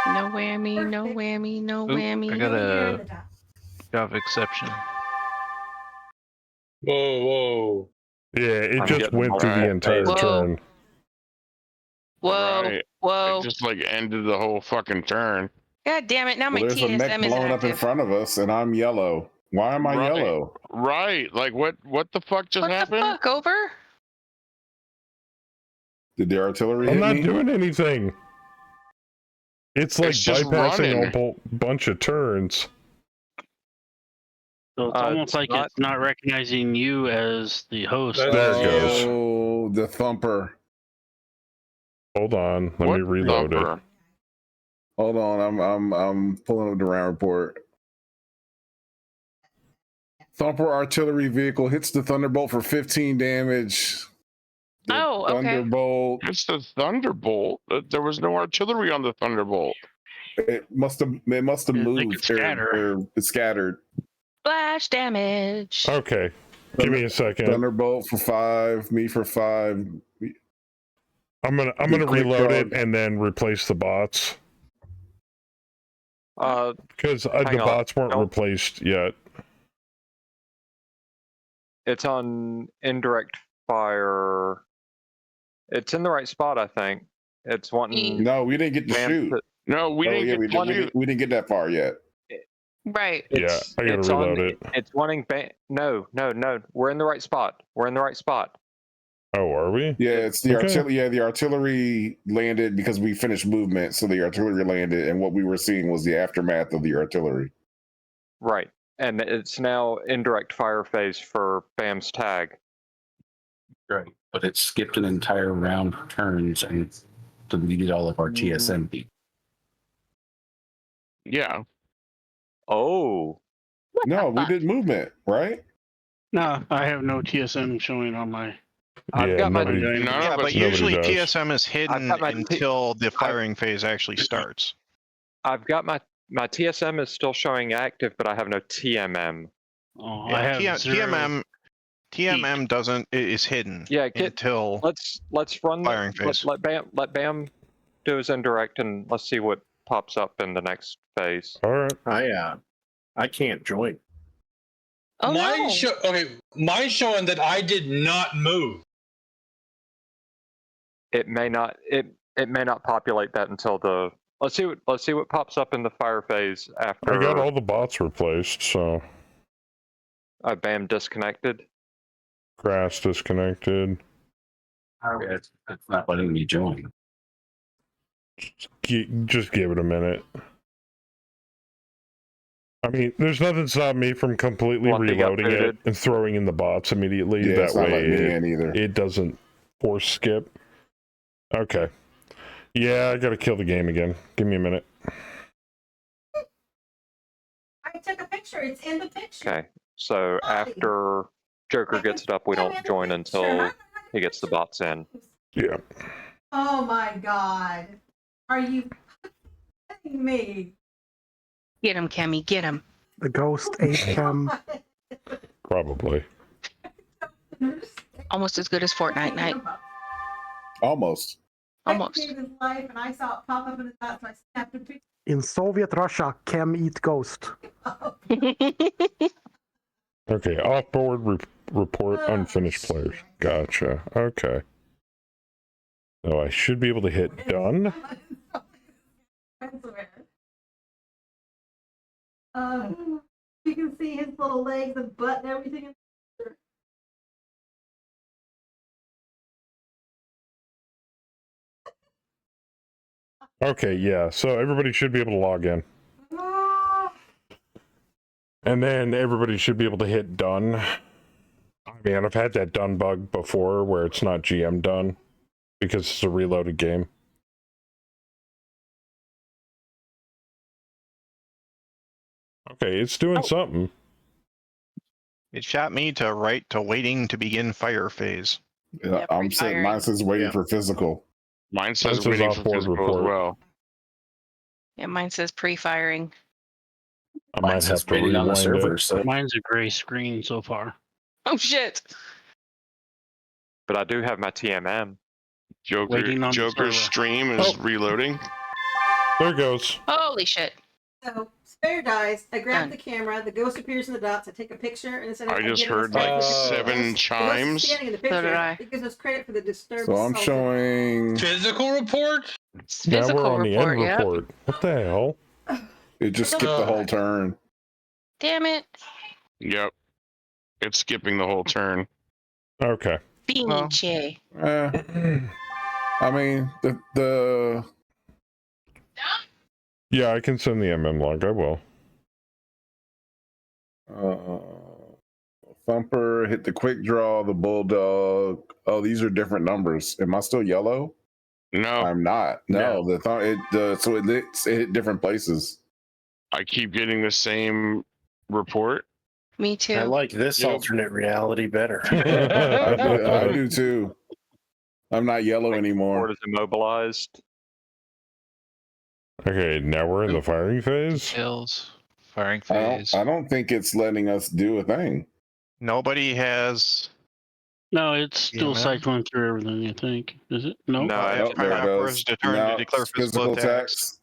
No whammy, no whammy, no whammy. I got a Java exception. Whoa. Yeah, it I'm just getting went through the multiple entire phases. turn. Whoa, Right. whoa. It just like ended the whole fucking turn. God damn it, now my Well, there's a mech TSM is blowing up in active. front of us, and I'm yellow. Why am I Right. yellow? Right. Like what the fuck just What happened? the fuck, over? Did the artillery I'm hit not me? doing anything. It's like It's just bypassing running. a bunch of turns. So it's almost like it's not recognizing you as the host. There it goes. Oh, the thumper. Hold on, let me reload it. Hold on, I'm pulling up the round report. Thumper artillery vehicle hits the Thunderbolt for 15 damage. The Oh, okay. Thunderbolt. It's the Thunderbolt. There was no artillery on the Thunderbolt. It must have moved. It's scattered. Splash damage. Okay, give me a second. Thunderbolt for 5, me for 5. I'm gonna quick reload draw. it and then replace the bots because the hang on. bots weren't replaced yet. It's on indirect fire. It's in the right spot, I think. It's wanting. No, we didn't get to shoot. No, we didn't get to shoot. We didn't get that far yet. Right. Yeah, I gotta reload it. It's wanting. No. We're in the right spot. Oh, are we? Yeah, it's the Okay. artillery. Yeah, the artillery landed because we finished movement, so the artillery landed, and what we were seeing was the aftermath of the artillery. Right. And it's now indirect fire phase for BAM's tag. Right. But it skipped an entire round of turns and deleted all of our TSM people. Yeah. Oh. No, we did movement, right? No, I have no TSM showing on my. I've got my. Yeah, but usually does. TSM is hidden got my until the firing phase actually starts. I've got my TSM is still showing active, but I have no TMM. Oh, Yeah, I have TMM doesn't is hidden. Yeah, until let's run firing phase. Let Bam do his indirect, and let's see what pops up in the next phase. All right. I can't join. Oh, no. Mine's showing that I did not move. It may not populate that until the let's see what pops up in the fire phase after. I got all the bots replaced, so. Bam disconnected. Grass disconnected. It's not letting me join. Just give it a minute. I mean, there's nothing stopping me from completely reloading it and throwing in the bots immediately. Yeah, that it's not way, letting me in either. it doesn't force skip. Okay. Yeah, I gotta kill the game again. Give me a minute. I took a picture. It's in the picture. Okay, so after Joker gets it up, we don't join until he gets the bots in. Yeah. Oh my God. Are you kidding me? Get him, Kemi. Get him. The ghost ate him. Probably. Almost as good as Fortnite night. Almost. Almost. Saved his life, and I saw it pop up in his eyes, so I snapped a picture. In Soviet Russia, Chem eat ghost. Okay, off-board report unfinished players. Gotcha. Okay. So I should be able to hit done. I swear. You can see his little legs and butt and everything. Okay, yeah, so everybody should be able to log in. And then everybody should be able to hit done. I mean, I've had that done bug before where it's not GM done because it's a reloaded game. Okay, it's doing something. It shot me to waiting to begin fire phase. Yeah, I'm saying mine says waiting for physical. Mine says waiting for physical as well. Yeah, mine says pre-firing. I might have to rewind on the server, it. so Mine's a gray screen so far. Oh shit! But I do have my TMM. Joker's stream is reloading. There it goes. Holy shit! So spare dies. I grab the camera. The ghost appears in the dots. I take a picture, and instead of I just giving us heard credit like for the 7 ghost chimes. standing in the So did picture. I. It gives us credit for the disturbed. So I'm showing. Physical report? Now we're on the end report. What the hell? It just skipped the whole turn. Damn it! Yep. It's skipping the whole turn. Okay. Beanie. I mean, the Yeah, I can send the MM log. I will. Thumper hit the quick draw, the bulldog. Oh, these are different numbers. Am I still yellow? No, I'm not. No, so it hit different places. I keep getting the same report. Me too. I like this alternate reality better. I do too. I'm not yellow anymore. Report is immobilized. Okay, now we're in the firing phase. Kills. Firing phase. I don't think it's letting us do a thing. Nobody has. No, it's still Yeah, cycling through everything, I think. Is it? No. No, After there it fire goes. is determined Now to declare it's physical attacks.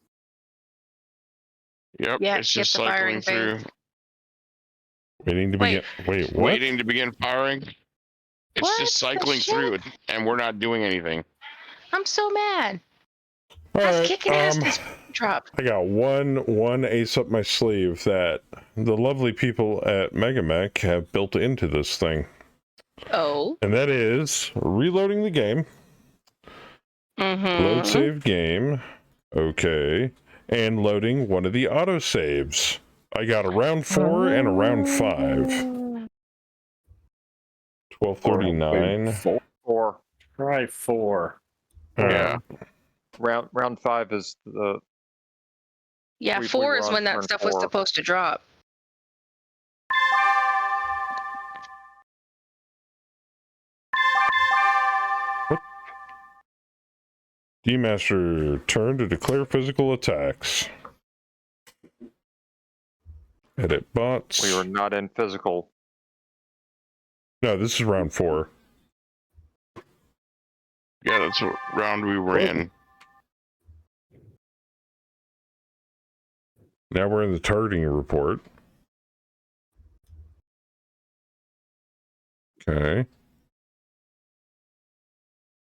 Yep, Yeah, it's get just the cycling firing through. phase. Waiting to begin. Wait, what? Waiting to begin firing. It's What just the cycling shit? through it, and we're not doing anything. I'm so mad. All I was right, kicking ass this drop. I got one ace up my sleeve that the lovely people at Megamech have built into this thing. Oh. And that is reloading the game. Mm-hmm. Load save game. Okay. And loading one of the autosaves. I got a round 4 and a round 5. 1239. Four. Try 4. Yeah. Round 5 is the. Yeah, we 4 is run when that turn stuff was 4. supposed to drop. D-Master turn to declare physical attacks. Edit bots. We were not in physical. No, this is round 4. Yeah, that's what round we were in. Now we're in the targeting report. Okay.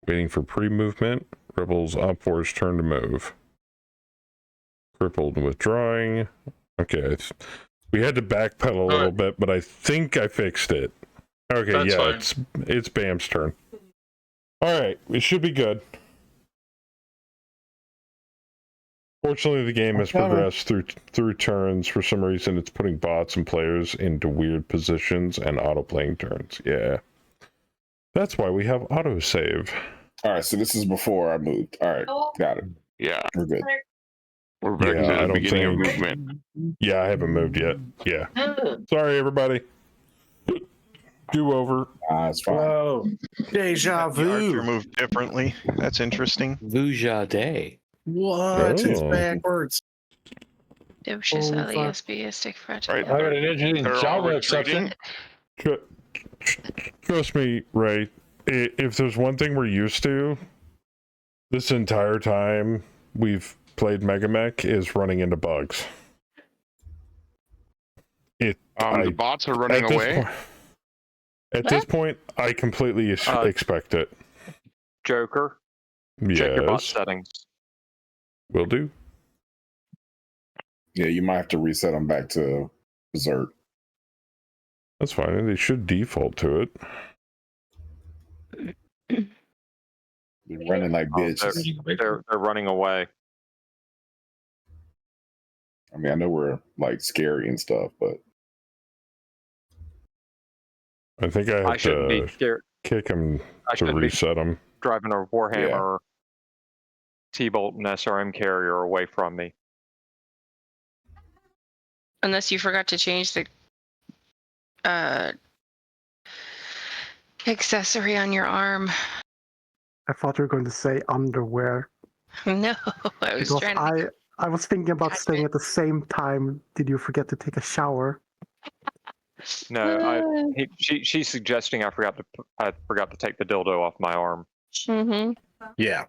Waiting for pre-movement. Rebels op force turn to move. Crippled and withdrawing. Okay. We had to backpedal a little bit, but I think I fixed it. Okay, That's yeah, fine. it's Bam's turn. Alright, it should be good. Fortunately, the game has progressed through turns. For some reason, it's putting bots and players into weird positions and auto-playing turns. Yeah. That's why we have autosave. All right, so this is before I moved. All right, got it. Yeah. We're good. We're back Yeah, to the beginning of movement. Yeah, I haven't moved yet. Yeah. Sorry, everybody. Do over. It's fine. Whoa. Deja vu. Archer moved differently. That's interesting. Vuja Day. What? It's Oh. backwards. Docious Oh, fuck. LESB stick fragile. Right. I got an interesting They're all genre retreating. exception. Trust me, Ray, if there's one thing we're used to this entire time we've played Megamech is running into bugs. The bots are running away. At this point, I completely expect it. Joker. Check your bot Yes. settings. Will do. Yeah, you might have to reset them back to Berserk. That's fine. They should default to it. They're running like bitches. They're running away. I mean, I know we're like scary and stuff, but I think I have shouldn't be to scared. kick them I to shouldn't be reset them. driving a Warhammer T-Bolt and SRM carrier away from me. Unless you forgot to change the accessory on your arm. I thought you were going to say underwear. No, I was Because trying to. I was thinking about staying at the same time. Did you forget to take a shower? No, she's suggesting I forgot to take the dildo off my arm. Mm-hmm. Yeah.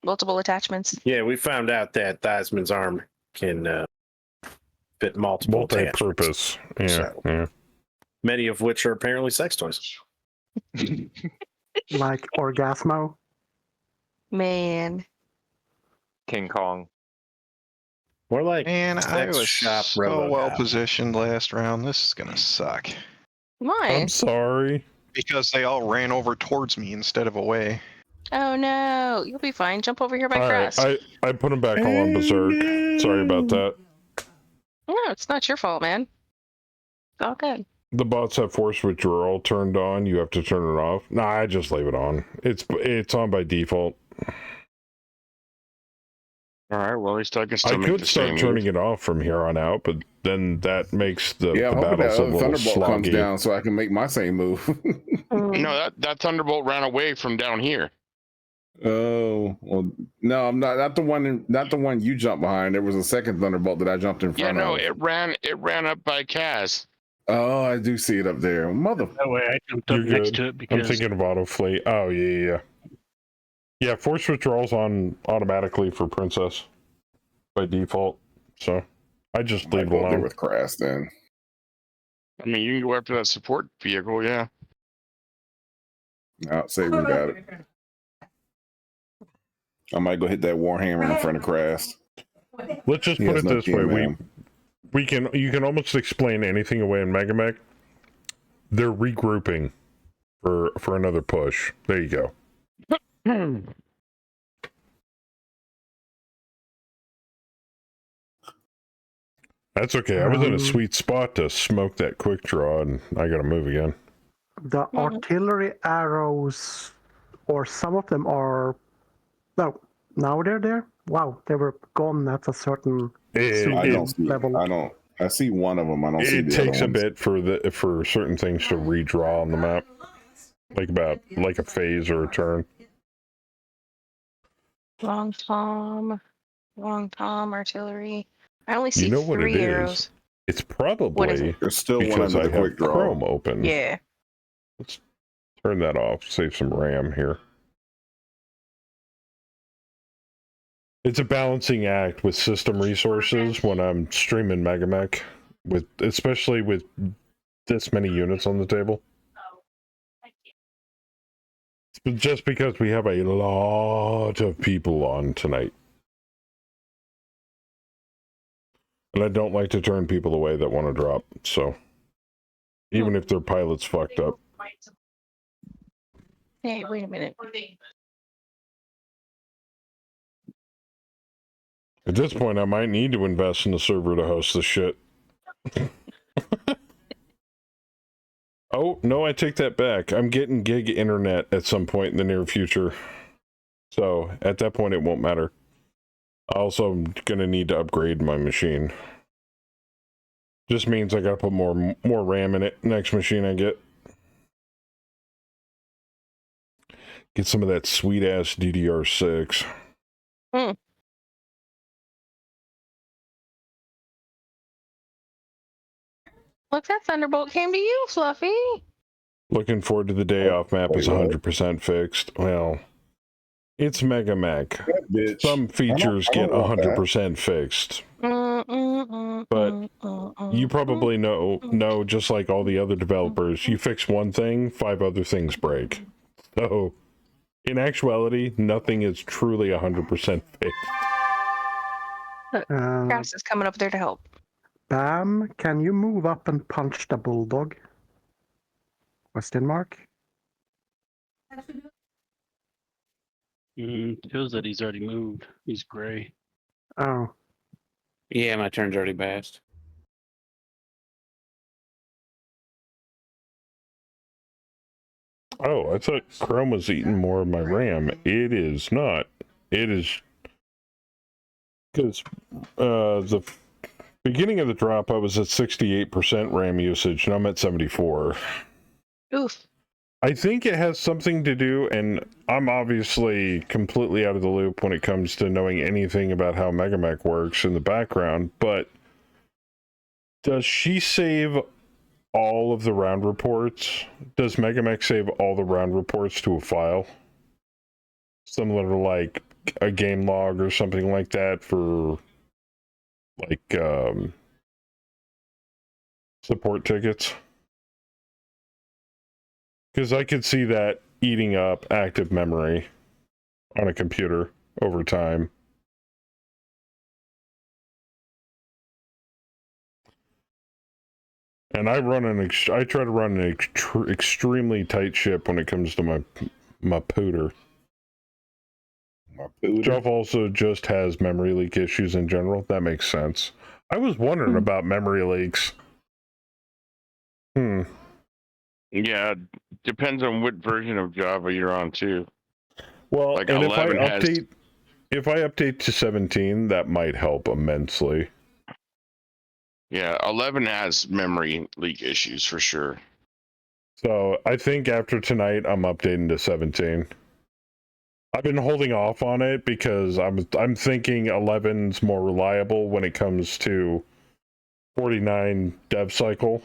Multiple attachments. Yeah, we found out that Theismann's arm can fit multiple Multi-purpose. Yeah, So, yeah. many of which are apparently sex toys. Like Orgasmo? Man. King Kong. More like Man, I sex was shop so RoboCop. well positioned last round. This is gonna suck. Why? I'm sorry. Because they all ran over towards me instead of away. Oh no, you'll be fine. Jump over here by All right, Crest. I put them back all on Berserk. Sorry about that. No, it's not your fault, man. It's all good. The bots have force withdrawal turned on. You have to turn it off. Nah, I just leave it on. It's on by default. All right. Well, at least I can still I make could the start same turning move. it off from here on out, but then that makes the I'm hoping that battles a other little Thunderbolt comes sloggy. down so I can make my same move. No, that Thunderbolt ran away from down here. Oh well, no, I'm not the one. Not the one you jumped behind. There was a second Thunderbolt that I jumped in Yeah, front no, of. it ran up by Kaz. Oh, I do see it up there. Mother. That way I jumped up You're next good. to it I'm because thinking of auto fleet. Oh yeah. Yeah, force withdrawal's on automatically for Princess by default. So I just leave it Go there alone. with Crass then. I mean, you can go after that support vehicle, yeah. I'll say we got it. I might go hit that Warhammer in front of Crass. Let's just He put has it no this way: PM. you can almost explain anything away in Megamech. they're regrouping for another push. There you go. That's okay. I was in a sweet spot to smoke that quick draw, and I got to move again. The artillery arrows, or some of them are. No, now they're there. Wow, they were gone at a certain level. I see one of them. I don't see the other ones. It takes a bit for certain things to redraw on the map, like a phase or a turn. Long Tom, artillery. I only see You know what 3 it arrows. is? It's probably There's still one because under I the quick have draw. Chrome open. Yeah. Let's turn that off. Save some RAM here. It's a balancing act with system resources when I'm streaming Megamech, especially with this many units on the table. It's just because we have a lot of people on tonight. And I don't like to turn people away that want to drop, so even if their pilot's fucked up. Hey, wait a minute. At this point, I might need to invest in a server to host this shit. Oh, no, I take that back. I'm getting gig internet at some point in the near future. So, at that point, it won't matter. Also, I'm going to need to upgrade my machine. Just means I got to put more RAM in it next machine I get. Get some of that sweet-ass DDR6. Look, that Thunderbolt came to you, Fluffy. Looking forward to the day off map is 100% fixed. Well, it's Megamech. Some features get 100% fixed. But you probably know, just like all the other developers, you fix one thing, 5 other things break. So, in actuality, nothing is truly 100% fixed. Grass is coming up there to help. Bam, can you move up and punch the bulldog? Question mark. Shows that he's already moved. He's gray. Oh. Yeah, my turn's already passed. Oh, I thought Chrome was eating more of my RAM. It is not. It is because the beginning of the drop, I was at 68% RAM usage, and I'm at 74. Oof. I think it has something to do, and I'm obviously completely out of the loop when it comes to knowing anything about how Megamech works in the background, but does she save all of the round reports? Does Megamech save all the round reports to a file? Similar to like a game log or something like that for like support tickets? Because I could see that eating up active memory on a computer over time. And I try to run an extremely tight ship when it comes to my pooter. Stuff also just has memory leak issues in general. That makes sense. I was wondering about memory leaks. Yeah, depends on what version of Java you're on too. Well, like and 11 if I update to 17, that might help immensely. Yeah, 11 has memory leak issues for sure. So I think after tonight, I'm updating to 17. I've been holding off on it because I'm thinking 11's more reliable when it comes to 49 dev cycle.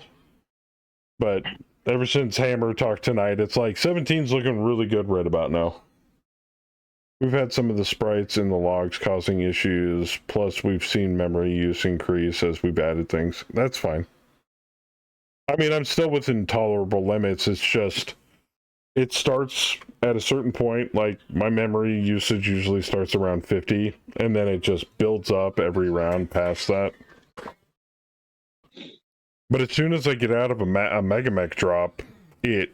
But ever since Hammer talked tonight, it's like 17's looking really good right about now. We've had some of the sprites in the logs causing issues, plus we've seen memory use increase as we've added things. That's fine. I mean, I'm still within tolerable limits. It's just, it starts at a certain point, like my memory usage usually starts around 50, and then it just builds up every round past that. But as soon as I get out of a Megamech drop, it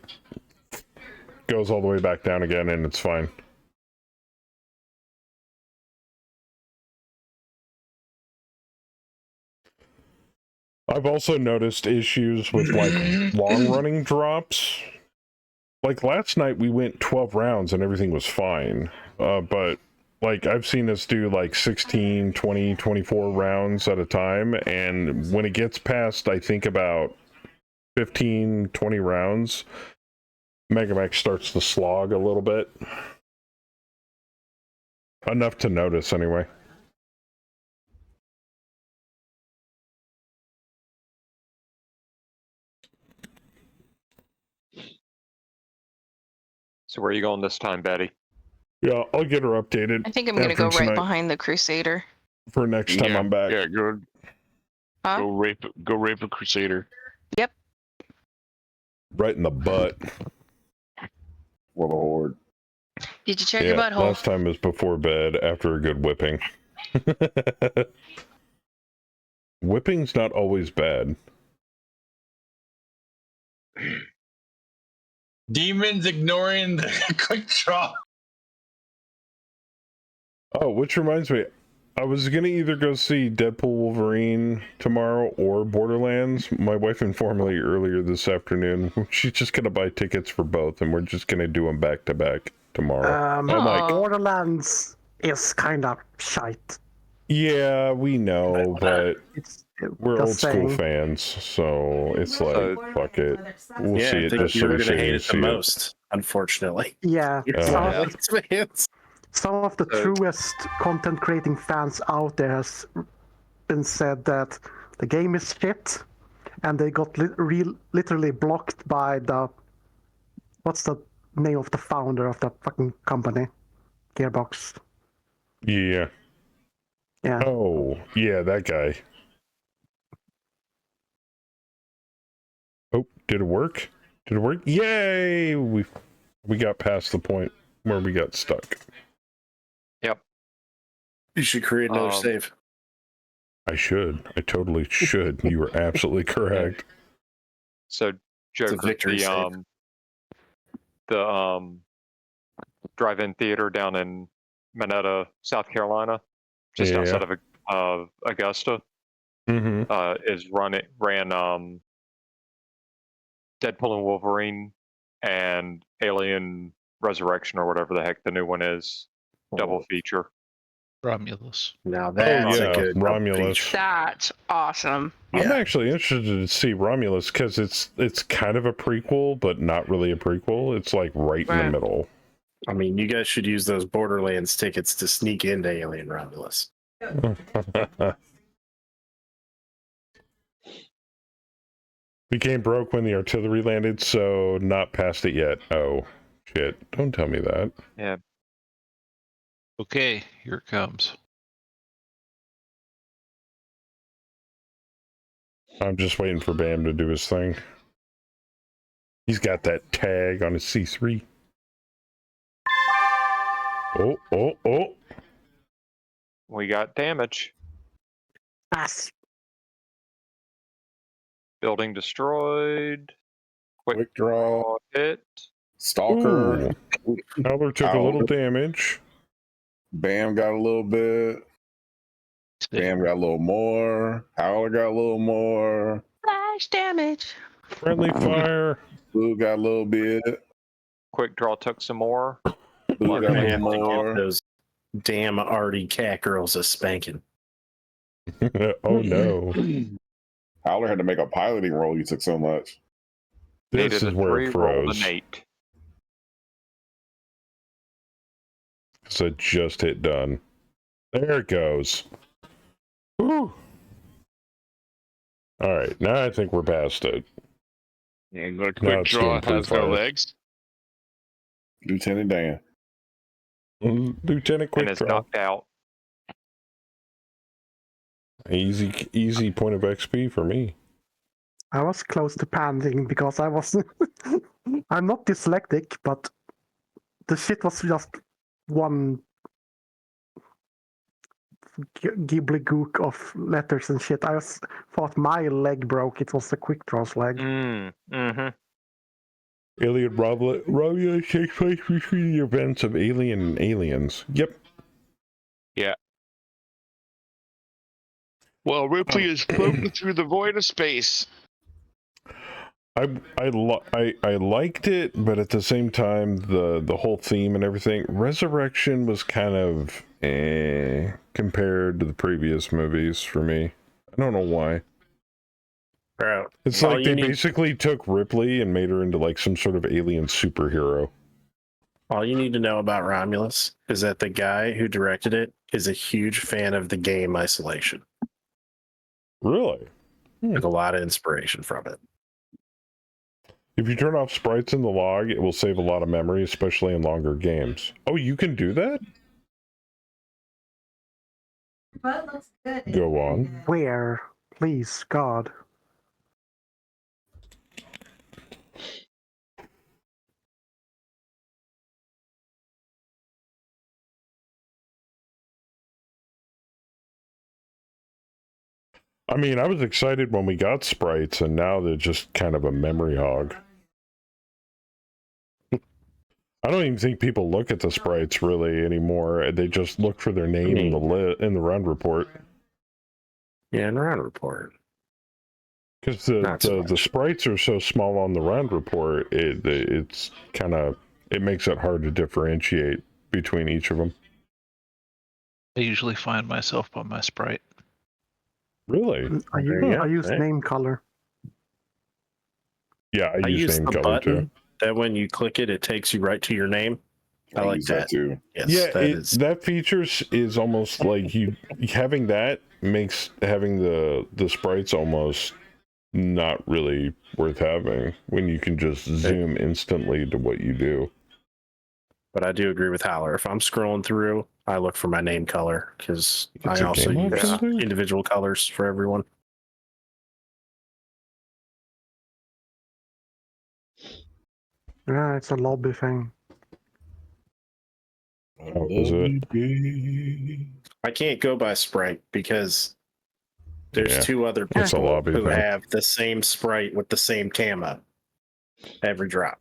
goes all the way back down again, and it's fine. I've also noticed issues with like long-running drops. Like last night we went 12 rounds and everything was fine. But like I've seen us do like 16, 20, 24 rounds at a time, and when it gets past I think about 15, 20 rounds, Megamech starts to slog a little bit. Enough to notice anyway. So where are you going this time, Betty? Yeah, I'll get her updated. I think I'm gonna go after right tonight behind the Crusader. for next time I'm back. Yeah, go Huh? go rape a Crusader. Yep. Right in the butt. What a horde. Did you check your butthole? Last time was before bed after a good whipping. Whipping's not always bad. Demons ignoring the quick draw. Oh, which reminds me, I was gonna either go see Deadpool Wolverine tomorrow or Borderlands. My wife informed me earlier this afternoon she's just gonna buy tickets for both, and we're just gonna do them back to back tomorrow. I'm like, Borderlands is kind of shite. yeah, we know, but we're old just school saying. fans, so it's like, fuck it. We'll Yeah, see I it think just so you're we gonna see hate it. it the most, unfortunately. Yeah, Yeah. some of the truest content creating fans out there has been said that the game is shit, and they got literally blocked by the what's the name of the founder of the fucking company, Gearbox. Yeah. Yeah. Oh, yeah, that guy. Oh, did it work? Did it work? Yay! We got past the point where we got stuck. Yep. You should create another save. I should. I totally should. You were absolutely correct. So Joker, victory save. the drive-in theater down in Minetta, South Carolina, just Yeah. outside of Augusta, Mm-hmm. ran Deadpool and Wolverine and Alien Resurrection, or whatever the heck the new one is, double feature. Romulus. Now That's a good Romulus. That's awesome. I'm actually interested to see Romulus because it's kind of a prequel, but not really a prequel. It's like right in the middle. I mean, you guys should use those Borderlands tickets to sneak into Alien Romulus. Became broke when the artillery landed, so not past it yet. Oh, shit. Don't tell me that. Yeah. Okay, here it comes. I'm just waiting for Bam to do his thing. He's got that tag on his C3. Oh. We got damage. Pass. Building destroyed. Quick draw. Hit. Stalker. Howler took a little damage. Bam got a little bit. Bam got a little more. Howler got a little more. Flash damage. Friendly fire. Blue got a little bit. Quick draw took some more. Blue got a little Have to more. give those damn arty cat girls a spanking. Oh no. Howler had to make a piloting roll. You took so much. This is where it froze. An 8. So it just hit done. There it goes. Woo. All right, now I think we're past it. Yeah, go Now quick it's draw doing has no fire. legs. Lieutenant Dan. Lieutenant Quick And is Draw. knocked out. Easy point of XP for me. I was close to panicking because I was. I'm not dyslexic, but the shit was just one gibbly-gook of letters and shit. I thought my leg broke. It was the quick draws leg. Mm-hmm. Alien Romulus takes place between the events of Alien and Aliens. Yep. Yeah. Well, Ripley is floating through the void of space. I liked it, but at the same time, the whole theme and everything, Resurrection was kind of compared to the previous movies for me. I don't know why. Bro, It's like they basically took Ripley and made her into like some sort of alien superhero. All you need to know about Romulus is that the guy who directed it is a huge fan of the game Isolation. Really? Took a lot of inspiration from it. If you turn off sprites in the log, it will save a lot of memory, especially in longer games. Oh, you can do that? But looks good. Go on. Where? Please, God. I mean, I was excited when we got sprites, and now they're just kind of a memory hog. I don't even think people look at the sprites really anymore. They just look for their name in the round report. Yeah, in the round report. Because the sprites are so small on the round report, it's kind of, it makes it hard to differentiate between each of them. I usually find myself by my sprite. Really? I use name color. Yeah, I use name the color button too. that when you click it, it takes you right to your name. I like that too. Yes, Yeah, that feature is almost like having that makes having the sprites almost not really worth having when you can just zoom instantly to what you do. But I do agree with Howler. If I'm scrolling through, I look for my name color because I a also game use option? individual colors for everyone. Yeah, it's a lobby thing. Oh, is it? I can't go by sprite because there's two other It's a people lobby who thing. have the same sprite with the same camo every drop.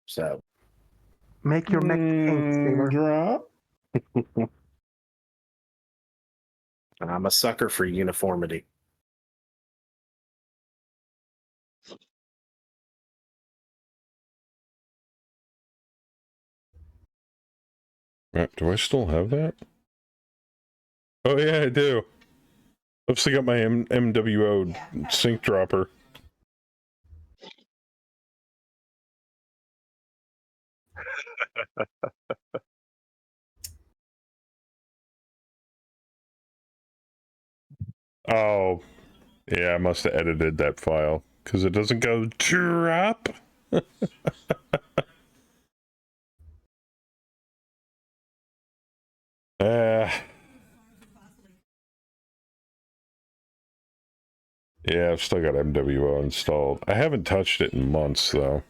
So Make your mech pink, Steamer. Drop. I'm a sucker for uniformity. Do I still have that? Oh yeah, I do. I've still got my MWO sync dropper. Oh, yeah, I must have edited that file because it doesn't go drop. Yeah, I've still got MWO installed. I haven't touched it in months though.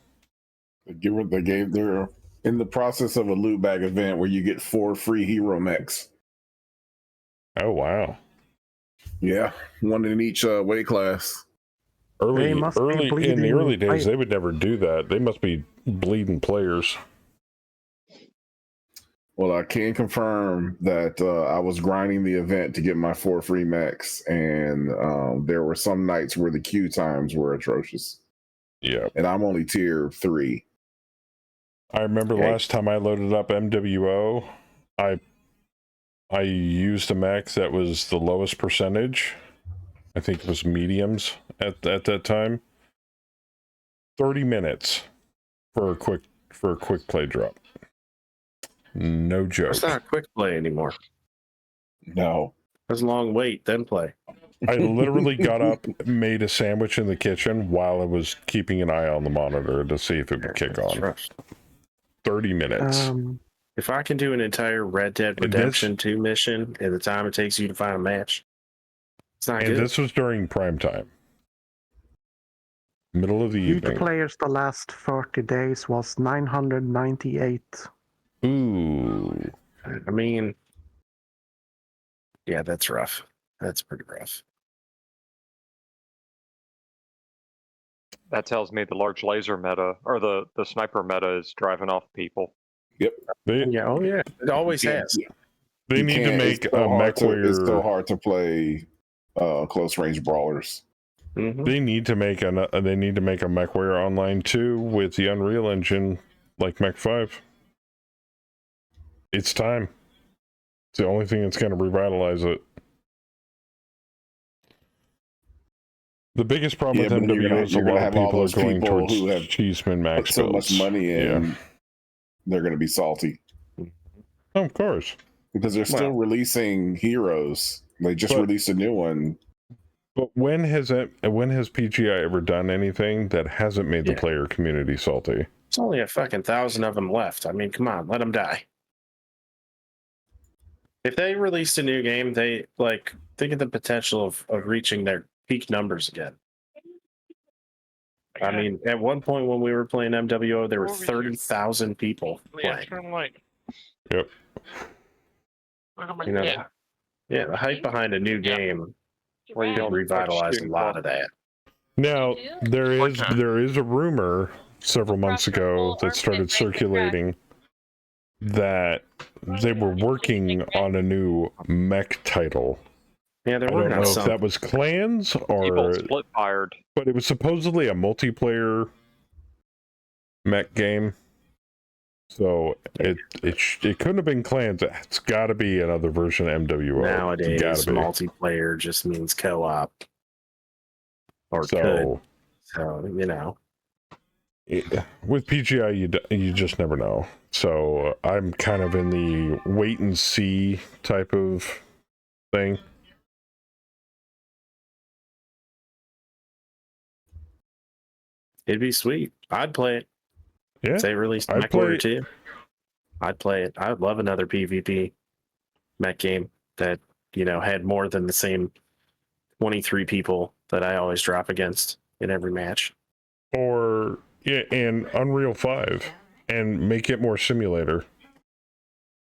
They're in the process of a loot bag event where you get 4 free hero mechs. Oh wow. Yeah, one in each weight class. In the early days, they would never do that. They must be bleeding players. Well, I can confirm that I was grinding the event to get my 4 free mechs, and there were some nights where the queue times were atrocious. Yeah. And I'm only tier 3. I remember last time I loaded up MWO, I used a mech that was the lowest percentage. I think it was mediums at that time. 30 minutes for a quick play drop. No joke. It's not a quick play anymore. No. There's a long wait, then play. I literally got up, made a sandwich in the kitchen while I was keeping an eye on the monitor to see if it would kick on. 30 minutes. If I can do an entire Red Dead Redemption 2 mission at the time it takes you to find a match, it's not good. This was during prime time. Middle of the evening. Players the last 30 days was 998. Ooh. I mean, Yeah, that's rough. That's pretty rough. That tells me the large laser meta or the sniper meta is driving off people. Yep. Yeah. It always Yeah. has. They need to make a mech It's warrior. so hard to play close range brawlers. They need to make a mech warrior online too with the Unreal Engine, like Mech 5. It's time. It's the only thing that's going to revitalize it. The biggest problem with MWO is a lot of people are going towards who have Cheeseman max put so builds. much money in. They're going to be salty. Oh, of course. Because they're still releasing heroes. They just released a new one. But when has PGI ever done anything that hasn't made the player community salty? There's only a fucking 1,000 of them left. I mean, come on, let them die. If they released a new game, they think of the potential of reaching their peak numbers again. I mean, at one point when we were playing MWO, there were 30,000 people playing. Yep. You know, yeah, the hype behind a new game could revitalize a lot of that. Now there is a rumor several months ago that started circulating that they were working on a new mech title. Yeah, they're I working don't on know if something. that was clans or People split fired. but it was supposedly a multiplayer mech game. So it couldn't have been clans. It's got to be another version of MWO. Nowadays, multiplayer just means co-op. Or could. So, you know. With PGI, you just never know. So I'm kind of in the wait and see type of thing. It'd be sweet. I'd play it. Yeah. If they released I'd Mech Warrior play 2, I'd play it. I would love another PvP mech game that, had more than the same 23 people that I always drop against in every match. Or and Unreal 5 and make it more simulator.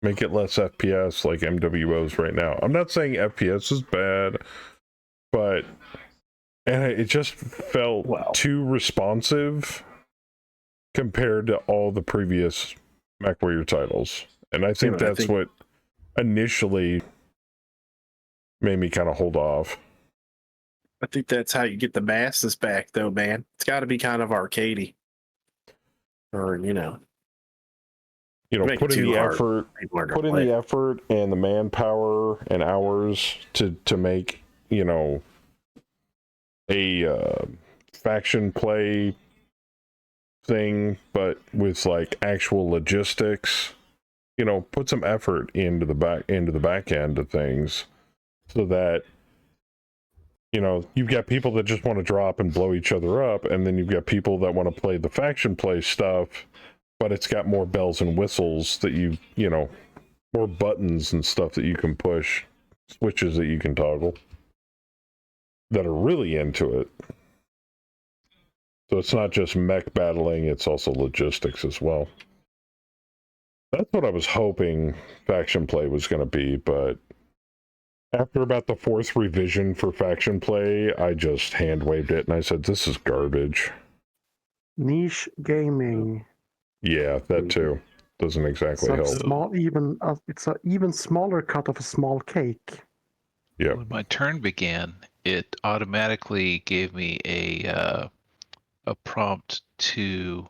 Make it less FPS like MWOs right now. I'm not saying FPS is bad, but it just felt too responsive compared to all the previous MechWarrior titles. And I think that's what initially made me kind of hold off. I think that's how you get the masses back, though, man. It's got to be kind of arcadey. Or, put in the effort and the manpower and hours to make, a faction play thing, but with like actual logistics, put some effort into the back end of things so that you've got people that just want to drop and blow each other up, and then you've got people that want to play the faction play stuff, but it's got more bells and whistles that more buttons and stuff that you can push, switches that you can toggle that are really into it. So it's not just mech battling, it's also logistics as well. That's what I was hoping faction play was going to be, but after about the 4th revision for faction play, I just hand waved it and I said, this is garbage. Niche gaming. Yeah, that too. Doesn't exactly help. It's an even smaller cut of a small cake. Yeah. When my turn began, it automatically gave me a prompt to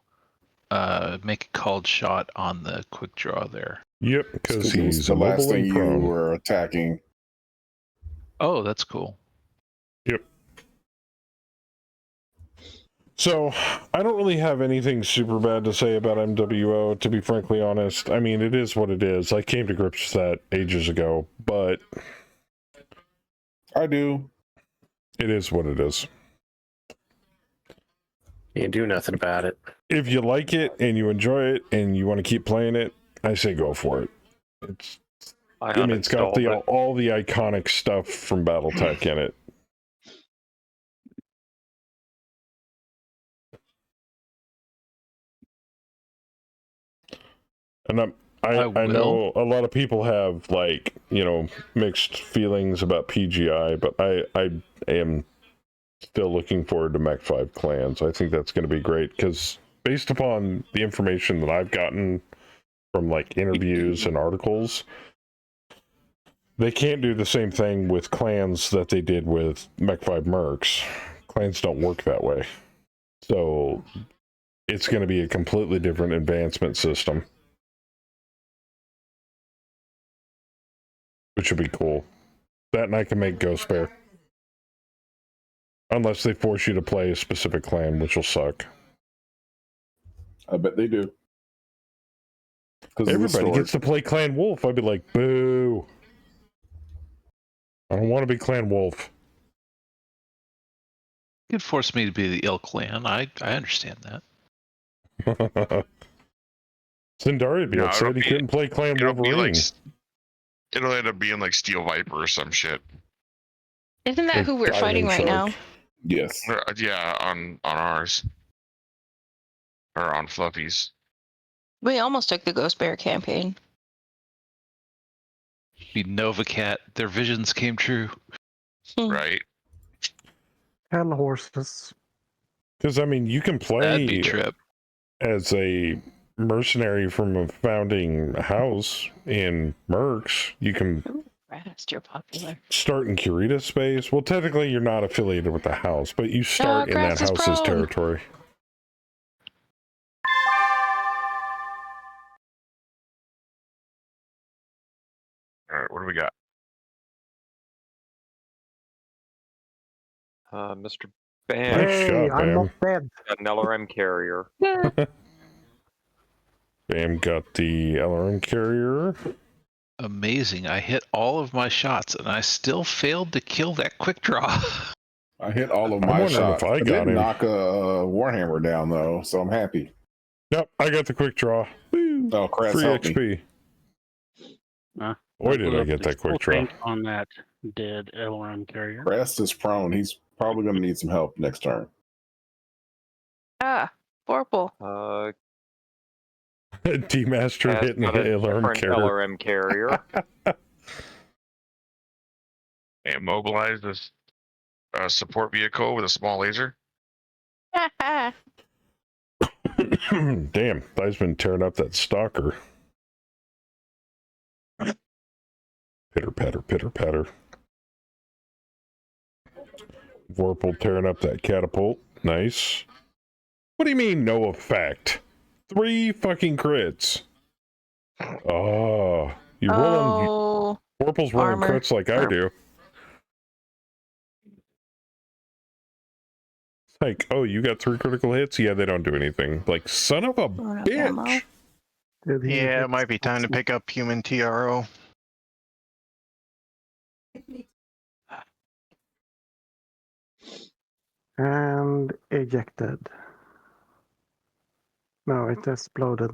make a called shot on the quick draw there. Yep, because he's the last thing you were attacking. Oh, that's cool. Yep. So, I don't really have anything super bad to say about MWO, to be frankly honest. I mean, it is what it is. I came to grips with that ages ago, but... I do. It is what it is. Can't do nothing about it. If you like it, and you enjoy it, and you want to keep playing it, I say go for it. It's got all the iconic stuff from Battletech in it. And I know a lot of people have like, you know, mixed feelings about PGI, but I am still looking forward to Mech 5 Clans. I think that's going to be great because based upon the information that I've gotten from like interviews and articles, they can't do the same thing with clans that they did with Mech 5 Mercs. Clans don't work that way. So it's going to be a completely different advancement system, which would be cool. That and I can make Ghost Bear. Unless they force you to play a specific clan, which will suck. I bet they do. Everybody gets to play Clan Wolf. I'd be like, boo. I don't want to be Clan Wolf. You could force me to be the ill clan. I understand that. Zendari would be upset he couldn't play Clan Wolverine. It'll end up being like Steel Viper or some shit. Isn't that who we're fighting right now? Yes. Yeah, on ours. Or on Fluffy's. We almost took the Ghost Bear campaign. Be Nova Cat. Their visions came true. Right. Hell horses. Because, I mean, you can That'd be play trip. as a mercenary from a founding house in Mercs. You can Rest, you're popular. start in Kurita space. Well, technically, you're not affiliated with the house, but you start in that Grass is house's prone. territory. All right, what do we got? Mr. Bam. Nice shot, I'm Bam. not dead. Got an LRM carrier. Bam got the LRM carrier. Amazing. I hit all of my shots and I still failed to kill that quick draw. I hit all of I'm my wondering shots. if I I got did him. knock a Warhammer down though, so I'm happy. Nope, I got the quick draw. Woo! Oh, Kratz Free helped me. XP. Boy, did I get that quick draw. On that dead LRM carrier. Kratz is prone. He's probably going to need some help next turn. Purple. D-Master hitting an LRM carrier. LRM carrier. And mobilize this support vehicle with a small laser. Damn, I've been tearing up that stalker. Pitter patter, pitter patter. Vorpal tearing up that catapult. Nice. What do you mean, no effect? 3 fucking crits. Oh, you rolling. Vorpal's rolling armor. crits like I do. It's like, oh, you got 3 critical hits? Yeah, they don't do anything. Like, son of a bitch. Yeah, it might be time to pick up human TRO. And ejected. No, it exploded.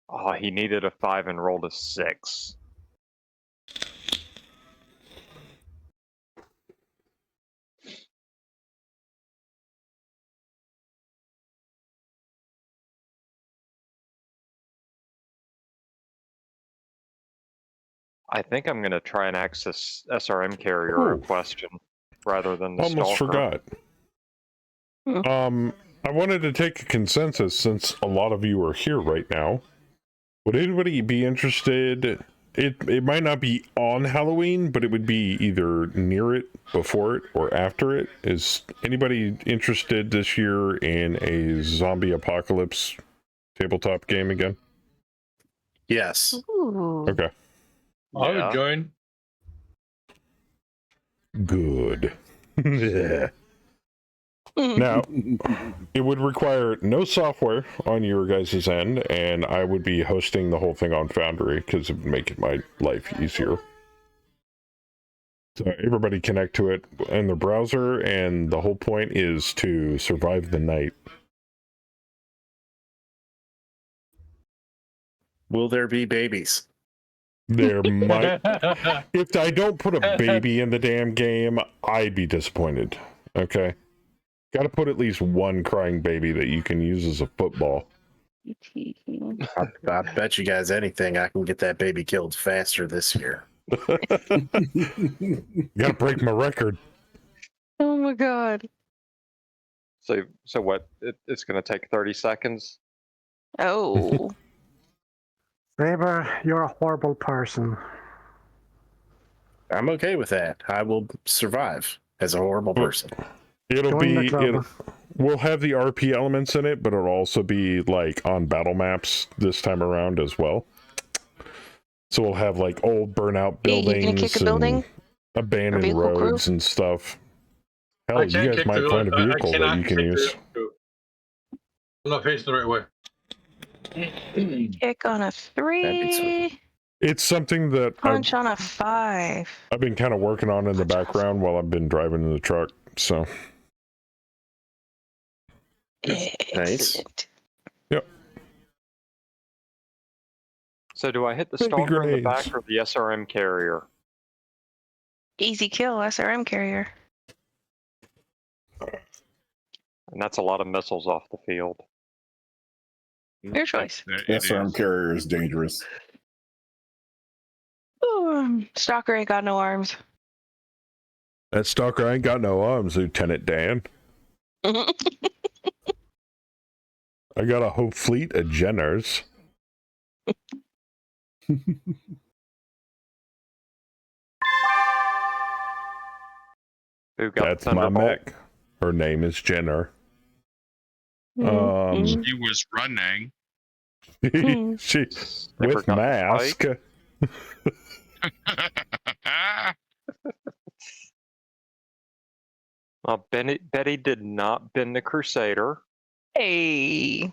Oh, he needed a 5 and rolled a 6. I think I'm going to try and access SRM carrier Ooh. question rather than the Almost stalker. forgot. I wanted to take a consensus since a lot of you are here right now. Would anybody be interested? It might not be on Halloween, but it would be either near it, before it, or after it. Is anybody interested this year in a zombie apocalypse tabletop game again? Yes. Okay. I would join. Good. Now, it would require no software on your guys' end, and I would be hosting the whole thing on Foundry because it would make my life easier. So everybody connect to it in the browser, and the whole point is to survive the night. Will there be babies? There might. If I don't put a baby in the damn game, I'd be disappointed. Okay? Got to put at least one crying baby that you can use as a football. I bet you guys anything I can get that baby killed faster this year. You gotta break my record. Oh my god. So what? It's going to take 30 seconds. Oh. Saber, you're a horrible person. I'm okay with that. I will survive as a horrible person. We'll have the RP elements in it, but it'll also be like on battle maps this time around as well. So we'll have like old burnout buildings, you gonna kick a building? and abandoned roads and stuff. Hell, you guys might find a vehicle that you can use. I'm not facing the right way. Kick on a 3. It's something that Punch on a 5. I've been kind of working on in the background while I've been driving in the truck. So nice. Yep. So do I hit the Baby stalker in the grenades. back or the SRM carrier? Easy kill, SRM carrier. And that's a lot of missiles off the field. Your choice. SRM carrier is dangerous. Ooh, stalker ain't got no arms. that stalker ain't got no arms, Lieutenant Dan. I got a whole fleet of Jenners. Who got That's my Thunderbolt? mech. Her name is Jenner. She was running. She with got the mask. spike. Betty did not bend the Crusader. Hey.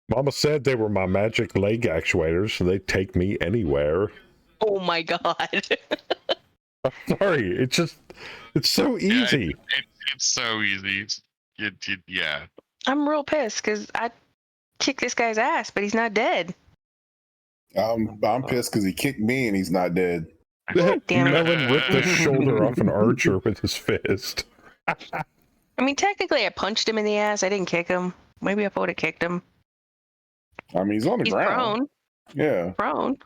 Mama said they were my magic leg actuators, so they take me anywhere. Oh my god. I'm sorry, it's so easy. It's so easy. Yeah. I'm real pissed because I kicked this guy's ass, but he's not dead. I'm pissed because he kicked me and he's not dead. God damn it. Melon ripped the shoulder off an archer with his fist. I mean, technically, I punched him in the ass. I didn't kick him. Maybe I would have kicked him. I mean, he's on the He's ground. prone. Yeah. Prone.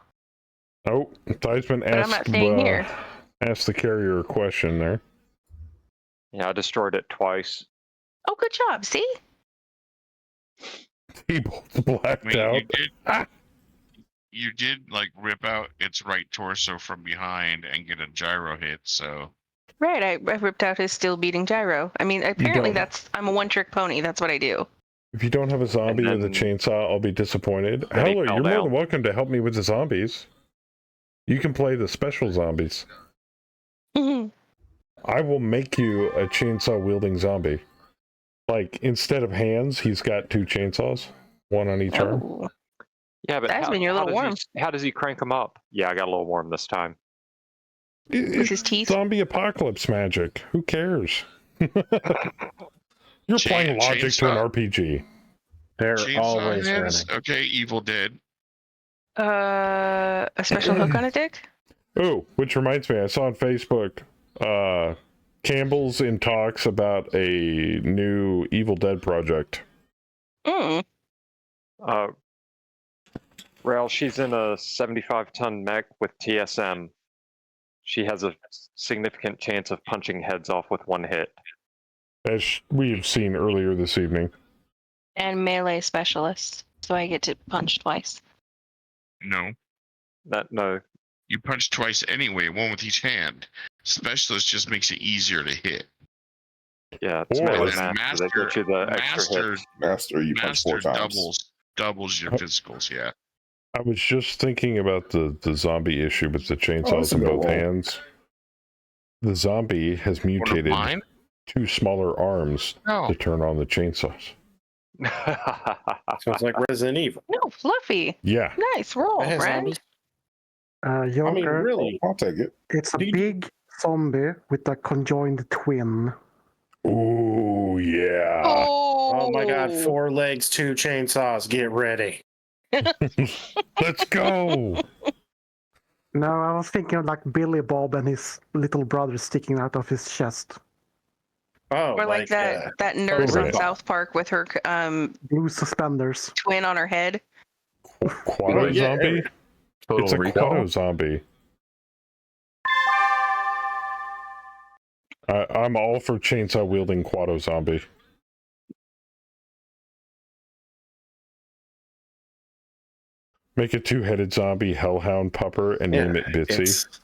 Oh, Theismann But I'm not staying here. asked the carrier a question there. Yeah, I destroyed it twice. Oh, good job. See? He both blacked out. You did like rip out its right torso from behind and get a gyro hit. So Right, I ripped out his still beating gyro. I mean, apparently don't. I'm a one-trick pony. That's what I do. If you don't have a zombie with a chainsaw, I'll be disappointed. Then he Heller, fell you're more down. than welcome to help me with the zombies. You can play the special zombies. I will make you a chainsaw-wielding zombie. Like, instead of hands, he's got 2 chainsaws. One on each arm. Oh. Yeah, but That's been your little worm. how does he crank him up? Yeah, I got a little warm this time. With his teeth? Zombie apocalypse magic. Who cares? You're playing logic to an RPG. They're chainsaw always hands? running. Okay, Evil Dead. A special hook on a dick? Oh, which reminds me, I saw on Facebook, Campbell's in talks about a new Evil Dead project. Rail, she's in a 75-ton mech with TSM. She has a significant chance of punching heads off with one hit. As we've seen earlier this evening. And melee specialist. So I get to punch twice. No. No. You punch twice anyway, one with each hand. Specialist just makes it easier to hit. Yeah, it's Or melee then master. They get you the extra hits. Master, you punch 4 times. doubles your physicals, yeah. I was just thinking about the zombie issue with the Oh, chainsaws that's a in good both one. hands. The zombie has mutated mine? 2 smaller arms No. to turn on the chainsaws. Sounds like Resident Evil. No, Fluffy. Yeah. Nice roll, That has friend. zombies? Joker, I mean, really? I'll take it. it's a big zombie with a conjoined twin. Ooh, yeah. Oh my god, 4 legs, 2 chainsaws. Get ready. Let's go. No, I was thinking of like Billy Bob and his little brother sticking out of his chest. Oh, Or like that nurse on South Park with her blue suspenders twin on her head. Quado zombie? Total It's a Recall? Quado zombie. I'm all for chainsaw wielding Quado zombie. Make a two-headed zombie hellhound pupper and name it Bitsy.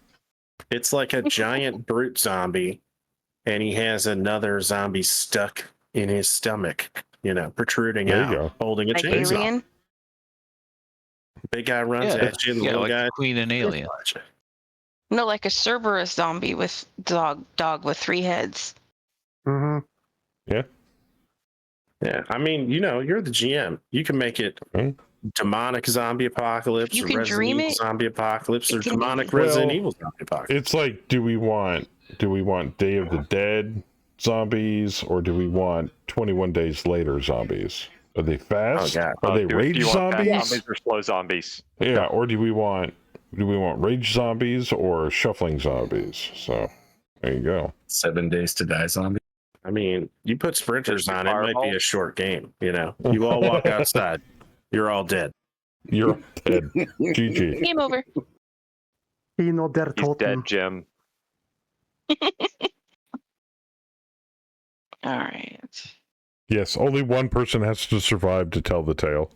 It's like a giant brute zombie, and he has another zombie stuck in his stomach, protruding There you out, go. holding a Like chainsaw. Alien? Big guy runs at you, and the little like guy. Queen and Alien. No, like a Cerberus zombie with dog with 3 heads. Mm-hmm. Yeah. Yeah, I mean, you're the GM. You can make it demonic zombie apocalypse, You or can Resident dream Evil it. zombie apocalypse, or can demonic be. Resident Evil zombie apocalypse. It's like, do we want Day of the Dead zombies, or do we want 21 Days Later zombies? Are they fast? Oh, God. Are they rage do you want fast zombies? zombies or slow zombies? Yeah, or do we want rage zombies or shuffling zombies? So there you go. 7 Days to Die zombie. I mean, you put sprinters on, it might be Fireball? a short game. You all walk outside, you're all dead. You're dead. GG. Game over. Pino der He's dead, Toten. Jim. All right. Yes, only one person has to survive to tell the tale.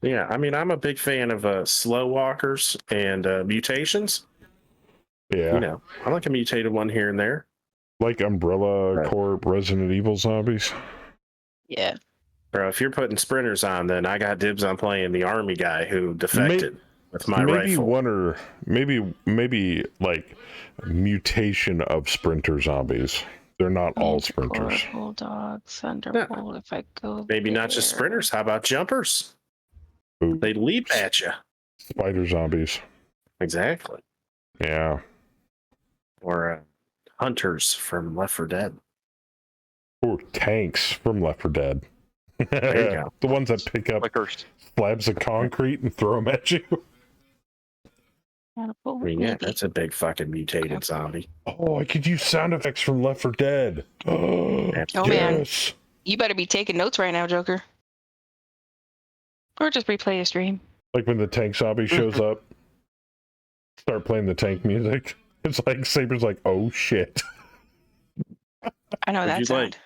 Yeah, I mean, I'm a big fan of slow walkers and mutations. Yeah. I like a mutated one here and there. Like Umbrella Corp, Resident Evil zombies. Yeah. Bro, if you're putting sprinters on, then I got dibs on playing the army guy who defected with my rifle. One or maybe like mutation of sprinter zombies. They're not all sprinters. Bulldog, Thunderbolt. If I go. Maybe not just sprinters. How about jumpers? Ooh. They leap at you. Spider zombies. Exactly. Yeah. Or hunters from Left 4 Dead. Or tanks from Left 4 Dead. There you go. The ones that pick up slabs of concrete and throw them at you. I mean, yeah, that's a big fucking mutated zombie. Oh, I could use sound effects from Left 4 Dead. Oh man, you better be taking notes right now, Joker. Or just replay a stream. Like when the tank zombie shows up, start playing the tank music. It's like Saber's like, oh shit. I know that sound.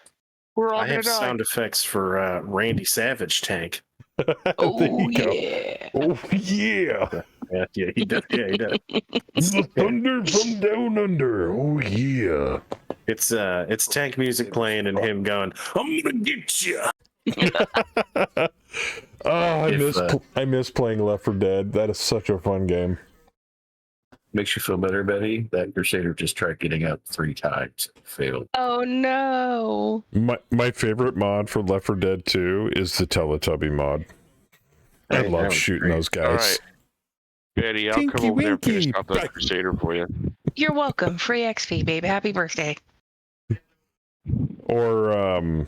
We're all I have sound effects for Randy Savage tank. Oh yeah. Oh yeah. Yeah, he does. Yeah, he does. The thunder from down under. Oh yeah. It's tank music playing and him going, I'm gonna get you. I miss playing Left 4 Dead. That is such a fun game. Makes you feel better, Betty. That Crusader just tried getting out 3 times. Failed. Oh no. My favorite mod for Left 4 Dead 2 is the Teletubby mod. I love shooting those guys. All right. Betty, I'll come over there and finish off that Crusader for you. You're welcome. Free XP, babe. Happy birthday. Or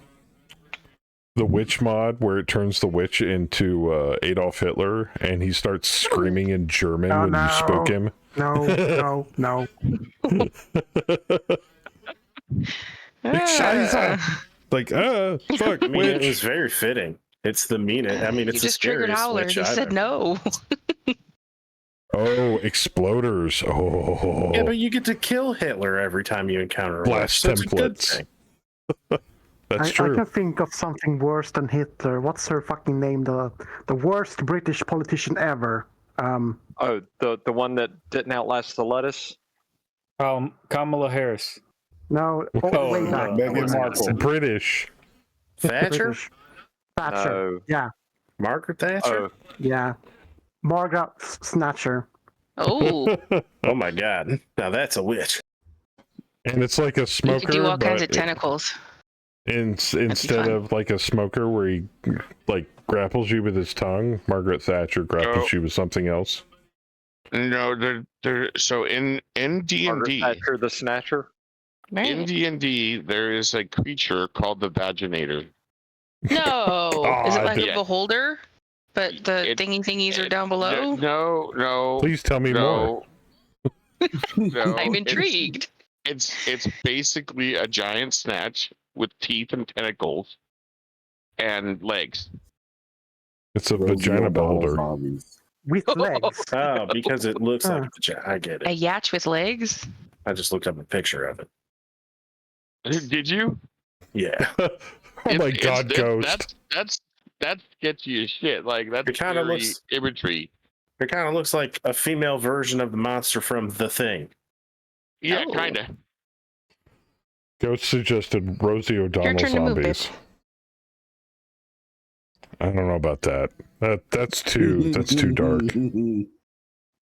the witch mod where it turns the witch into Adolf Hitler and he starts screaming in German when you spook him. No. Like, fuck, I mean, witch. it was very fitting. It's the meanest. I mean, it's You the just triggered scariest Howler. witch He either. said no. Oh, exploders. Oh. Yeah, but you get to kill Hitler every time you encounter a Blast witch, so it's a good templates. thing. That's I true. can think of something worse than Hitler. What's her fucking name? The worst British politician ever. Oh, the one that didn't outlast the lettuce? Kamala Harris. No, way back. Meghan Markle. British. Thatcher? British. Thatcher. No. Yeah. Margaret Thatcher? Oh, Yeah. Margaret Snatcher. Oh. Oh my god. Now that's a witch. And it's like a You smoker, could do all kinds of but tentacles. instead fun. of like a smoker where he like grapples you with his tongue, Margaret Thatcher grapples you with something else. No, so in D&D, Margaret Thatcher the Snatcher? in D&D, there is a creature called the Vaginator. No. Is it like Yeah. a beholder? But the thingies are down below? No. Please tell me more. No, I'm intrigued. It's basically a giant snatch with teeth and tentacles and legs. It's a Rosie vagina O'Donnell beholder. zombies. With legs. Oh, because it looks like a vagina. I get A it. yatch with legs? I just looked up a picture of it. Did you? Yeah. Oh my God, Ghost. That's sketchy as shit. Like that's It kind of scary looks. imagery. It kind of looks like a female version of the monster from The Thing. Yeah, Oh. kind of. Ghost suggested Rosie O'Donnell turn to move, babe. zombies. I don't know about that. That's too dark.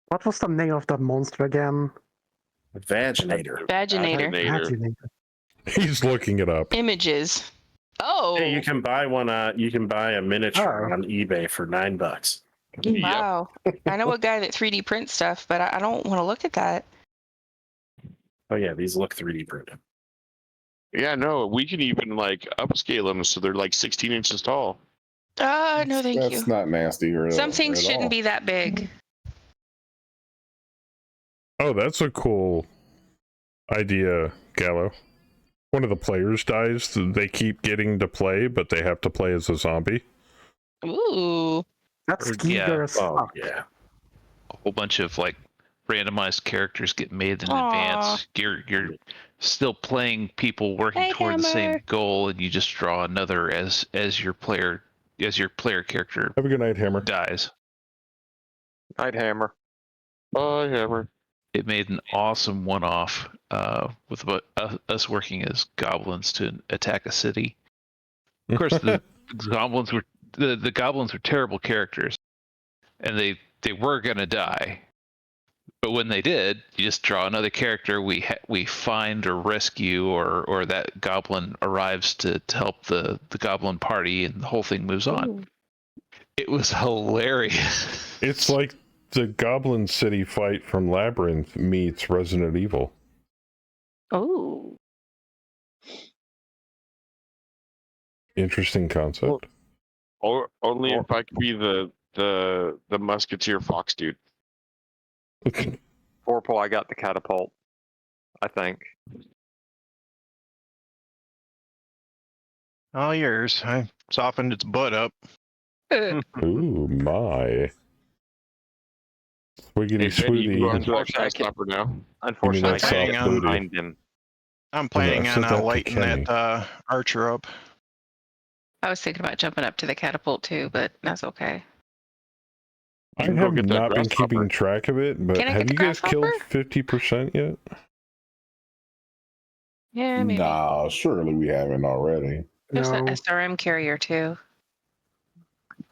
What was the name of that monster again? Vaginator. Vaginator. He's looking it up. Images. Oh. Hey, you can buy one. You can buy a miniature on eBay for $9. Wow. I know a guy that 3D prints stuff, but I don't want to look at that. Oh yeah, these look 3D printed. Yeah, no, we can even like upscale them so they're like 16 inches tall. No, thank you. That's not nasty or Some things at shouldn't all. be that big. Oh, that's a cool idea, Gallo. One of the players dies. They keep getting to play, but they have to play as a zombie. Ooh. That's Yeah. eager as Oh fuck. yeah. A whole bunch of like randomized characters get made in advance. You're still playing people working Hey, toward the same Hammer. goal, and you just draw another as your player character Have a good night, Hammer. dies. Night Hammer. Oh, Hammer. It made an awesome one-off with us working as goblins to attack a city. Of course, the goblins were the goblins were terrible characters, and they were gonna die. But when they did, you just draw another character. We find or rescue, or that goblin arrives to help the goblin party, and the whole thing moves on. Ooh. It was hilarious. It's like the Goblin City fight from Labyrinth meets Resident Evil. Oh. Interesting concept. Or only if I could be the musketeer fox dude. Vorpal, I got the catapult. I think. All yours. I softened its butt up. Ooh, my. Wiggity Hey, Betty, you can go swooty. into that grasshopper now. Unfortunately, I soft can't get booty. behind him. I'm planning Yeah, I on said that to lighting Kenny. that archer up. I was thinking about jumping up to the catapult too, but that's okay. I can go have get that not been grasshopper. keeping track of it, but Can I have get you the guys killed grasshopper? 50% yet? Yeah, maybe. Nah, surely we haven't already. There's No. the SRM carrier too.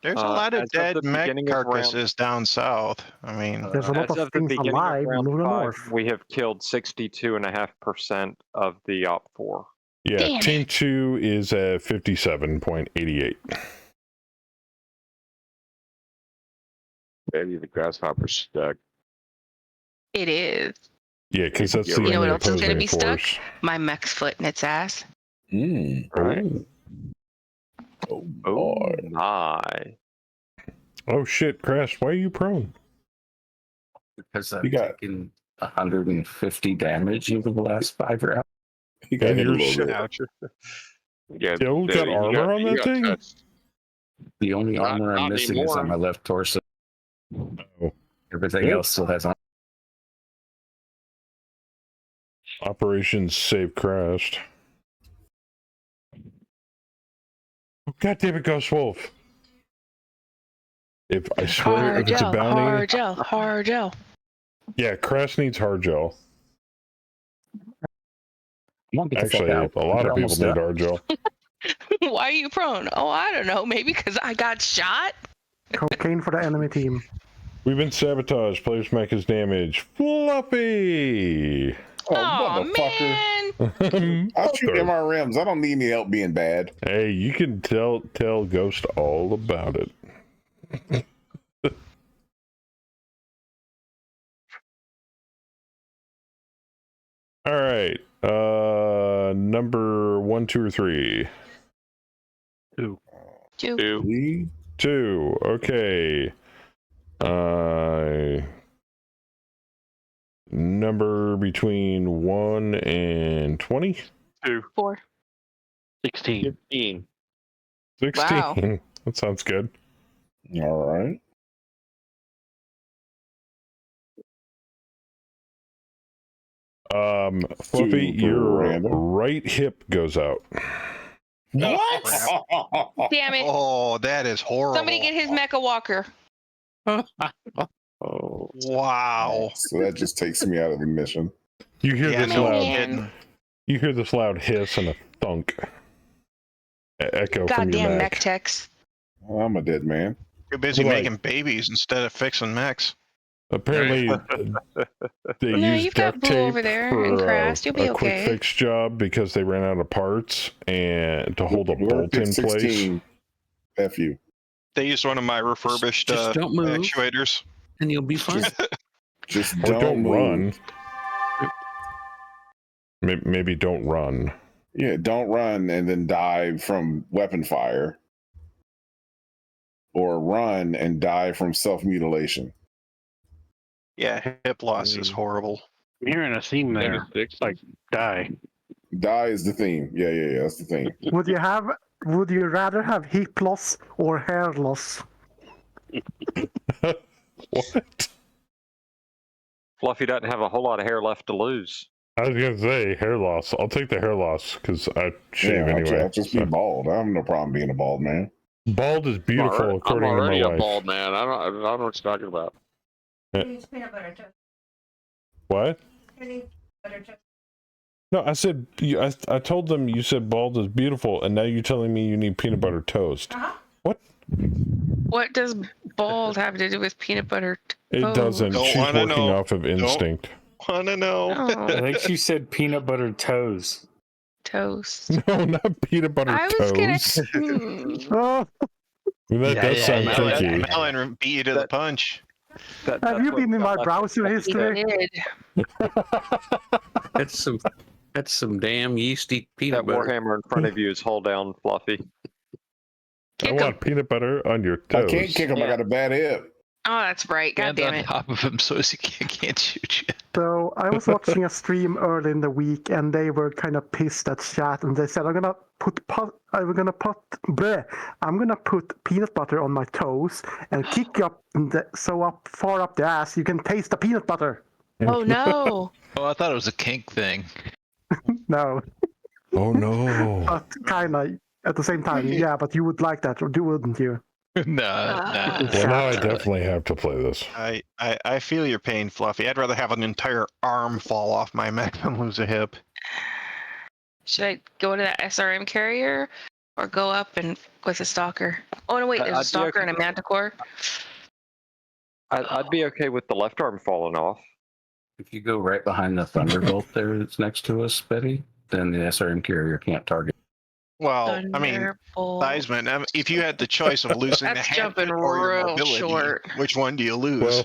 There's a lot As of of dead the mech beginning of round- carcasses down south. I mean, There's a lot As of of the things beginning alive of round moving 5, north. we have killed 62.5% of the OP4. Yeah, Damn Team it. 2 is at 57.88. Betty, the grasshopper's stuck. It is. Yeah, because that's the You know what only else is going to opposing be stuck? force. My mech's foot in its ass. Right. Oh, Oh boy. my. Oh shit, Crash, why are you prone? Because I've You got- taken 150 damage over the last 5 rounds. He got And hit a you're little bit. Ouch. Yeah, Still got armor on that thing? The only Not- armor I'm not missing is on anymore. my left torso. Oh. Everything Yep. else still has armor. Operations save crashed. Oh, God damn it, Ghost Wolf. If I swear, Hard if it's a gel, bounty, hard gel, hard gel. yeah, Crash needs hard gel. Come on, get the fuck Actually, out. a lot You're of people almost need done. hard gel. Why are you prone? Oh, I don't know. Maybe because I got shot? Cocaine for the enemy team. We've been sabotaged. Player's mech is damaged. Fluffy! Oh, Aw, motherfucker. I'll shoot MRMs. I don't need any help being bad. Hey, you can tell Ghost all about it. All right. Number 1, 2, or 3? 2. 2. 2. Okay. Number between 1 and 20? 2. 4. 16. 15. 16. Wow. That sounds good. All right. Fluffy, Super your random. right hip goes out. What? Damn it. Oh, that is horrible. Somebody get his mecha walker. Oh, wow. So that just takes me out of the mission. You hear Yeah, this no loud. kidding. You hear this loud hiss and a thunk. Echo from your Goddamn neck. mech techs. Well, I'm a dead man. You're busy Like- making babies instead of fixing mechs. Apparently, they No, used you've got duct Blue tape over there for and Crast. You'll be a quick okay. fix job because they ran out of parts and to hold a Whoever bolt in picked place. 16, F you. They used one of my refurbished Just don't move. actuators. And you'll be fine. Just Or don't don't move. run. Maybe don't run. Yeah, don't run and then die from weapon fire. Or run and die from self-mutilation. Yeah, hip loss is horrible. You're in a theme there. Like, die. Die is the theme. Yeah, that's the theme. Would you rather have hip loss or hair loss? What? Fluffy doesn't have a whole lot of hair left to lose. I was gonna say hair loss. I'll take the hair loss because I shave Yeah, anyway. I'll just be bald. I have no problem being a bald man. Bald is beautiful, I'm according already to my a wife. bald man. I don't know what you're talking about. Peanut butter toast. What? Peanut butter toast. No, I said I told them you said bald is beautiful, and now you're telling me you need peanut butter toast. What? What does bald have to do with peanut butter It toast? doesn't. Don't She's wanna working know. off of instinct. Wanna know? Oh, I think she said peanut butter toes. toast. No, not peanut butter I was toast. gonna. That does sound Melon, kinky. Melon beat you to the punch. Have you been in my browser history? That's some damn yeasty peanut That butter. Warhammer in front of you is hold down, Fluffy. I want peanut butter on your I toes. can't kick him. I got a bad hip. Oh, that's right. God Stand damn on it. top of him so he can't shoot you. So I was watching a stream early in the week, and they were kind of pissed at chat, and they said, "I'm gonna put peanut butter on my toes and kick you up up far up the ass you can taste the peanut butter." Oh no. Oh, I thought it was a kink thing. No, Oh no. but kind of at the same time, yeah. But you would like that, wouldn't you? Nah. Well, now I definitely have to play this. I feel your pain, Fluffy. I'd rather have an entire arm fall off my mech than lose a hip. Should I go to that SRM carrier or go up and with a stalker? Oh no, wait, there's I'd a be stalker okay. and a manticore. I'd be okay with the left arm falling off. If you go right behind the Thunderbolt there that's next to us, Betty, then the SRM carrier can't target. Well, I mean, Thunderbolt. Theismann, if you had the choice of losing the That's hand jumping or your real mobility, short. which one do you lose?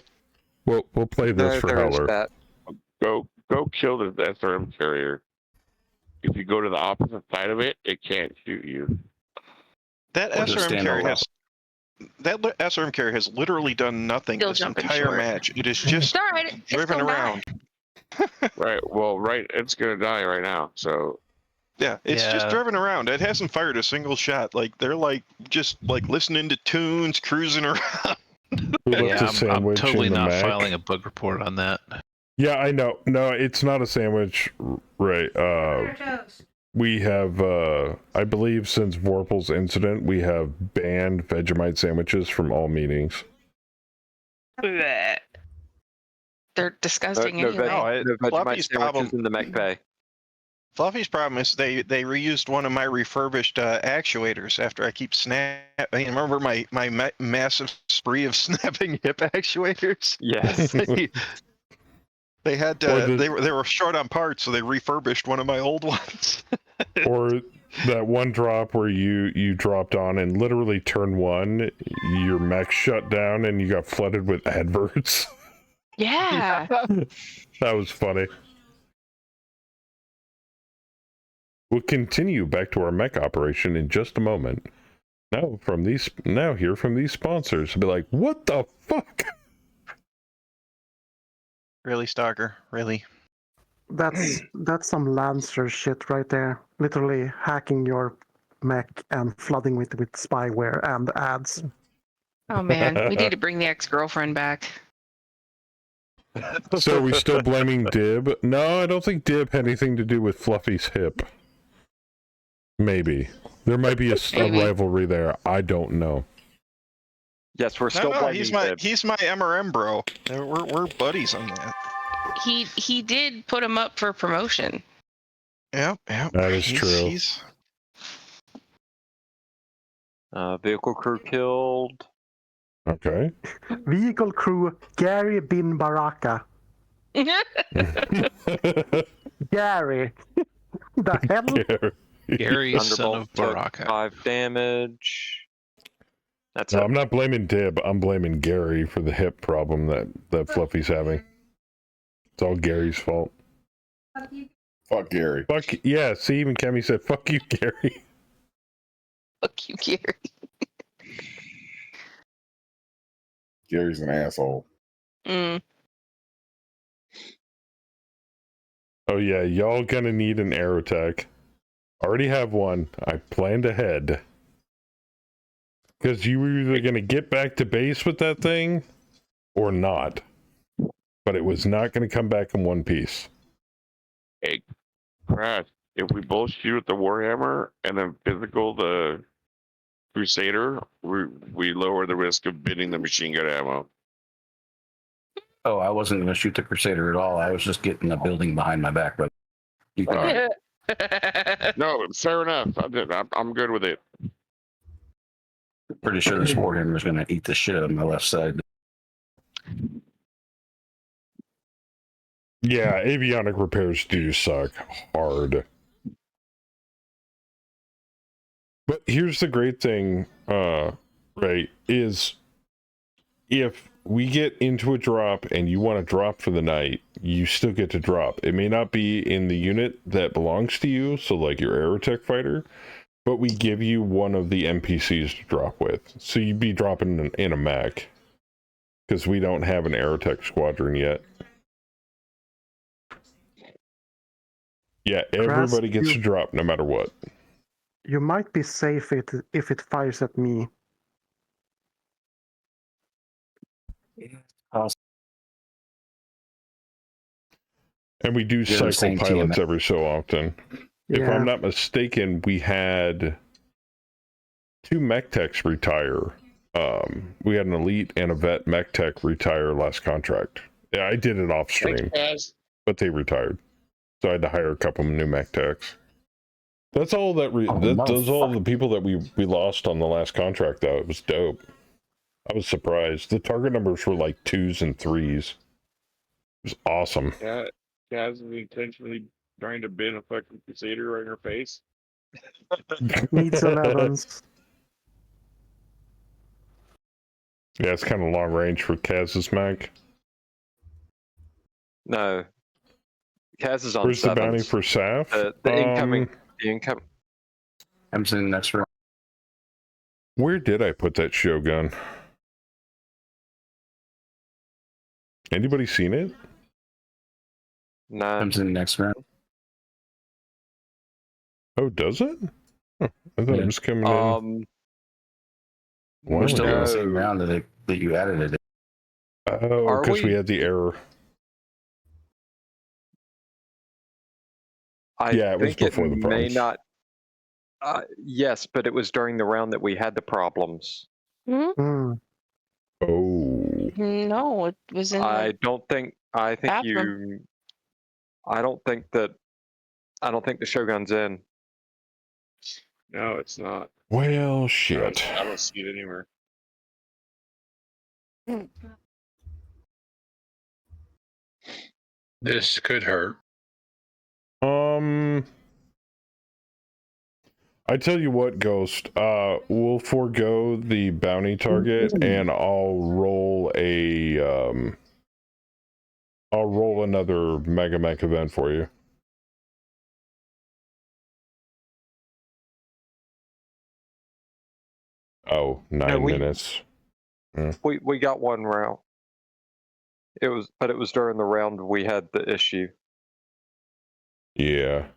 Well, we'll play this for There is Howler. that. Go kill the SRM carrier. If you go to the opposite side of it, it can't shoot you. That Or just SRM stand carrier around. SRM carrier has literally done nothing Still this jumping entire short. match. It is just It's all right. It's driven still around. Right. Well, right. It's gonna die right now. So Yeah, it's just Yeah. driven around. It hasn't fired a single shot. Like they're just listening to tunes, cruising around. Who left Yeah, a I'm sandwich totally in the not Mac? filing a bug report on that. Yeah, I know. No, it's not a sandwich. Right. Butter toast. We have, I believe since Vorpal's incident, we have banned Vegemite sandwiches from all meetings. Blech. They're disgusting No anyway. Vegemite Fluffy's problem- sandwiches in the mech bay. Fluffy's problem is they reused one of my refurbished actuators after I keep remember my massive spree of snapping hip actuators? Yes. They had they were short on parts, so they refurbished one of my old ones. Or that one drop where you dropped on and literally turn one, your mech shut down and you got flooded with adverts. Yeah. That was funny. We'll continue back to our mech operation in just a moment. Now hear from these sponsors. Be like, what the fuck? Really, Stalker? Really? That's some Lancer shit right there. Literally hacking your mech and flooding with spyware and ads. Oh man, we need to bring the ex-girlfriend back. So are we still blaming Dib? No, I don't think Dib had anything to do with Fluffy's hip. Maybe. There might be a rivalry there. I don't know. Yes, we're still blaming he's Dib. he's my MRM bro. We're buddies on that. He did put him up for promotion. Yep. That is true. Vehicle crew killed. Okay. Vehicle crew Gary bin Baraka. Gary. The hell? Gary, son of took Baraka. 5 damage. That's No, it. I'm not blaming Dib. I'm blaming Gary for the hip problem that Fluffy's having. It's all Gary's fault. Fuck Gary. Fuck yeah. See, even Kemi said, "Fuck you, Gary." Fuck you, Gary. Gary's an asshole. Mm. Oh yeah, y'all gonna need an Aerotech. Already have one. I planned ahead. Because you were either gonna get back to base with that thing, or not. But it was not gonna come back in one piece. Hey, Brad, if we both shoot at the Warhammer and then physical the Crusader, we lower the risk of bidding the machine gun ammo. Oh, I wasn't going to shoot the Crusader at all. I was just getting a building behind my back, but you can. No, fair enough. I'm good with it. Pretty sure this Warhammer is going to eat the shit out of my left side. Yeah, avionic repairs do suck hard. But here's the great thing, right, is if we get into a drop and you want to drop for the night, you still get to drop. It may not be in the unit that belongs to you, so like your Aerotech fighter, but we give you one of the NPCs to drop with. So you'd be dropping in a mech, because we don't have an Aerotech squadron yet. Yeah, everybody gets to drop no matter what. You might be safe if it fires at me. And we do cycle pilots every so often. If I'm not mistaken, we had 2 mech techs retire. We had an elite and a vet mech tech retire last contract. Yeah, I did it off stream, but they retired. So I had to hire a couple of new mech techs. That's all that. Those all the people that we lost on the last contract, though. It was dope. I was surprised. The target numbers were like 2s and 3s. It was awesome. Kaz is intentionally trying to bin a fucking Crusader right in her face. Needs 11s. Yeah, it's kind of long range for Kaz's mech. No. Kaz is on Where's the bounty for Saf? The incoming. The incoming. I'm sitting next round. Where did I put that Shogun? Anybody seen it? No. I'm sitting next round. Oh, does it? Huh, I thought it was coming in. We're still in the same round that you added it. Oh, because we had the error. Yeah, it was before the problems. May not. Yes, but it was during the round that we had the problems. Mm. Oh. No, it was in. I don't think bathroom. I don't think the Shogun's in. No, it's not. Well, shit. I don't see it anywhere. This could hurt. I tell you what, Ghost, we'll forego the bounty target and I'll roll another Mega Mech event for you. Oh, 9 minutes. We got one round. It was during the round we had the issue. Yeah.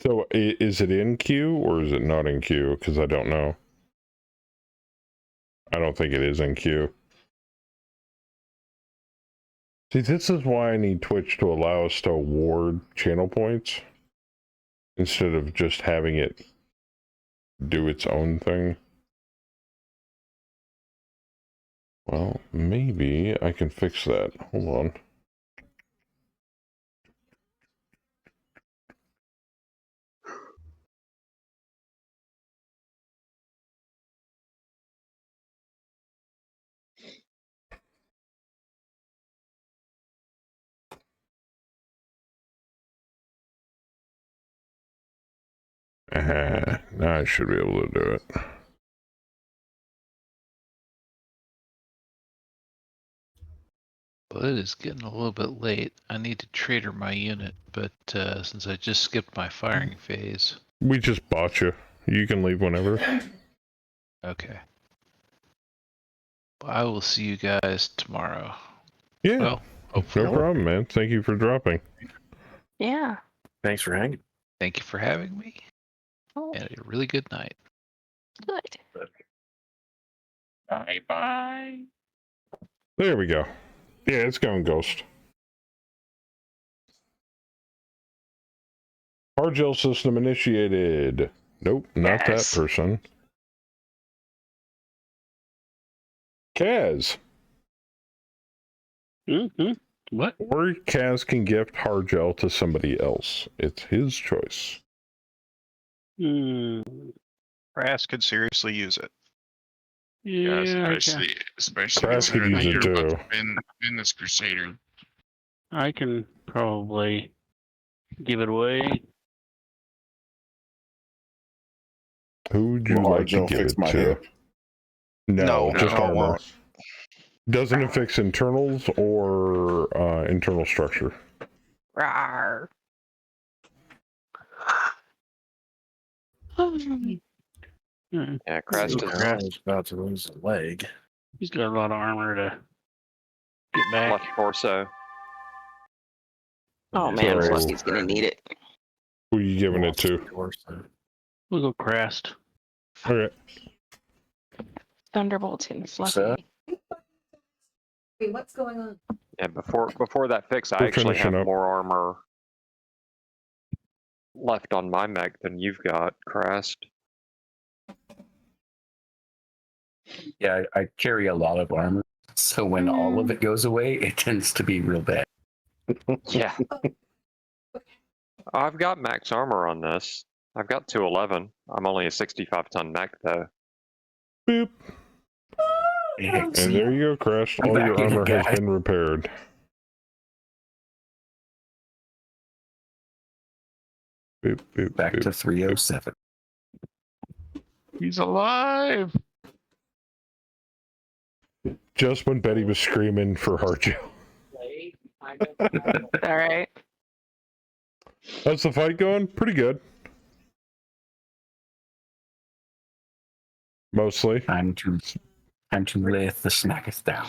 So is it in queue or is it not in queue? Because I don't know. I don't think it is in queue. See, this is why I need Twitch to allow us to award channel points instead of just having it do its own thing. Well, maybe I can fix that. Hold on. Now I should be able to do it. Well, it is getting a little bit late. I need to trader my unit, but since I just skipped my firing phase. We just bought you. You can leave whenever. Okay. Well, I will see you guys tomorrow. Yeah. Well, hopefully. No problem, man. Thank you for dropping. Yeah. Thanks for hanging. Thank you for having me. Oh. And a really good night. Good. Bye. There we go. Yeah, it's going ghost. Hard gel system initiated. Nope, not Yes. that person. Kaz. What? Or Kaz can gift hard gel to somebody else. It's his choice. Brass could seriously use it. Yeah, Yeah, especially Crash could considering use that it you're about too. to win this Crusader. I can probably give it away. Who would you Will hard like to gel give fix it my to? hip? No, No, just no, it armor. won't. Doesn't it fix internals or internal structure? Rawr. Yeah, Crest is Crash about to lose a leg. He's got a lot of armor to get back. left torso. Oh man, So- Fluffy's gonna need it. Who are you giving it to? We'll go Crest. Okay. Thunderbolt and Fluffy. Wait, what's going on? Yeah, before that fix, I We're actually have finishing up. more armor left on my mech than you've got, Crest. Yeah, I carry a lot of armor, so when all of it goes away, it tends to be real bad. Yeah. I've got max armor on this. I've got 211. I'm only a 65-ton mech, though. Boop. And there you go, Crash. I'm All your back in, armor has guys. been repaired. Boop, boop, Back boop. to 307. He's alive. Just when Betty was screaming for hard gel. All right. How's the fight going? Pretty good. Mostly. Time to lay the snackers down.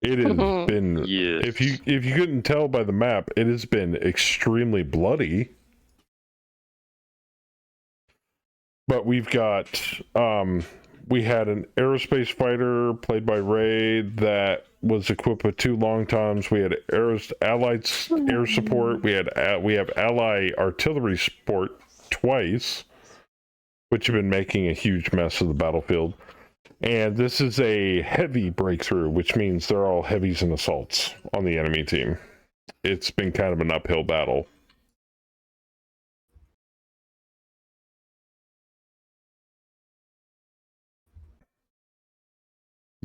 It has been. Yes. If you couldn't tell by the map, it has been extremely bloody. But we've got we had an aerospace fighter played by Ray that was equipped with 2 long toms. We had allied air support. We have ally artillery support twice, which have been making a huge mess of the battlefield. And this is a heavy breakthrough, which means they're all heavies and assaults on the enemy team. It's been kind of an uphill battle.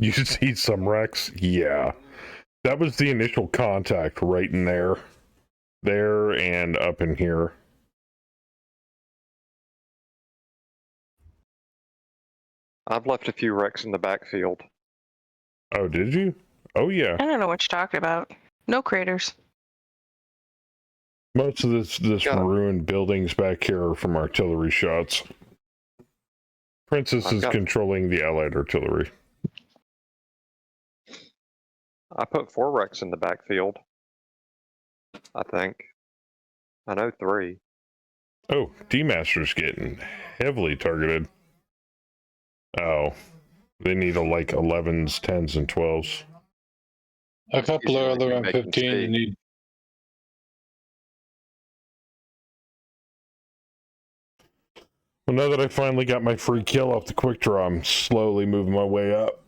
You see some wrecks? Yeah. That was the initial contact right in there. There and up in here. I've left a few wrecks in the backfield. Oh, did you? Oh, yeah. I don't know what you're talking about. No craters. Most of this ruined buildings back here are from artillery shots. Princess is controlling the allied artillery. I put 4 wrecks in the backfield, I think. I know 3. Oh, D-Master's getting heavily targeted. Oh, they need like 11s, 10s, and 12s. A couple Easier of than other making M15 you speed. need. Well, now that I finally got my free kill off the quick draw, I'm slowly moving my way up.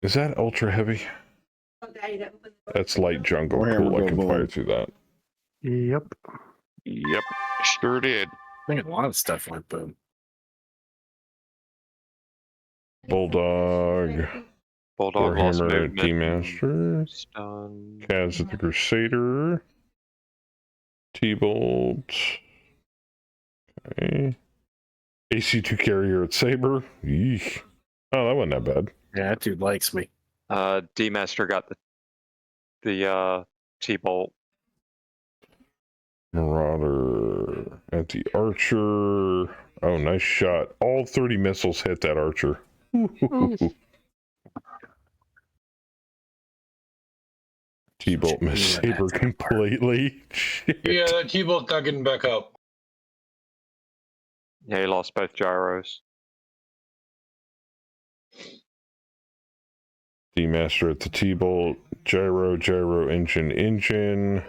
Is that ultra heavy? That's light jungle. Warhammer Cool, I go can boom. fire through that. Yep. Yep, sure did. I think a lot of stuff went boom. Bulldog. Bulldog lost Warhammer movement. D-Master. Stun. Kaz at the Crusader. T-Bolt. Okay. AC2 carrier at Saber. Yeesh. Oh, that wasn't that bad. Yeah, that dude likes me. D-Master got the T-Bolt. Marauder at the Archer. Oh, nice shot. All 30 missiles hit that Archer. T-Bolt missed Saber completely. Shit. Yeah, that T-Bolt's not getting back up. Yeah, he lost both gyros. D-Master at the T-Bolt. Gyro, engine.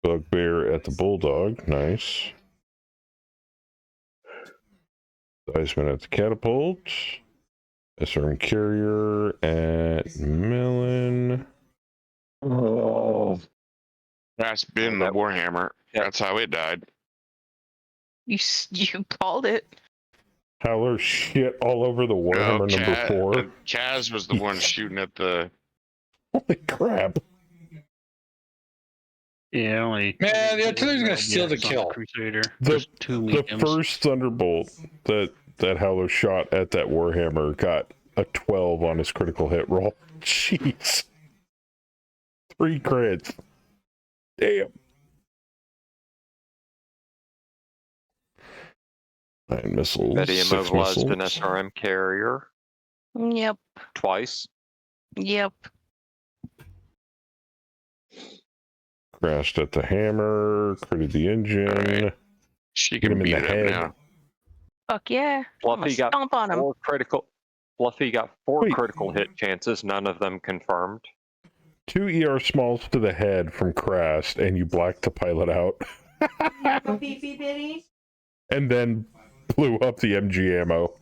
Bugbear at the Bulldog. Nice. Iceman at the Catapult. SRM Carrier at Melon. Oh. That's been the Warhammer. That's how it died. You called it. Howler shit all over the Warhammer number 4. Kaz was the one shooting at the... Holy crap. Yeah, only. Man, the artillery's gonna steal the kill. Crusader. The first Thunderbolt that Howler shot at that Warhammer got a 12 on his critical hit roll. Jeez. 3 crits. Damn. 9 missiles. Betty 6 immobilized an missiles. SRM carrier Yep. twice. Yep. Crashed at the hammer. Critted the engine. She Hit can him in beat the it up head. now. Fuck yeah. Fluffy got Stomp on him. 4 critical. Fluffy got 4 Wait. critical hit chances. None of them confirmed. 2 ER smalls to the head from crashed, and you blacked the pilot out. Beefy bitties. And then blew up the MG ammo.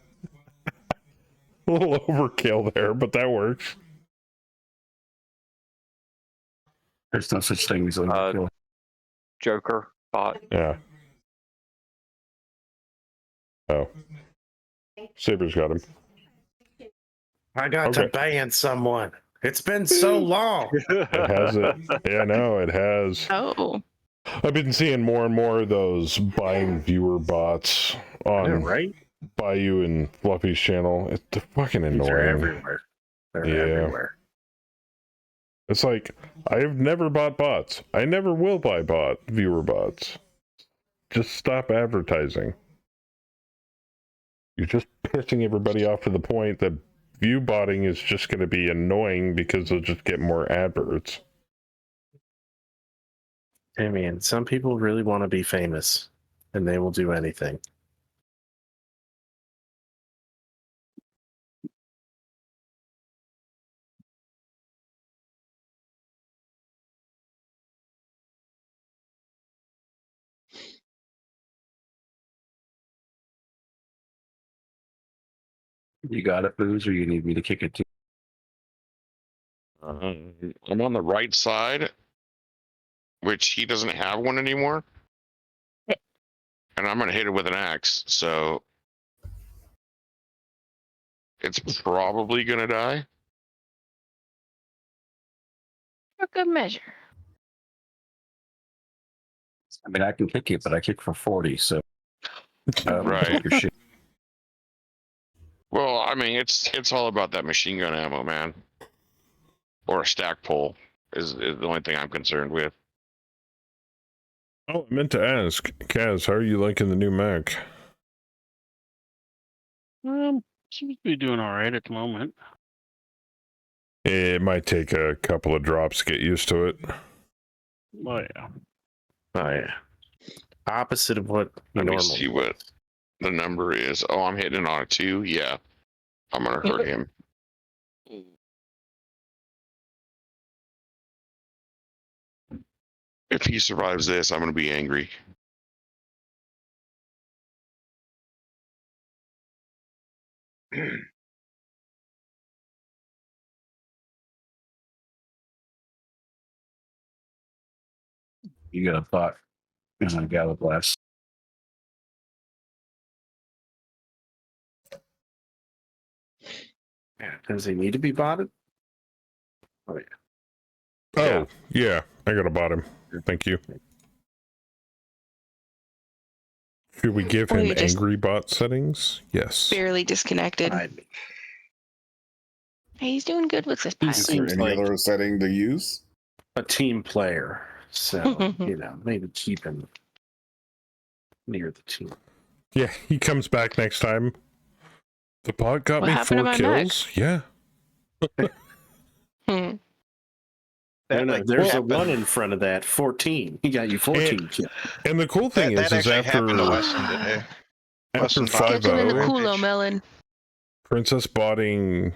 A little overkill there, but that works. There's no such thing as overkill. Joker bot. Yeah. Oh. Saber's got him. I got to ban someone. It's been so long. It has it. Yeah, no, it has. Oh. I've been seeing more and more of those buying viewer bots on right? Bayou and Fluffy's channel. It's fucking annoying. They're everywhere. They're everywhere. It's like, I've never bought bots. I never will buy viewer bots. Just stop advertising. You're just pissing everybody off to the point that view botting is just going to be annoying because they'll just get more adverts. I mean, some people really want to be famous, and they will do anything. You got it, Booze, or you need me to kick it to I'm on the right side, which he doesn't have one anymore. And I'm going to hit it with an axe, so it's probably going to die. For good measure. I mean, I can kick it, but I kick for 40, so. Right. Your shit. Well, I mean, it's all about that machine gun ammo, man. Or a stack pull is the only thing I'm concerned with. Oh, I meant to ask, Kaz, how are you liking the new Mac? Seems to be doing all right at the moment. It might take a couple of drops to get used to it. Oh yeah. Oh yeah. Opposite of what Let me normal. see what the number is. Oh, I'm hitting it on a 2. Yeah, I'm gonna hurt him. If he survives this, I'm gonna be angry. You got a thought and I got a blast. Yeah, does he need to be botted? Oh yeah. Oh, yeah. I got a bottom. Thank you. Should we give Or him you just angry bot settings? Yes. barely disconnected. Hey, he's doing good with this He pilot. Is there seems any like other setting to use? a team player, so maybe keep him near the team. Yeah, he comes back next time. The bot got What me happened to 4 my kills. Yeah. No, there's a 1 in front of that. 14. He got you 14 kills. And the cool thing That is actually after happened to Weston today. after Weston bought Catch him in the 5-0, culo melon. Princess botting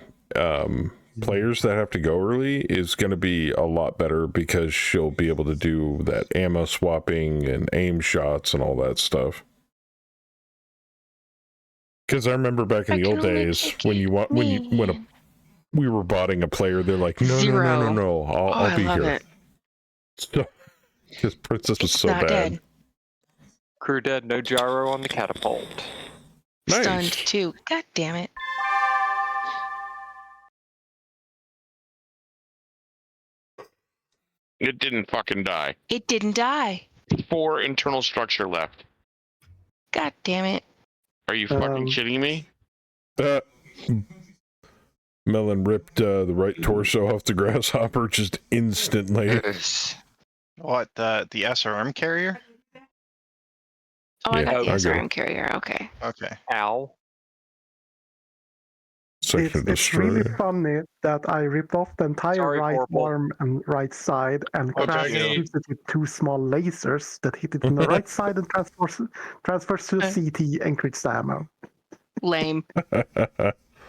players that have to go early is going to be a lot better because she'll be able to do that ammo swapping and aim shots and all that stuff. Because I remember back in the old days when we were botting a player, they're like, no, I'll be love here. it. So, because Princess was It's so not bad. dead. Crew dead, no gyro on the catapult. Nice. Stunned too. God damn it. It didn't fucking die. It didn't die. 4 internal structure left. God damn it. Are you fucking shitting me? Melon ripped the right torso off the grasshopper just instantly. What, the SRM carrier? Oh, I got the I got SRM it. carrier. Okay. Okay. Ow. Section It's really destroyer. funny that I ripped off the entire Sorry, right Corporal. arm and right side, and Okay, Crash okay. shoots it with 2 small lasers that hit it on the right side and transfers to the CT and crits the ammo. Lame. Ow,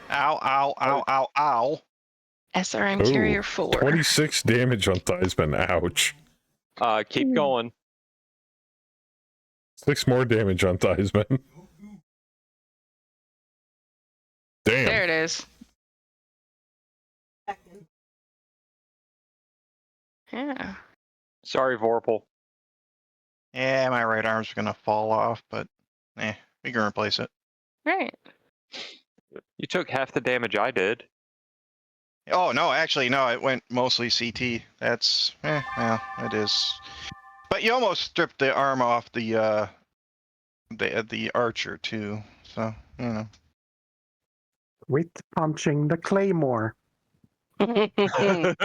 ow, ow, ow, ow. SRM carrier 4. 26 damage on Theismann. Ouch. Keep going. 6 more damage on Theismann. Damn. There it is. Yeah. Sorry, Vorpal. Yeah, my right arm's gonna fall off, but we can replace it. Right. You took half the damage I did. Oh no, actually no, it went mostly CT. That's well, it is. But you almost stripped the arm off the archer too, so you know. With punching the claymore. The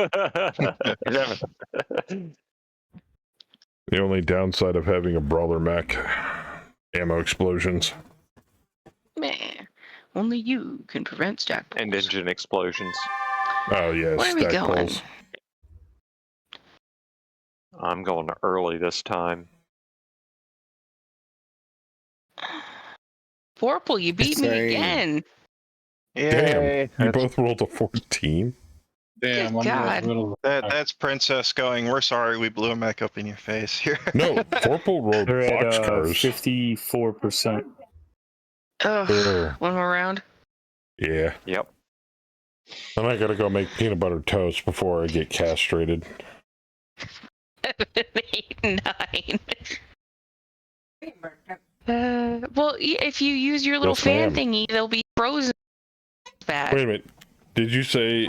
only downside of having a brawler mech, ammo explosions. Man, only you can prevent stack pulls. And engine explosions. Oh yes, Where are we stack going? pulls. I'm going early this time. Vorpal, you beat me Same. again. Damn, you both rolled a 14. Damn, Good God. That's Princess going, we're sorry we blew a mech up in your face here. No, Vorpal rolled They're at boxcars. 54%. Ugh. Ugh. One more round. Yeah. Yep. And I gotta go make peanut butter toast before I get castrated. 8, 9. Well, if you use your little Yes, fan ma'am. thingy, they'll be frozen. Bad. Wait a minute. Did you say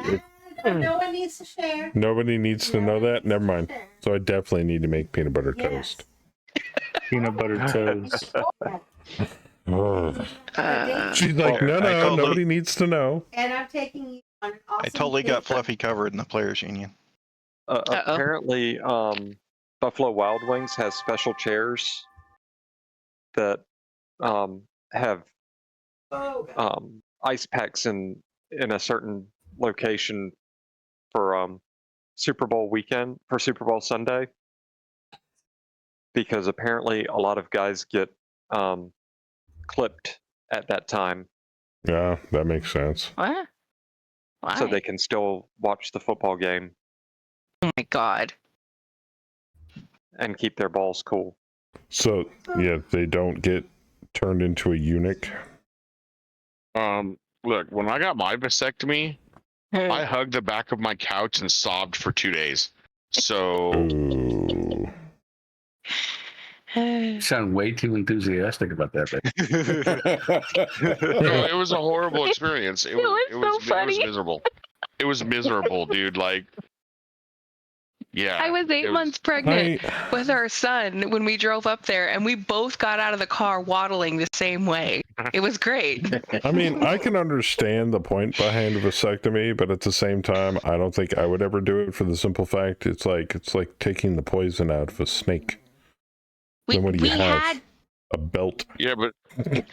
No one needs to share. nobody needs to know that? Never mind. So I definitely need to make peanut butter toast. Peanut butter toast. Ugh. She's like, Well, no, nobody needs to know. And I'm taking you on an awesome I totally got trip. Fluffy covered in the players union. Apparently, Buffalo Wild Wings has special chairs that have ice packs in a certain location for Super Bowl weekend, for Super Bowl Sunday, because apparently a lot of guys get clipped at that time. Yeah, that makes sense. What? Why? So they can still watch the football game. Oh my god. And keep their balls cool. So yeah, they don't get turned into a eunuch. Look, when I got my vasectomy, I hugged the back of my couch and sobbed for 2 days. So You sound way too enthusiastic about that. No, it was a horrible experience. It was miserable. It was miserable, dude. Like, yeah. I was 8 months pregnant with our son when we drove up there, and we both got out of the car waddling the same way. It was great. I mean, I can understand the point behind a vasectomy, but at the same time, I don't think I would ever do it for the simple fact it's like taking the poison out of a snake. Then what do you have? A belt. Yeah, but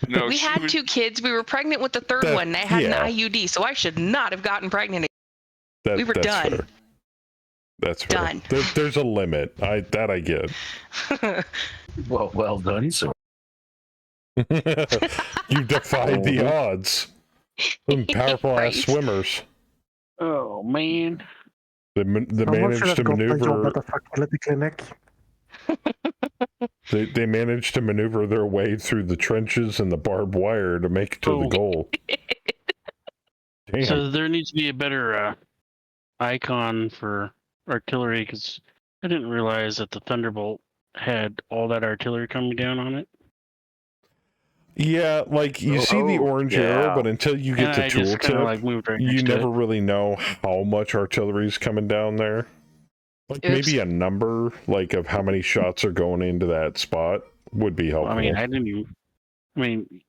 no. We had 2 kids. We were pregnant with the third one. And I had an IUD, so I should not have gotten pregnant. We were that's done. Fair. That's fair. Done. There's a limit. I get. well done, sir. You defied the odds. Some powerful ass swimmers. Oh man. They managed to maneuver. Clinic. They managed to maneuver their way through the trenches and the barbed wire to make it to the goal. Damn. So there needs to be a better icon for artillery, because I didn't realize that the Thunderbolt had all that artillery coming down on it. Yeah, like you see the orange arrow, but until you get to tooltip, you never really know how much artillery is coming down there. Like maybe a number, like of how many shots are going into that spot would be helpful. I mean,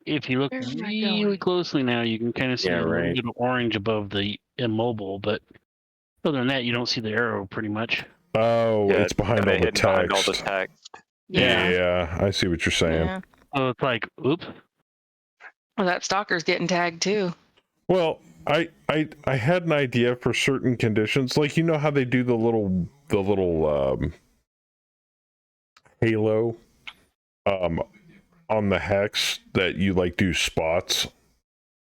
if you look really closely now, you can kind of see a little bit of orange above the immobile, but other than that, you don't see the arrow pretty much. Oh, it's behind all the text. Behind all the text. Yeah, I see what you're saying. Yeah. Oh, it's like, oops. Well, that stalker's getting tagged too. Well, I had an idea for certain conditions, like you know how they do the little halo on the hex that you like do spots.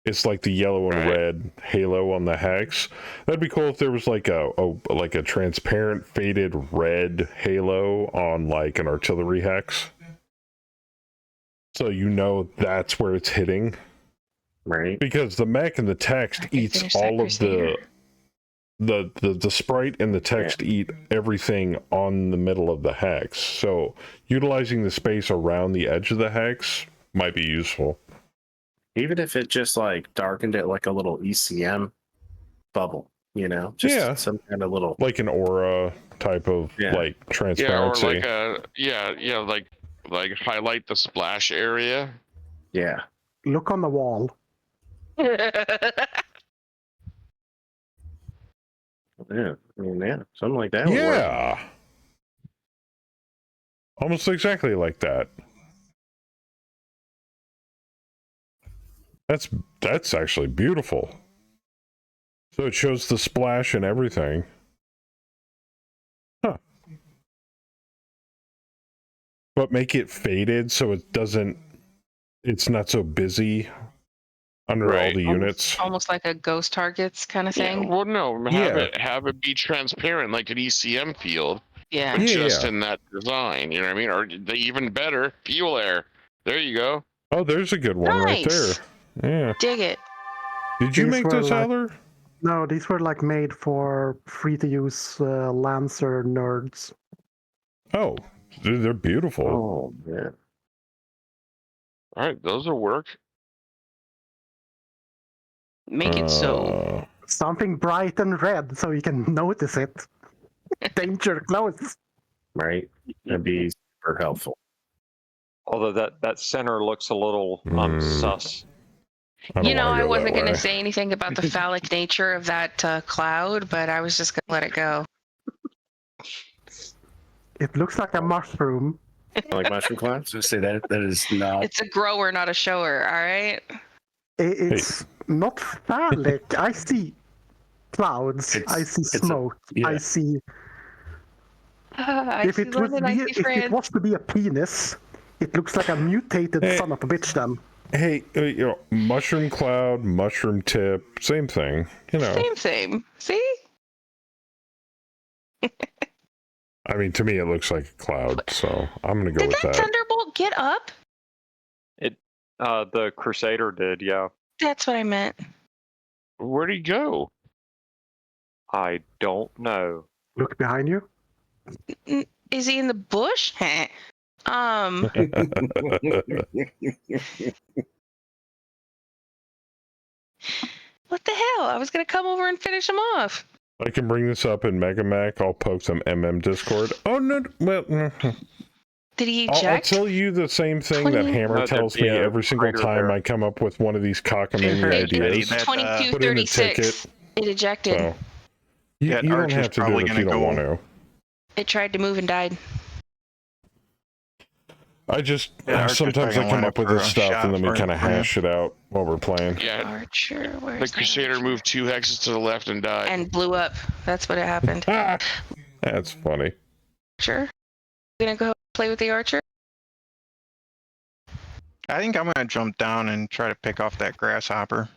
It's like the yellow and red halo on the hex. That'd be cool if there was like a transparent faded red halo on like an artillery hex. So you know that's where it's hitting. Right. Because the mech and the text eats all of the sprite and the text eat everything on the middle of the hex. So utilizing the space around the edge of the hex might be useful. Even if it just like darkened it like a little ECM bubble, you know, just some kind of little like an aura type of like transparency. Yeah, or like highlight the splash area. Yeah. Look on the wall. Yeah, something like that. Yeah. Almost exactly like that. That's actually beautiful. So it shows the splash and everything. Huh. But make it faded so it's not so busy under all the units. Almost like a ghost targets kind of thing. Yeah, well, no, have it be transparent like an ECM field. Yeah. But just in that design, you know what I mean? Or the even better, fuel air. There you go. Oh, there's a good one right there. Yeah. Dig it. Did you make this, Adler? No, these were like made for free-to-use Lancer nerds. Oh, they're beautiful. Oh, yeah. All right, those will work. Make it so. Something bright and red so you can notice it. Danger close. Right. That'd be super helpful. Although that center looks a little sus. You know, I wasn't going to say anything about the phallic nature of that cloud, but I was just going to let it go. It looks like a mushroom. Like mushroom clouds? Just say that is not. It's a grower, not a shower, all right? It's not phallic. I see clouds. I see smoke. I see. I If see it was London, I see if it France. was to be a penis, it looks like a mutated son of a bitch. Then. Hey, you know, mushroom cloud, mushroom tip, same thing. You know. Same. See? I mean, to me, it looks like a cloud, so I'm gonna go Did with that that. Thunderbolt get up? The Crusader did, yeah. That's what I meant. Where'd he go? I don't know. Look behind you. Is he in the bush? What the hell? I was gonna come over and finish him off. I can bring this up in MegaMac. I'll poke some Discord. Oh no! Well, did he I'll eject? tell you the same thing that Hammer tells me every single time I come up with one of these cockamamie ideas. 22:36. It ejected. So, you don't have to do it if you don't want to. It tried to move and died. I just sometimes I come up with this stuff and then we kind of hash it out while we're playing. Yeah. Archer, The Crusader moved 2 hexes to the left and died. And blew up. That's what happened. That's funny. Archer, gonna go play with the Archer. I think I'm gonna jump down and try to pick off that grasshopper.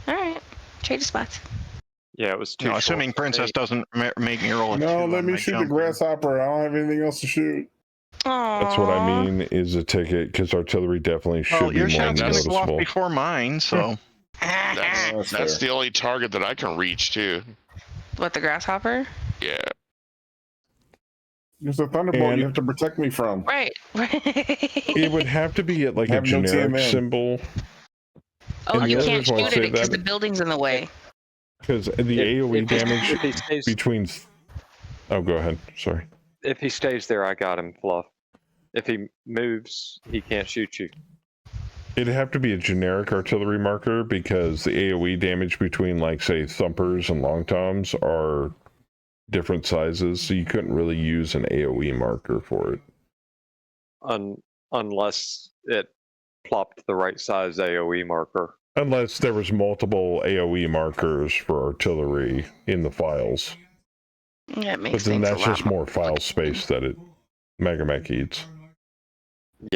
All right, trade spots. Yeah, it was too. No, assuming Princess doesn't make me roll a 2. No, let me shoot the grasshopper. I don't have anything else to shoot. That's what I mean is a ticket, because artillery definitely should Well, be your more shot's gonna go off noticeable. before mine, so. That's the only target that I can reach too. What, the grasshopper? Yeah. There's a thunderbolt you have to protect me from. Right. It would have to be at like a Have no generic TMN. symbol. Oh, And you the other can't reason why I shoot say it because that- the building's in the way. Because the AoE damage between. Oh, go ahead. Sorry. If he stays there, I got him, Fluff. If he moves, he can't shoot you. It'd have to be a generic artillery marker because the AoE damage between, like, say, thumpers and long toms are different sizes, so you couldn't really use an AoE marker for it. Unless it plopped the right size AoE marker. Unless there was multiple AoE markers for artillery in the files. Yeah, it makes But then things that's a lot just more file space that it MegaMech eats.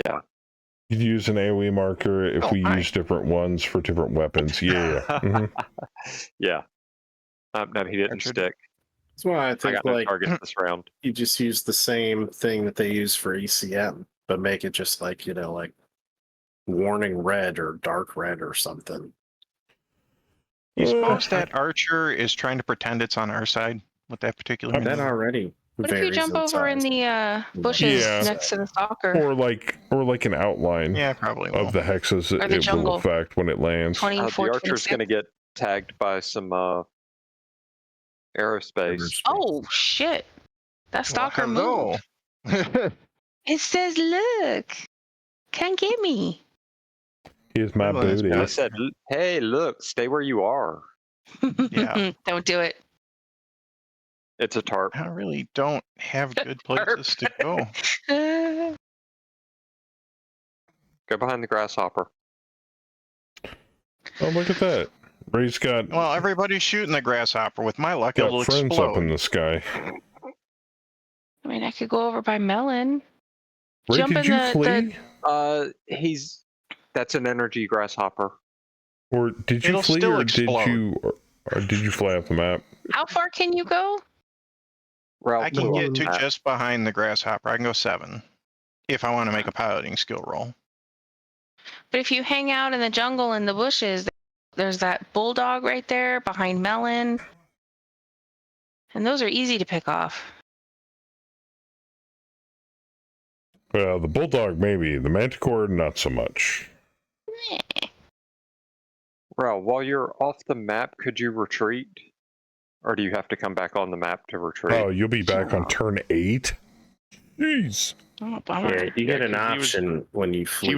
Yeah. You'd use an AoE marker if we use different ones for different weapons. Yeah. Mhm. Yeah. No, he didn't stick. That's why I I think got no like targets this round. you just use the same thing that they use for ECM, but make it just like, you know, like warning red or dark red or something. You suppose that Archer is trying to pretend it's on our side with that particular. That already. What if you jump over in the bushes Yeah. next to the stalker? Or like an outline probably of the hexes Or it the will jungle. affect when it lands. The Archer's going to get tagged by some aerospace. Oh shit! That stalker hello. moved. It says, "Look, come get me." Here's my booty. I said, "Hey, look, stay where you are." Yeah. Don't do it. It's a tarp. I really don't have good places to go. Go behind the grasshopper. Oh, look at that. Ray's got Well, everybody's shooting the grasshopper. With my luck, got it'll friends explode. up in the sky. I mean, I could go over by Melon. Ray, Jump did in you flee? That's an energy grasshopper. Or did you It'll flee, still or explode. did you fly off the map? How far can you go? I can get to just behind the grasshopper. I can go 7 if I want to make a piloting skill roll. But if you hang out in the jungle in the bushes, there's that bulldog right there behind Melon, and those are easy to pick off. Well, the bulldog maybe, the manticore not so much. Well, while you're off the map, could you retreat? Or do you have to come back on the map to retreat? Oh, you'll be back on turn 8? Jeez. Oh, Yeah, you get an option when you flee.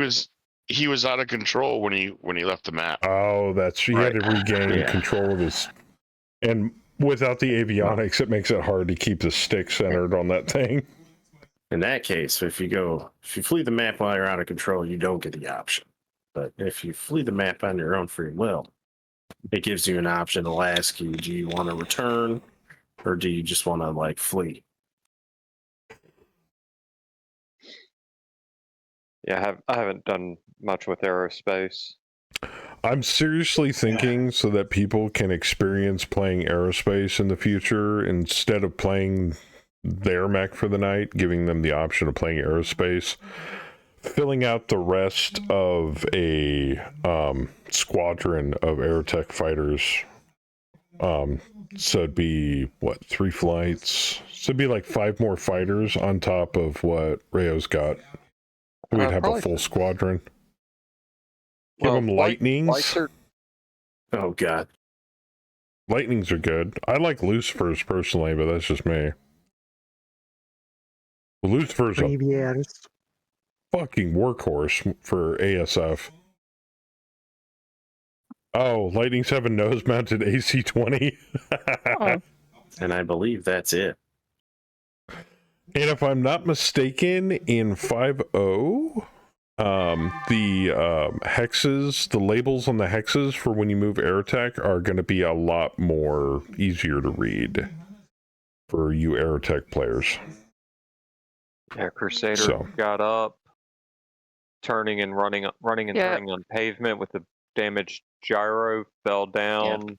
He was out of control when he left the map. Oh, he had to regain control of his, and without the avionics, it makes it hard to keep the stick centered on that thing. In that case, if you flee the map while you're out of control, you don't get the option. But if you flee the map on your own free will, it gives you an option. It'll ask you, do you want to return or do you just want to like flee? Yeah, I haven't done much with aerospace. I'm seriously thinking so that people can experience playing aerospace in the future instead of playing their mech for the night, giving them the option of playing aerospace, filling out the rest of a squadron of Aerotech fighters. So it'd be, what, 3 flights? So it'd be like 5 more fighters on top of what Rayo's got. We'd have a full squadron. Give them lightnings. Oh, God. Lightnings are good. I like Lucifers personally, but that's just me. Lucifer's a fucking workhorse for ASF. Oh, Lightnings have a nose-mounted AC-20. And I believe that's it. And if I'm not mistaken, in 5.0, the hexes, the labels on the hexes for when you move Aerotech are going to be a lot more easier to read for you Aerotech players. Yeah, Crusader got up, turning and running on pavement with a damaged gyro, fell down,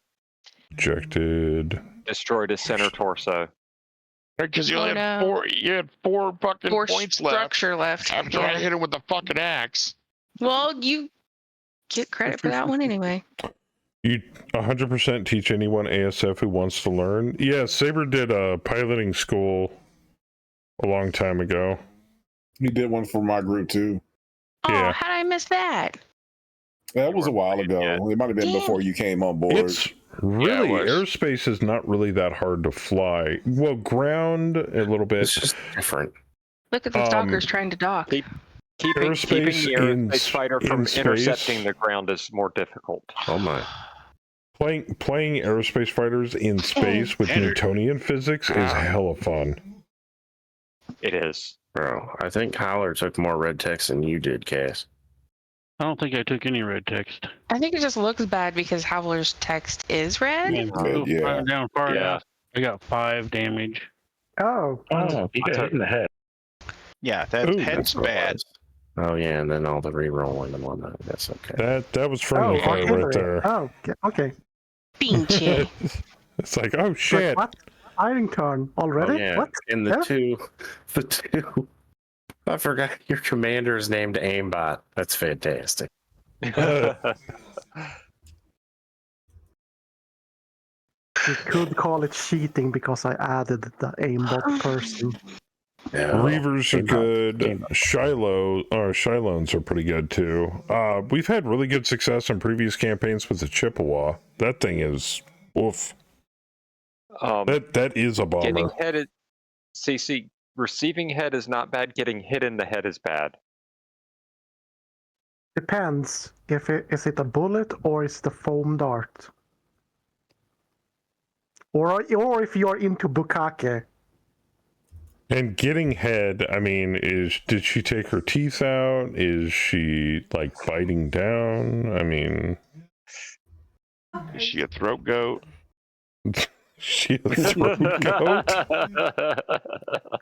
ejected, destroyed his center torso. Because you only had four fucking points structure left. After I hit him with the fucking axe. Well, you get credit for that one anyway. You 100% teach anyone ASF who wants to learn. Yeah, Saber did a piloting school a long time ago. He did one for my group too. Oh, how did I miss that? That was a while ago. It might have been before you came on board. It's really, aerospace is not really that hard to fly. Well, ground a little bit. It's just different. Look at the stalkers trying to dock. Keeping the Aerospace aerospace fighter from space. intercepting the ground is more difficult. Oh my. Playing aerospace fighters in space with Newtonian physics is hella fun. It is. Bro, I think Holler took more red text than you did, Cass. I don't think I took any red text. I think it just looks bad because Howler's text is red. Down far enough. I got 5 damage. Oh. He got hit in the head. Yeah, that head's bad. Oh yeah, and then all the re-rolling and whatnot. That's okay. That was friendly fire right there. Oh, okay. Pinche. It's like, oh shit. What? Firing turn already? Oh, yeah. What? And the two. I forgot your commander is named Aimbot. That's fantastic. You could call it cheating because I added the aimbot person. Yeah, Reavers are good. Shilohs are pretty good too. We've had really good success in previous campaigns with the Chippewa. That thing is oof. That is a bomber. Getting headed, CC, receiving head is not bad. Getting hit in the head is bad. Depends. Is it a bullet or is it a foam dart? Or if you're into bukkake. And getting head, I mean, did she take her teeth out? Is she like biting down? I mean, is she a throat goat? She a throat goat?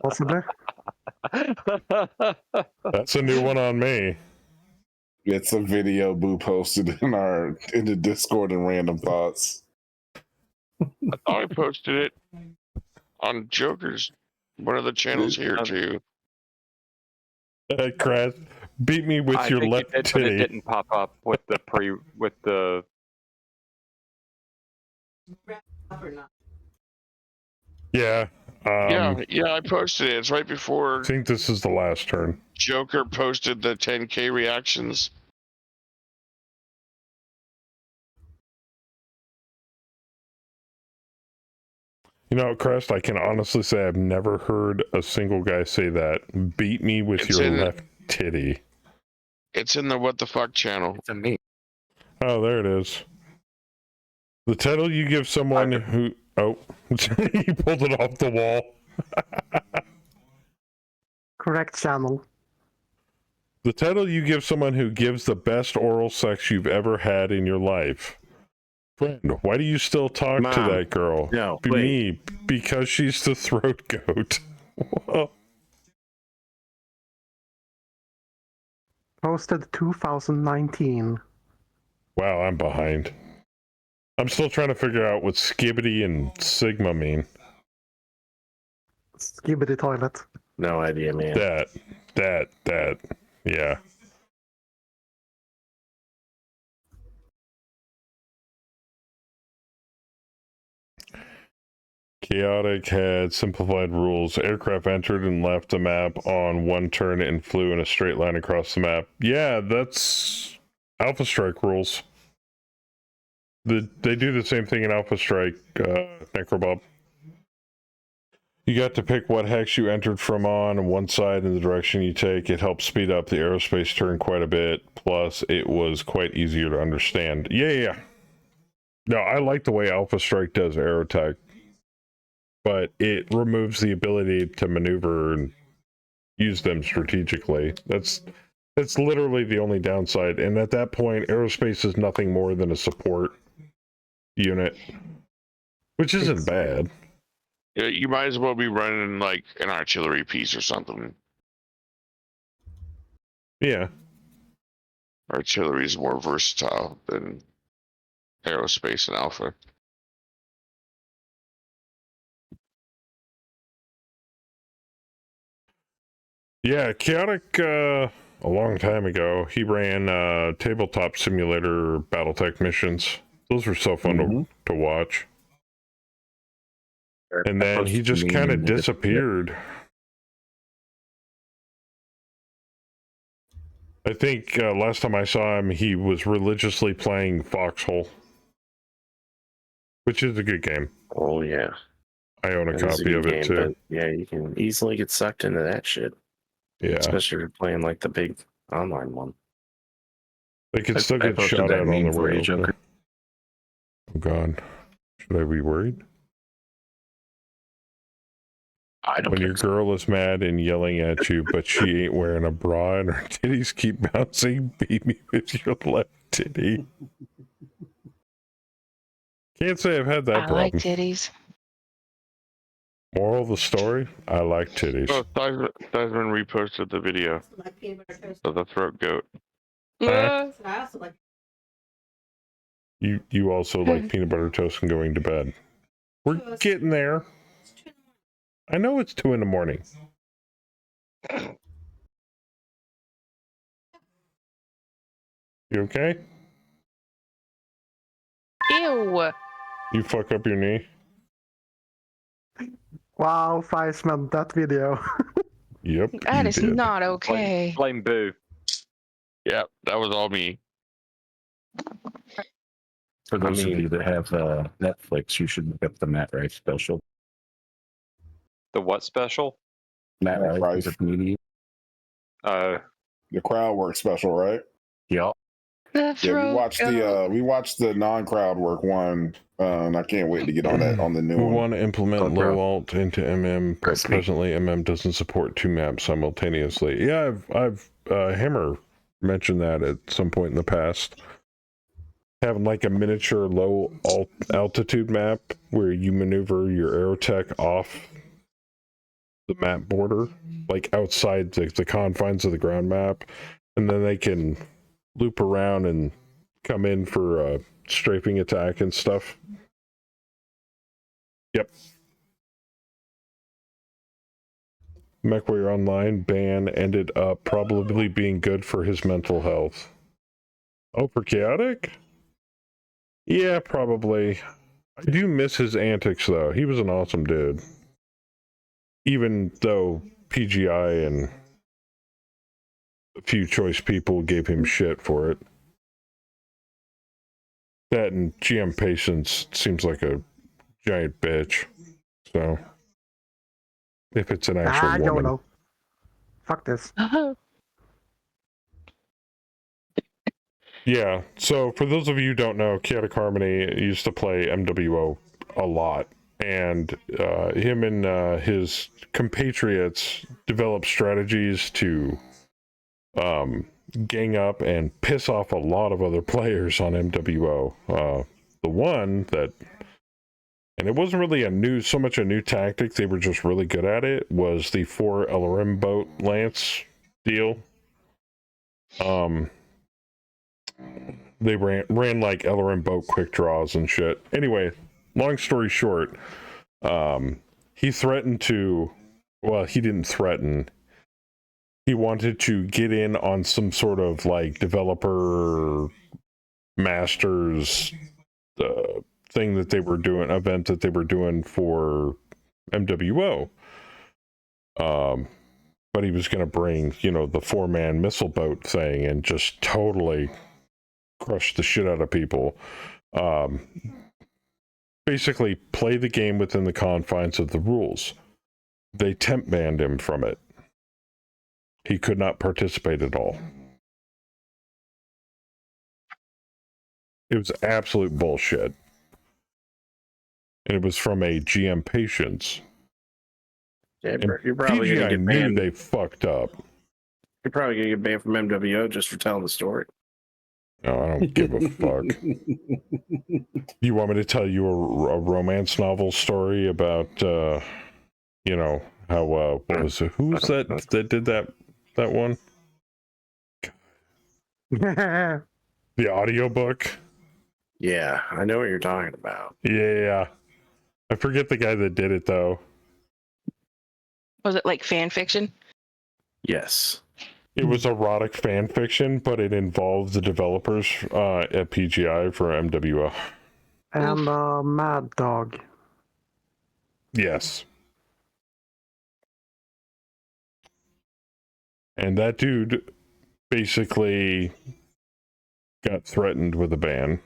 Possibly. That's a new one on me. It's a video Boo posted in the Discord and Random Thoughts. I thought I posted it on Joker's, one of the channels here too. Crash, beat me with your left titty. But it didn't pop up with the Yeah. Yeah, I posted it. It's right before. I think this is the last turn. Joker posted the 10K reactions. You know, Crest, I can honestly say I've never heard a single guy say that. Beat me with your left titty. It's in the What the Fuck channel. It's a me. Oh, there it is. The title you give someone who... Oh, he pulled it off the wall. Correct channel. The title you give someone who gives the best oral sex you've ever had in your life. Friend, why do you still talk to Mom. that girl? No, Be wait. me, because she's the throat goat. Whoa. Posted 2019. Wow, I'm behind. I'm still trying to figure out what Skibbity and Sigma mean. Skibbity toilet. No idea, man. That. Yeah. Chaotic had simplified rules. Aircraft entered and left the map on one turn and flew in a straight line across the map. Yeah, that's Alpha Strike rules. They do the same thing in Alpha Strike, Necrobob. You got to pick what hex you entered from on one side and the direction you take. It helps speed up the aerospace turn quite a bit. Plus, it was quite easier to understand. Yeah. No, I like the way Alpha Strike does aerotech, but it removes the ability to maneuver and use them strategically. That's literally the only downside. And at that point, aerospace is nothing more than a support unit, which isn't bad. Yeah, you might as well be running like an artillery piece or something. Yeah. Artillery is more versatile than aerospace and alpha. Yeah, Chaotic, a long time ago, he ran tabletop simulator Battletech missions. Those were so fun to watch. And then he just kind of disappeared. I think last time I saw him, he was religiously playing Foxhole, which is a good game. Oh, yeah. I own a It is copy good of it, too. but yeah, you can easily get sucked into that shit. Yeah. Especially if you're playing like the big online one. They could still I get posted shot that at on the meme for you, rails. Joker. Oh, God. Should I be worried? I don't When your girl is mad and yelling at you, but she ain't wearing a bra and her titties keep bouncing, beat me with your left titty. Can't say I've had that I problem. like titties. Moral of the story, I like titties. Oh, Theismann reposted the video of the throat goat. Huh? I also like. You also like peanut butter toast and going to bed. We're getting there. I know it's 2 a.m. You okay? Ew. You fuck up your knee? Wow, Feisman, that video. Yep. That you is did. not okay. Blame Boo. Yeah, that was all me. For those of you that have Netflix, you should look up the Matt Rife special. The what special? Matt Rife is a comedian. The crowd work special, right? Yep. Yeah, we watched the non-crowd work one. And I can't wait to get on that on the new We one. want to implement low alt into MM, but presently MM doesn't support 2 maps simultaneously. Yeah, I've Hammer mentioned that at some point in the past. Having like a miniature low altitude map where you maneuver your aerotech off the map border, like outside the confines of the ground map, and then they can loop around and come in for a strafing attack and stuff. Yep. MechWarrior Online ban ended up probably being good for his mental health. Oh, for Chaotic? Yeah, probably. I do miss his antics, though. He was an awesome dude. Even though PGI and a few choice people gave him shit for it. That and GM Patience seems like a giant bitch. So, if it's an actual woman. YOLO. Fuck this. Yeah, so for those of you who don't know, Chaotic Harmony used to play MWO a lot, and him and his compatriots developed strategies to gang up and piss off a lot of other players on MWO. the one that, and it wasn't really so much a new tactic, they were just really good at it, was the 4 LRM boat lance deal. They ran like LRM boat quick draws and shit. Anyway, long story short, he threatened to, well, he didn't threaten. He wanted to get in on some sort of like developer masters thing that they were doing, event that they were doing for MWO. But he was going to bring, the 4-man missile boat thing and just totally crush the shit out of people. Basically play the game within the confines of the rules. They temp banned him from it. He could not participate at all. It was absolute bullshit. And it was from a GM Patience. Yeah, And you're probably going to PGI get knew banned. they fucked up. You're probably going to get banned from MWO just for telling the story. No, I don't give a fuck. You want me to tell you a romance novel story about, how, what was it? Who was that did that one? The audiobook? Yeah, I know what you're talking about. Yeah. I forget the guy that did it, though. Was it like fan fiction? Yes. It was erotic fan fiction, but it involved the developers at PGI for MWO. And Mad Dog. Yes. And that dude basically got threatened with a ban.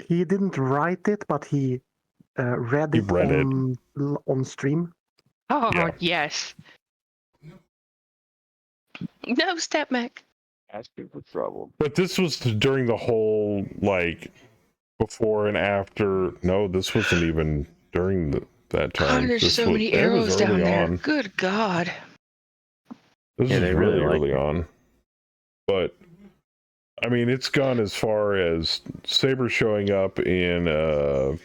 He didn't write it, but he read it on stream. Oh, Yeah. yes. No, Step Mac. Asking for trouble. But this was during the whole, before and after. No, this wasn't even during that time. Oh, there's this so was, many it arrows was down early there. on. Good God. This Yeah, is they really really early on. But, I mean, it's gone as far as Saber showing up in an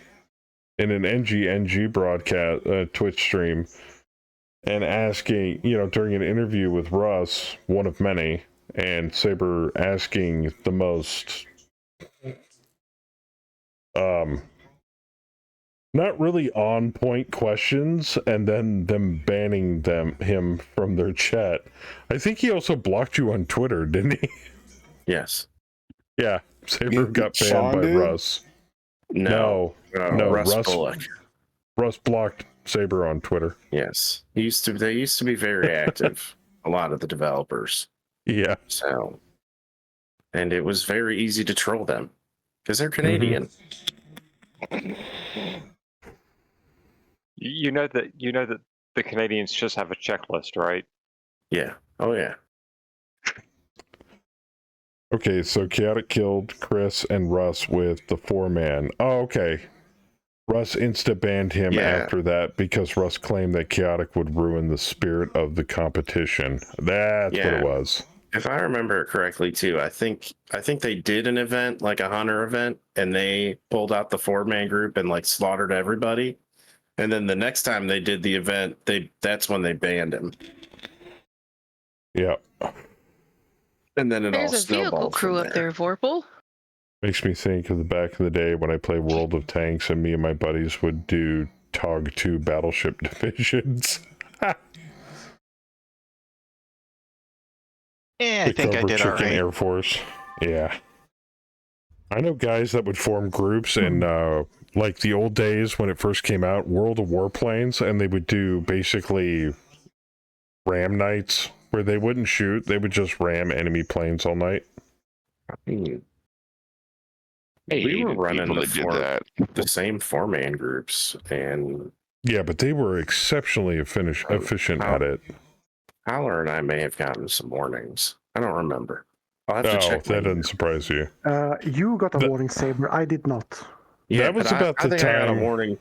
NG broadcast, Twitch stream, and asking, during an interview with Russ, one of many, and Saber asking the most, not really on point questions, and then them banning him from their chat. I think he also blocked you on Twitter, didn't he? Yes. Yeah, Saber got banned Sean by did? Russ. No, Russ Bullock. Russ blocked Saber on Twitter. Yes. They used to be very active, a lot of the developers. Yeah. So, and it was very easy to troll them because they're Canadian. You know that the Canadians just have a checklist, right? Yeah. Oh yeah. Okay, so Chaotic killed Chris and Russ with the 4-man. Oh, okay. Russ insta-banned him after that because Russ claimed that Chaotic would ruin the spirit of the competition. That's what it was. If I remember it correctly, too, I think they did an event, like a hunter event, and they pulled out the 4-man group and slaughtered everybody. And then the next time they did the event, that's when they banned him. Yeah. And then it There's all a vehicle snowballed crew from up there, Vorpal. Makes me think of the back of the day when I played World of Tanks and me and my buddies would do TOG 2 battleship divisions. Yeah, I The think I Cobra did Chicken all right. Air Force. Yeah. I know guys that would form groups in like the old days when it first came out, World of Warplanes, and they would do basically ram nights where they wouldn't shoot, they would just ram enemy planes all night. We were running the same 4-man groups, and yeah, but they were exceptionally efficient at it. Howler and I may have gotten some warnings. I don't remember. I'll have to check. That doesn't surprise you. You got a warning, Saber. I did not. Yeah, that was but about I the think I got a time. warning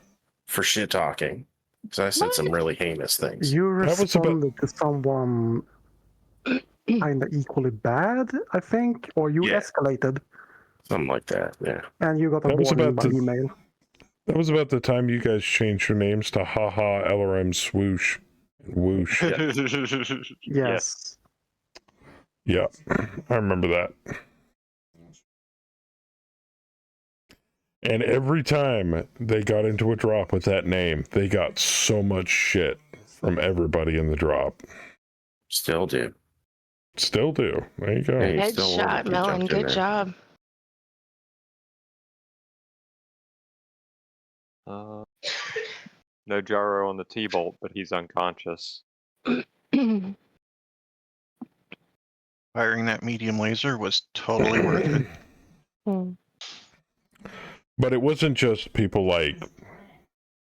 for shit talking. So I said some really heinous things. You That was about- responded to someone kind of equally bad, I think, or you escalated. Something like that, yeah. And you got a That was warning about by the- email. That was about the time you guys changed your names to Haha LRM Swoosh. Whoosh. Yes. Yeah, I remember that. And every time they got into a drop with that name, they got so much shit from everybody in the drop. Still do. Still do. There you go. Hey, Headshot, Melon. Good job. No gyro on the T-bolt, but he's unconscious. Firing that medium laser was totally worth it. But it wasn't just people like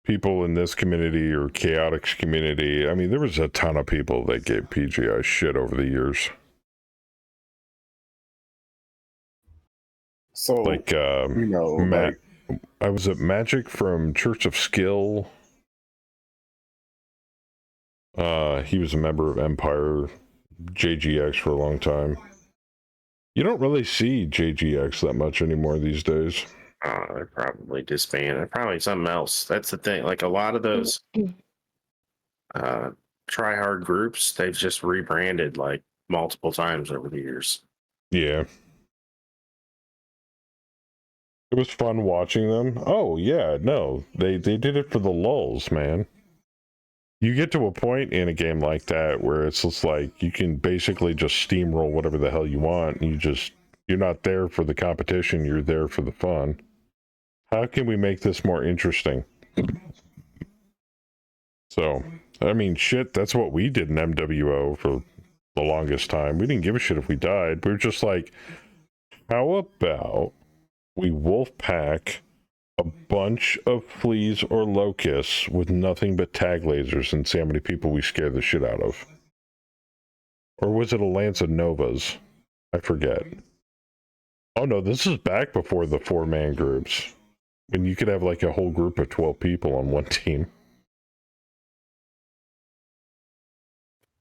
people in this community or Chaotix community. I mean, there was a ton of people that gave PGI shit over the years. So, like, you know, Matt, I was at Magic from Church of Skill. He was a member of Empire, JGX for a long time. You don't really see JGX that much anymore these days. They're probably disbanded. Probably something else. That's the thing. Like a lot of those try-hard groups, they've just rebranded like multiple times over the years. Yeah. It was fun watching them. Oh, yeah, no. They did it for the lulls, man. You get to a point in a game like that where it's just like you can basically just steamroll whatever the hell you want. You're not there for the competition, you're there for the fun. How can we make this more interesting? So, I mean, shit, that's what we did in MWO for the longest time. We didn't give a shit if we died. We were just like, how about we wolf pack a bunch of fleas or locusts with nothing but tag lasers and see how many people we scare the shit out of? Or was it a Lance of Novas? I forget. Oh no, this is back before the 4-man groups. When you could have like a whole group of 12 people on one team.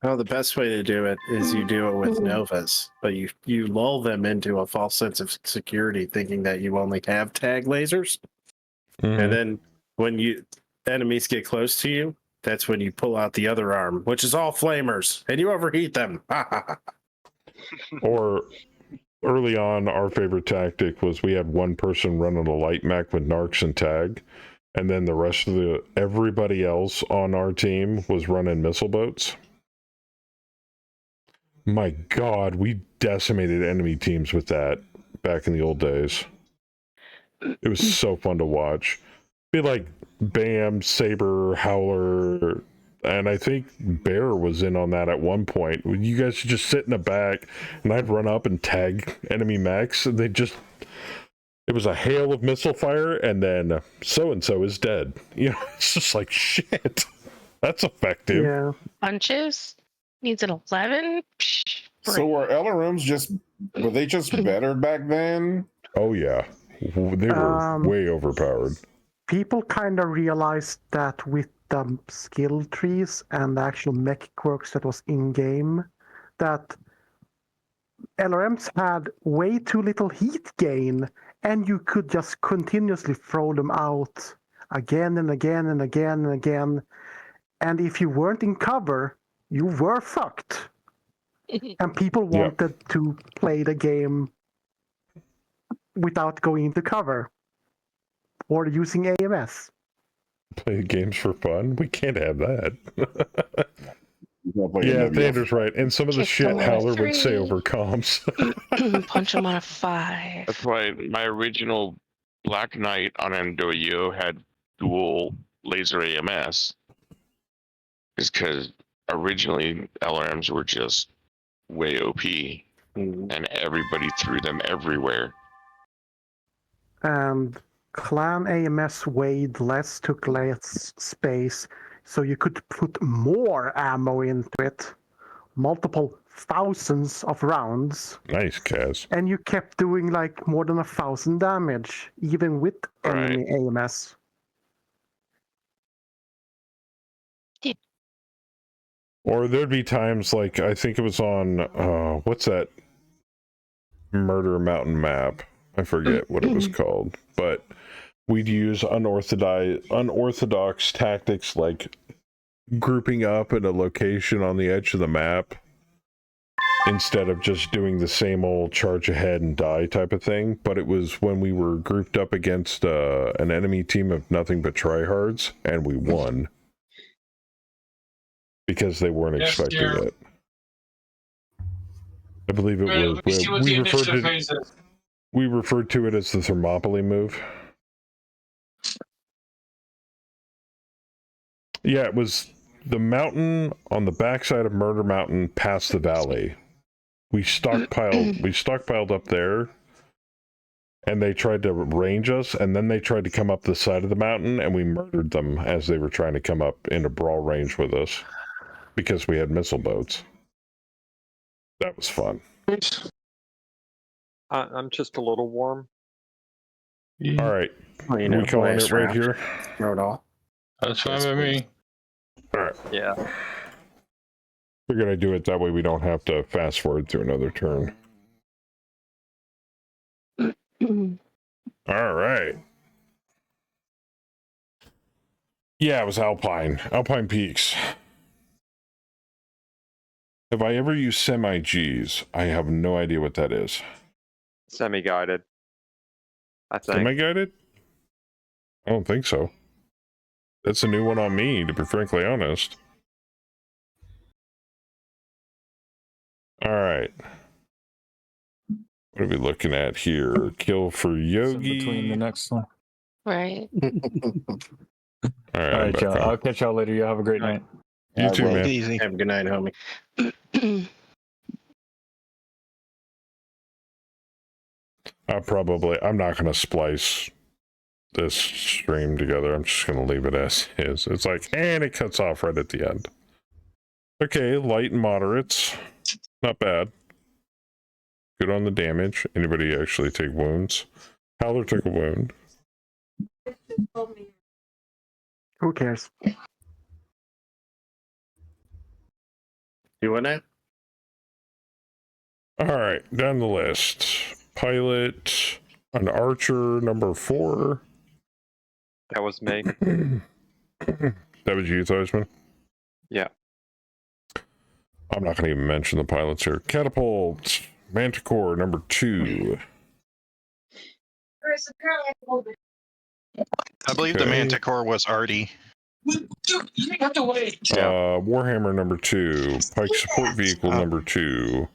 Well, the best way to do it is you do it with Novas, but you lull them into a false sense of security, thinking that you only have tag lasers. And then when enemies get close to you, that's when you pull out the other arm, which is all flamers, and you overheat them. Or early on, our favorite tactic was we had one person running a light mech with narcs and tag, and then the rest of everybody else on our team was running missile boats. My God, we decimated enemy teams with that back in the old days. It was so fun to watch. Be like Bam, Saber, Howler, and I think Bear was in on that at one point. You guys should just sit in the back, and I'd run up and tag enemy mechs, and it was a hail of missile fire, and then so-and-so is dead. You know, it's just like, shit, that's effective. Yeah. Punches? Needs an 11? So were LRMs were they just better back then? Oh yeah, they were way overpowered. People kind of realized that with the skill trees and the actual mech quirks that was in game, that LRMs had way too little heat gain, and you could just continuously throw them out again and again and again and again. And if you weren't in cover, you were fucked. And people wanted to play the game without going into cover or using AMS. Play the games for fun? We can't have that. Yeah, Thander's right. And some of the shit Howler would say over comms. Punch him on a 5. That's why my original Black Knight on MWO had dual laser AMS. Is because originally LRMs were just way OP, and everybody threw them everywhere. And Clan AMS weighed less, took less space, so you could put more ammo into it, multiple thousands of rounds. Nice, Kaz. And you kept doing like more than 1,000 damage, even with enemy AMS. Or there'd be times like, I think it was on, what's that Murder Mountain map? I forget what it was called, but we'd use unorthodox tactics like grouping up at a location on the edge of the map instead of just doing the same old charge ahead and die type of thing. But it was when we were grouped up against an enemy team of nothing but tryhards, and we won because they weren't expecting it. I believe it was. We referred to it as the Thermopylae move. Yeah, it was the mountain on the backside of Murder Mountain past the valley. We stockpiled up there, and they tried to range us, and then they tried to come up the side of the mountain, and we murdered them as they were trying to come up into brawl range with us because we had missile boats. That was fun. I'm just a little warm. All right, well, we calling it right here. All. That's fine with me. All right. Yeah. We're gonna do it that way. We don't have to fast forward through another turn. All right. Yeah, it was Alpine Peaks. Have I ever used semi-Gs? I have no idea what that is. Semi-guided, I think. Semi-guided? I don't think so. That's a new one on me, to be frankly honest. All right. What are we looking at here? Kill for Yogi. Between the next one. Right. All All right, y'all. I'll catch y'all later. Y'all have a great night. You too, man. Easy. Have a good night, homie. I'm not going to splice this stream together. I'm just going to leave it as is. It's like, and it cuts off right at the end. Okay, light and moderates. Not bad. Good on the damage. Anybody actually take wounds? Howler took a wound. Who cares? You want that? All right, down the list. Pilot, an archer, number 4. That was me. That was you, Theismann? Yeah. I'm not going to even mention the pilots here. Catapult, Manticore, number 2. I believe the Manticore was Artie. You have to wait. Warhammer, number 2. Pike support vehicle, number 2.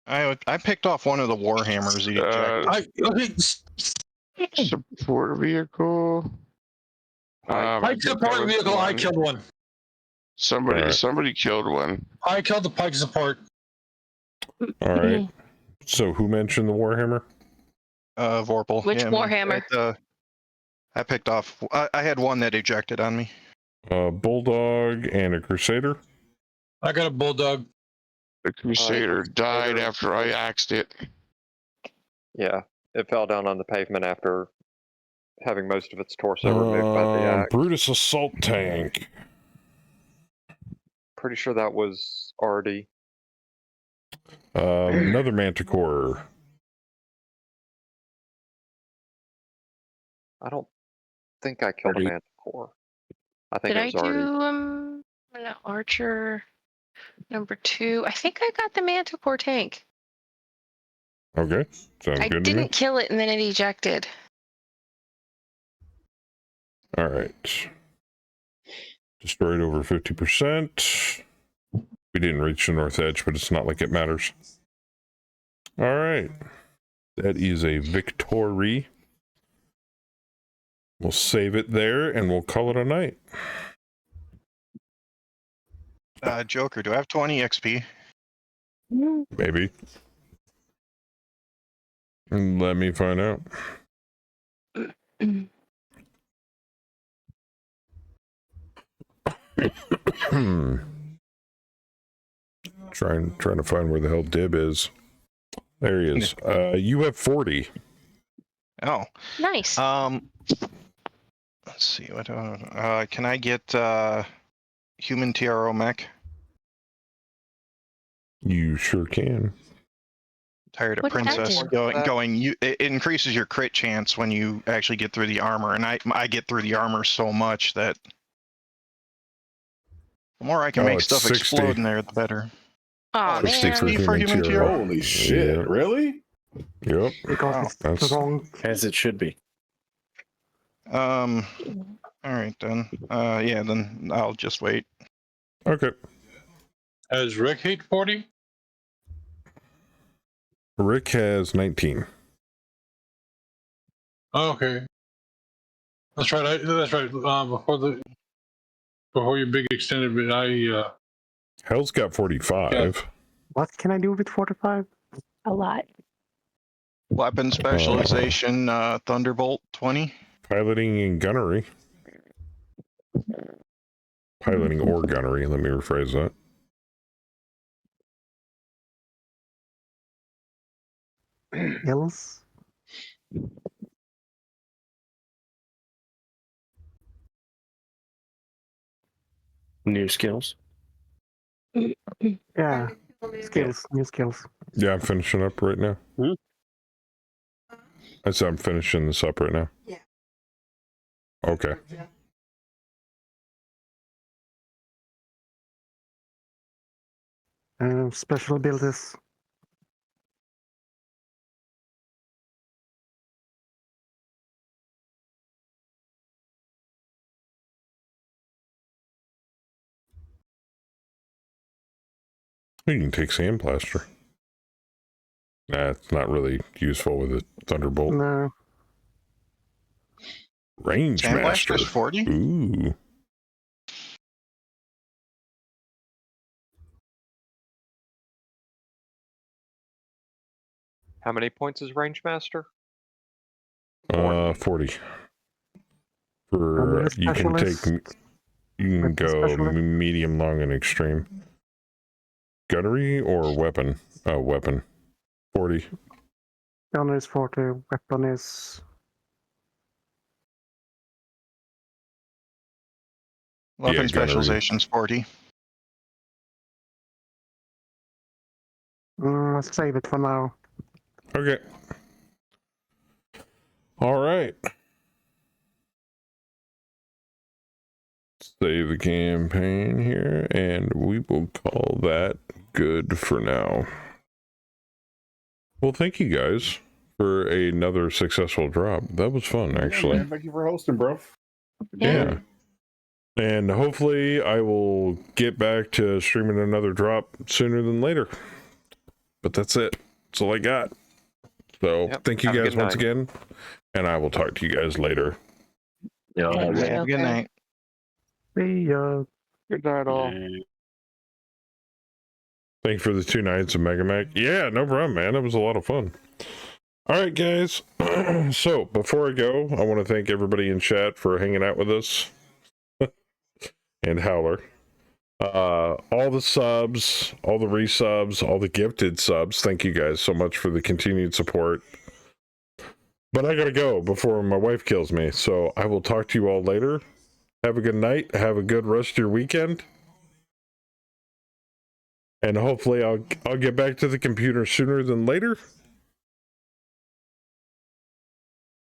I picked off one of the Warhammers. Support vehicle. Pike support vehicle. I killed one. Somebody killed one. I killed the Pike support. All right. So who mentioned the Warhammer? Vorpal. Which Warhammer? I picked off. I had one that ejected on me. Bulldog and a Crusader. I got a Bulldog. The Crusader died after I axed it. Yeah, it fell down on the pavement after having most of its torso removed by the axe. Brutus assault tank. Pretty sure that was Artie. Another Manticore. I don't think I killed a Manticore. I think it was Artie. Did I do an archer number 2? I think I got the Manticore tank. Okay, sounds I good to me. didn't kill it and then it ejected. All right. Destroyed over 50%. We didn't reach the north edge, but it's not like it matters. All right. That is a victory. We'll save it there and we'll call it a night. Joker, do I have 20 XP? Maybe. Let me find out. trying to find where the hell Dib is. There he is. You have 40. Oh. Nice. Let's see. What? Can I get human TRO mech? You sure can. Tired of What did that Princess do? going. It increases your crit chance when you actually get through the armor, and I get through the armor so much that the more I can make it's stuff 60. explode in there, the better. Oh, it's man. 60 for human tier. Holy shit! Yep. Really? Yep. Because That's it's wrong. As it should be. All right then. Yeah, then I'll just wait. okay. Has Rick hit 40? Rick has 19. Okay. That's right. That's right. Before your big extended bit, Hell's got 45. What can I do with 45? A lot. Weapon specialization, Thunderbolt 20. Piloting and gunnery. Piloting or gunnery, let me rephrase that. Hills. New skills. Yeah. Skills. New skills. Yeah, I'm finishing up right now. I said I'm finishing this up right now. Yeah. Okay. Special abilities. You can take sandplaster. Nah, it's not really useful with a Thunderbolt. No. Range master. Sandblaster's 40? Ooh. How many points is Range Master? 40. For you can take, you can go medium, long, and extreme. Gunnery or weapon? Oh, weapon. 40. Gunner is 40. Weapon is. Weapon specialization's 40. Let's save it for now. Okay. All right. Save the campaign here, and we will call that good for now. Well, thank you guys for another successful drop. That was fun, actually. Yeah, man, thank you for hosting, bro. Yeah. And hopefully I will get back to streaming another drop sooner than later. But that's it. That's all I got. So thank you guys once again. And I will talk to you guys later. Have a good night. See ya. Good night, all. Thank you for the 2 nights of Mega Mac. Yeah, no problem, man. That was a lot of fun. All right, guys. So before I go, I want to thank everybody in chat for hanging out with us. And Howler. All the subs, all the resubs, all the gifted subs. Thank you guys so much for the continued support. But I gotta go before my wife kills me. So I will talk to you all later. Have a good night. Have a good rest of your weekend. And hopefully I'll get back to the computer sooner than later.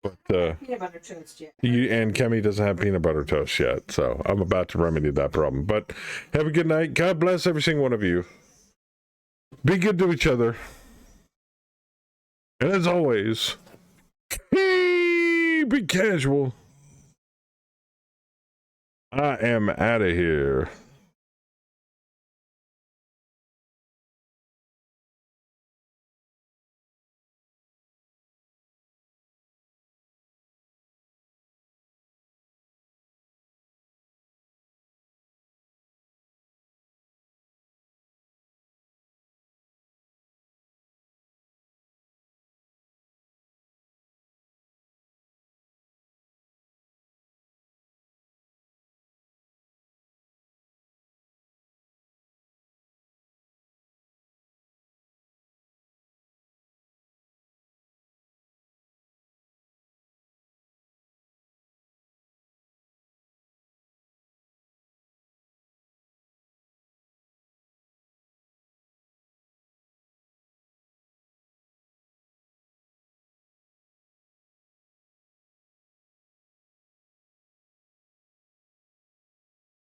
But Peanut butter toast yet. you and Kemi doesn't have peanut butter toast yet, so I'm about to remedy that problem. But have a good night. God bless every single one of you. Be good to each other. And as always, be casual. I am out of here.